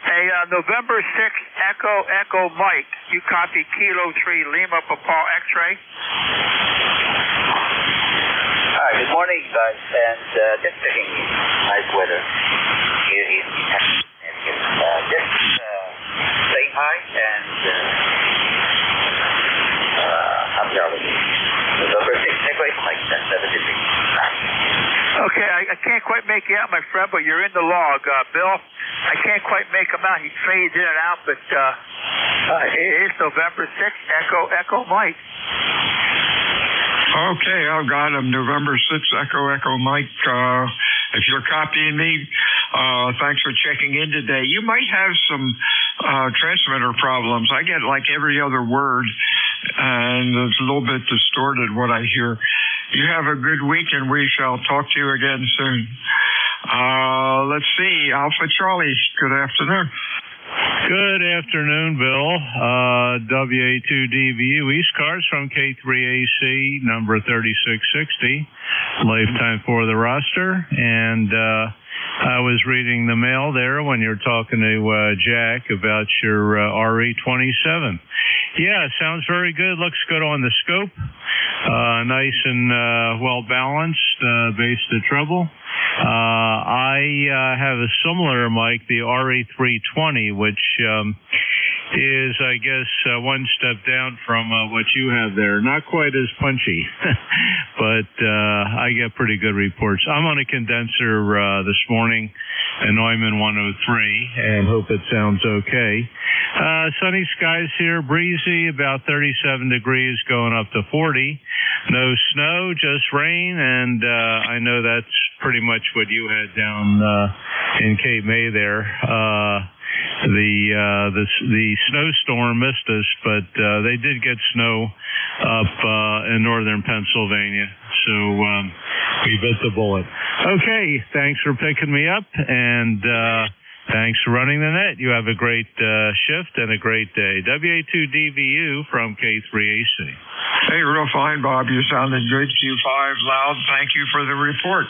Hey, November 6th, Echo Mike. You copy Kilo 3 Lima Papa X-ray. Hi, good morning, guys. And just checking nice weather here in Texas. Just saying hi and happy holidays. November 6th, Echo Mike. That's 73. Okay, I can't quite make you out, my friend, but you're in the log. Bill, I can't quite make him out. He fades in and out, but it is November 6th, Echo Mike. Okay, I've got him. November 6th, Echo Mike. If you're copying me, thanks for checking in today. You might have some transmitter problems. I get like every other word, and it's a little bit distorted what I hear. You have a good week, and we shall talk to you again soon. Let's see. Alpha Charlie, good afternoon. Good afternoon, Bill. WA2DVU ECARS from K3AC, number 3660, lifetime for the roster. And I was reading the mail there when you were talking to Jack about your RE27. Yeah, sounds very good. Looks good on the scope. Nice and well balanced, bass to treble. I have a similar mic, the RE320, which is, I guess, one step down from what you have there. Not quite as punchy, but I get pretty good reports. I'm on a condenser this morning, a Neumann 103, and hope it sounds okay. Sunny skies here, breezy, about 37 degrees going up to 40. No snow, just rain, and I know that's pretty much what you had down in Cape May there. The snowstorm missed us, but they did get snow up in northern Pennsylvania, so we bit the bullet. Okay, thanks for picking me up, and thanks for running the net. You have a great shift and a great day. WA2DVU from K3AC. Hey, real fine, Bob. You sounded good. Q5 loud. Thank you for the report.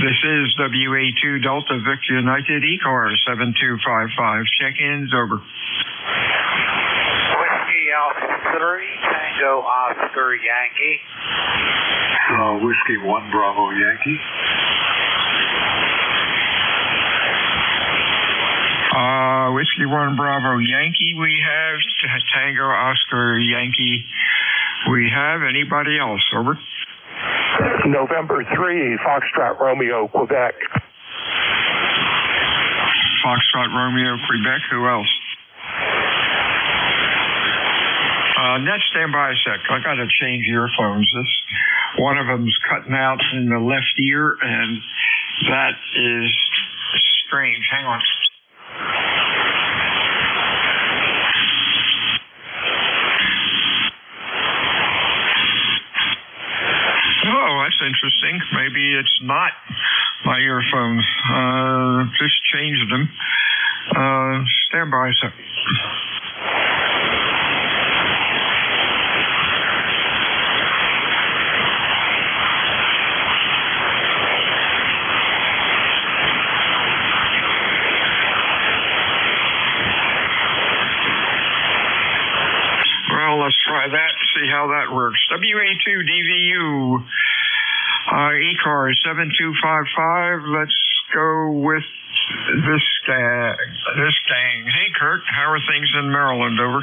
This is WA2 Delta Victor United ECARS 7255. Check-ins over. Whiskey Alpha 3, Tango Oscar Yankee. Whiskey 1 Bravo Yankee. Whiskey 1 Bravo Yankee we have. Tango Oscar Yankee we have. Anybody else? Over. November 3, Foxtrot Romeo, Quebec. Foxtrot Romeo, Quebec. Who else? Net, stand by a sec. I got to change earphones. One of them's cutting out in the left ear, and that is strange. Hang on. Oh, that's interesting. Maybe it's not my earphones. Just changed them. Stand by a sec. Well, let's try that, see how that works. WA2DVU. ECARS 7255. Let's go with this gang. Hey, Kurt, how are things in Maryland? Over.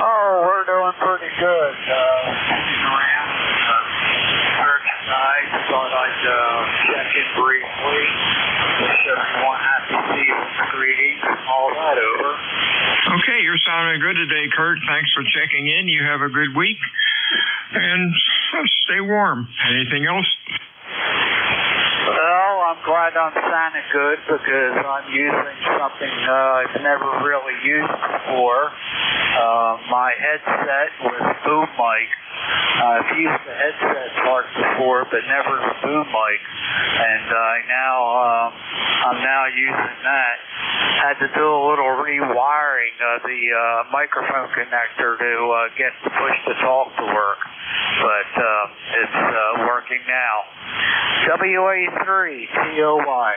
Oh, we're doing pretty good. Hanging around. I thought I'd check in briefly. Wish everyone happy season's greetings. All that over. Okay, you're sounding good today, Kurt. Thanks for checking in. You have a good week. And stay warm. Anything else? Well, I'm glad I'm sounding good because I'm using something I've never really used before. My headset was boom mic. I've used the headset part before, but never the boom mic. And I'm now using that. Had to do a little rewiring of the microphone connector to get the push to talk to work. But it's working now. WA3 TOY.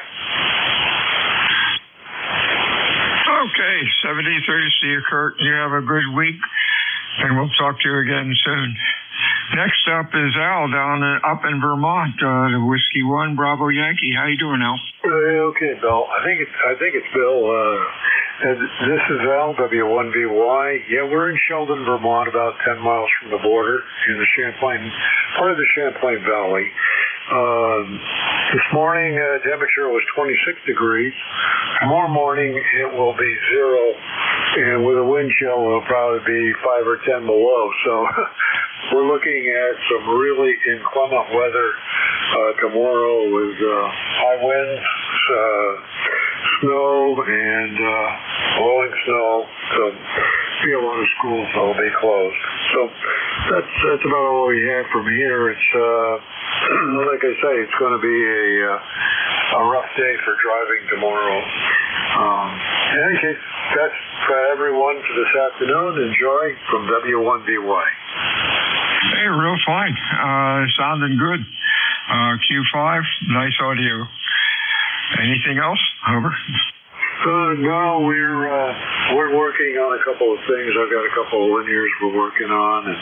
Okay, 7030. See you, Kurt. You have a good week, and we'll talk to you again soon. Next up is Al down up in Vermont, the Whiskey 1 Bravo Yankee. How you doing, Al? Okay, Bill. I think it's Bill. This is Al, W1VY. Yeah, we're in Sheldon, Vermont, about 10 miles from the border in the part of the Champlain Valley. This morning, temperature was 26 degrees. Tomorrow morning, it will be 0, and with a wind chill, it'll probably be 5 or 10 below. So we're looking at some really inclement weather tomorrow with high winds, snow, and blowing snow. So be a lot of schools will be closed. So that's about all we have from here. It's like I say, it's going to be a rough day for driving tomorrow. afternoon. Enjoy from W1BY. Hey, real fine. Sounding good. Q5, nice audio. Anything else? Over. No, we're working on a couple of things. I've got a couple of linears we're working on and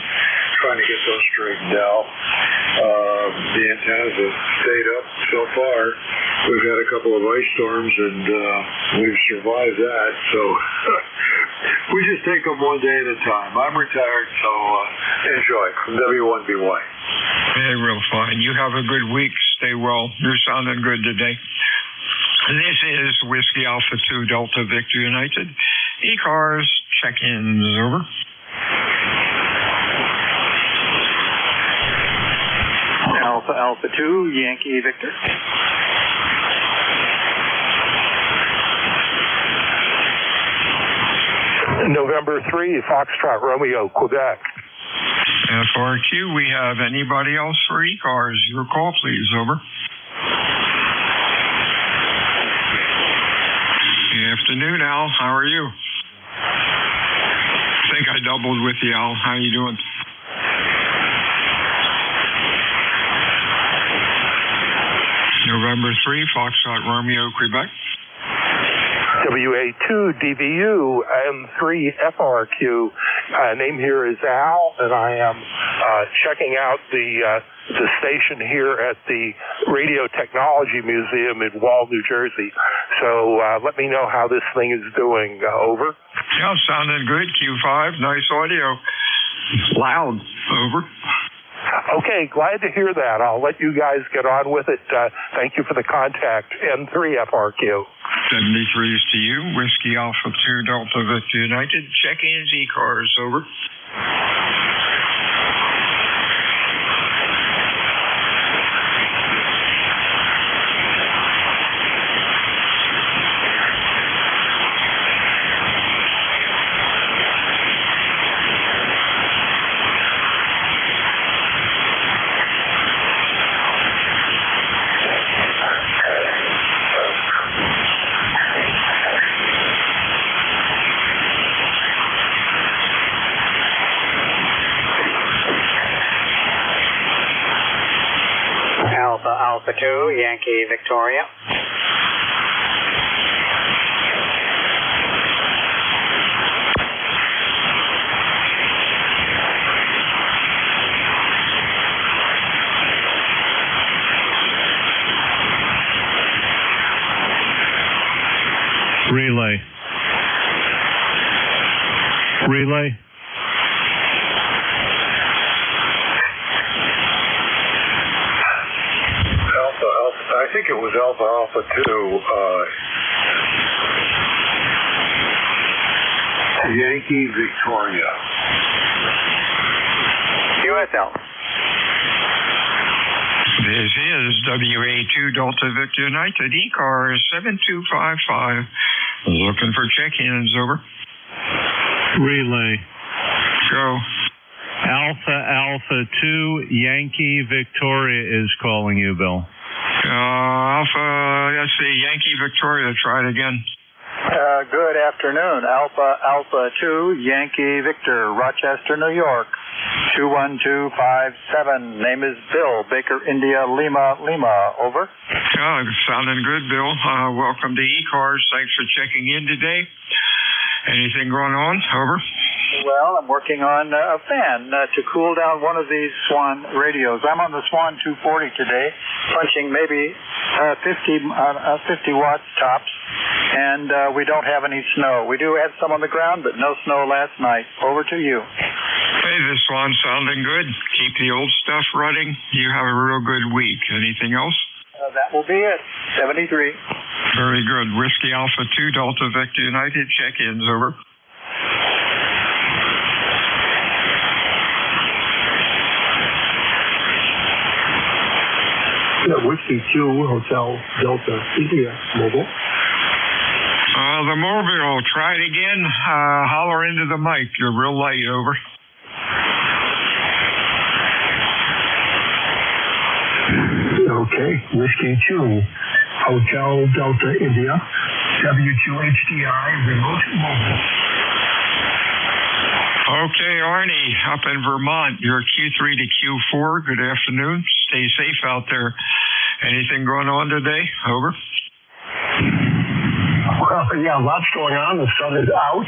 trying to get those straightened out. The antennas have stayed up so far. We've had a couple of ice storms and we've survived that. So we just take them one day at a time. I'm retired, so enjoy from W1BY. Hey, real fine. You have a good week. Stay well. You're sounding good today. This is Whiskey Alpha 2 Delta Victor United. ECARS, check-ins, over. Alpha Alpha 2, Yankee Victor. November 3, Foxtrot Romeo, Quebec. FRQ, we have anybody else for ECARS? Your call, please, over. Afternoon, Al. How are you? I think I doubled with you, Al. How you doing? November 3, Foxtrot Romeo, Quebec. WA2 DVU M3 FRQ. Name here is Al, and I am checking out the station here at the Radio Technology Museum in Wall, New Jersey. So let me know how this thing is doing. Over. Yeah, sounding good. Q5, nice audio. Loud. Over. Okay, glad to hear that. I'll let you guys get on with it. Thank you for the contact. N3 FRQ. 73 is to you. Whiskey Alpha 2 Delta Victor United. Check-ins, ECARS, over. Alpha 2, Yankee Victoria. Relay. I think it was Alpha 2. Yankee Victoria. USL. This is WA2 Delta Victor United. ECARS 7255. Looking for check-ins, over. Relay. Go. Alpha 2 Yankee Victoria is calling you, Bill. Let's see, Yankee Victoria, try it again. Good afternoon. Alpha 2, Yankee Victor, Rochester, New York. 21257. Name is Bill, Baker, India, Lima, over. Sounding good, Bill. Welcome to ECARS. Thanks for checking in today. Anything going on? Over. Well, I'm working on a fan to cool down one of these Swan radios. I'm on the Swan 240 today, punching maybe 50 watts tops, and we don't have any snow. We do have some on the ground, but no snow last night. Over to you. Hey, this one's sounding good. Keep the old stuff running. You have a real good week. Anything else? That will be it. 73. Very good. Whiskey Alpha 2 Delta Victor United. Check-ins, over. Yeah, Whiskey 2 Hotel Delta India Mobile. The mobile, try it again. Holler into the mic. You're real light, over. Okay, Whiskey 2 Hotel Delta India W2HDI Remote Mobile. Okay, Arnie, up in Vermont, you're Q3 to Q4. Good afternoon. Stay safe out there. Anything going on today? Over. Well, yeah, lots going on. The sun is out.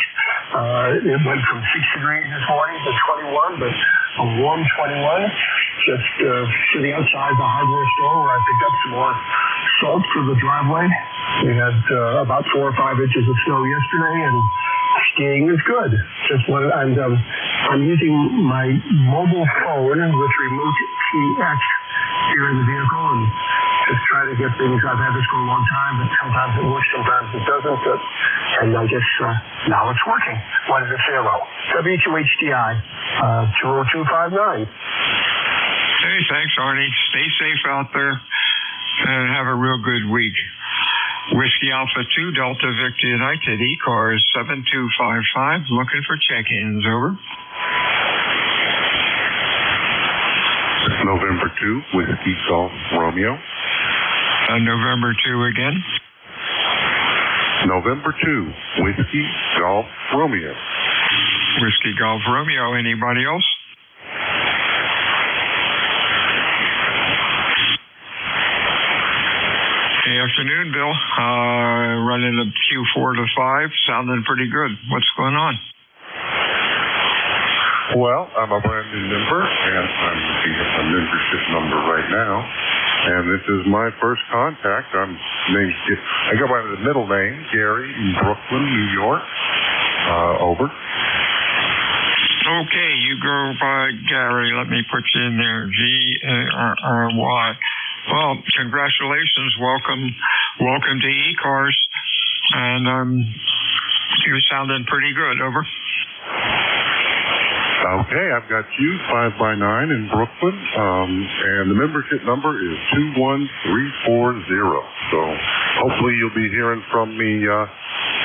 It went from 6 degrees this morning to 21, but a warm 21. Just sitting outside the hardware store where I picked up some more salt for the driveway. We had about 4 or 5 inches of snow yesterday, and skiing is good. I'm using my mobile phone with remote TX here in the vehicle and just try to get things. I've had this for a long time, but sometimes it works, sometimes it doesn't. And I guess now it's working. Wanted to say hello. W2HDI 20259. Hey, thanks, Arnie. Stay safe out there and have a real good week. Whiskey Alpha 2 Delta Victor United ECARS 7255 looking for check-ins. Over. November 2 Whiskey Golf Romeo. November 2 again. November 2 Whiskey Golf Romeo. Whiskey Golf Romeo. Anybody else? Hey, afternoon, Bill. Running the Q4 to 5, sounding pretty good. What's going on? Well, I'm a brand new member, and I'm looking at my membership number right now. And this is my first contact. I go by the middle name, Gary, in Brooklyn, New York. Over. Okay, you go by Gary. Let me put you in there. Garry. Well, congratulations. Welcome to ECARS. And you're sounding pretty good. Over. Okay, I've got you 5x9 in Brooklyn, and the membership number is 21340. So hopefully you'll be hearing from me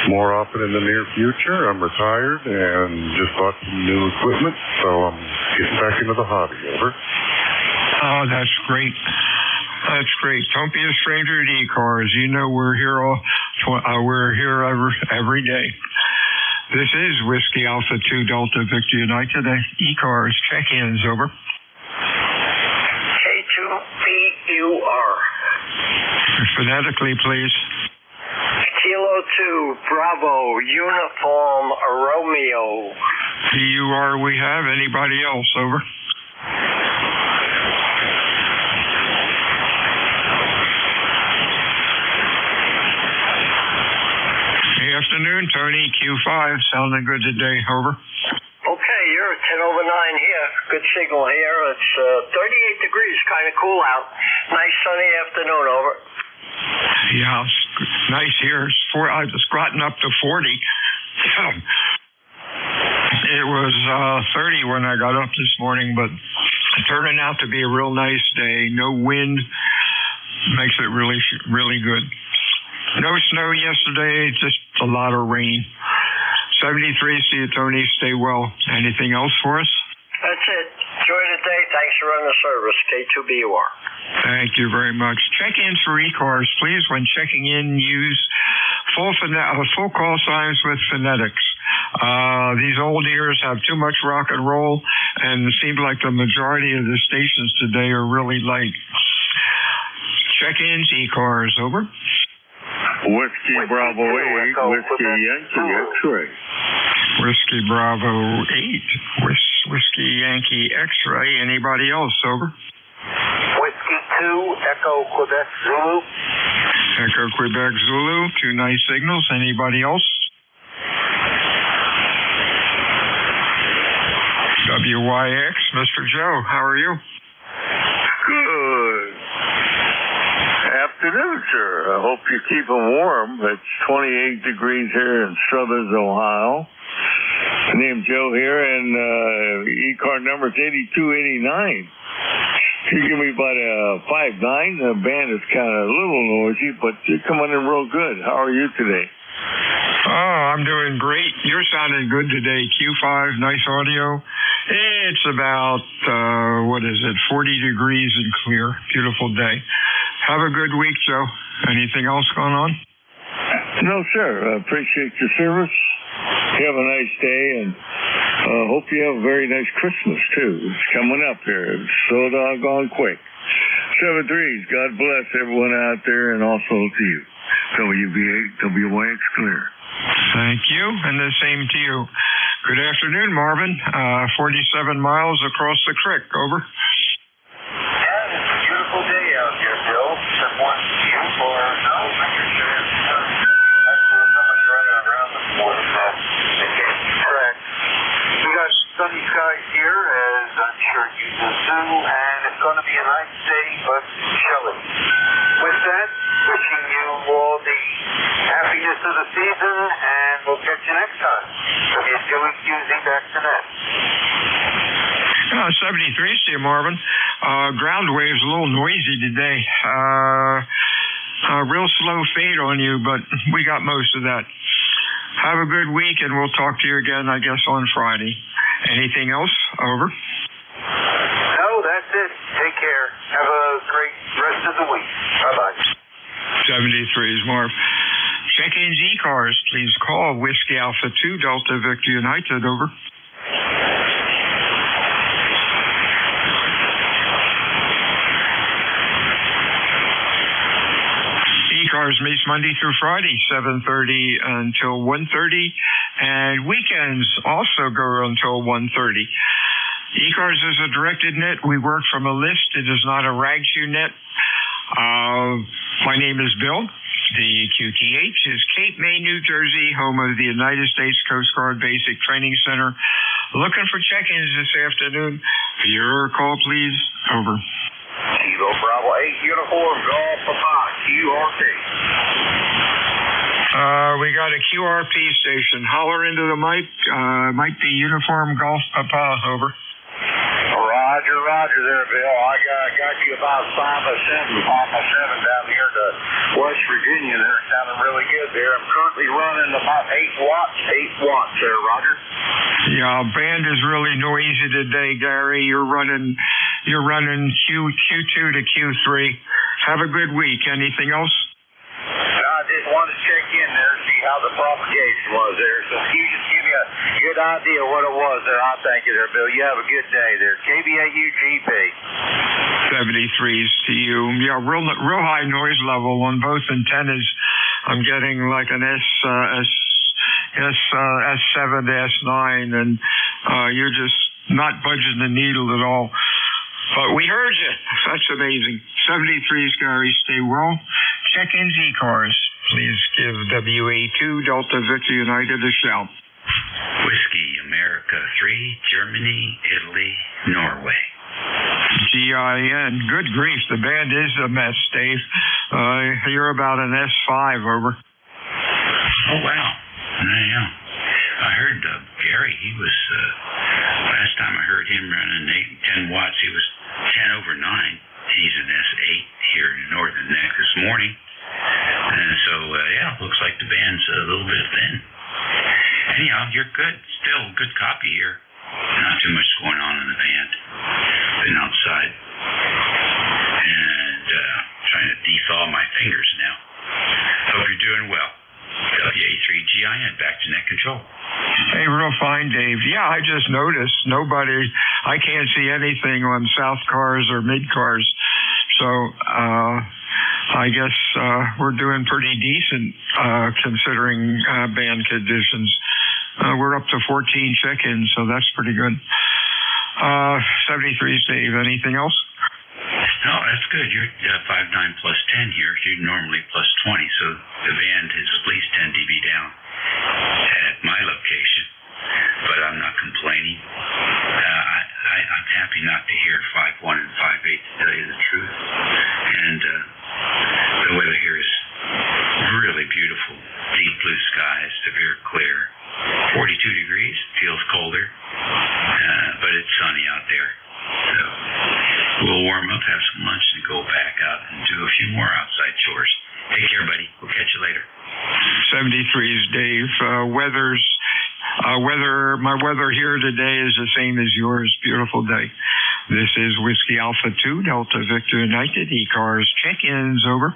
more often in the near future. I'm retired and just bought some new equipment, so I'm getting back into the hobby. Over. Oh, that's great. That's great. Don't be a stranger to ECARS. You know we're here every day. This is Whiskey Alpha 2 Delta Victor United. ECARS check-ins. Over. K2PUR. Phonetically, please. Kilo 2 Bravo Uniform Romeo. PUR we have. Anybody else? Over. Afternoon, Tony. Q5, sounding good today. Over. Okay, you're 10/9 here. Good signal here. It's 38 degrees, kind of cool out. Nice sunny afternoon. Over. Yeah, it's nice here. It's gotten up to 40. It was 30 when I got up this morning, but it turned out to be a real nice day. No wind. Makes it really, really good. No snow yesterday, just a lot of rain. 73, see you, Tony. Stay well. Anything else for us? That's it. Enjoy the day. Thanks for running the service. K2BUR. Thank you very much. Check-ins for ECARS, please. When checking in, use full call signs with phonetics. These old ears have too much rock and roll, and it seems like the majority of the stations today are really light. Check-ins, ECARS. Over. Whiskey Bravo 8, Whiskey Yankee X-Ray. Whiskey Bravo 8, Whiskey Yankee X-Ray. Anybody else? Over. Whiskey 2, Echo Quebec Zulu. Echo Quebec Zulu, 2 nice signals. Anybody else? WYX, Mr. Joe, how are you? Good. Afternoon, sir. I hope you're keeping warm. It's 28 degrees here in Southern Ohio. My name's Joe here, and ECAR number is 8289. You give me about a 5.9. The band is kind of a little noisy, but you're coming in real good. How are you today? Oh, I'm doing great. You're sounding good today. Q5, nice audio. It's about, 40 degrees and clear. Beautiful day. Have a good week, Joe. Anything else going on? No, sir. I appreciate your service. You have a nice day, and Hope you have a very nice Christmas, too. It's coming up here. It's so doggone quick. 7-3s, God bless everyone out there and also to you. WB8, WYX clear. Thank you, and the same to you. Good afternoon, Marvin. 47 miles across the creek, over. Yeah, it's a beautiful day out here, Bill. Just one beautiful no, somebody's running around this morning, so they can't keep track. We got sunny skies here, as I'm sure you do too, and it's going to be a nice day, but chilly. With that, wishing you all the happiness of the season, and we'll catch you next time. WQZ back to net. 73 to you, Marvin. Ground wave's a little noisy today. Real slow fade on you, but we got most of that. Have a good week, and we'll talk to you again, I guess, on Friday. Anything else? Over. No, that's it. Take care. Have a great rest of the week. Bye-bye. 73s, Marv. Check-ins ECARS. Please call Whiskey Alpha 2 Delta Victor United. Over. ECARS meets Monday through Friday, 7:30 until 1:30, and weekends also go until 1:30. ECARS is a directed net. We work from a list. It is not a rag shoe net. My name is Bill. The QTH is Cape May, New Jersey, home of the United States Coast Guard Basic Training Center. Looking for check-ins this afternoon. Your call, please. Over. Kilo Bravo 8 Uniform Golf Papa, QRP. We got a QRP station. Holler into the mic. Might be Uniform Golf Papa. Over. Roger there, Bill. I got you about 5 or 7 down here to West Virginia. They're sounding really good there. I'm currently running about 8 watts there, Roger. Yeah, band is really noisy today, Gary. You're running Q2 to Q3. Have a good week. Anything else? I just wanted to check in there, see how the propagation was there. So you just give me a good idea what it was there. I thank you there, Bill. You have a good day there. KBAU-GP. 73s to you. Yeah, real high noise level on both antennas. I'm getting like an S7 to S9, and you're just not budging the needle at all. But we heard you. That's amazing. 73s, Gary. Stay well. Check-ins ECARS. Please give WA2 Delta Victor United a shout. Whiskey America 3, Germany, Italy, Norway. GIN. Good grief. The band is a mess, Dave. You're about an S5. Over. Oh, wow. Yeah. I heard Gary, he was, last time I heard him running 10 watts, he was 10 over 9. He's an S8 here in the northern neck this morning. And so, looks like the band's a little bit thin. Anyhow, you're good. Still good copy here. Not too much going on in the band. Been outside. And trying to thaw my fingers now. Hope you're doing well. WA3GIN, back to net control. Hey, real fine, Dave. Yeah, I just noticed I can't see anything on south cars or mid cars. So, I guess, we're doing pretty decent, considering, band conditions. We're up to 14 check-ins, so that's pretty good. 73s, Dave. Anything else? No, that's good. You're 5.9 plus 10 here. You're normally plus 20, so the band is at least 10 dB down at my location. But I'm not complaining. I'm happy not to hear 5.1 and 5.8 to tell you the truth. And the weather here is really beautiful. Deep blue skies, severe clear. 42 degrees, feels colder, but it's sunny out there. So we'll warm up, have some lunch, and go back out and do a few more outside chores. Take care, buddy. We'll catch you later. 73s, Dave. My weather here today is the same as yours. Beautiful day. This is Whiskey Alpha 2, Delta Victor United, ECARS. Check-ins, over.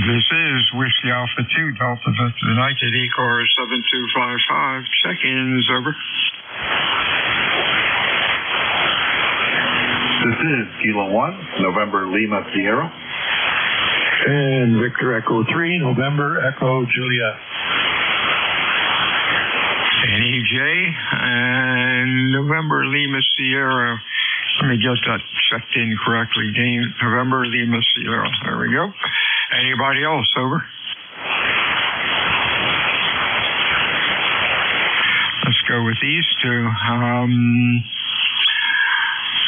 This is Whiskey Alpha 2 Delta Victor United ECARS 7255. Check-ins, over. This is Kilo 1, November Lima Sierra. And Victor Echo 3, November Echo Julia. NEJ and November Lima Sierra. Let me get that checked in correctly. November Lima Sierra. There we go. Anybody else, over? Let's go with these two.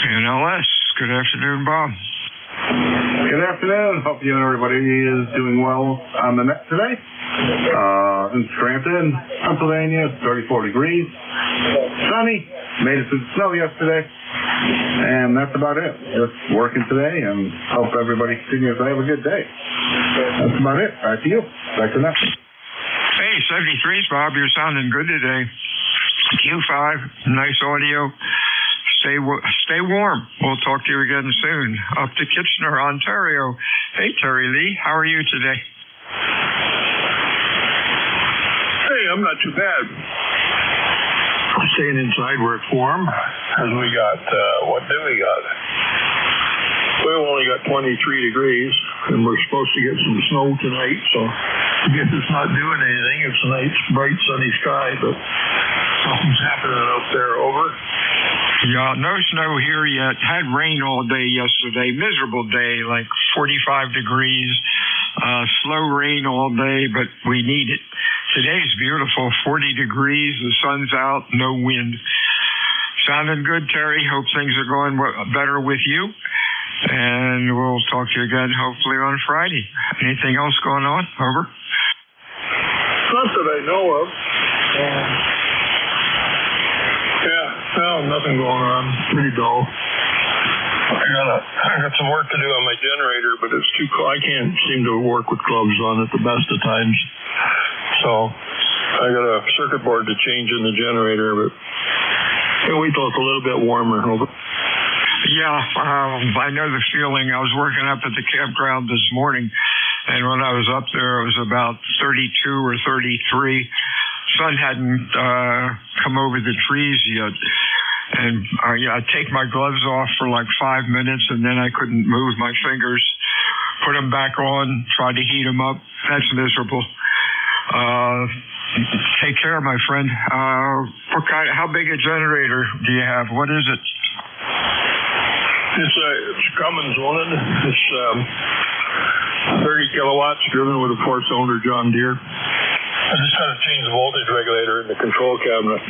NLS. Good afternoon, Bob. Good afternoon. Hope you and everybody is doing well on the net today. In Scranton, Pennsylvania, 34 degrees. Sunny. Made it through the snow yesterday. And that's about it. Just working today and hope everybody continues to have a good day. That's about it. Back to you. Back to that. Hey, 73s, Bob. You're sounding good today. Q5. Nice audio. Stay warm. We'll talk to you again soon. Up to Kitchener, Ontario. Hey, Terry Lee. How are you today? Hey, I'm not too bad. Staying inside where it's warm. As we got, what do we got? We've only got 23 degrees, and we're supposed to get some snow tonight, so I guess it's not doing anything. It's a nice, bright, sunny sky, but something's happening out there, over. Yeah, no snow here yet. Had rain all day yesterday. Miserable day, like 45 degrees. Slow rain all day, but we need it. Today's beautiful, 40 degrees. The sun's out, no wind. Sounding good, Terry. Hope things are going better with you. And we'll talk to you again hopefully on Friday. Anything else going on? Over. Not that I know of. Nothing going on. Pretty dull. I got some work to do on my generator, but it's too cold. I can't seem to work with gloves on at the best of times. So I got a circuit board to change in the generator, but I'll wait till it's a little bit warmer. Over. Yeah, I know the feeling. I was working up at the campground this morning, and when I was up there, it was about 32 or 33. Sun hadn't come over the trees yet. And I take my gloves off for like 5 minutes, and then I couldn't move my fingers. Put them back on, try to heat them up. That's miserable. Take care, my friend. How big a generator do you have? What is it? It's Cummins one. It's 30 kilowatts, driven with a 4-cylinder John Deere. I just got to change the voltage regulator in the control cabinet.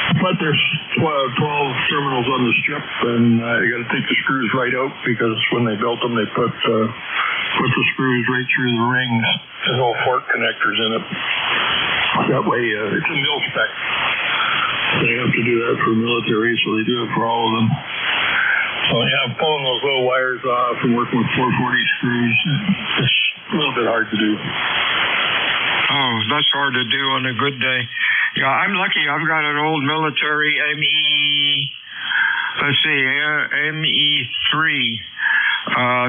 But there's 12 terminals on the strip, and you got to take the screws right out, because when they built them, they put the screws right through the rings. There's no fork connectors in it. That way, it's a mil spec. They have to do that for military, so they do it for all of them. So yeah, I'm pulling those little wires off and working with 440 screws. It's a little bit hard to do. Oh, that's hard to do on a good day. Yeah, I'm lucky. I've got an old military ME3,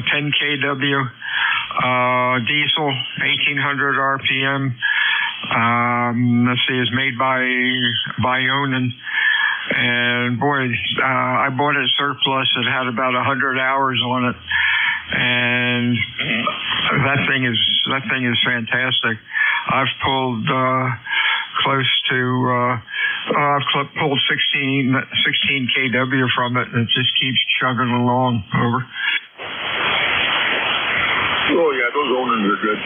10 kW, diesel, 1800 RPM. It's made by Bionin. And boy, I bought it surplus. It had about 100 hours on it. And that thing is fantastic. I've pulled close to I've pulled 16 kW from it, and it just keeps chugging along. Over. Oh yeah, those owners are good.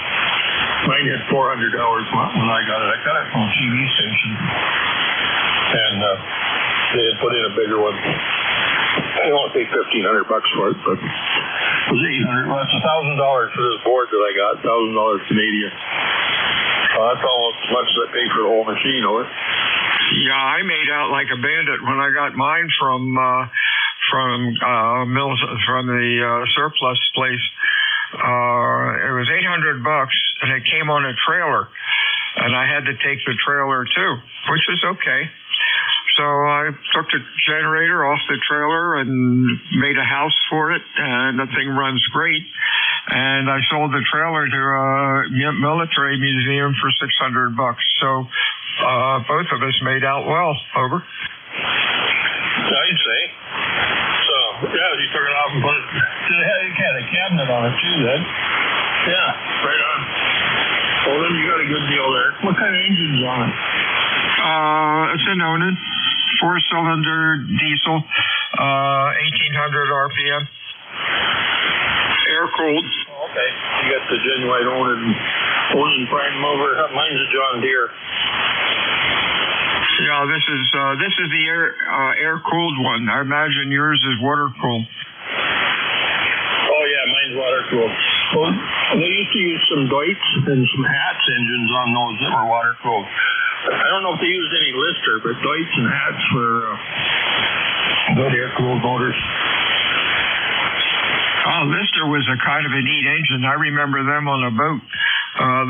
Mine had 400 hours when I got it. I got it from a TV station, and they had put in a bigger one. I don't want to pay $1,500 for it, but it was $800. Well, it's $1,000 for this board that I got. $1,000 Canadian. That's almost as much as I paid for the whole machine, over. Yeah, I made out like a bandit when I got mine from the surplus place. It was $800, and it came on a trailer, and I had to take the trailer too, which was okay. So I took the generator off the trailer and made a house for it, and the thing runs great. and I sold the trailer to a military museum for $600. So both of us made out well. Over. I'd say. So, yeah, you took it off and put it. It had a cabinet on it, too, then. Yeah, right on. Well, then you got a good deal there. What kind of engine's on it? It's a Nonin, 4-cylinder diesel, 1,800 RPM. Air-cooled. Okay. You got the genuine Onan prime mover. Mine's a John Deere. Yeah, this is the air-cooled one. I imagine yours is water-cooled. Oh, yeah, mine's water-cooled. Well, they used to use some Deutz and some Hatz engines on those that were water-cooled. I don't know if they used any Lister, but Deutz and Hatz were good air-cooled motors. Lister was a kind of a neat engine. I remember them on a boat.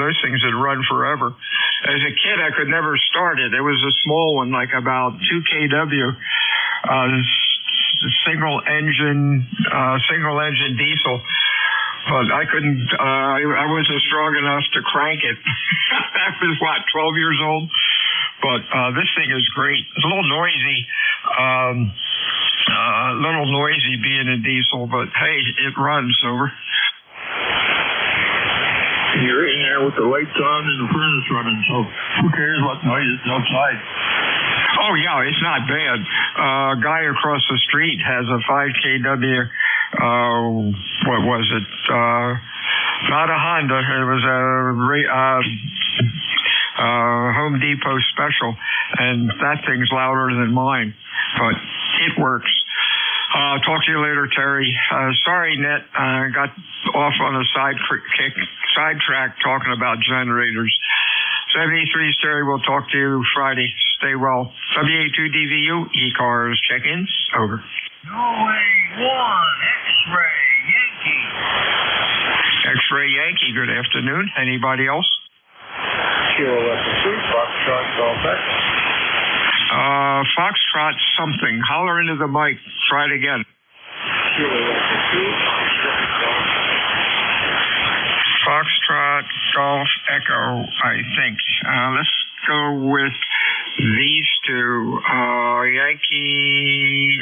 Those things had run forever. As a kid, I could never start it. It was a small one, like about 2 kW, single engine diesel. But I couldn't. I wasn't strong enough to crank it. I was 12 years old. But this thing is great. It's a little noisy. Being a diesel, but hey, it runs. Over. You're in there with the lights on and the furnace running, so who cares what noise is outside? Oh, yeah, it's not bad. A guy across the street has a 5 kW, what was it? Not a Honda. It was a Home Depot special, and that thing's louder than mine, but it works. Talk to you later, Terry. Sorry, Net. I got off on a sidetrack talking about generators. 73's Terry. We'll talk to you Friday. Stay well. WA2DVU, ECARS check-ins. Over. Norway 1, X-Ray Yankee. X-Ray Yankee, good afternoon. Anybody else? Kilo Left 3, Foxtrot, Golf X. Foxtrot something. Holler into the mic. Try it again. Foxtrot, Golf, Echo, I think. Let's go with these two. X-Ray Yankee.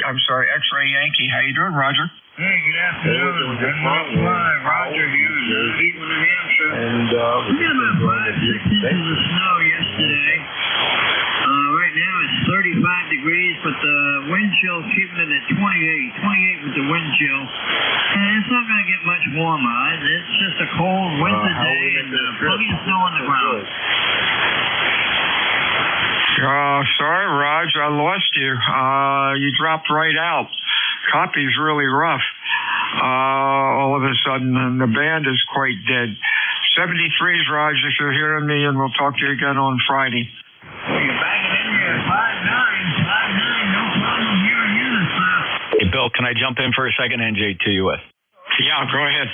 How you doing, Roger? Hey, good afternoon. Roger Hughes, Cleveland, New Hampshire. And we had about 5-6 inches of snow yesterday. Right now it's 35 degrees, but the wind chill's keeping it at 28 with the wind chill. And it's not going to get much warmer. It's just a cold winter day and plenty of snow on the ground. Sorry, Raj, I lost you. You dropped right out. Copy's really rough. All of a sudden, and the band is quite dead. 73's, Raj, if you're hearing me, and we'll talk to you again on Friday. You're banging in here. 5'9", no problem hearing you this time. Hey, Bill, can I jump in for a second? NJ2US. Yeah, go ahead.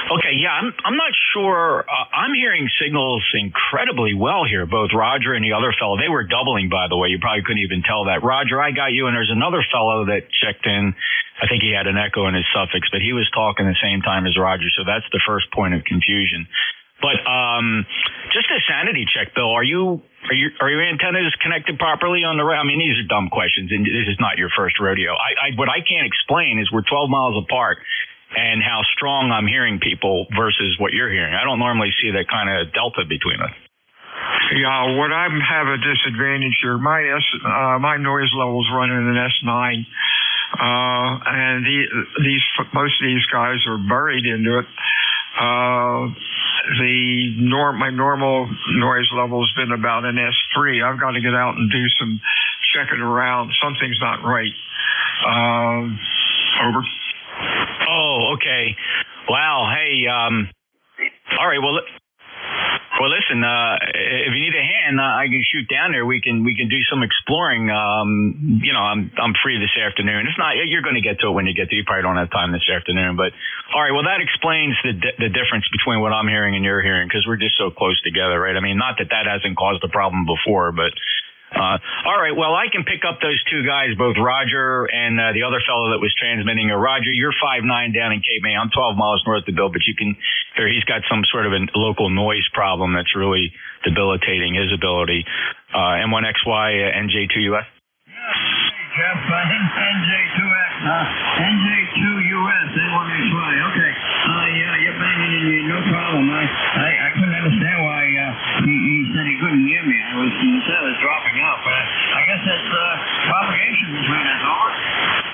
Okay, yeah, I'm not sure. I'm hearing signals incredibly well here, both Roger and the other fellow. They were doubling, by the way. You probably couldn't even tell that. Roger, I got you, and there's another fellow that checked in. I think he had an echo in his suffix, but he was talking the same time as Roger, so that's the first point of confusion. But just a sanity check, Bill. Are your antennas connected properly on the? I mean, these are dumb questions, and this is not your first rodeo. What I can't explain is we're 12 miles apart, and how strong I'm hearing people versus what you're hearing. I don't normally see that kind of delta between us. Yeah, what I have a disadvantage here. My noise level's running an S9, and most of these guys are buried into it. My normal noise level's been about an S3. I've got to get out and do some checking around. Something's not right. Over. Oh, okay. Wow. Hey, all right. Well, listen, if you need a hand, I can shoot down there. We can do some exploring. I'm free this afternoon. It's not, you're going to get to it when you get to it. You probably don't have time this afternoon, but all right. Well, that explains the difference between what I'm hearing and you're hearing, because we're just so close together, right? I mean, not that hasn't caused a problem before, but All right. Well, I can pick up those two guys, both Roger and the other fellow that was transmitting. Roger, you're 5'9" down in Cape May. I'm 12 miles north of Bill, but you can hear he's got some sort of a local noise problem that's really debilitating his ability. M1XY, NJ2US. Jeff, NJ2US, NJ2US, A1XY. Okay. Yeah, you're banging in here, no problem. I couldn't understand why he said he couldn't hear me. The cell is dropping out, but I guess that's propagation between us all.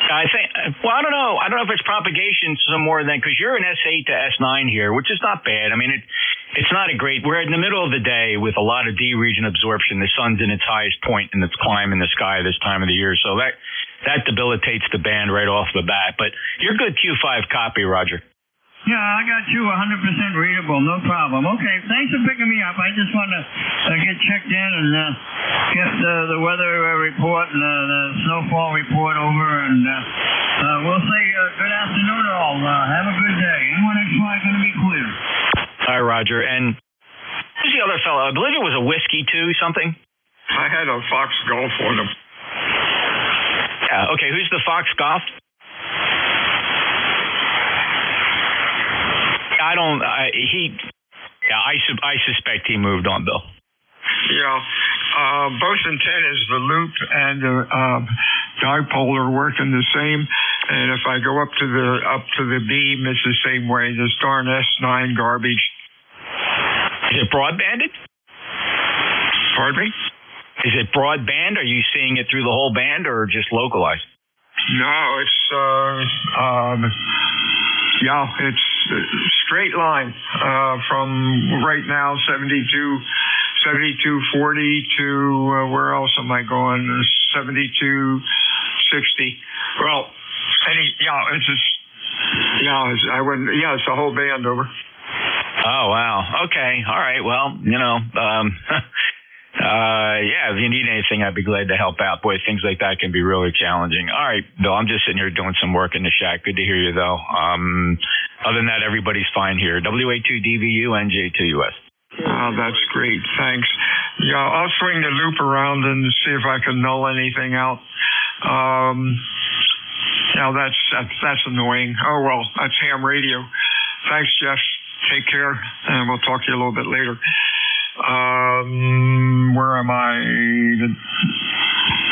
I think. Well, I don't know. I don't know if it's propagation some more than because you're an S8 to S9 here, which is not bad. I mean, it's not a great. We're in the middle of the day with a lot of D region absorption. The sun's in its highest point in its climb in the sky this time of the year, so that debilitates the band right off the bat. But you're good Q5 copy, Roger. Yeah, I got you 100% readable, no problem. Okay, thanks for picking me up. I just want to get checked in and get the weather report and the snowfall report over, and we'll say good afternoon all. Have a good day. M1XY going to be clear. All right, Roger. And who's the other fellow? I believe it was a Whiskey 2 something? I had a Fox Golf on him. Yeah, okay. Who's the Fox Golf? I suspect he moved on, Bill. Yeah. Both antennas, the loop and the dipole are working the same. And if I go up to the beam, it's the same way. This darn S9 garbage. Is it broadbanded? Pardon me? Is it broadband? Are you seeing it through the whole band or just localized? No, it's straight line from right now 7240 to where else am I going? 7260. Well, it's the whole band over. Oh wow. Okay. All right. Well, if you need anything, I'd be glad to help out. Boy, things like that can be really challenging. All right, Bill, I'm just sitting here doing some work in the shack. Good to hear you, though. Other than that, everybody's fine here. WA2DVU, NJ2US. Oh, that's great. Thanks. Yeah, I'll swing the loop around and see if I can null anything out. That's annoying. Oh, well, that's ham radio. Thanks, Jeff. Take care, and we'll talk to you a little bit later. Where am I?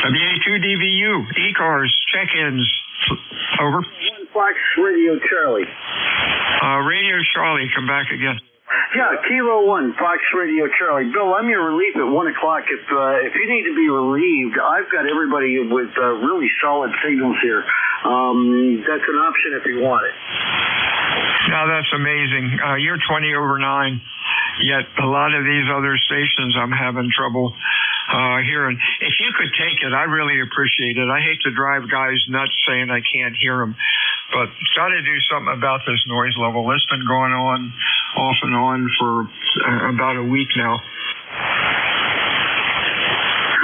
WA2DVU, ECARS, check-ins. Over. 1 Fox Radio Charlie. Radio Charlie, come back again. Yeah, Kilo 1, Fox Radio Charlie. Bill, I'm your relief at 1 o'clock. If you need to be relieved, I've got everybody with really solid signals here. That's an option if you want it. Now, that's amazing. You're 20 over 9. Yet a lot of these other stations I'm having trouble hearing. If you could take it, I really appreciate it. I hate to drive guys nuts saying I can't hear them, but got to do something about this noise level. It's been going on off and on for about a week now.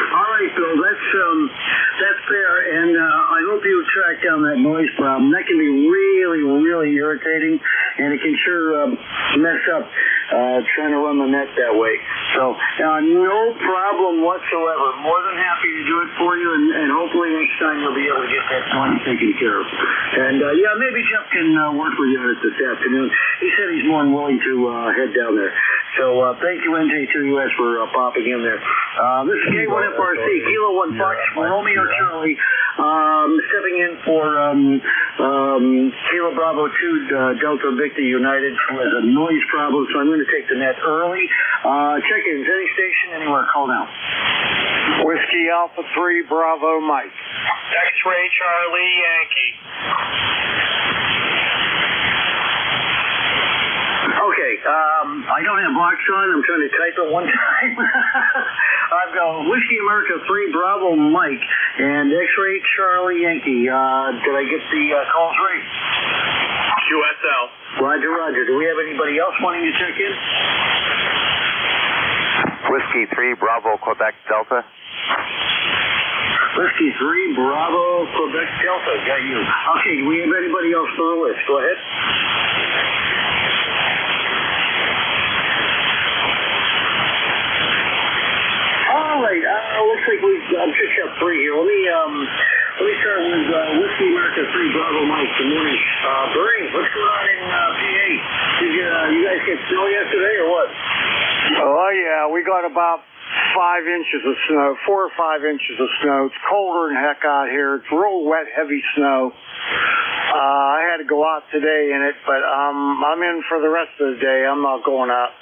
All right, Bill, that's fair, and I hope you track down that noise problem. That can be really, really irritating, and it can sure mess up trying to run the net that way. So, no problem whatsoever. More than happy to do it for you, and hopefully next time you'll be able to get that one taken care of. And, maybe Jeff can work with you on it this afternoon. He said he's more than willing to head down there. So, thank you, NJ2US, for popping in there. This is K1FRC, Kilo 1 Fox, Romeo Charlie, stepping in for Kilo Bravo 2 Delta Victor United, who has a noise problem, so I'm going to take the net early. Check-ins, any station, anywhere, call now. Whiskey Alpha 3 Bravo Mike. X-Ray Charlie Yankee. Okay, I don't have box on. I'm trying to type it one time. I've got Whiskey America 3 Bravo Mike and X-Ray Charlie Yankee. Did I get the calls right? QSL. Roger. Do we have anybody else wanting to check in? Whiskey 3 Bravo Quebec Delta. Whiskey 3 Bravo Quebec Delta. Got you. Okay, do we have anybody else for the list? Go ahead. All right, looks like I've just got 3 here. Let me start with Whiskey America 3 Bravo Mike. Good morning. Bernie, what's going on in PA? Did you guys get snow yesterday or what? Oh, yeah, we got about 5 inches of snow, 4 or 5 inches of snow. It's colder than heck out here. It's real wet, heavy snow. I had to go out today in it, but I'm in for the rest of the day. I'm not going out.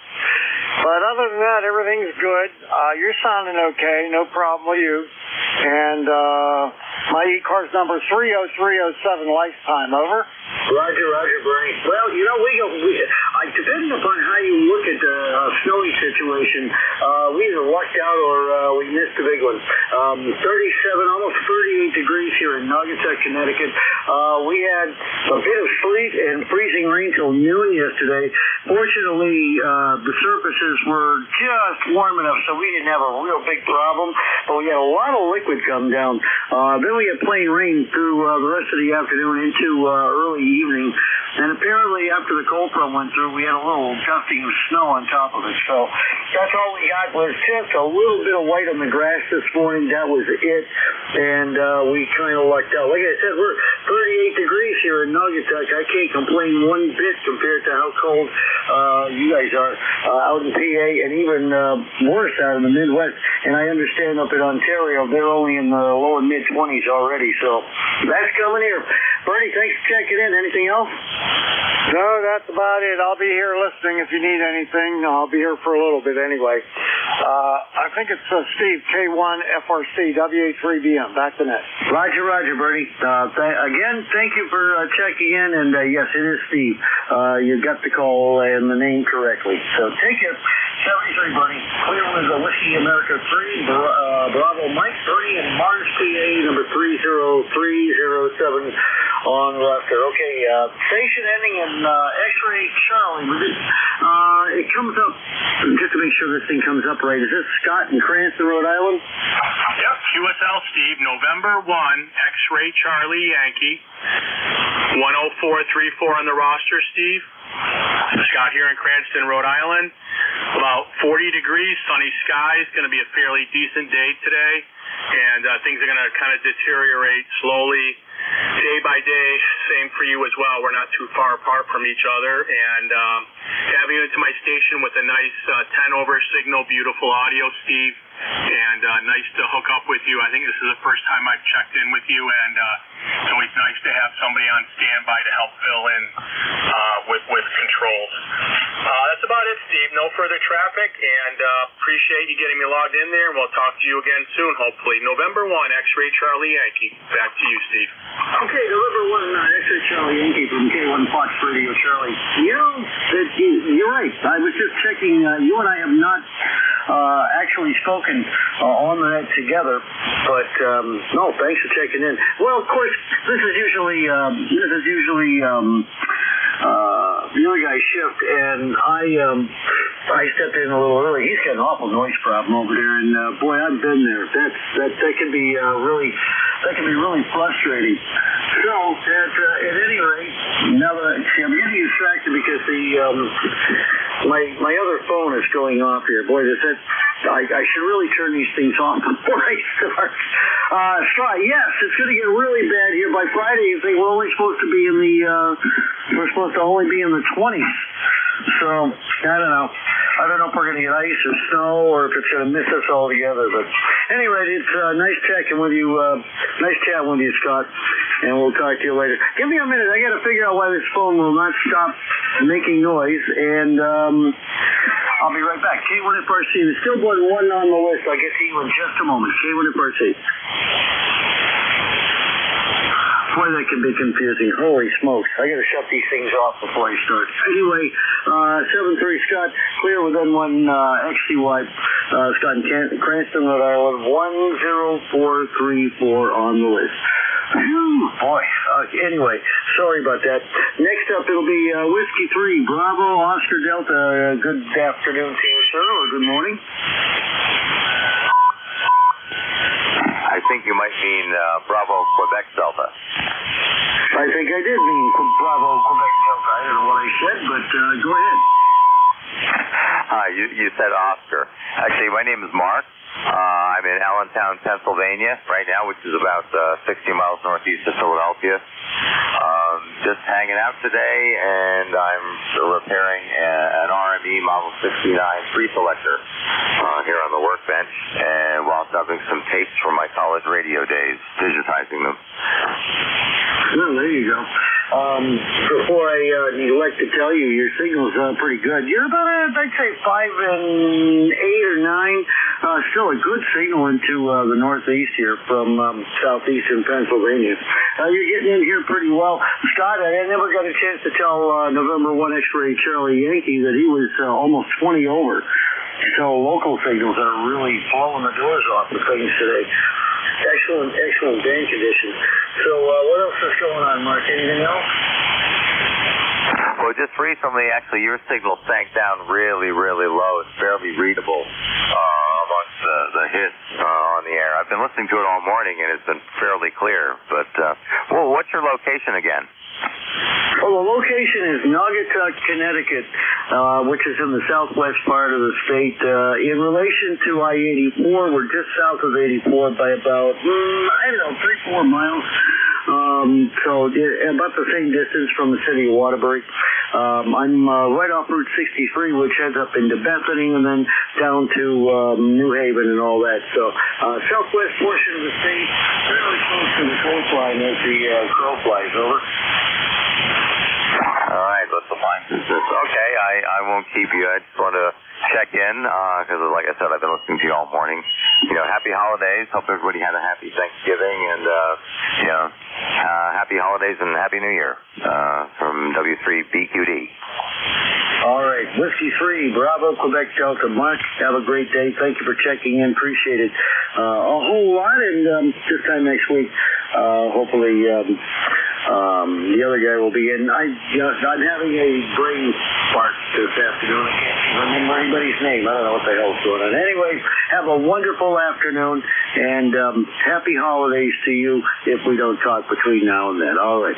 But other than that, everything's good. You're sounding okay. No problem with you. And my ECARS number 30307 lifetime. Over. Roger, Bernie. Well, you know, depending upon how you look at the snowy situation, we either lucked out or we missed the big one. 37, almost 38 degrees here in Naugatuck, Connecticut. We had a bit of sleet and freezing rain till noon yesterday. Fortunately, the surfaces were just warm enough, so we didn't have a real big problem. But we had a lot of liquid come down. Then we had plain rain through the rest of the afternoon into early evening. And apparently after the cold front went through, we had a little dusting of snow on top of it. So that's all we got was just a little bit of white on the grass this morning. That was it. And we kind of lucked out. Like I said, we're 38 degrees here in Naugatuck. I can't complain one bit compared to how cold you guys are out in PA and even worse out in the Midwest. And I understand up in Ontario, they're only in the lower mid-20s already. So that's coming here. Bernie, thanks for checking in. Anything else? No, that's about it. I'll be here listening if you need anything. I'll be here for a little bit anyway. I think it's Steve, K1 FRC, WA3BM. Back to net. Roger, Bernie. Again, thank you for checking in. And yes, it is Steve. You got the call and the name correctly. So take care. 73, Bernie. Clear with Whiskey America 3, Bravo Mike, Bernie, and Mars, PA, number 30307 on roster. Okay, station ending in X-Ray Charlie. It comes up, just to make sure this thing comes up right, is this Scott in Cranston, Rhode Island? Yep, QSL Steve, November 1, X-Ray Charlie Yankee, 10434 on the roster, Steve. Scott here in Cranston, Rhode Island. About 40 degrees, sunny skies. Going to be a fairly decent day today, and things are going to kind of deteriorate slowly, day by day. Same for you as well. We're not too far apart from each other, and having you into my station with a nice 10-over signal, beautiful audio, Steve, and nice to hook up with you. I think this is the first time I've checked in with you, and it's always nice to have somebody on standby to help fill in with controls. That's about it, Steve. No further traffic, and appreciate you getting me logged in there, and we'll talk to you again soon, hopefully. November 1, X-Ray Charlie Yankee. Back to you, Steve. Okay, November 1, X-Ray Charlie Yankee from K1 Fox Radio Charlie. You know, you're right. I was just checking. You and I have not actually spoken on that together, but no, thanks for checking in. Well, of course, this is usually the other guy's shift, and I stepped in a little early. He's got an awful noise problem over there, and boy, I've been there. That can be really frustrating. So at any rate, now that I'm getting distracted because my other phone is going off here. Boy, I should really turn these things off before I start. Scott, yes, it's going to get really bad here by Friday. I think we're only supposed to be only be in the 20s. So I don't know. I don't know if we're going to get ice or snow or if it's going to miss us all together. But anyway, it's nice chatting with you. Nice chatting with you, Scott. And we'll talk to you later. Give me a minute. I got to figure out why this phone will not stop making noise. And I'll be right back. K1 FRC. There's still one on the list. I'll get to you in just a moment. K1 FRC. Boy, that can be confusing. Holy smokes. I got to shut these things off before I start. Anyway, 7-3 Scott, clear with N1 XCY. Scott in Cranston, Rhode Island, 10434 on the list. Whew, boy. Anyway, sorry about that. Next up, it'll be Whiskey 3, Bravo, Oscar Delta. Good afternoon to you, sir, or good morning. I think you might mean Bravo, Quebec Delta. I think I did mean Bravo, Quebec Delta. I don't know what I said, but go ahead. Hi, you said Oscar. Actually, my name is Mark. I'm in Allentown, Pennsylvania right now, which is about 60 miles northeast of Philadelphia. Just hanging out today, and I'm repairing an RME Model 69 pre-selector here on the workbench, and while dubbing some tapes from my college radio days, digitizing them. Well, there you go. Before I neglect to tell you, your signal's pretty good. You're about, I'd say, 5 and 8 or 9. Still a good signal into the northeast here from southeastern Pennsylvania. You're getting in here pretty well. Scott, I never got a chance to tell November 1 X-Ray Charlie Yankee that he was almost 20 over. So local signals are really blowing the doors off the things today. Excellent band condition. So what else is going on, Mark? Anything else? Well, just recently, actually, your signal sank down really, really low. It's barely readable amongst the hits on the air. I've been listening to it all morning, and it's been fairly clear. But, well, what's your location again? Well, the location is Naugatuck, Connecticut, which is in the southwest part of the state. In relation to I-84, we're just south of 84 by about, 3-4 miles. So about the same distance from the city of Waterbury. I'm right off Route 63, which heads up into Bethany and then down to New Haven and all that. So southwest portion of the state, fairly close to the coastline as the crow flies over. All right, let's define this. Okay, I won't keep you. I just want to check in because, like I said, I've been listening to you all morning. Happy holidays. Hope everybody had a happy Thanksgiving and, happy holidays and Happy New Year from W3BQD. All right, Whiskey 3, Bravo, Quebec Delta. Mark, have a great day. Thank you for checking in. Appreciate it a whole lot. And this time next week, hopefully the other guy will be in. I'm having a brain fart this afternoon. I can't remember anybody's name. I don't know what the hell's going on. Anyway, have a wonderful afternoon and happy holidays to you if we don't talk between now and then. All right.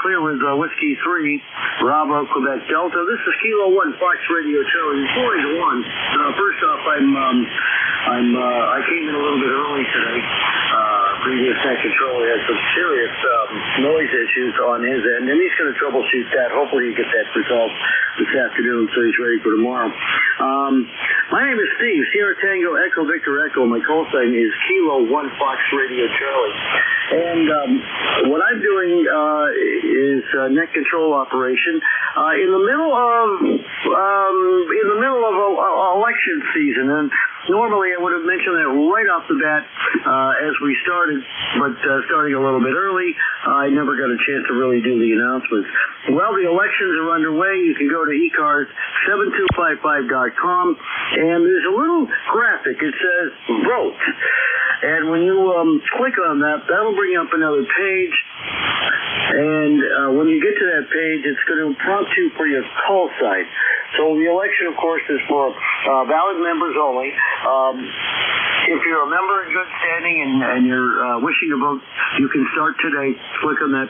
Clear with Whiskey 3, Bravo, Quebec Delta. This is Kilo 1 Fox Radio Charlie. Before I go on, first off, I came in a little bit early today. Previous net controller had some serious noise issues on his end, and he's going to troubleshoot that. Hopefully he gets that resolved this afternoon so he's ready for tomorrow. My name is Steve, Sierra Tango Echo Victor Echo. My call sign is Kilo 1 Fox Radio Charlie. And what I'm doing is net control operation in the middle of election season. And normally I would have mentioned that right off the bat as we started, but starting a little bit early, I never got a chance to really do the announcements. Well, the elections are underway. You can go to ECARS7255.com, and there's a little graphic. It says vote. And when you click on that, that'll bring up another page. And when you get to that page, it's going to prompt you for your call sign. So the election, of course, is for valid members only. If you're a member in good standing and you're wishing to vote, you can start today. Click on that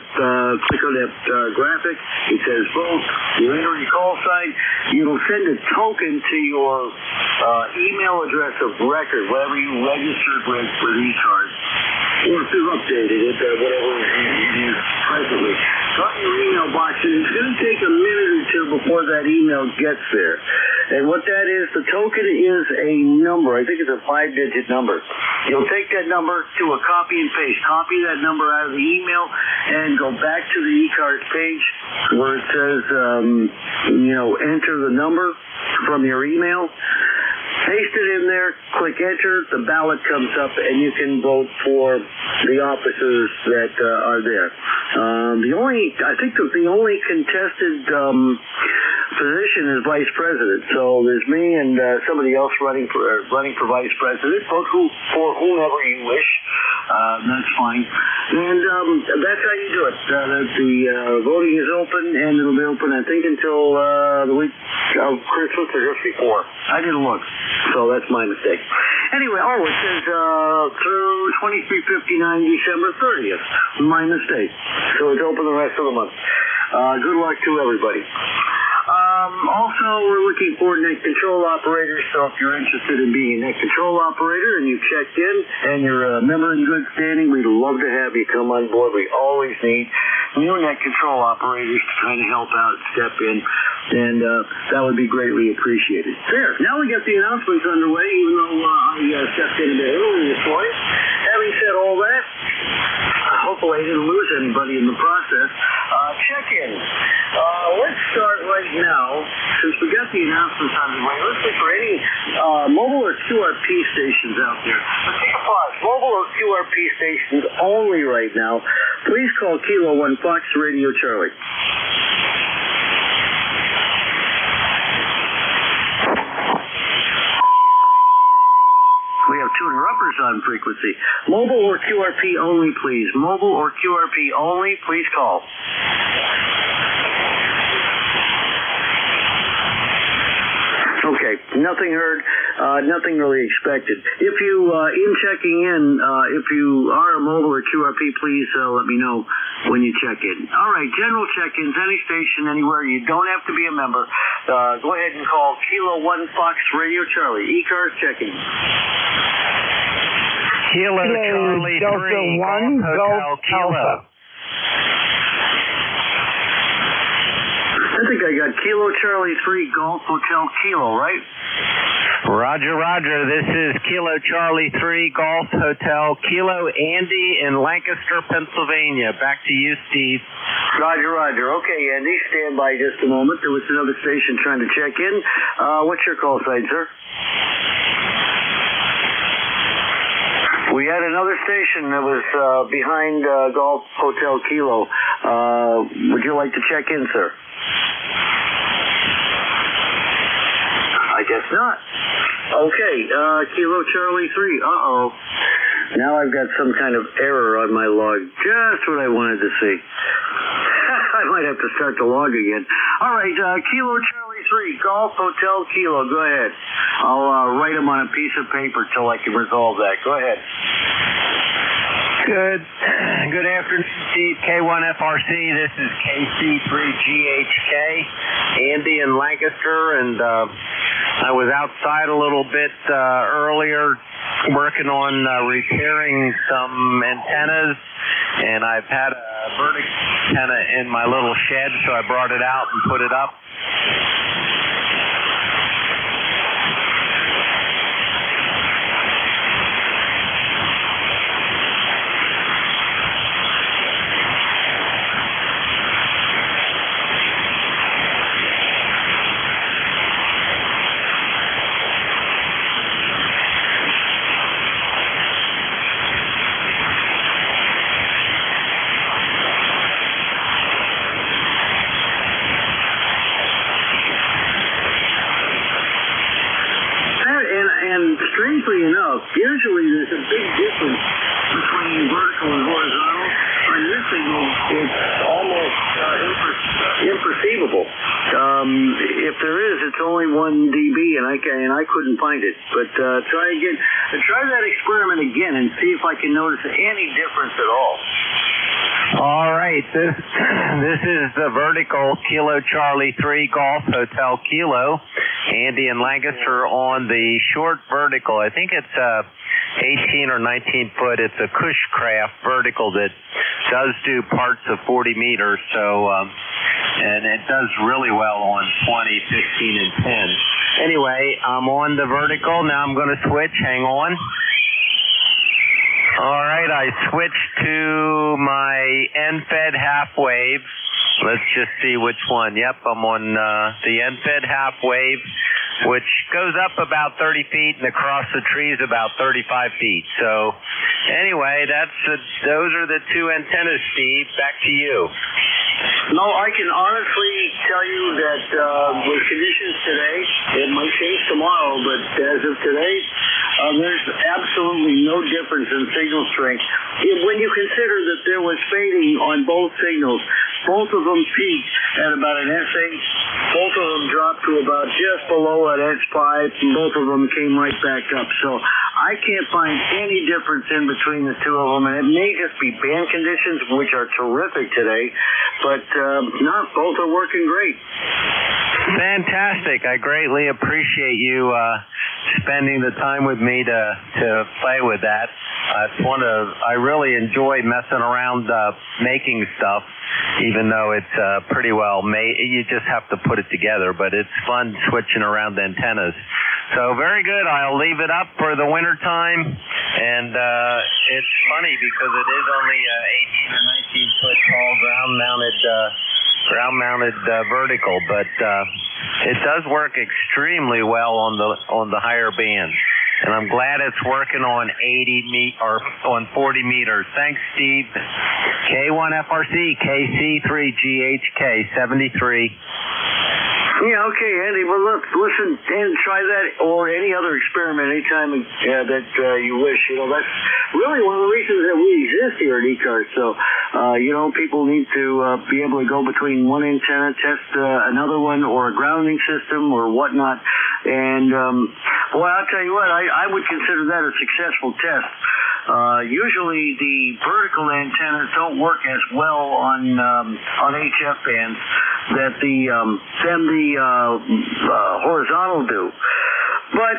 graphic. It says vote. You enter your call sign. It'll send a token to your email address of record, whatever you registered with ECARS. Or if you've updated it, whatever it is presently. Got your email box, and it's going to take a minute or two before that email gets there. And what that is, the token is a number. I think it's a 5-digit number. You'll take that number, do a copy and paste. Copy that number out of the email and go back to the ECARS page where it says, enter the number from your email. Paste it in there, click enter, the ballot comes up, and you can vote for the officers that are there. The only contested position is vice president. So there's me and somebody else running for vice president. Vote for whomever you wish. That's fine. And that's how you do it. The voting is open, and it'll be open, I think, until the week of Christmas or just before. I didn't look, so that's my mistake. Anyway, it says through 2359 December 30th. My mistake. So it's open the rest of the month. Good luck to everybody. Also, we're looking for net control operators, so if you're interested in being a net control operator and you've checked in and you're a member in good standing, we'd love to have you come on board. We always need new net control operators to kind of help out and step in, and that would be greatly appreciated. There, now we got the announcements underway, even though I stepped in a bit early this morning. Having said all that, hopefully I didn't lose anybody in the process. Check-in. Let's start right now, since we got the announcements underway. Let's look for any mobile or QRP stations out there. Let's take a pause. Mobile or QRP stations only right now. Please call Kilo 1 Fox Radio Charlie. We have tuner-uppers on frequency. Mobile or QRP only, please. Mobile or QRP only, please call. Okay, nothing heard, nothing really expected. If you, in checking in, if you are a mobile or QRP, please let me know when you check in. All right, general check-ins, any station, anywhere. You don't have to be a member. Go ahead and call Kilo 1 Fox Radio Charlie. ECARS check-in. Kilo Charlie 3 Golf Hotel Kilo. I think I got Kilo Charlie 3 Golf Hotel Kilo, right? Roger, roger. This is Kilo Charlie 3 Golf Hotel Kilo, Andy in Lancaster, Pennsylvania. Back to you, Steve. Roger, roger. Okay, Andy, stand by just a moment. There was another station trying to check in. What's your call sign, sir? We had another station that was behind Golf Hotel Kilo. Would you like to check in, sir? I guess not. Okay, Kilo Charlie 3. Uh-oh. Now I've got some kind of error on my log. Just what I wanted to see. I might have to start the log again. All right, Kilo Charlie 3, Golf Hotel Kilo. Go ahead. I'll write them on a piece of paper till I can resolve that. Go ahead. Good afternoon, Steve. K1FRC. This is KC3GHK. Andy in Lancaster, and I was outside a little bit earlier working on repairing some antennas, and I've had a vertical antenna in my little shed, so I brought it out and put it up. Strangely enough, usually there's a big difference between vertical and horizontal. On this signal, it's almost imperceivable. If there is, it's only 1 dB, and I couldn't find it. But try again. Try that experiment again and see if I can notice any difference at all. All right, this is the vertical Kilo Charlie 3 Golf Hotel Kilo. Andy in Lancaster on the short vertical. I think it's 18 or 19 foot. It's a Cushcraft vertical that does do parts of 40 meters. So, and it does really well on 20, 15, and 10. Anyway, I'm on the vertical. Now I'm going to switch. Hang on. All right, I switched to my end-fed half wave. Let's just see which one. Yep, I'm on the end-fed half wave, which goes up about 30 feet and across the trees about 35 feet. So anyway, those are the two antennas, Steve. Back to you. No, I can honestly tell you that with conditions today, it might change tomorrow, but as of today, there's absolutely no difference in signal strength. When you consider that there was fading on both signals, both of them peaked at about an S8, both of them dropped to about just below an S5, and both of them came right back up. So I can't find any difference in between the two of them, and it may just be band conditions, which are terrific today, but both are working great. Fantastic. I greatly appreciate you spending the time with me to play with that. I really enjoy messing around making stuff, even though it's pretty well made. You just have to put it together, but it's fun switching around the antennas. So very good. I'll leave it up for the winter time, and it's funny because it is only 18 or 19 foot tall ground-mounted vertical, but it does work extremely well on the higher bands. And I'm glad it's working on 40 meters. Thanks, Steve. K1FRC, KC3GHK 73. Yeah, okay, Andy. Well, look, listen, and try that or any other experiment anytime that you wish. That's really one of the reasons that we exist here at ECARS. So, people need to be able to go between one antenna, test another one, or a grounding system or whatnot. And, boy, I'll tell you what, I would consider that a successful test. Usually the vertical antennas don't work as well on HF bands that the horizontal do. But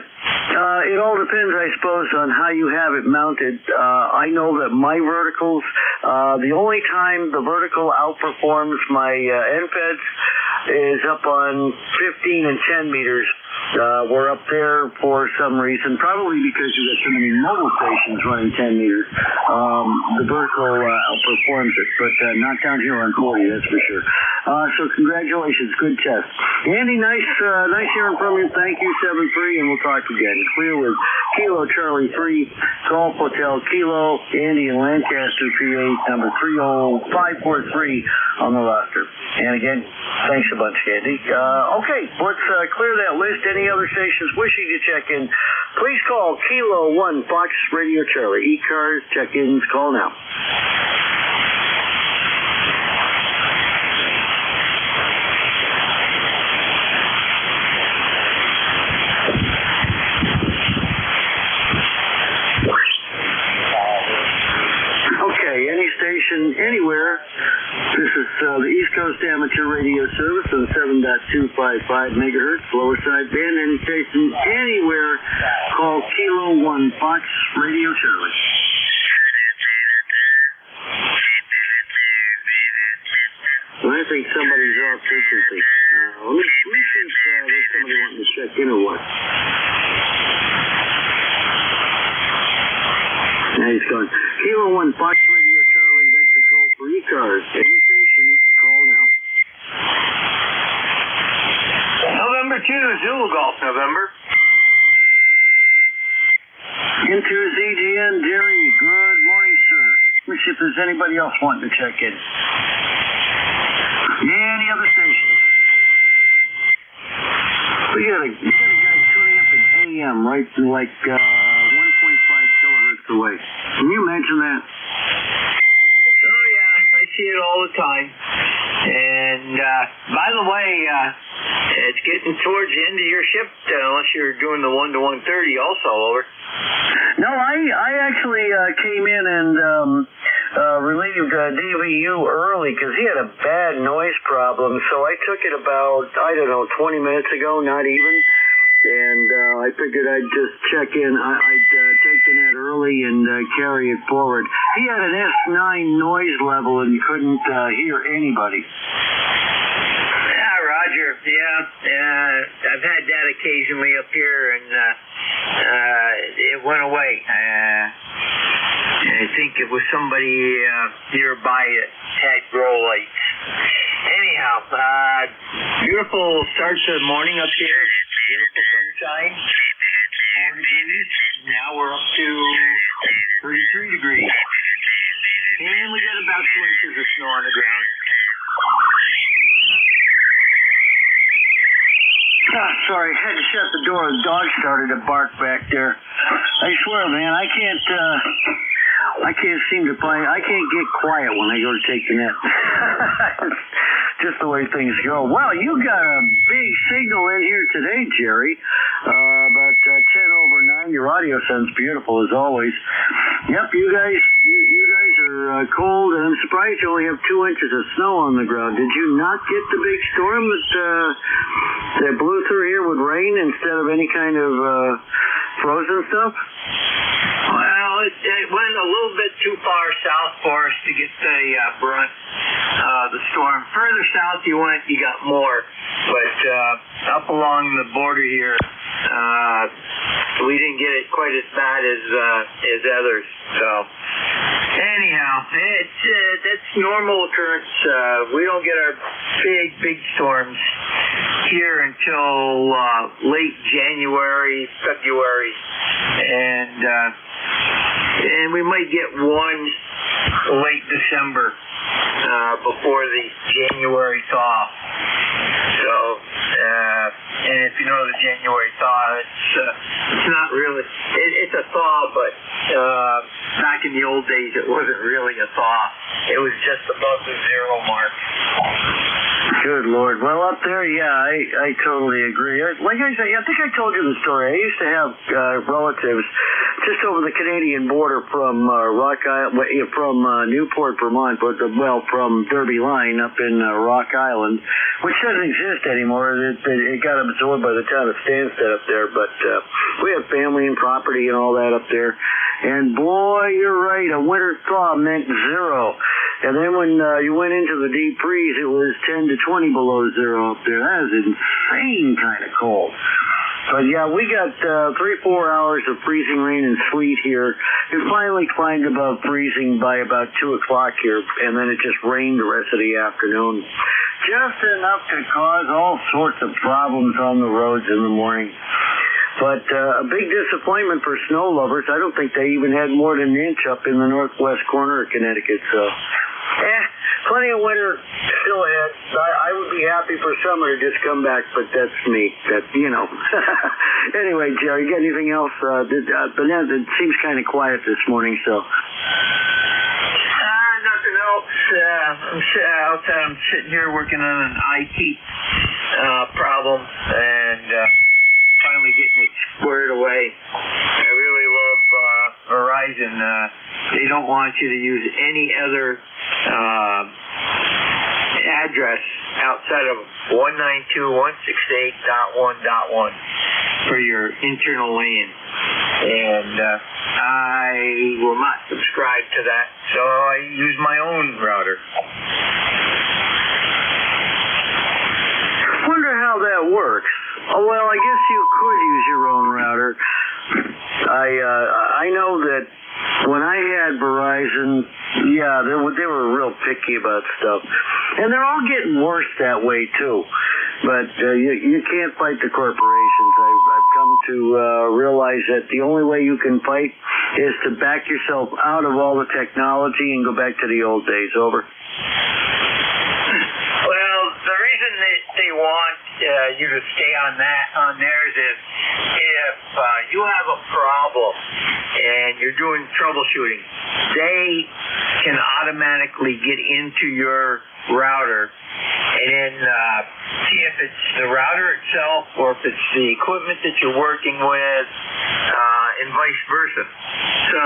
it all depends, I suppose, on how you have it mounted. I know that my verticals, the only time the vertical outperforms my NFEDs is up on 15 and 10 meters. We're up there for some reason, probably because you've got so many mobile stations running 10 meters. The vertical outperforms it, but not down here on 40, that's for sure. So congratulations, good test. Andy, nice hearing from you. Thank you, 7-3, and we'll talk again. Clear with Kilo Charlie 3, Golf Hotel Kilo, Andy in Lancaster, PA, number 30543 on the roster. And again, thanks a bunch, Andy. Okay, let's clear that list. Any other stations wishing to check in, please call Kilo 1 Fox Radio Charlie. ECARS check-ins, call now. Any station, anywhere. This is the East Coast Amateur Radio Service on 7.255 megahertz, lower side band. Any station, anywhere, call Kilo 1 Fox Radio Charlie. Well, I think somebody's off frequency. Let me see if there's somebody wanting to check in or what. Now he's going. Kilo 1 Fox Radio Charlie, then control for ECARS. Any station, call now. November 2, Zulu Golf, November. Into ZGN, Jerry. Good morning, sir. Let me see if there's anybody else wanting to check in. Any other station? We got a guy tuning up in AM, right, like 1.5 kilohertz away. Can you imagine that? Oh, yeah, I see it all the time. And, by the way, it's getting towards the end of your shift, unless you're doing the 1 to 130 also, over. No, I actually came in and relieved DVU early because he had a bad noise problem. So I took it about, 20 minutes ago, not even. And I figured I'd just check in. I'd take the net early and carry it forward. He had an S9 noise level and couldn't hear anybody. Yeah, Roger. Yeah, I've had that occasionally up here, and it went away. I think it was somebody nearby that had grow lights. Anyhow, beautiful start to the morning up here. Beautiful sunshine. 4 degrees. Now we're up to 33 degrees. And we got about 2 inches of snow on the ground. Sorry, had to shut the door. The dog started to bark back there. I swear, man, I can't seem to find. I can't get quiet when I go to take the net. Just the way things go. Wow, you got a big signal in here today, Jerry. About 10 over 9. Your audio sounds beautiful as always. Yep, you guys are cold, and I'm surprised you only have 2 inches of snow on the ground. Did you not get the big storm that that blew through here with rain instead of any kind of frozen stuff? Well, it went a little bit too far south for us to get the brunt the storm. Further south you went, you got more. But up along the border here, we didn't get it quite as bad as others. So anyhow, that's normal occurrence. We don't get our big storms here until late January, February, and we might get one late December before the January thaw. So, and if you know the January thaw, it's not really, it's a thaw, but back in the old days it wasn't really a thaw. It was just above the zero mark. Good Lord. Well, up there, yeah, I totally agree. Like I say, I think I told you the story. I used to have relatives just over the Canadian border from from Newport, Vermont, from Derby Line up in Rock Island, which doesn't exist anymore. It got absorbed by the town of Stansted up there, but we have family and property and all that up there. And boy, you're right, a winter thaw meant zero. And then when you went into the deep freeze, it was 10 to 20 below zero up there. That is insane kind of cold. But yeah, we got 3-4 hours of freezing rain and sleet here. It finally climbed above freezing by about 2 o'clock here, and then it just rained the rest of the afternoon. Just enough to cause all sorts of problems on the roads in the morning. But a big disappointment for snow lovers. I don't think they even had more than an inch up in the northwest corner of Connecticut. So, plenty of winter still ahead. I would be happy for summer to just come back, but that's me. Anyway, Jerry, you got anything else? It seems kind of quiet this morning, so. Nothing else. I'm sitting here working on an IT problem and finally getting it squared away. I really love Verizon. They don't want you to use any other address outside of 192.168.1.1 for your internal LAN. And I will not subscribe to that, so I use my own router. Wonder how that works. Oh, well, I guess you could use your own router. I know that when I had Verizon, yeah, they were real picky about stuff. And they're all getting worse that way, too. But you can't fight the corporations. I've come to realize that the only way you can fight is to back yourself out of all the technology and go back to the old days. Over. Well, the reason they want you to stay on theirs is if you have a problem and you're doing troubleshooting, they can automatically get into your router and then see if it's the router itself or if it's the equipment that you're working with, and vice versa. So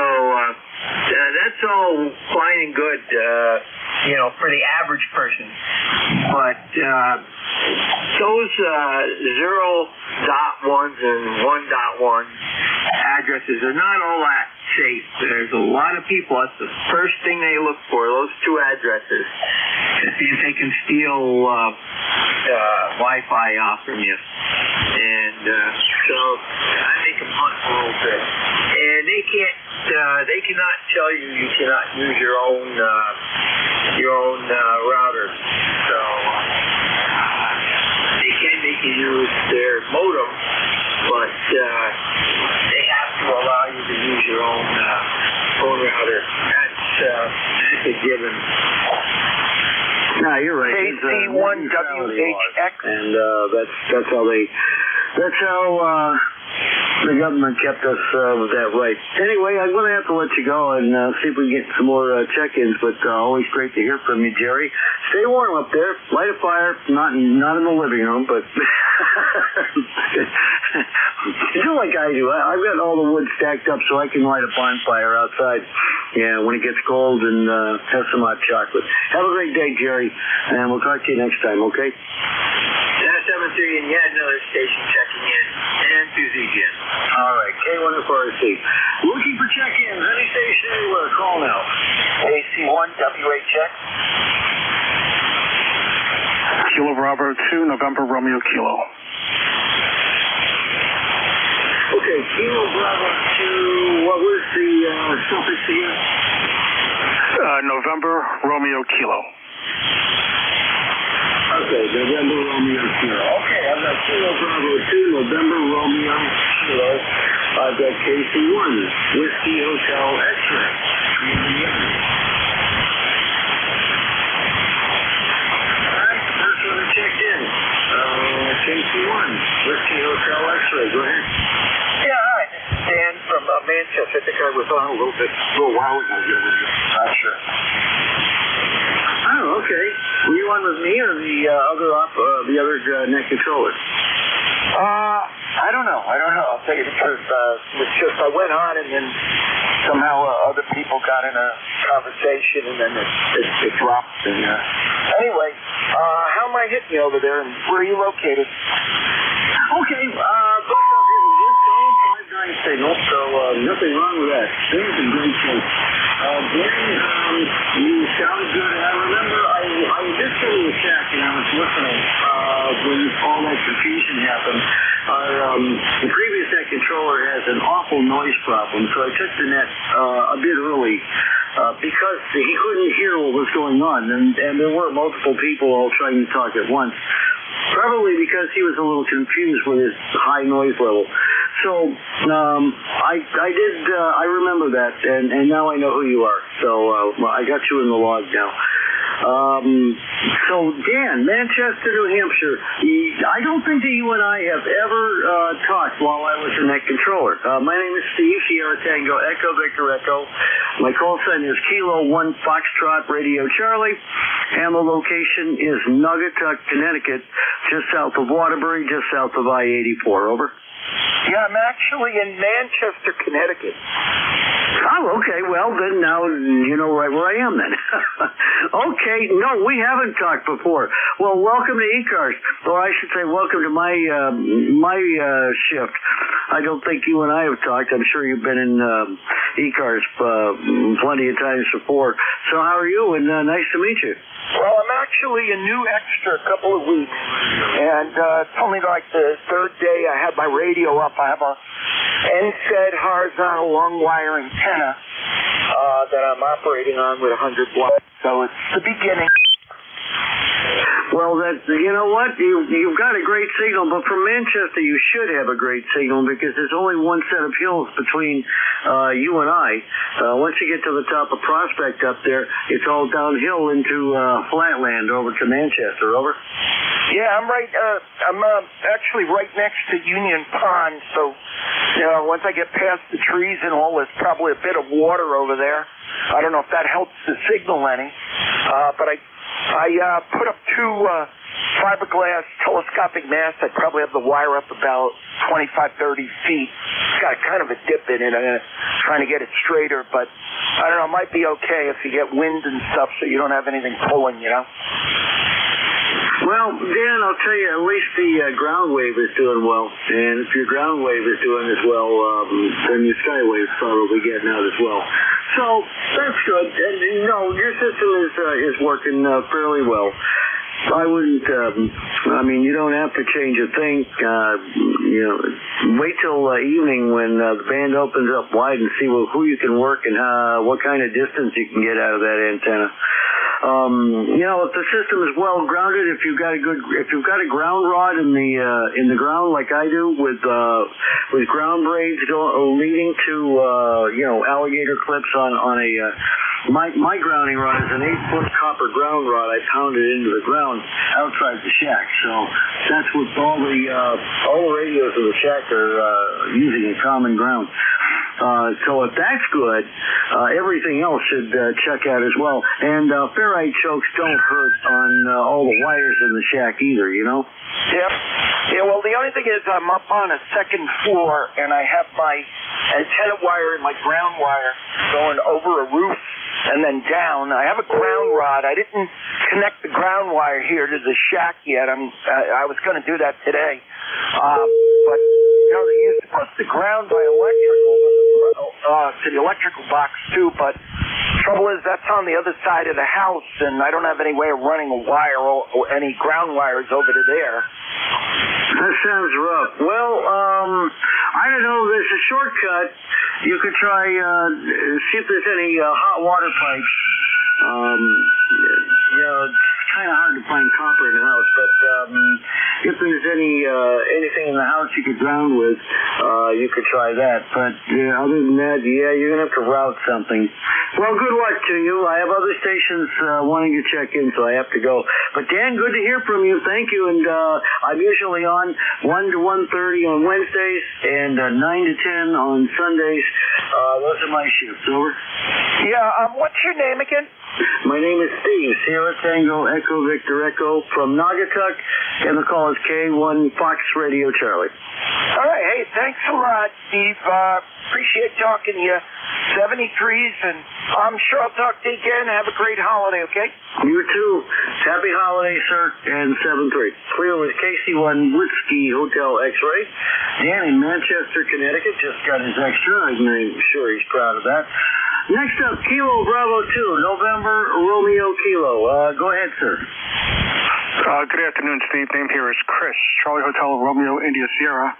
that's all fine and good, for the average person. But those 0.1s and 1.1 addresses are not all that safe. There's a lot of people, that's the first thing they look for, those two addresses. See if they can steal Wi-Fi off from you. And so I make them hunt a little bit. And they cannot tell you cannot use your own router. So they can make you use their modem, but they have to allow you to use your own router. That's a given. No, you're right. KC1WHX. And that's how the government kept us with that right. Anyway, I'm going to have to let you go and see if we can get some more check-ins, but always great to hear from you, Jerry. Stay warm up there. Light a fire, not in the living room, but do like I do. I've got all the wood stacked up so I can light a bonfire outside. Yeah, when it gets cold and have some hot chocolate. Have a great day, Jerry, and we'll talk to you next time, okay? Yes, K173, and you had another station checking in, and Susie again. All right, K1FRC. Looking for check-ins. Any station anywhere, call now. AC1WHX. Kilo Bravo 2, November Romeo Kilo. Okay, Kilo Bravo 2, what was the suffix again? November Romeo Kilo. Okay, November Romeo Kilo. Okay, I've got Kilo Bravo 2, November Romeo Kilo. I've got KC1, Whiskey Hotel X-ray. Alright, first one that checked in. KC1, Whiskey Hotel X-ray. Go ahead. Yeah, hi. This is Dan from Manchester. I think I was on a little while ago. Not sure. Oh, okay. Were you on with me or the other net controller? I don't know. I'll tell you because it's just I went on and then somehow other people got in a conversation and then it dropped. And anyway, how am I hitting you over there and where are you located? Okay, booked up here with good phone, 5-9 signal, so nothing wrong with that. Things in great shape. Dan, you sounded good, and I remember I was just sitting in the shack and I was listening when all that confusion happened. The previous net controller has an awful noise problem, so I took the net a bit early because he couldn't hear what was going on, and there were multiple people all trying to talk at once. Probably because he was a little confused with his high noise level. So I remember that, and now I know who you are. So I got you in the log now. So Dan, Manchester, New Hampshire. I don't think that you and I have ever talked while I was a net controller. My name is Steve, Sierra Tango Echo Victor Echo. My call sign is Kilo 1 Foxtrot Radio Charlie, and the location is Naugatuck, Connecticut, just south of Waterbury, just south of I-84. Over. Yeah, I'm actually in Manchester, Connecticut. Oh, okay. Well, then now you know right where I am then. Okay. No, we haven't talked before. Well, welcome to ECARS. Or I should say welcome to my shift. I don't think you and I have talked. I'm sure you've been in ECARS plenty of times before. So how are you? And nice to meet you. Well, I'm actually a new extra a couple of weeks, and it's only like the third day I have my radio up. I have a NZ horizontal long wire antenna that I'm operating on with 100 watts, so it's the beginning. Well, you know what? You've got a great signal, but from Manchester you should have a great signal because there's only one set of hills between you and I. Once you get to the top of Prospect up there, it's all downhill into flatland over to Manchester. Over. Yeah, I'm right. I'm actually right next to Union Pond, so once I get past the trees and all, there's probably a bit of water over there. I don't know if that helps the signal any, but I put up two fiberglass telescopic masts. I probably have the wire up about 25, 30 feet. It's got kind of a dip in it. I'm trying to get it straighter, but I don't know. It might be okay if you get wind and stuff so you don't have anything pulling, Well, Dan, I'll tell you, at least the ground wave is doing well. And if your ground wave is doing as well, then your sky wave's probably getting out as well. So that's good. And your system is working fairly well. I wouldn't, you don't have to change a thing. Wait till evening when the band opens up wide and see who you can work and what kind of distance you can get out of that antenna. If the system is well grounded, if you've got a ground rod in the ground like I do with ground braids leading to alligator clips on a my grounding rod is an 8-foot copper ground rod. I pounded into the ground outside the shack, so that's what all the radios in the shack are using in common ground. So if that's good, everything else should check out as well. And ferrite chokes don't hurt on all the wires in the shack either, Yep. Yeah, well, the only thing is I'm up on a second floor, and I have my antenna wire and my ground wire going over a roof and then down. I have a ground rod. I didn't connect the ground wire here to the shack yet. I was going to do that today. But, you're supposed to ground by electrical to the electrical box, too, but trouble is that's on the other side of the house, and I don't have any way of running a wire or any ground wires over to there. That sounds rough. Well, I don't know. There's a shortcut. You could try, see if there's any hot water pipes. It's kind of hard to find copper in the house, but if there's anything in the house you could ground with, you could try that. But other than that, you're going to have to route something. Well, good luck to you. I have other stations wanting to check in, so I have to go. But Dan, good to hear from you. Thank you. And I'm usually on 1 to 1:30 on Wednesdays and 9 to 10 on Sundays. Those are my shifts. Over. Yeah. What's your name again? My name is Steve, Sierra Tango Echo Victor Echo from Naugatuck, and the call is K1 Fox Radio Charlie. All right. Hey, thanks a lot, Steve. Appreciate talking to you. 73s, and I'm sure I'll talk to you again. Have a great holiday, okay? You too. Happy holidays, sir, and 73. Clear with KC1 Whiskey Hotel X-Ray. Dan in Manchester, Connecticut just got his extra. I'm sure he's proud of that. Next up, Kilo Bravo 2, November Romeo Kilo. Go ahead, sir. Good afternoon, Steve. Name here is Chris, Charlie Hotel Romeo India Sierra.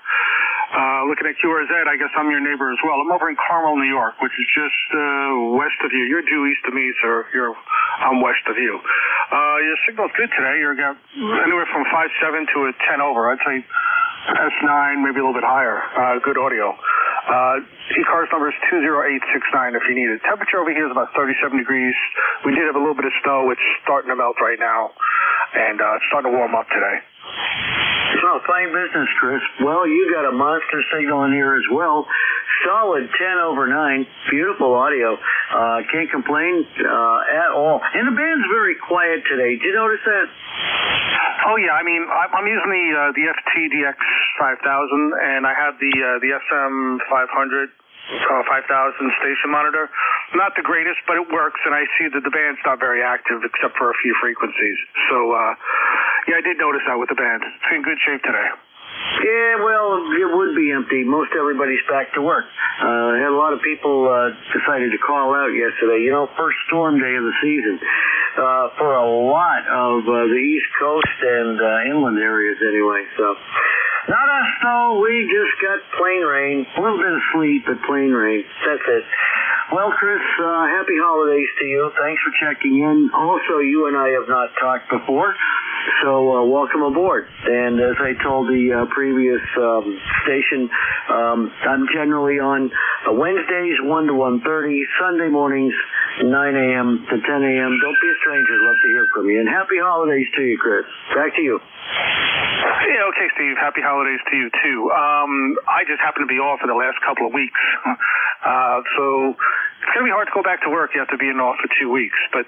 Looking at QRZ, I guess I'm your neighbor as well. I'm over in Carmel, New York, which is just west of you. You're due east of me, sir. I'm west of you. Your signal's good today. You're anywhere from 5.7 to a 10 over. I'd say S9, maybe a little bit higher. Good audio. ECARS number is 20869 if you need it. Temperature over here is about 37 degrees. We did have a little bit of snow. It's starting to melt right now, and it's starting to warm up today. Oh, fine business, Chris. Well, you got a monster signal in here as well. Solid 10 over 9. Beautiful audio. Can't complain at all. And the band's very quiet today. Did you notice that? Oh, yeah. I mean, I'm using the FTDX 5000, and I have the SM 500. 5,000 station monitor. Not the greatest, but it works, and I see that the band's not very active except for a few frequencies. So, I did notice that with the band. It's in good shape today. Yeah, well, it would be empty. Most everybody's back to work. Had a lot of people decided to call out yesterday. First storm day of the season for a lot of the East Coast and inland areas anyway, so... Not us, though. We just got plain rain. A little bit of sleet, but plain rain. That's it. Well, Chris, happy holidays to you. Thanks for checking in. Also, you and I have not talked before, so welcome aboard. And as I told the previous station, I'm generally on Wednesdays 1 to 1:30, Sunday mornings 9 a.m. to 10 a.m. Don't be a stranger. Love to hear from you. And happy holidays to you, Chris. Back to you. Yeah, okay, Steve. Happy holidays to you, too. I just happen to be off for the last couple of weeks. So it's going to be hard to go back to work. You have to be in off for 2 weeks. But,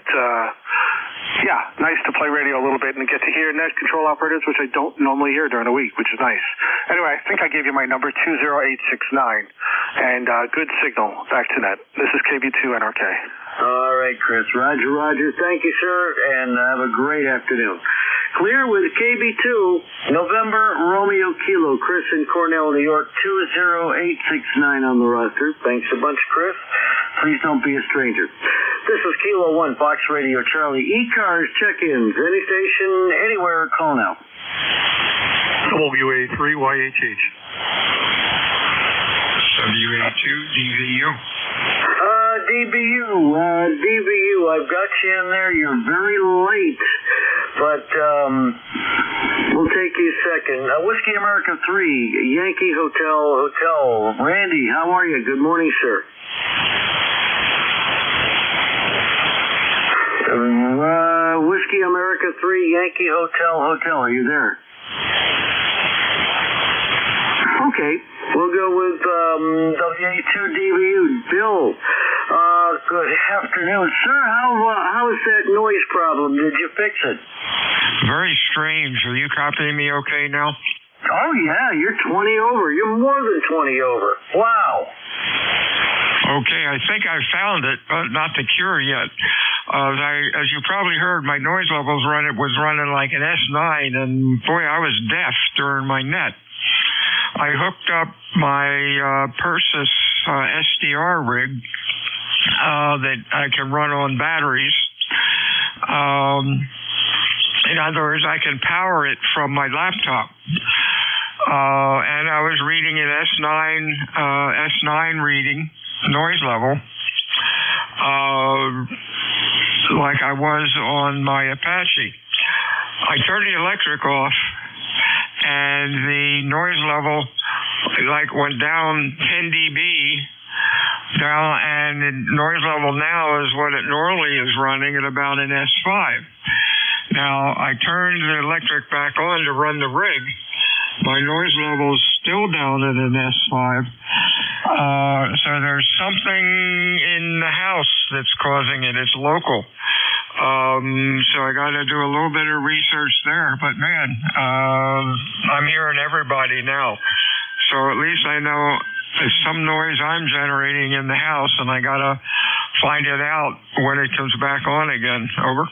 nice to play radio a little bit and get to hear net control operators, which I don't normally hear during the week, which is nice. Anyway, I think I gave you my number, 20869. And good signal. Back to net. This is KB2 NRK. All right, Chris. Roger. Thank you, sir, and have a great afternoon. Clear with KB2, November Romeo Kilo, Chris in Cornell, New York, 20869 on the roster. Thanks a bunch, Chris. Please don't be a stranger. This is Kilo 1, Fox Radio Charlie. ECARS check-ins. Any station, anywhere, call now. WA3YHH. WA2 DVU. DBU, I've got you in there. You're very late, but we'll take you a second. Whiskey America 3, Yankee Hotel. Randy, how are you? Good morning, sir. Whiskey America 3, Yankee Hotel. Are you there? Okay. We'll go with WA2DBU. Bill, good afternoon. Sir, how is that noise problem? Did you fix it? Very strange. Are you copying me okay now? Oh, yeah. You're 20 over. You're more than 20 over. Wow. Okay, I think I found it, but not the cure yet. As you probably heard, my noise levels was running like an S9, and boy, I was deaf during my net. I hooked up my Persis SDR rig that I can run on batteries. In other words, I can power it from my laptop. And I was reading an S9 reading, noise level, like I was on my Apache. I turned the electric off, and the noise level went down 10 dB down, and the noise level now is what it normally is running at about an S5. Now, I turned the electric back on to run the rig. My noise level is still down at an S5. So there's something in the house that's causing it. It's local. So I got to do a little bit of research there. But, man, I'm hearing everybody now. So at least I know there's some noise I'm generating in the house, and I got to find it out when it comes back on again. Over.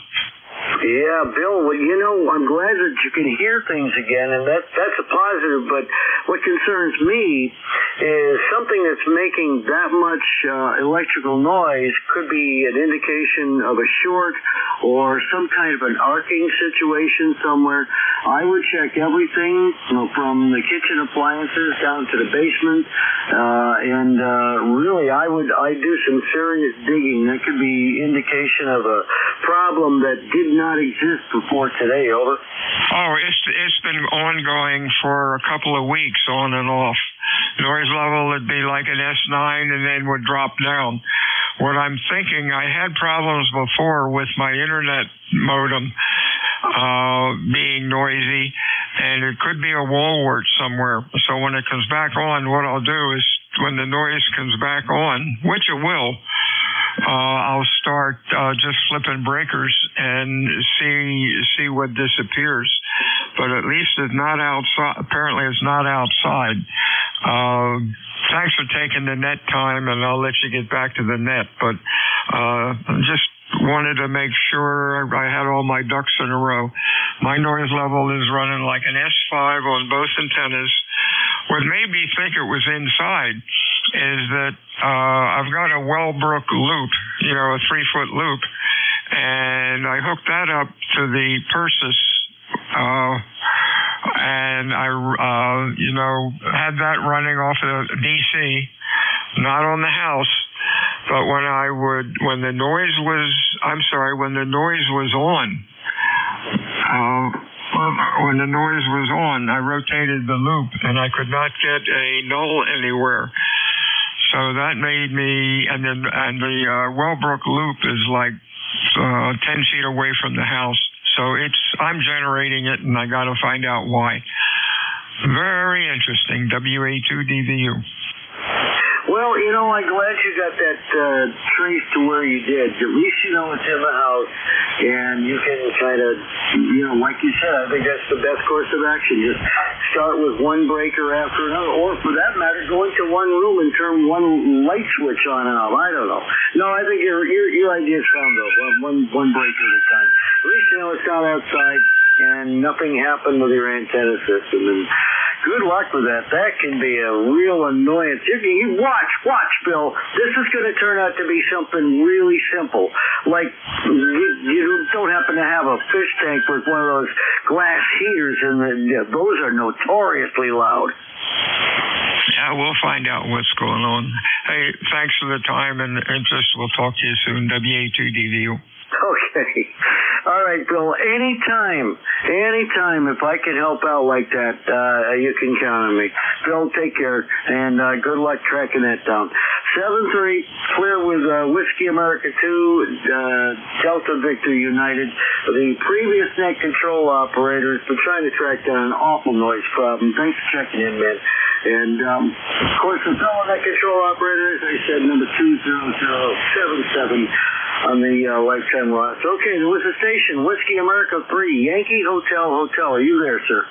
Yeah, Bill, well, I'm glad that you can hear things again, and that's a positive, but what concerns me is something that's making that much electrical noise could be an indication of a short or some kind of an arcing situation somewhere. I would check everything, from the kitchen appliances down to the basement, and really I'd do some serious digging. That could be indication of a problem that did not exist before today. Over. Oh, it's been ongoing for a couple of weeks, on and off. Noise level would be like an S9 and then would drop down. What I'm thinking, I had problems before with my internet modem being noisy, and it could be a wall wart somewhere. So when it comes back on, what I'll do is, when the noise comes back on, which it will, I'll start just flipping breakers and see what disappears. But at least it's not outside. Apparently it's not outside. Thanks for taking the net time, and I'll let you get back to the net. But just wanted to make sure I had all my ducks in a row. My noise level is running like an S5 on both antennas. What made me think it was inside is that I've got a Wellbrook loop, a 3-foot loop, and I hooked that up to the Persis, and I, had that running off of DC, not on the house, but when the noise was on, I rotated the loop, and I could not get a null anywhere. So that made me, and the Wellbrook loop is like 10 feet away from the house. So I'm generating it, and I got to find out why. Very interesting. WA2DVU. Well, I'm glad you got that traced to where you did. At least you know it's in the house, and you can kind of, like you said, I think that's the best course of action. Just start with one breaker after another, or for that matter, go into one room and turn one light switch on and off. I don't know. No, I think your idea is sound, though. One breaker at a time. At least you know it's not outside, and nothing happened with your antenna system. And good luck with that. That can be a real annoyance. You watch, Bill. This is going to turn out to be something really simple. Like, you don't happen to have a fish tank with one of those glass heaters, and those are notoriously loud. Yeah, we'll find out what's going on. Hey, thanks for the time and the interest. We'll talk to you soon. WA2DVU. Okay. All right, Bill. Anytime, if I can help out like that, you can count on me. Bill, take care, and good luck tracking that down. 7-3, clear with Whiskey America 2, Delta Victor United. The previous net control operator has been trying to track down an awful noise problem. Thanks for checking in, man. And, of course, the fellow net control operator, as I said, number 20077 on the lifetime roster. Okay, there was a station, Whiskey America 3, Yankee Hotel. Are you there, sir?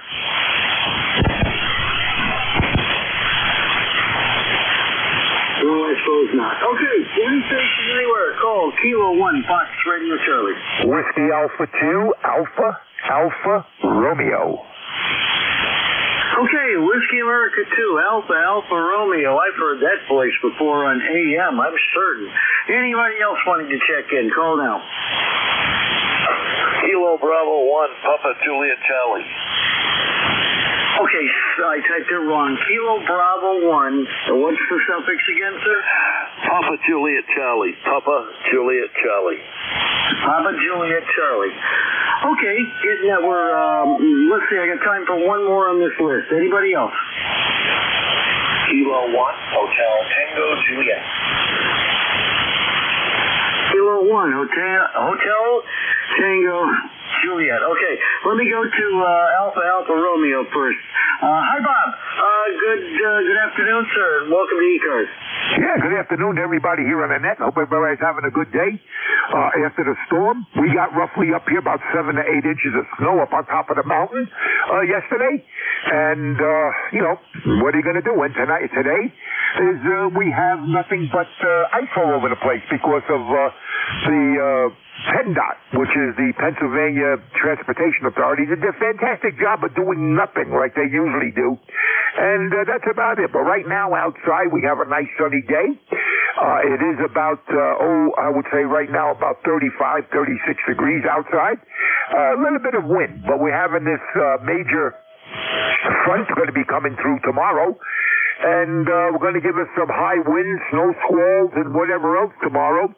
Oh, I suppose not. Okay. Kilo 1, Fox Radio Charlie. Whiskey Alpha 2, Alpha Romeo. Okay, Whiskey America 2, Alpha Romeo. I've heard that voice before on AM, I'm certain. Anybody else wanting to check in? Call now. Kilo Bravo 1, Papa Juliet Charlie. Okay, I typed it wrong. Kilo Bravo 1. What's the suffix again, sir? Papa Juliet Charlie. Papa Juliet Charlie. Papa Juliet Charlie. Okay, let's see, I got time for one more on this list. Anybody else? Kilo 1, Hotel Tango Juliet. Kilo 1, Hotel Tango Juliet. Okay, let me go to Alpha Romeo first. Hi, Bob. Good afternoon, sir, and welcome to ECARS. Yeah, good afternoon to everybody here on the net. Hope everybody's having a good day. After the storm, we got roughly up here about 7 to 8 inches of snow up on top of the mountain yesterday. And, what are you going to do? And today is we have nothing but ice all over the place because of the PennDOT, which is the Pennsylvania Transportation Authority. They did a fantastic job of doing nothing like they usually do. And that's about it. But right now outside we have a nice sunny day. It is about, I would say right now about 35, 36 degrees outside. A little bit of wind, but we're having this major front going to be coming through tomorrow. And we're going to give us some high winds, snow squalls, and whatever else tomorrow.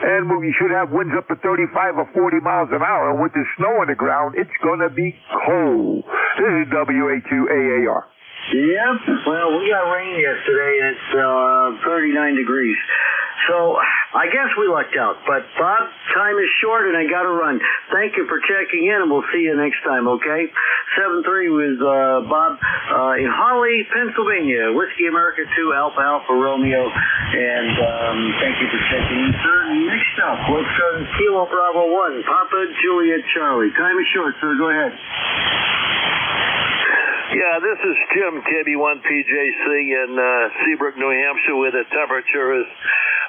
And we should have winds up to 35 or 40 miles an hour. And with the snow on the ground, it's going to be cold. This is WA2AAR. Yep. Well, we got rain yesterday, and it's 39 degrees. So I guess we lucked out. But, Bob, time is short, and I got to run. Thank you for checking in, and we'll see you next time, okay? 7-3 with Bob in Holly, Pennsylvania. Whiskey America 2, Alpha Romeo. And thank you for checking in, sir. Next up, let's go to Kilo Bravo 1, Papa Juliet Charlie. Time is short, sir. Go ahead. Yeah, this is Jim, KB1PJC in Seabrook, New Hampshire, where the temperature is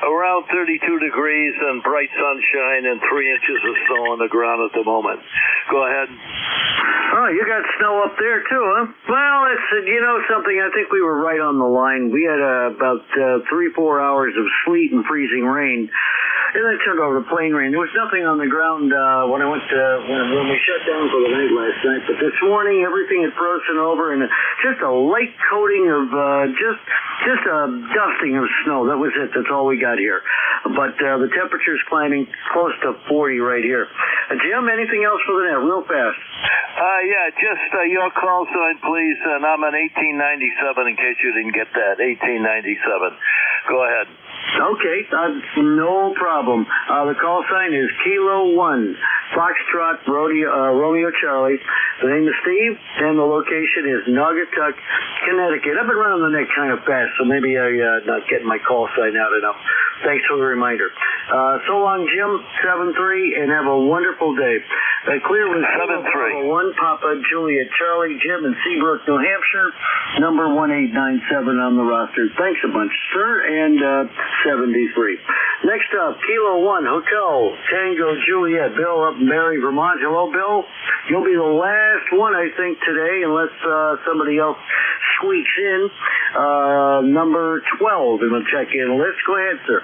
around 32 degrees and bright sunshine and 3 inches of snow on the ground at the moment. Go ahead. Oh, you got snow up there too, huh? Well, it's something. I think we were right on the line. We had about 3-4 hours of sleet and freezing rain. And then it turned over to plain rain. There was nothing on the ground when I went to when we shut down for the night last night. But this morning, everything had frozen over, and just a light coating of just a dusting of snow. That was it. That's all we got here. But the temperature's climbing close to 40 right here. Jim, anything else for the net, real fast? Yeah, just your call sign, please. And I'm an 1897 in case you didn't get that. 1897. Go ahead. Okay, no problem. The call sign is Kilo 1, Foxtrot, Romeo Charlie. The name is Steve, and the location is Naugatuck, Connecticut. I've been running the net kind of fast, so maybe I'm not getting my call sign out enough. Thanks for the reminder. So long, Jim, 7-3, and have a wonderful day. Clear with 7-3. 1, Papa Juliet Charlie, Jim in Seabrook, New Hampshire, number 1897 on the roster. Thanks a bunch, sir, and 73. Next up, Kilo 1, Hotel Tango Juliet, Bill up in Barry, Vermont. Hello, Bill. You'll be the last one, I think, today, unless somebody else squeaks in. Number 12 in the check-in list. Go ahead, sir.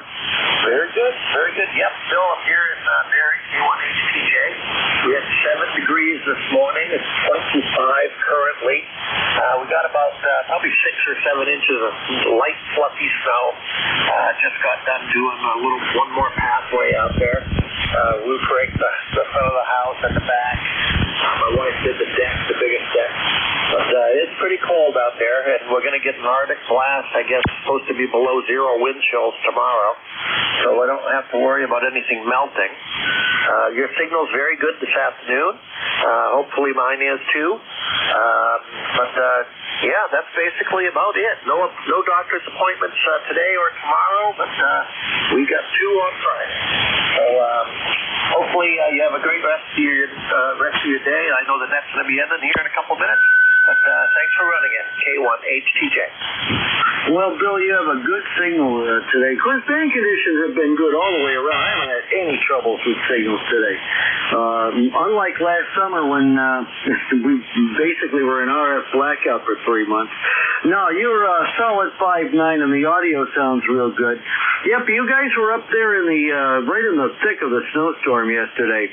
Very good, very good. Yep, Bill up here in Barry, K1HTJ. We had 7 degrees this morning. It's 25 currently. We got about probably 6 or 7 inches of light, fluffy snow. Just got done doing one more pathway out there. Roof raked the front of the house and the back. My wife did the deck, the biggest deck. But it's pretty cold out there, and we're going to get an Arctic blast. I guess it's supposed to be below 0 wind chills tomorrow, so I don't have to worry about anything melting. Your signal's very good this afternoon. Hopefully mine is too. Yeah, that's basically about it. No doctor's appointments today or tomorrow, but we got 2 on Friday. So hopefully you have a great rest of your day. I know the net's going to be ending here in a couple minutes. But thanks for running it. K1HTJ. Well, Bill, you have a good signal today. Of course, band conditions have been good all the way around. I haven't had any troubles with signals today. Unlike last summer when we basically were in RF blackout for 3 months. No, you're solid 5.9 and the audio sounds real good. Yep, you guys were up there in the right in the thick of the snowstorm yesterday.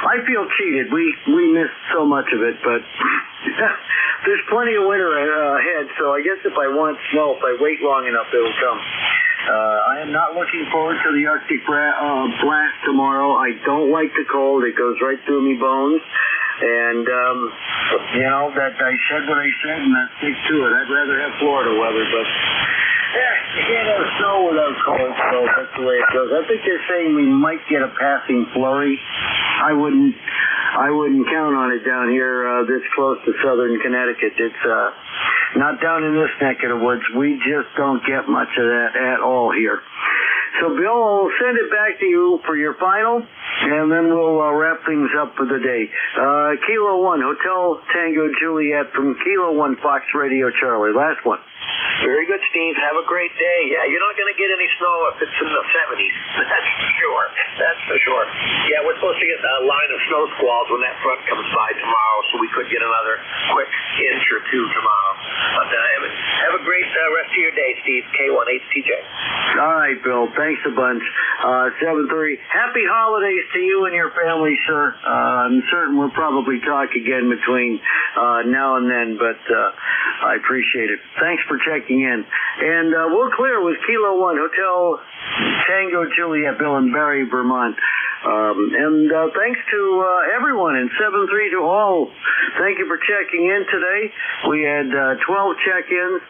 I feel cheated. We missed so much of it, but there's plenty of winter ahead, so I guess if I want snow, if I wait long enough, it'll come. I am not looking forward to the Arctic blast tomorrow. I don't like the cold. It goes right through me bones. And, that I said what I said, and I stick to it. I'd rather have Florida weather, but you can't have snow without cold, so that's the way it goes. I think they're saying we might get a passing flurry. I wouldn't count on it down here this close to southern Connecticut. It's not down in this neck of the woods. We just don't get much of that at all here. So, Bill, I'll send it back to you for your final, and then we'll wrap things up for the day. Kilo 1, Hotel Tango Juliet from Kilo 1 Fox Radio Charlie. Last one. Very good, Steve. Have a great day. Yeah, you're not going to get any snow if it's in the 70s. That's for sure. That's for sure. Yeah, we're supposed to get a line of snow squalls when that front comes by tomorrow, so we could get another quick inch or two tomorrow. But have a great rest of your day, Steve. K1HTJ. All right, Bill. Thanks a bunch. 7-3. Happy holidays to you and your family, sir. I'm certain we'll probably talk again between now and then, but I appreciate it. Thanks for checking in. And we'll clear with Kilo 1 Hotel Tango Juliet, Bill in Barry, Vermont. And thanks to everyone in 7-3 to all. Thank you for checking in today. We had 12 check-ins.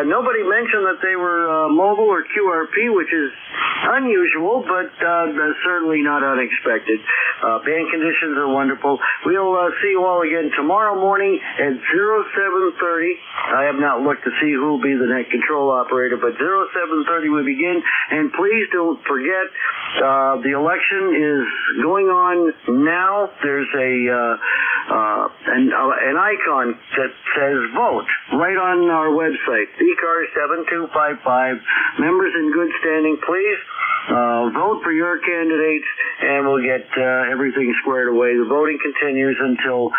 Nobody mentioned that they were mobile or QRP, which is unusual, but certainly not unexpected. Band conditions are wonderful. We'll see you all again tomorrow morning at 07:30. I have not looked to see who will be the net control operator, but 07:30 we begin. And please don't forget, the election is going on now. There's an icon that says vote right on our website, ECARS 7255. Members in good standing, please vote for your candidates, and we'll get everything squared away. The voting continues until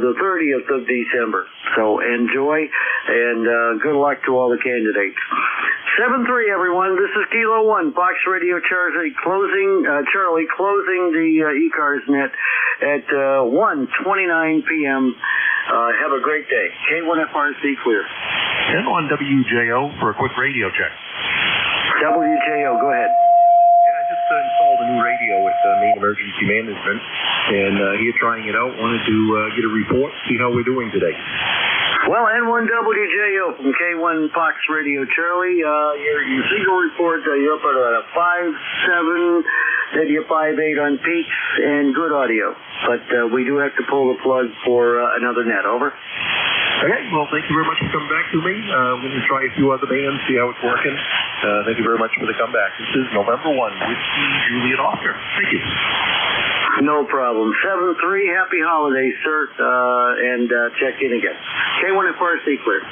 the 30th of December. So enjoy, and good luck to all the candidates. 7-3, everyone. This is Kilo 1, Fox Radio Charlie closing the ECARS net at 1:29 p.m. Have a great day. K1FRC clear. N1WJO for a quick radio check. WJO, go ahead. Yeah, I just installed a new radio with Main Emergency Management, and here trying it out. Wanted to get a report, see how we're doing today. Well, N1WJO from K1 Fox Radio Charlie, your signal report, you're up at a 5.7, maybe a 5.8 on peaks, and good audio. But we do have to pull the plug for another net. Over. Okay, well, thank you very much for coming back to me. I'm going to try a few other bands, see how it's working. Thank you very much for the comeback. This is November 1 with Juliet Oscar. Thank you. No problem. 7-3, happy holidays, sir, and check in again. K1 at first, clear.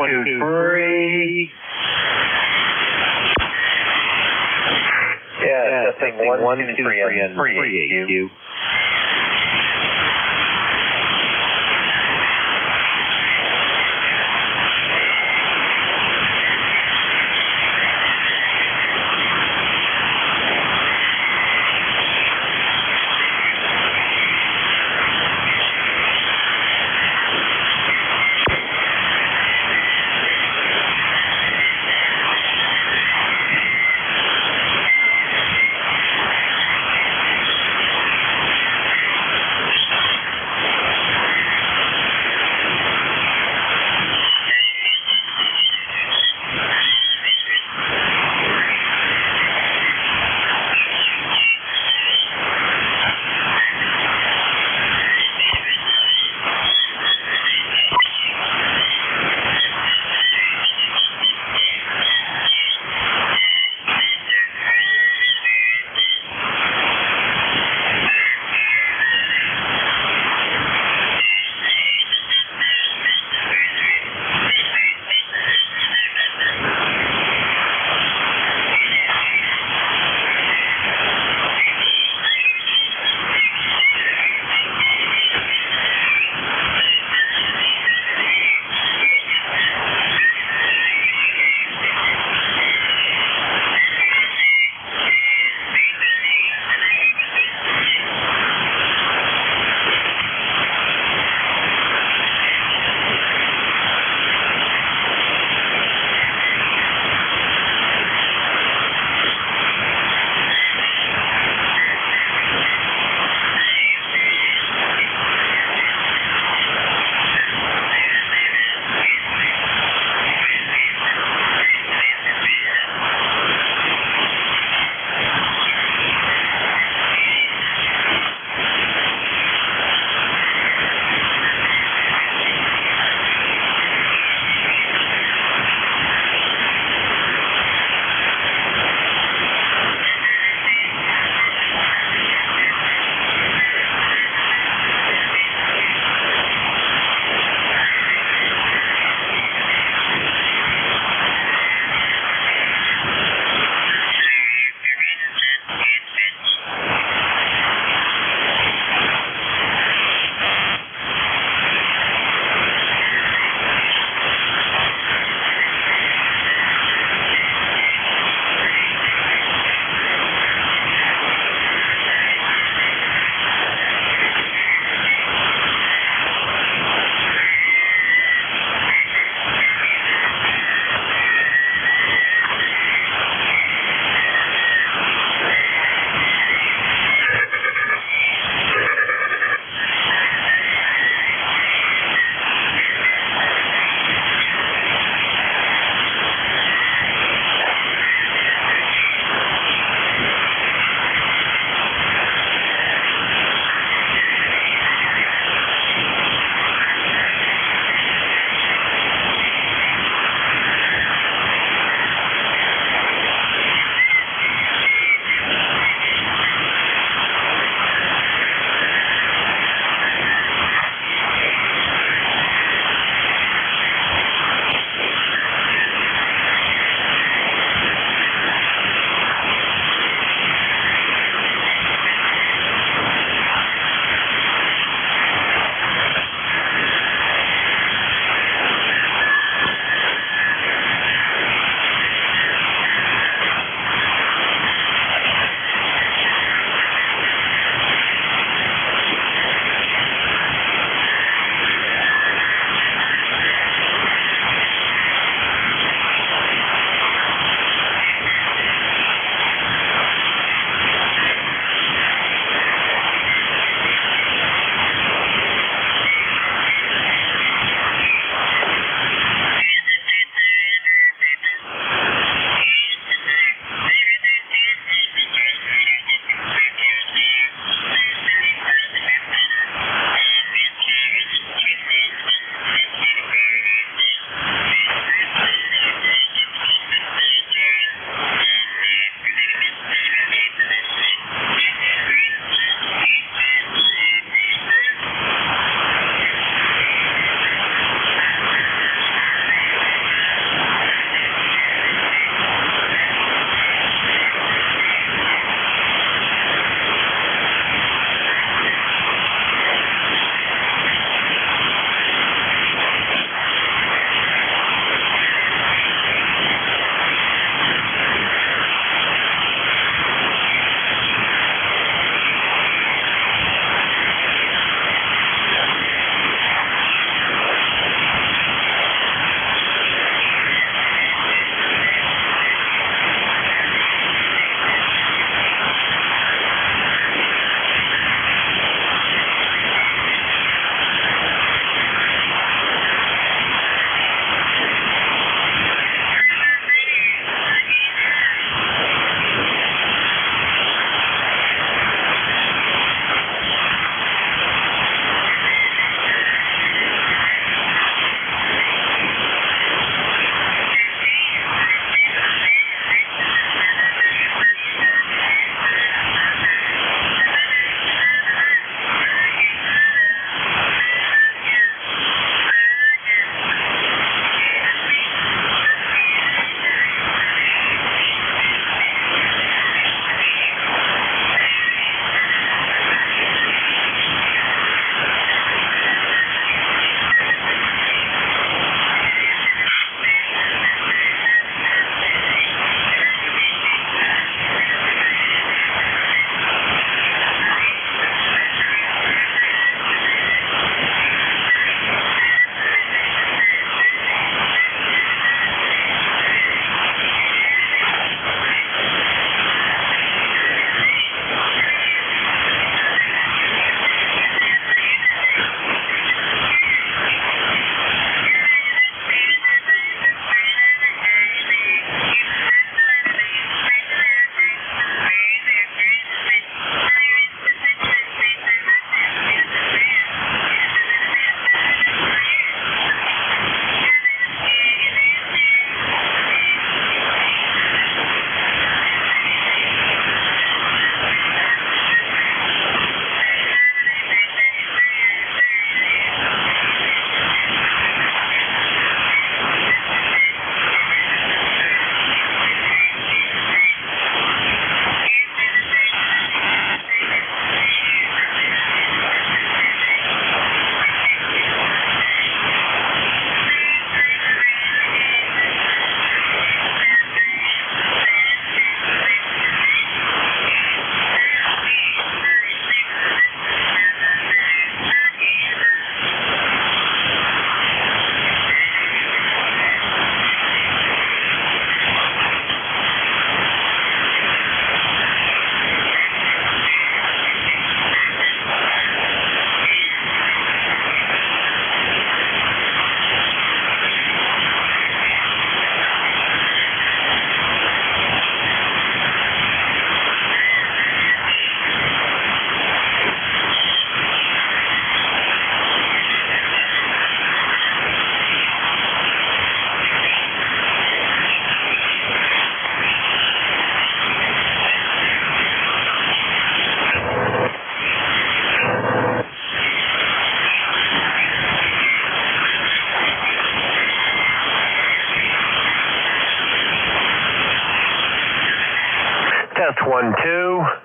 2, 3. Yeah, testing 1, 2, 3, and 3 AQ. 612.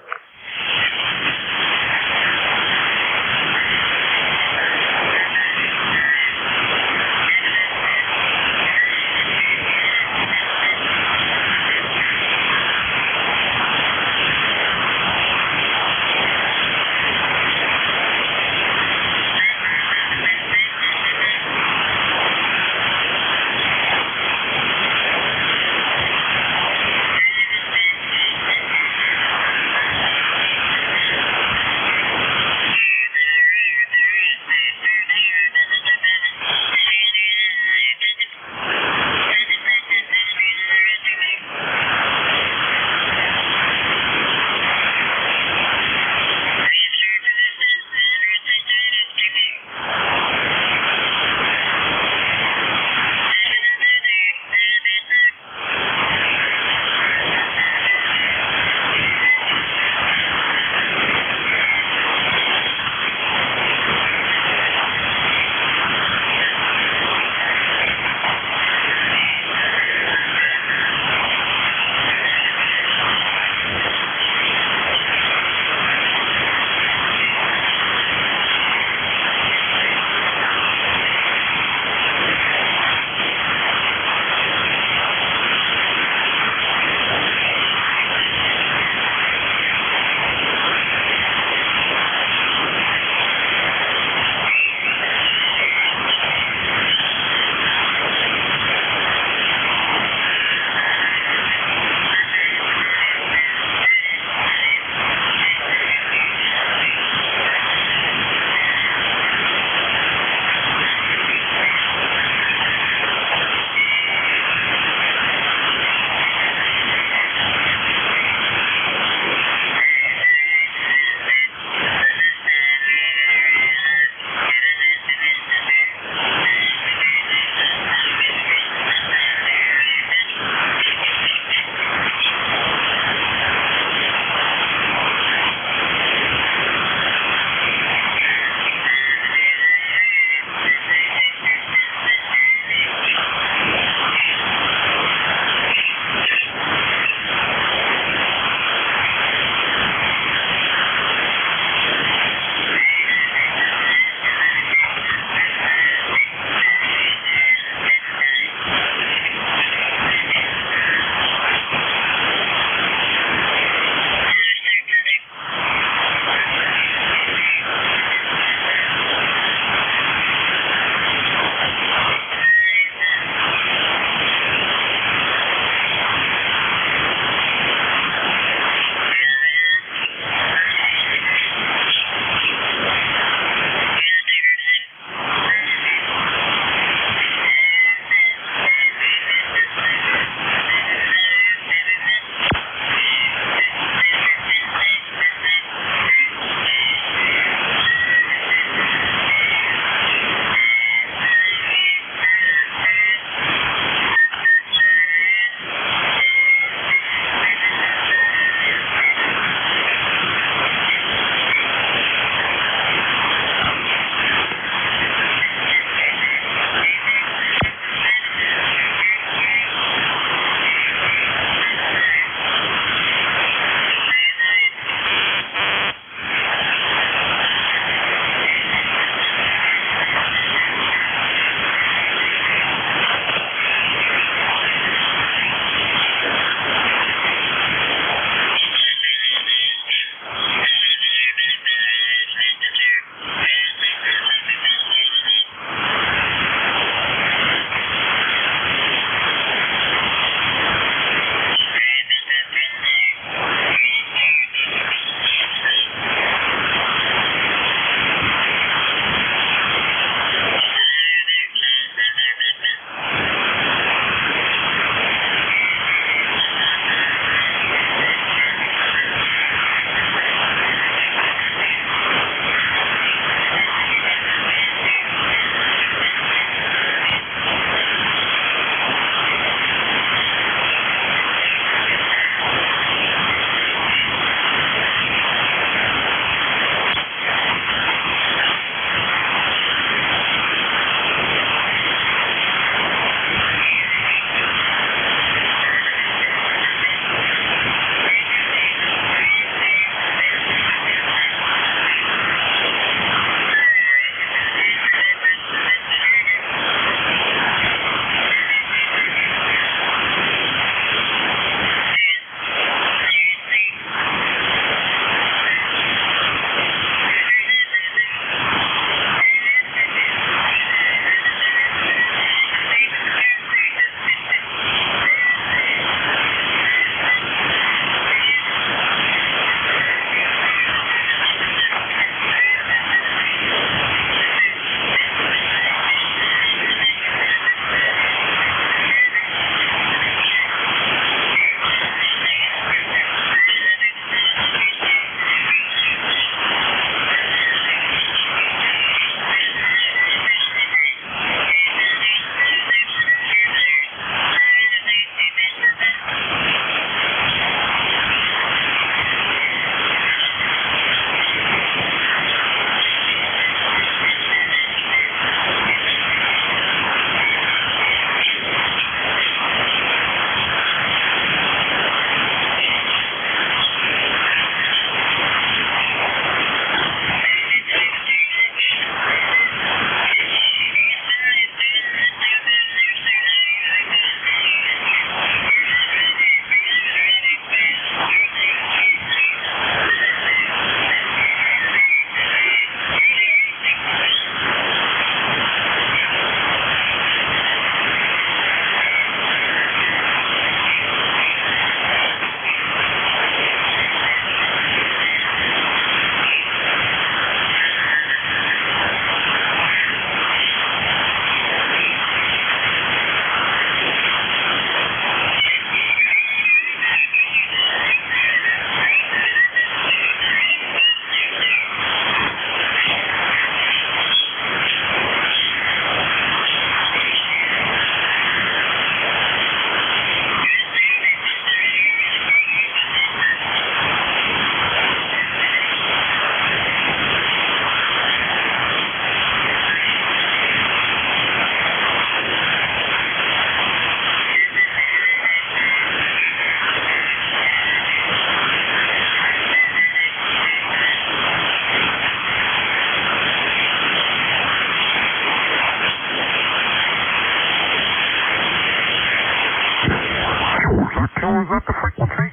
QRZ the frequency.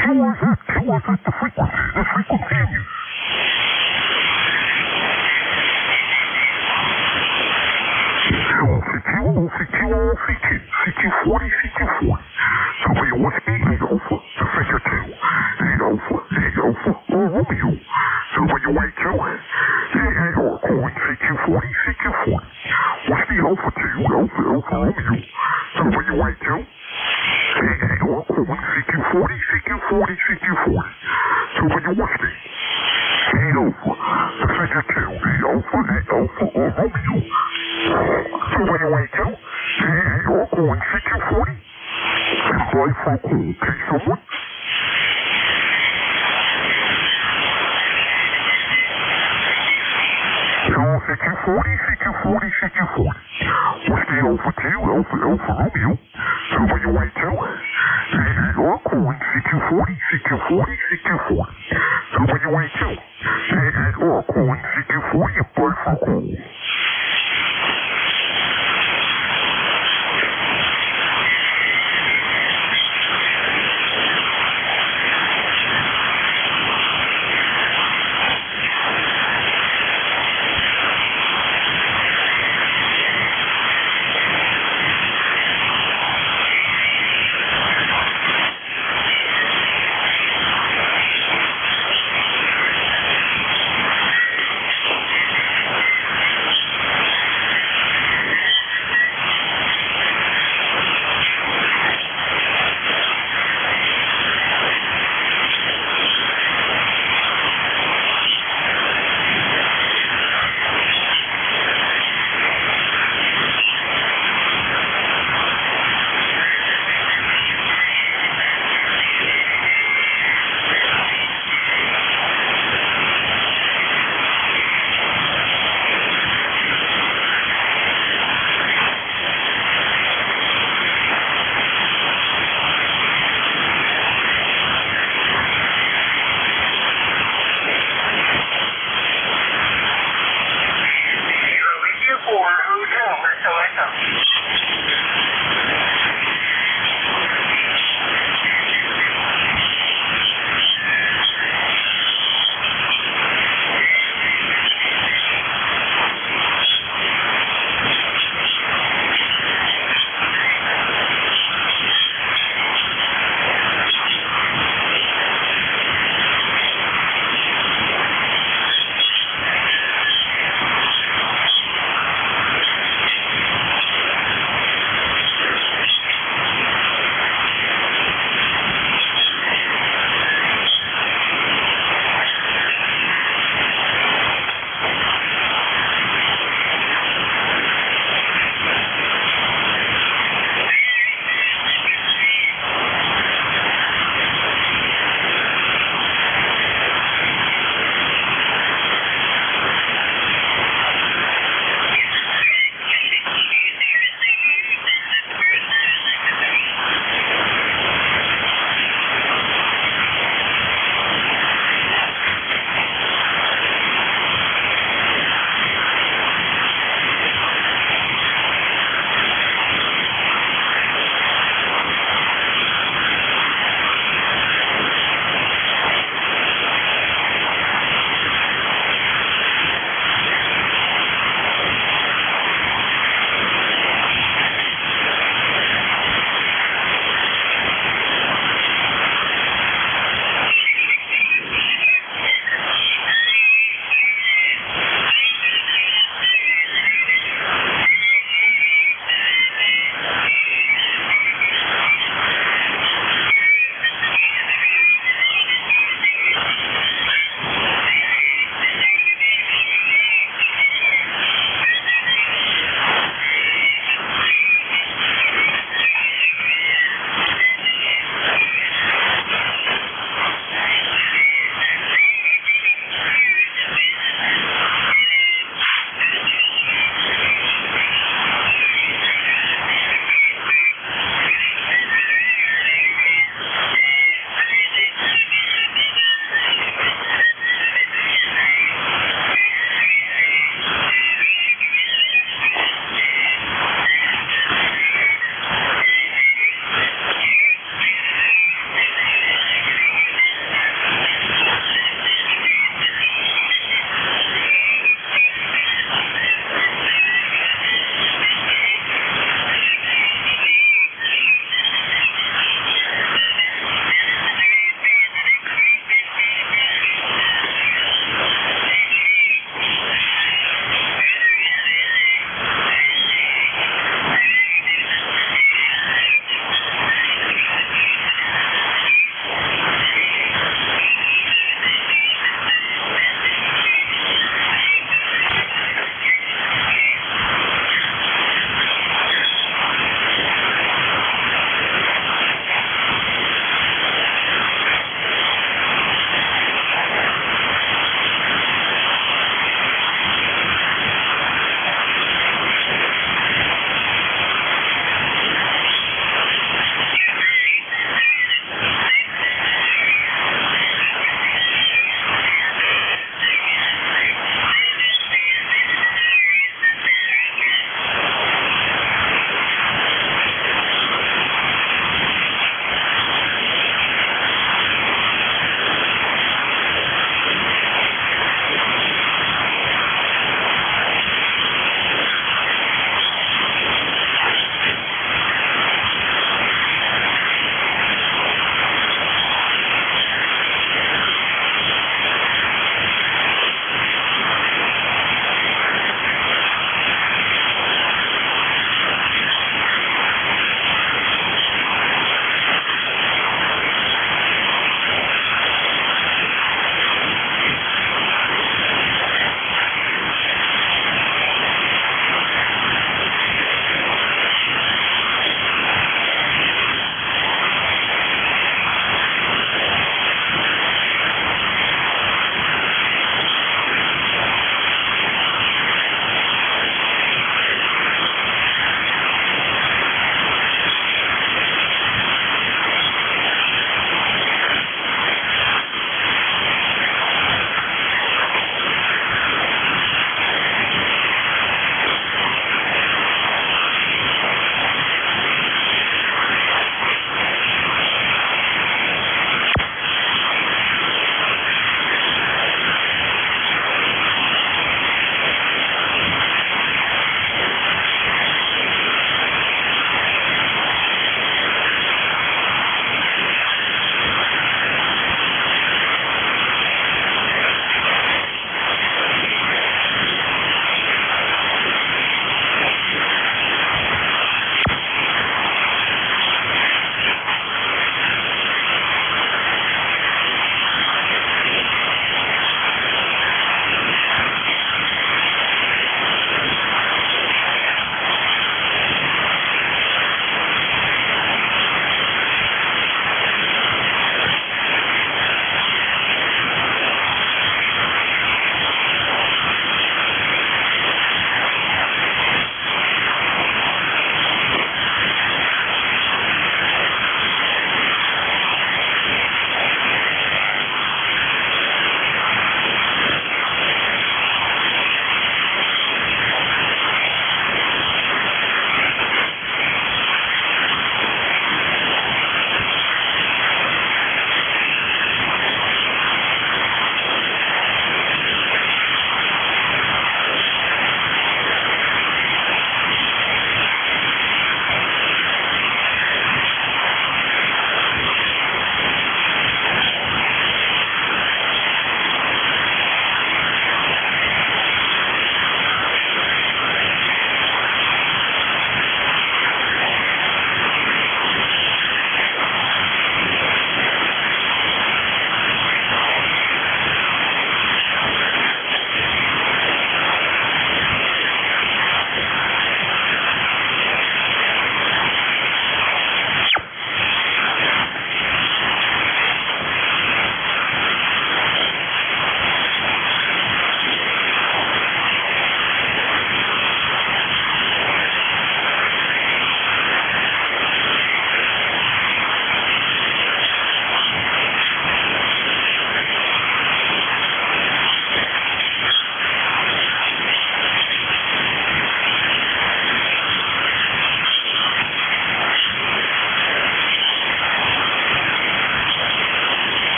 QRZ the frequency. The frequency in use. CQ40, CQ40. Somebody wants 8 Alpha, the figure 2. 8 Alpha, Romeo. Somebody wait 2. AAR calling CQ40, CQ40. What's the Alpha 2, Alpha, Romeo. Somebody wait 2. AAR calling CQ40, CQ40, CQ40. Somebody what's the 8 Alpha, the figure 2. 8 Alpha, Romeo. Somebody wait 2. AAR calling CQ40. It's live for a call. Okay, someone? CQ40, CQ40, CQ40. What's the Alpha 2, Alpha, Romeo? Somebody wait 2. AAR calling CQ40, CQ40, CQ40. Somebody wait 2. AAR calling CQ40. It's live for a call.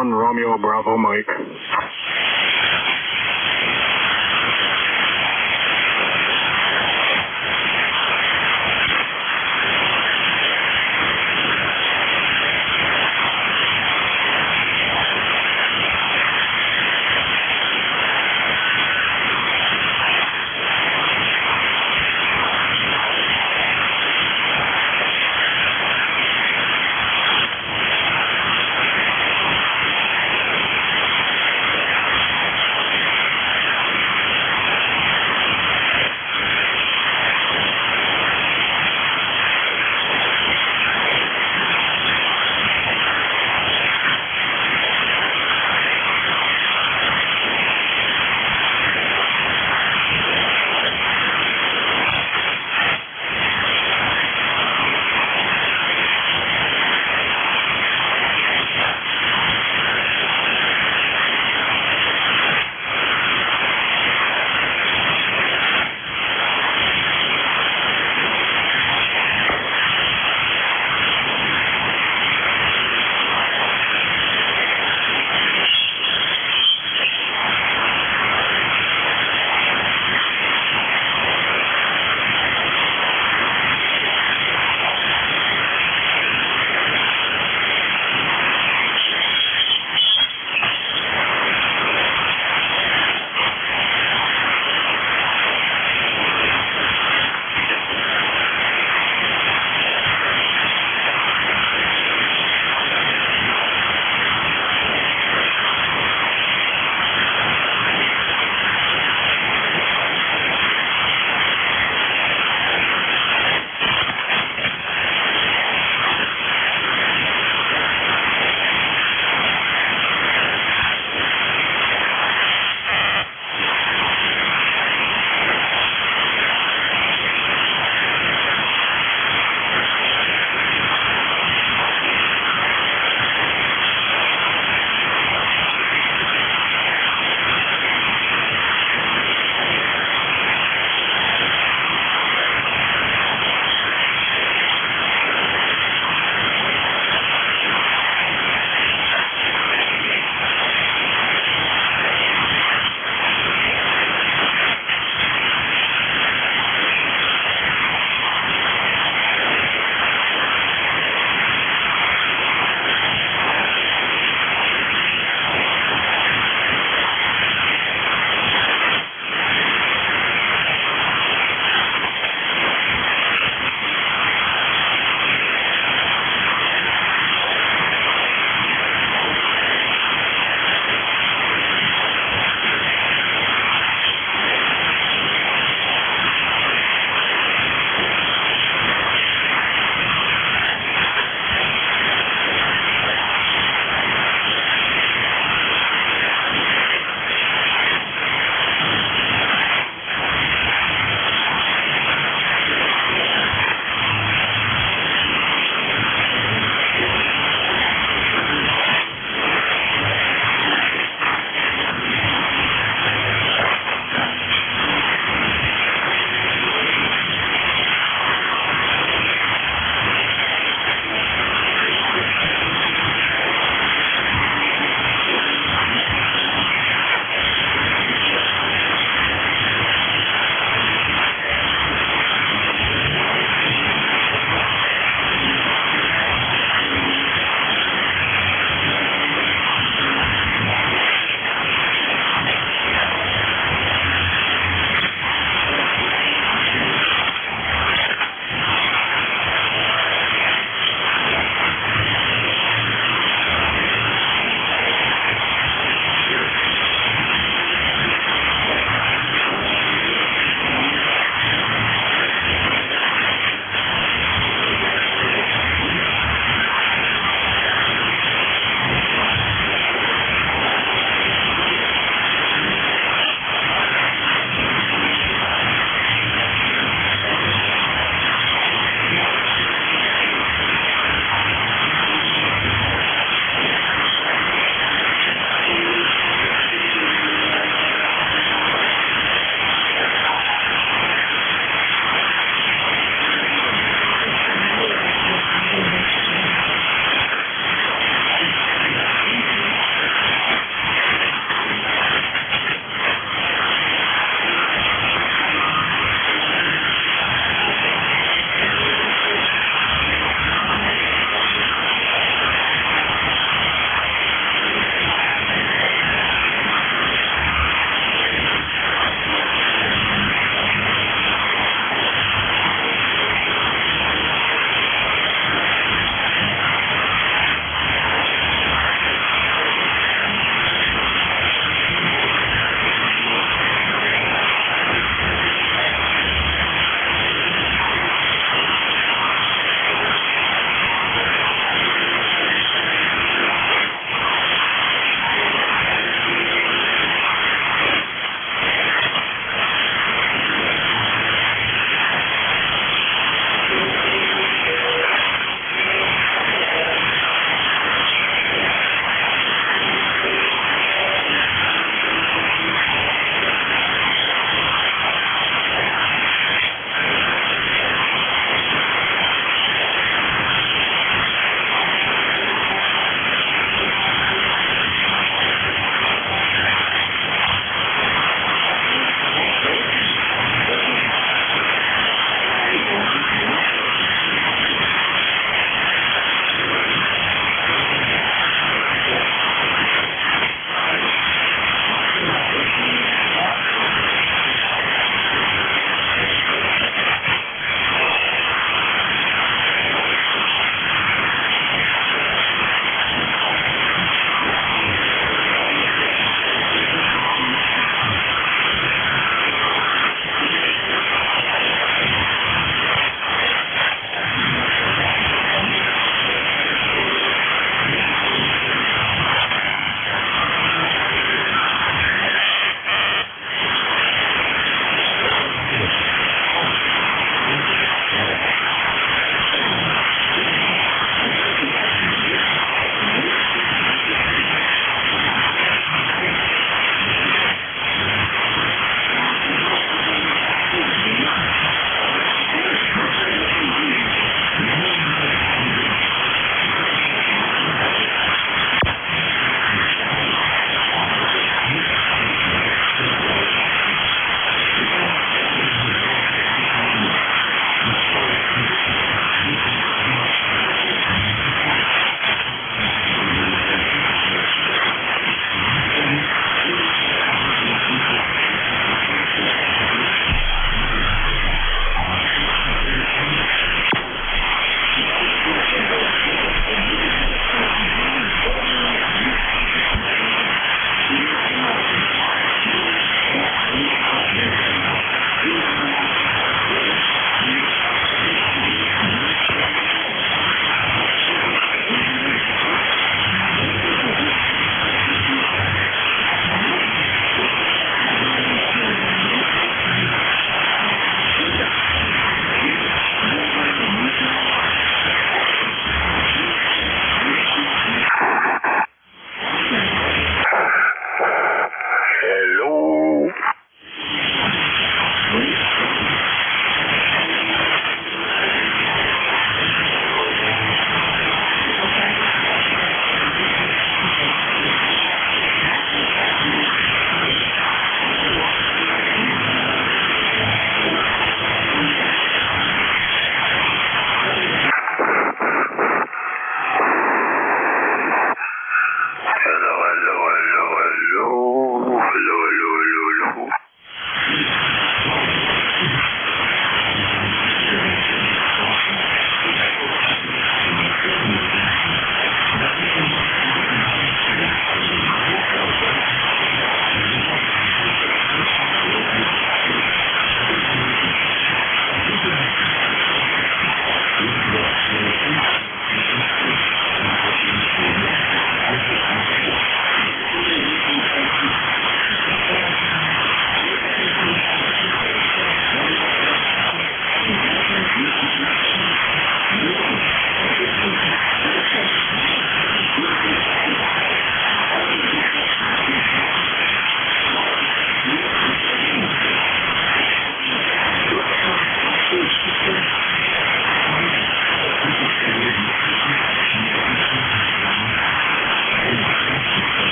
1, Romeo Bravo Mike.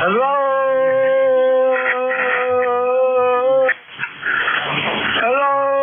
Hello? Hello?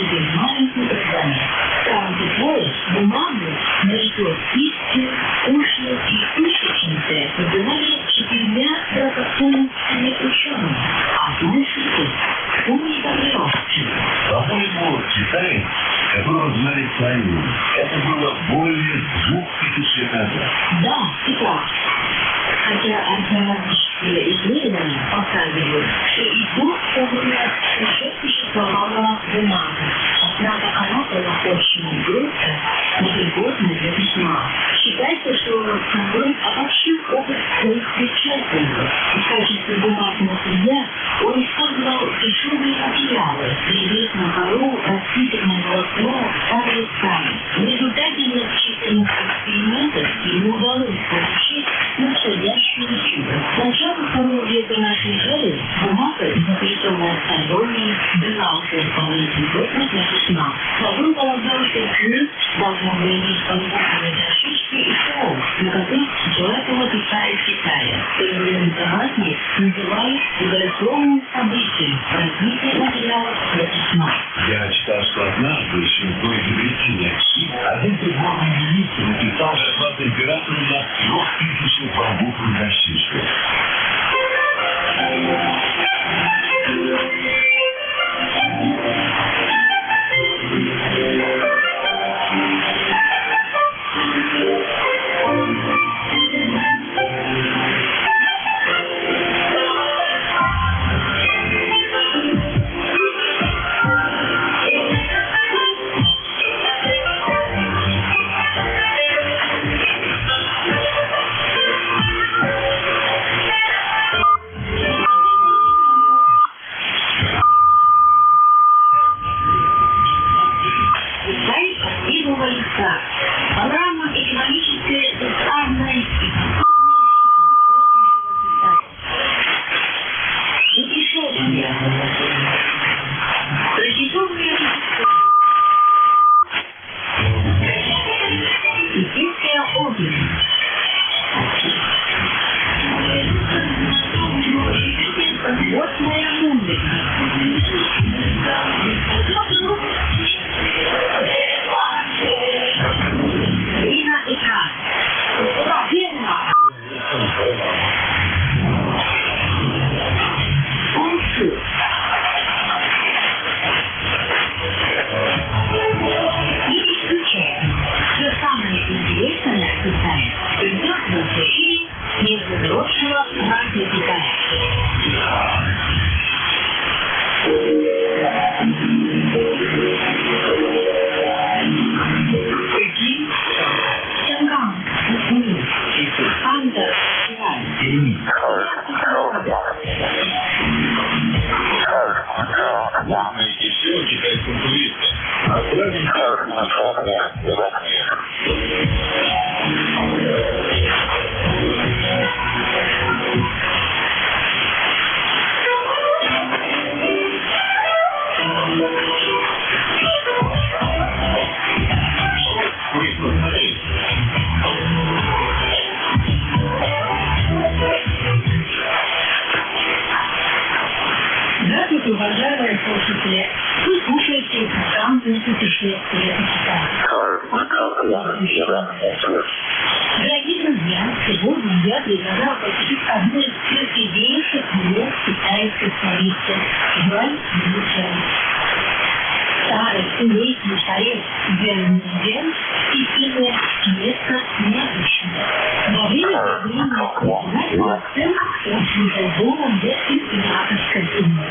тебе маленькое задание. Там ты твоешь бумагу, нарисуешь кистью, уши и ушечницы, выбирали 4 драгоценными учеными. Одну штуку. Умный добрёшься. По-моему, Китай, которого знали Цайну, это было более 2000 лет назад. Да, ты прав. Хотя археологические исследования показывают, что и до того еще существовала бумага. Однако она была очень грубая, непригодна для письма. Считается, что король обобщил опыт своих предшественников. В качестве бумажного сырья он использовал дешевые материалы, древесную кору, растительное волокно, старые ткани. В результате многочисленных экспериментов ему удалось получить настоящее чудо. В начале второго века нашей эры бумага, изобретенная Сталлоне, была уже вполне пригодна для письма. Сталлон полагал, что книги должны были иметь полигонные дощечки и шоу, на которых до этого писали в Китае. Экспериментование называют эволюционным событием развития материалов для письма. Я читал, что однажды еще до изобретения книг один придворный министр написал доклад императору на 3000 бамбуковых дощечках. Программа экономическая, социальная и культурная жизнь. Путешествия. Традиционные Китайская опера. Вот моя музыка. Вина ECARS. Функцию. Не исключаем. Все самое интересное в Китае придет в эфире международного радио Китая. Пекин, Шанхай, Анда, Еще китайским туристам отправим Здравствуйте, уважаемые слушатели. Вы слушаете программу «Путешествие по Китаю». Дорогие друзья, сегодня я предлагаю посетить одну из красивейших мест китайской столицы – Гуанчжоу. Старый семейный дворец Бен впечатленное место необычное. Во время правления центр очень долгом до императорской зимы.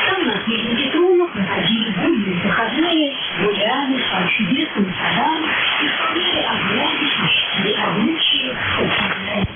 Там наследники трона проходили будние выходные, гуляли по чудесным садам и смотрели огромные свои обычаи, упоминания.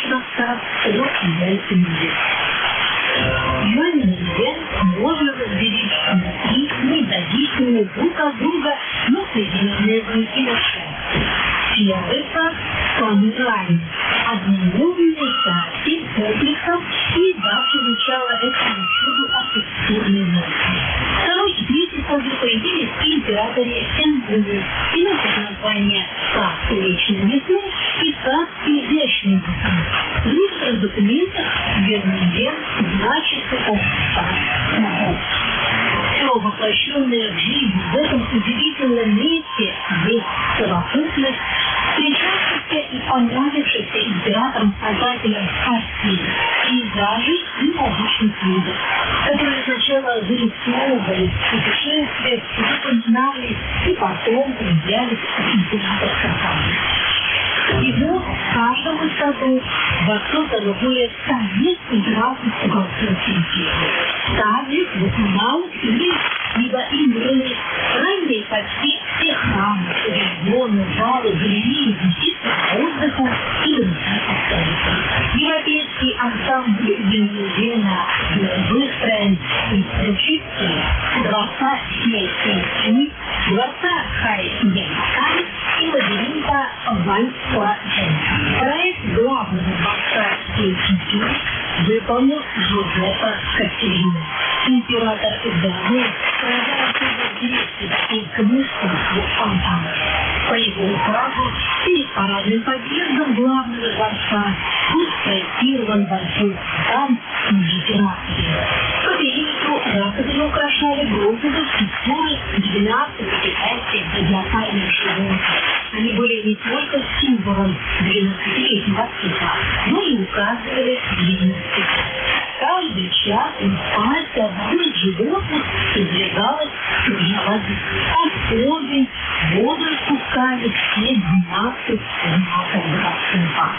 можно остаться от земли. Юанный иен можно разделить на три независимые друг от друга, но соединенные внутри на шесть. Первый класс – самый ранний, одноуровневый соответствие комплексов и давший начало этому чуду архитектурной науки. Второй и третий классы появились при императоре NJ2US и носят название «Сказки вечной весны» и «Сказки вечной весны». В некоторых документах верный вен значится как «Сказки». Все воплощенное в жизнь в этом удивительном месте есть совокупность встречавшихся и понравившихся императором-создателем картин, пейзажей и необычных видов, которые сначала зарисовывались в путешествиях, запоминались и потом появлялись в императорской памяти. И вот в каждом из садов воссоздано более 100 мест императорских уголков империи. Также восстанавливают либо имели ранние почти все храмы, регионы, залы, галереи, естественного отдыха и другие обстоятельства. Европейский ансамбль Венеzuela выстроен из включителей дворца Сейсей, дворца Хай-Янкай и лабиринта Вальсуа-Джен. Проект главного дворца Сейсей выполнил Жозефа Катерина. Император Эдуард проявлял дирекции к искусству фонтана. По его указу перед парадным подъездом главного дворца был спроектирован большой фонтан с нижетеррасой. По периметру раковины украшали бронзовые скульптуры 12 китайских зодиакальных животных. Они были не только символом 12-летнего цикла, но и указывали длинность цикла. Каждый час из пальца одного из животных извлекалась струя воды. От огонь воду спускали все 12 знаков графства.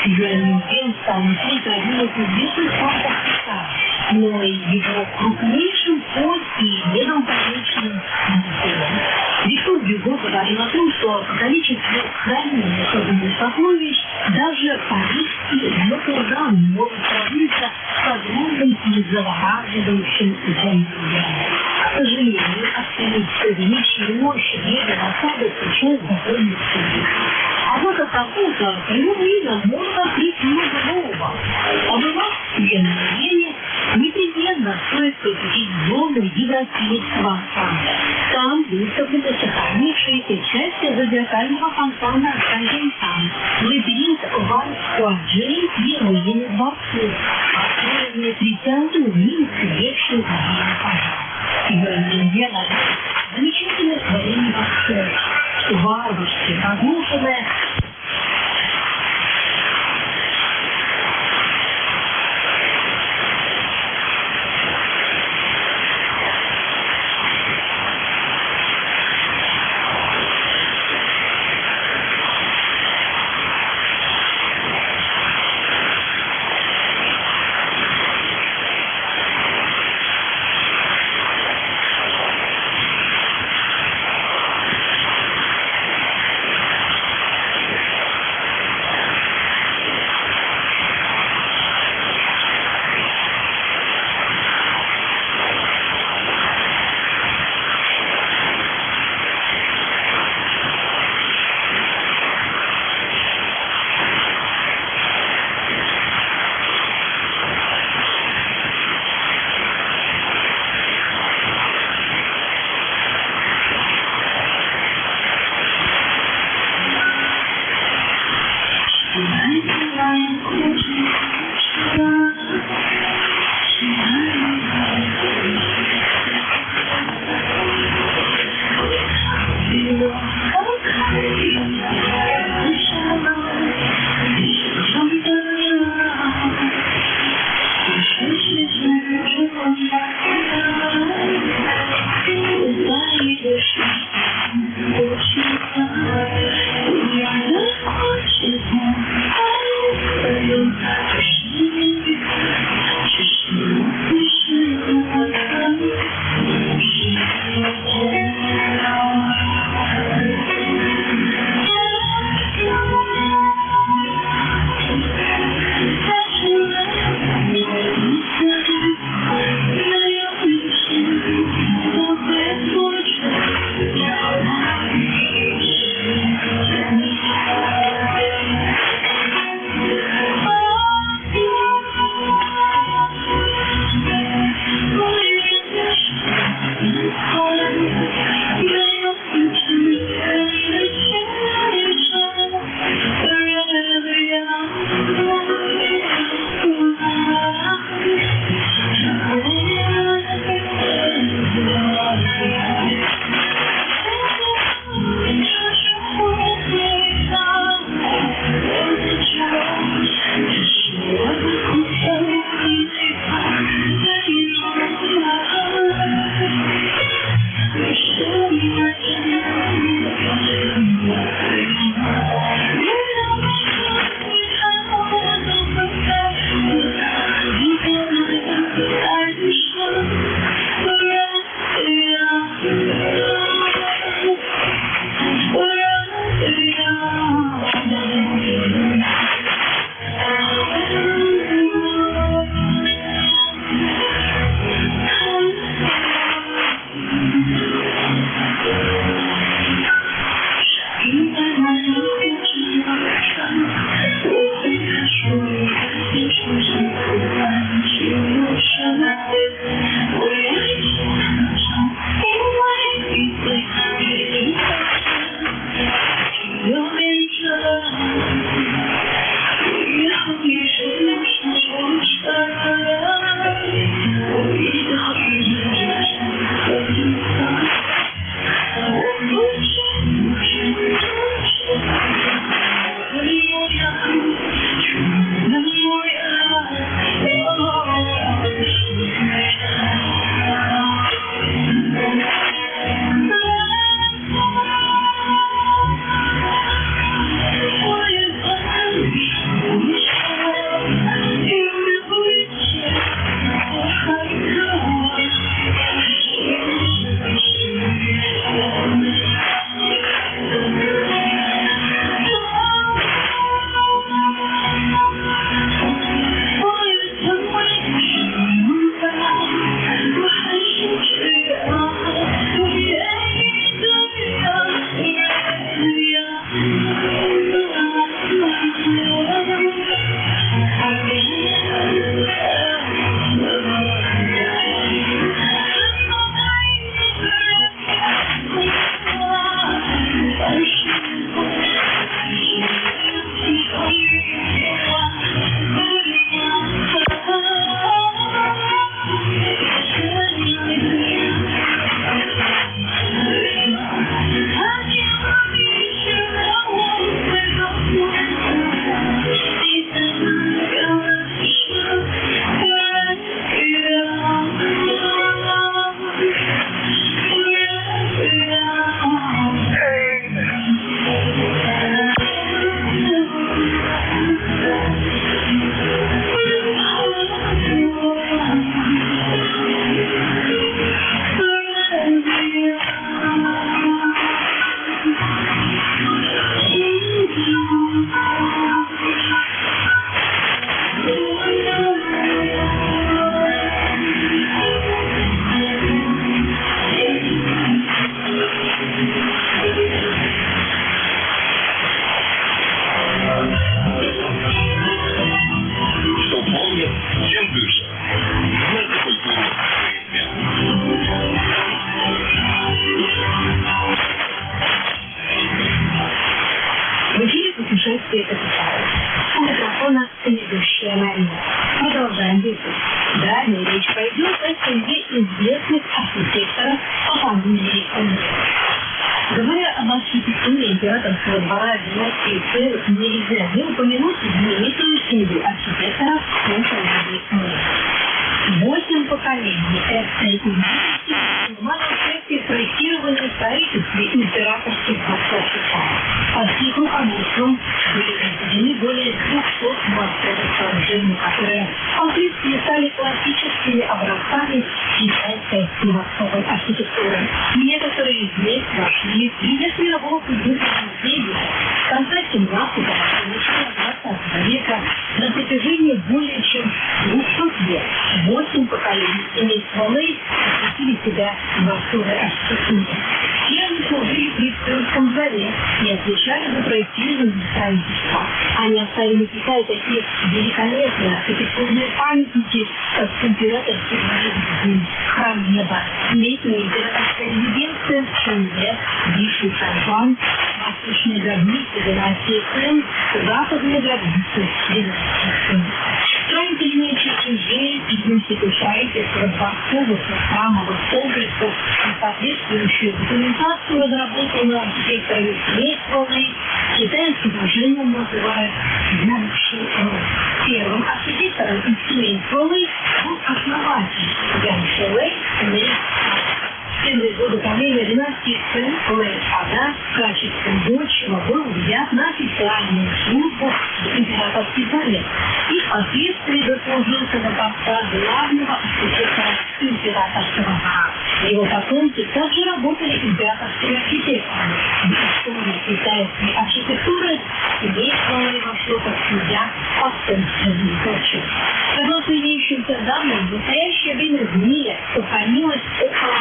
Юанный иен стал не только одним из известных фактов Китая, но и его крупнейшим и недолговечным монополом. Виктор Гюго говорил о том, что по количеству хранения особенных сокровищ даже парижский Нотр-Дам может сравниться с огромным и завораживающим Юанным. К сожалению, оценить величие мощи его насады сейчас довольно трудно. Однако кому-то по его имя можно открыть много нового. Побывав в Юанном непременно стоит посетить зону европейского ансамбля. Там выставлены сохранившиеся части зодиакального фонтана Кайжентан, лабиринт Вальсуа-Джен и руины дворцов, построенные 30-й Минск вечной военной пожар. Юанный иен замечательное творение Востока, варварски разрушенное путешествие капитала. У микрофона ведущая Марина. Продолжаем выпуск. Далее речь пойдет о среде известных архитекторов по фамилии Н. Говоря об архитектуре императорского двора династии Цин, нельзя не упомянуть знаменитую семью архитекторов по фамилии Н. 8 поколений этой династии принимали участие в проектировании строительстве императорских дворцов Китая. Под их руководством были возведены более 200 дворцовых сооружений, которые впоследствии стали классическими образцами китайской дворцовой архитектуры. Некоторые из них вошли в известный мирового культурного наследия с конца 17-го и начала 20 века на протяжении более чем 200 лет. 8 поколений семей стволы посвятили себя дворцовой архитектуре. Все они служили при Цинском дворе и отвечали за проектирование строительства. Они оставили Китаю такие великолепные архитектурные памятники, как императорский дворец, храм неба, летняя императорская резиденция в Чэньде, бывший Шаньхуан, восточные гробницы династии Цин, западные гробницы династии Цин. Строительные чертежи и институтайских дворцовых и храмовых комплексов и соответствующую документацию, разработанную архитекторами семей стволы, китайским движением называют Янши. Первым архитектором из семей стволы был основатель Янши Лэй. Первые годы правления династии Цин Лэй Ада в качестве дочери был взят на официальную службу в императорский дворец и впоследствии дослужился до поста главного архитектора императорского двора. Его потомки также работали императорскими архитекторами. В истории китайской архитектуры семей стволы вошло как судья по собственным прочим. Согласно имеющимся данным, в настоящее время в мире сохранилось около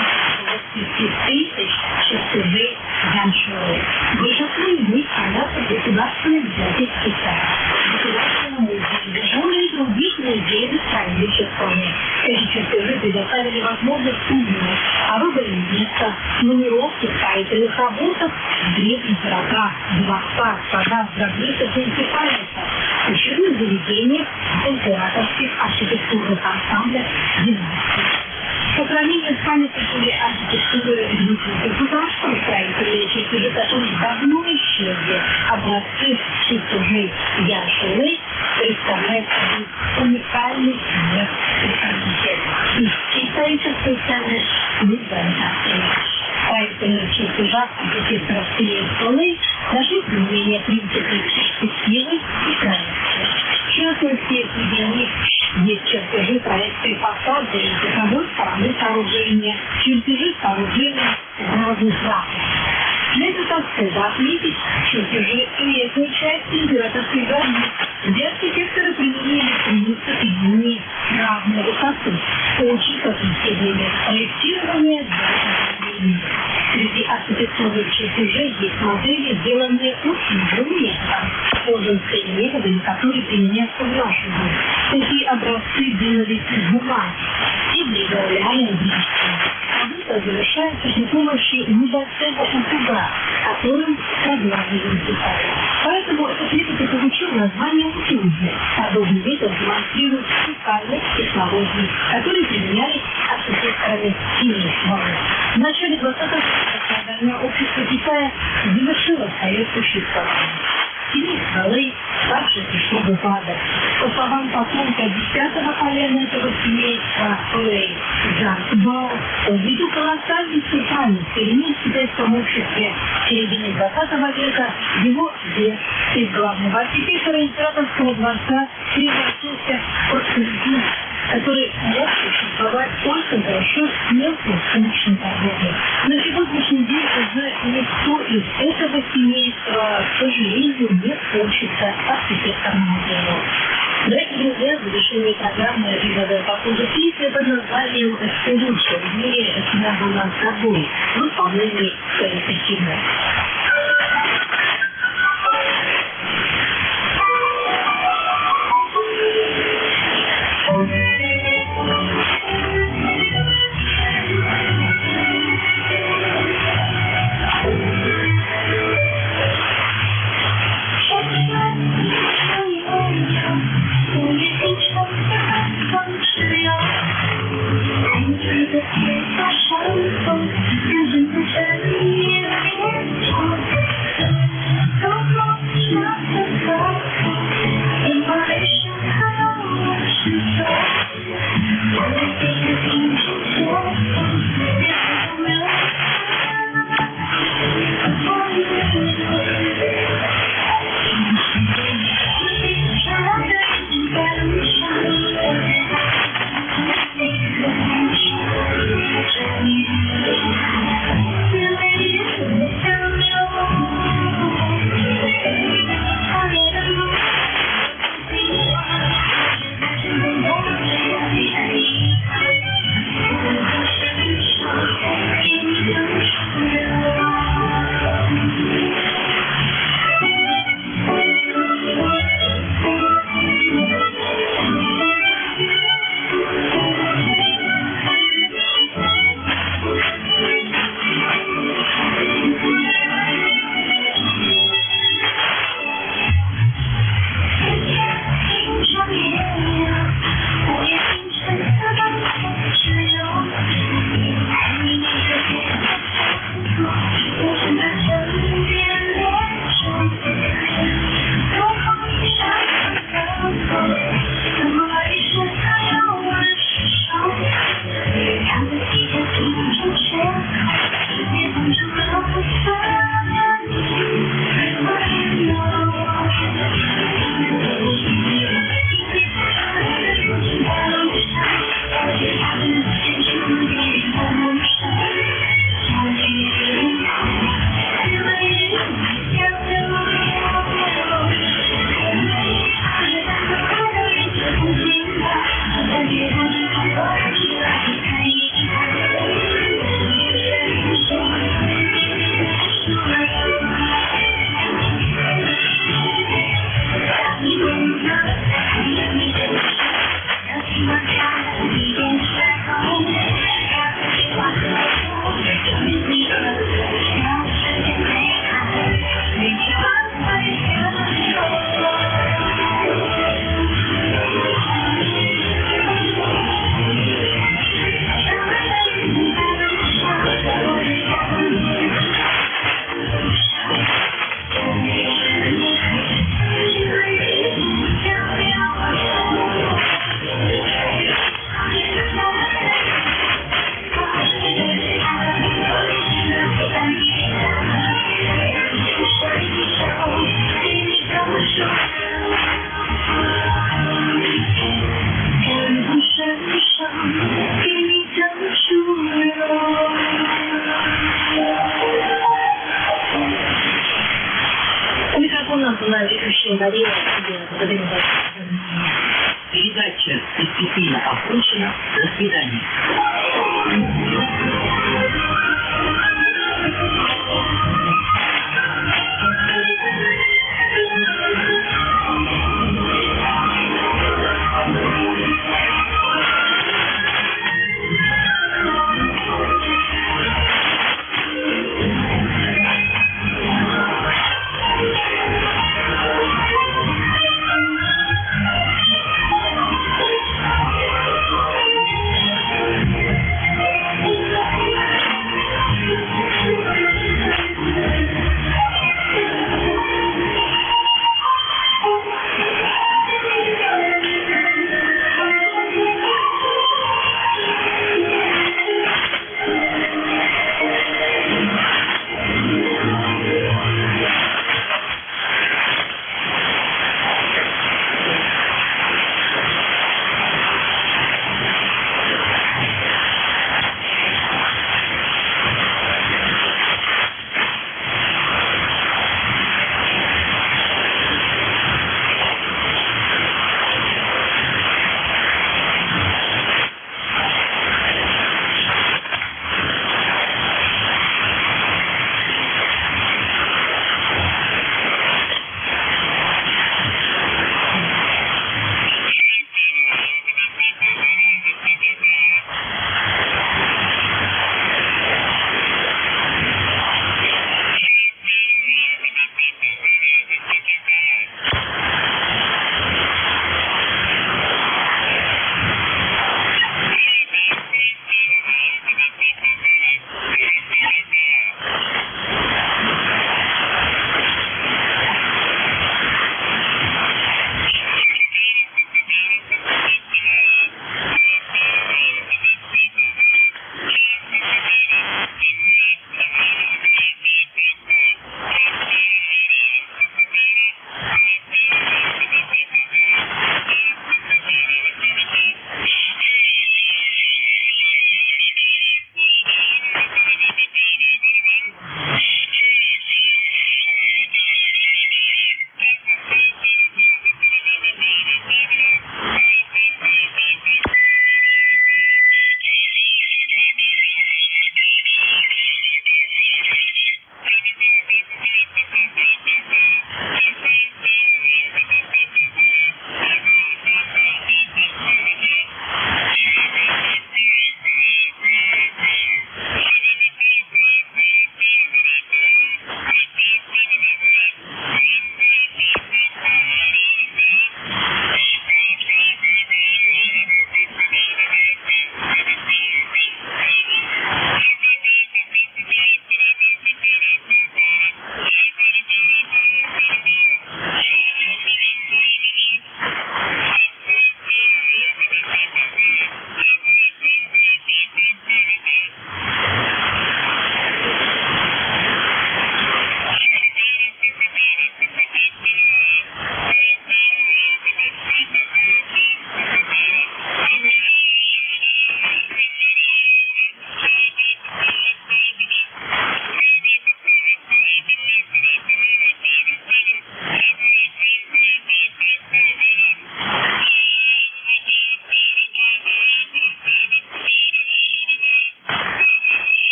20 тысяч чертежей Янши. Большинство из них хранятся в государственной библиотеке Китая. Государственному музею более других музеев хранилища страны. Эти чертежи предоставили возможность узнать о выборе места, планировке строительных работах в древних городах, дворцах, садах, гробницах и антиквариатах, ключевых заведениях, императорских архитектурных ансамблях династии. По сохранение памятниками архитектуры гусарские строительные чертежи, которые давно исчезли, образцы чертежей Яншилы представляют собой уникальный мир исторической ценность выбранности. Строительных чертежах архитекторские столы нашли применение принципов перспективы и проекции. В частности, среди них есть чертежи проекции фасада и боковой стороны сооружения, чертежи сооружения разных ракурсов. Следует отсюда отметить чертежи летней части императорской границы, где архитекторы применили принцип линии равной высоты, получив относительное проектирование для линии. Среди архитектурных чертежей есть модели, сделанные усиленным методом, сложенскими методами, которые применяются в нашем мире. Такие образцы делались из бумаги и прибавляли объективы. Работа завершается при помощи небольшого утюга, которым продавливают детали. Поэтому этот метод и получил название утюга. Подобный метод демонстрирует уникальность технологий, которые применялись архитекторами Киевского. В начале 20-го века феодальное общество Китая завершило свое существование. Семей скалы также пришло в упадок. По словам потомка 10-го колена этого семейства Лэй Джанбао, ввиду колоссальных социальных перемен в китайском обществе в середине 20 века его вес из главного архитектора императорского дворца превратился в простолюдина, который мог существовать только за счет мелкой скучной торговли. На сегодняшний день уже никто из этого семейства, к сожалению, не учится архитекторному делу. Дорогие друзья, в завершении программы «Эпизода покуда песни» под названием «Все лучше в мире связано с собой» в исполнении коллективно. Передача действительно окончена. До свидания.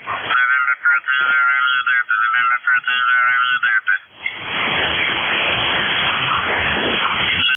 November 3.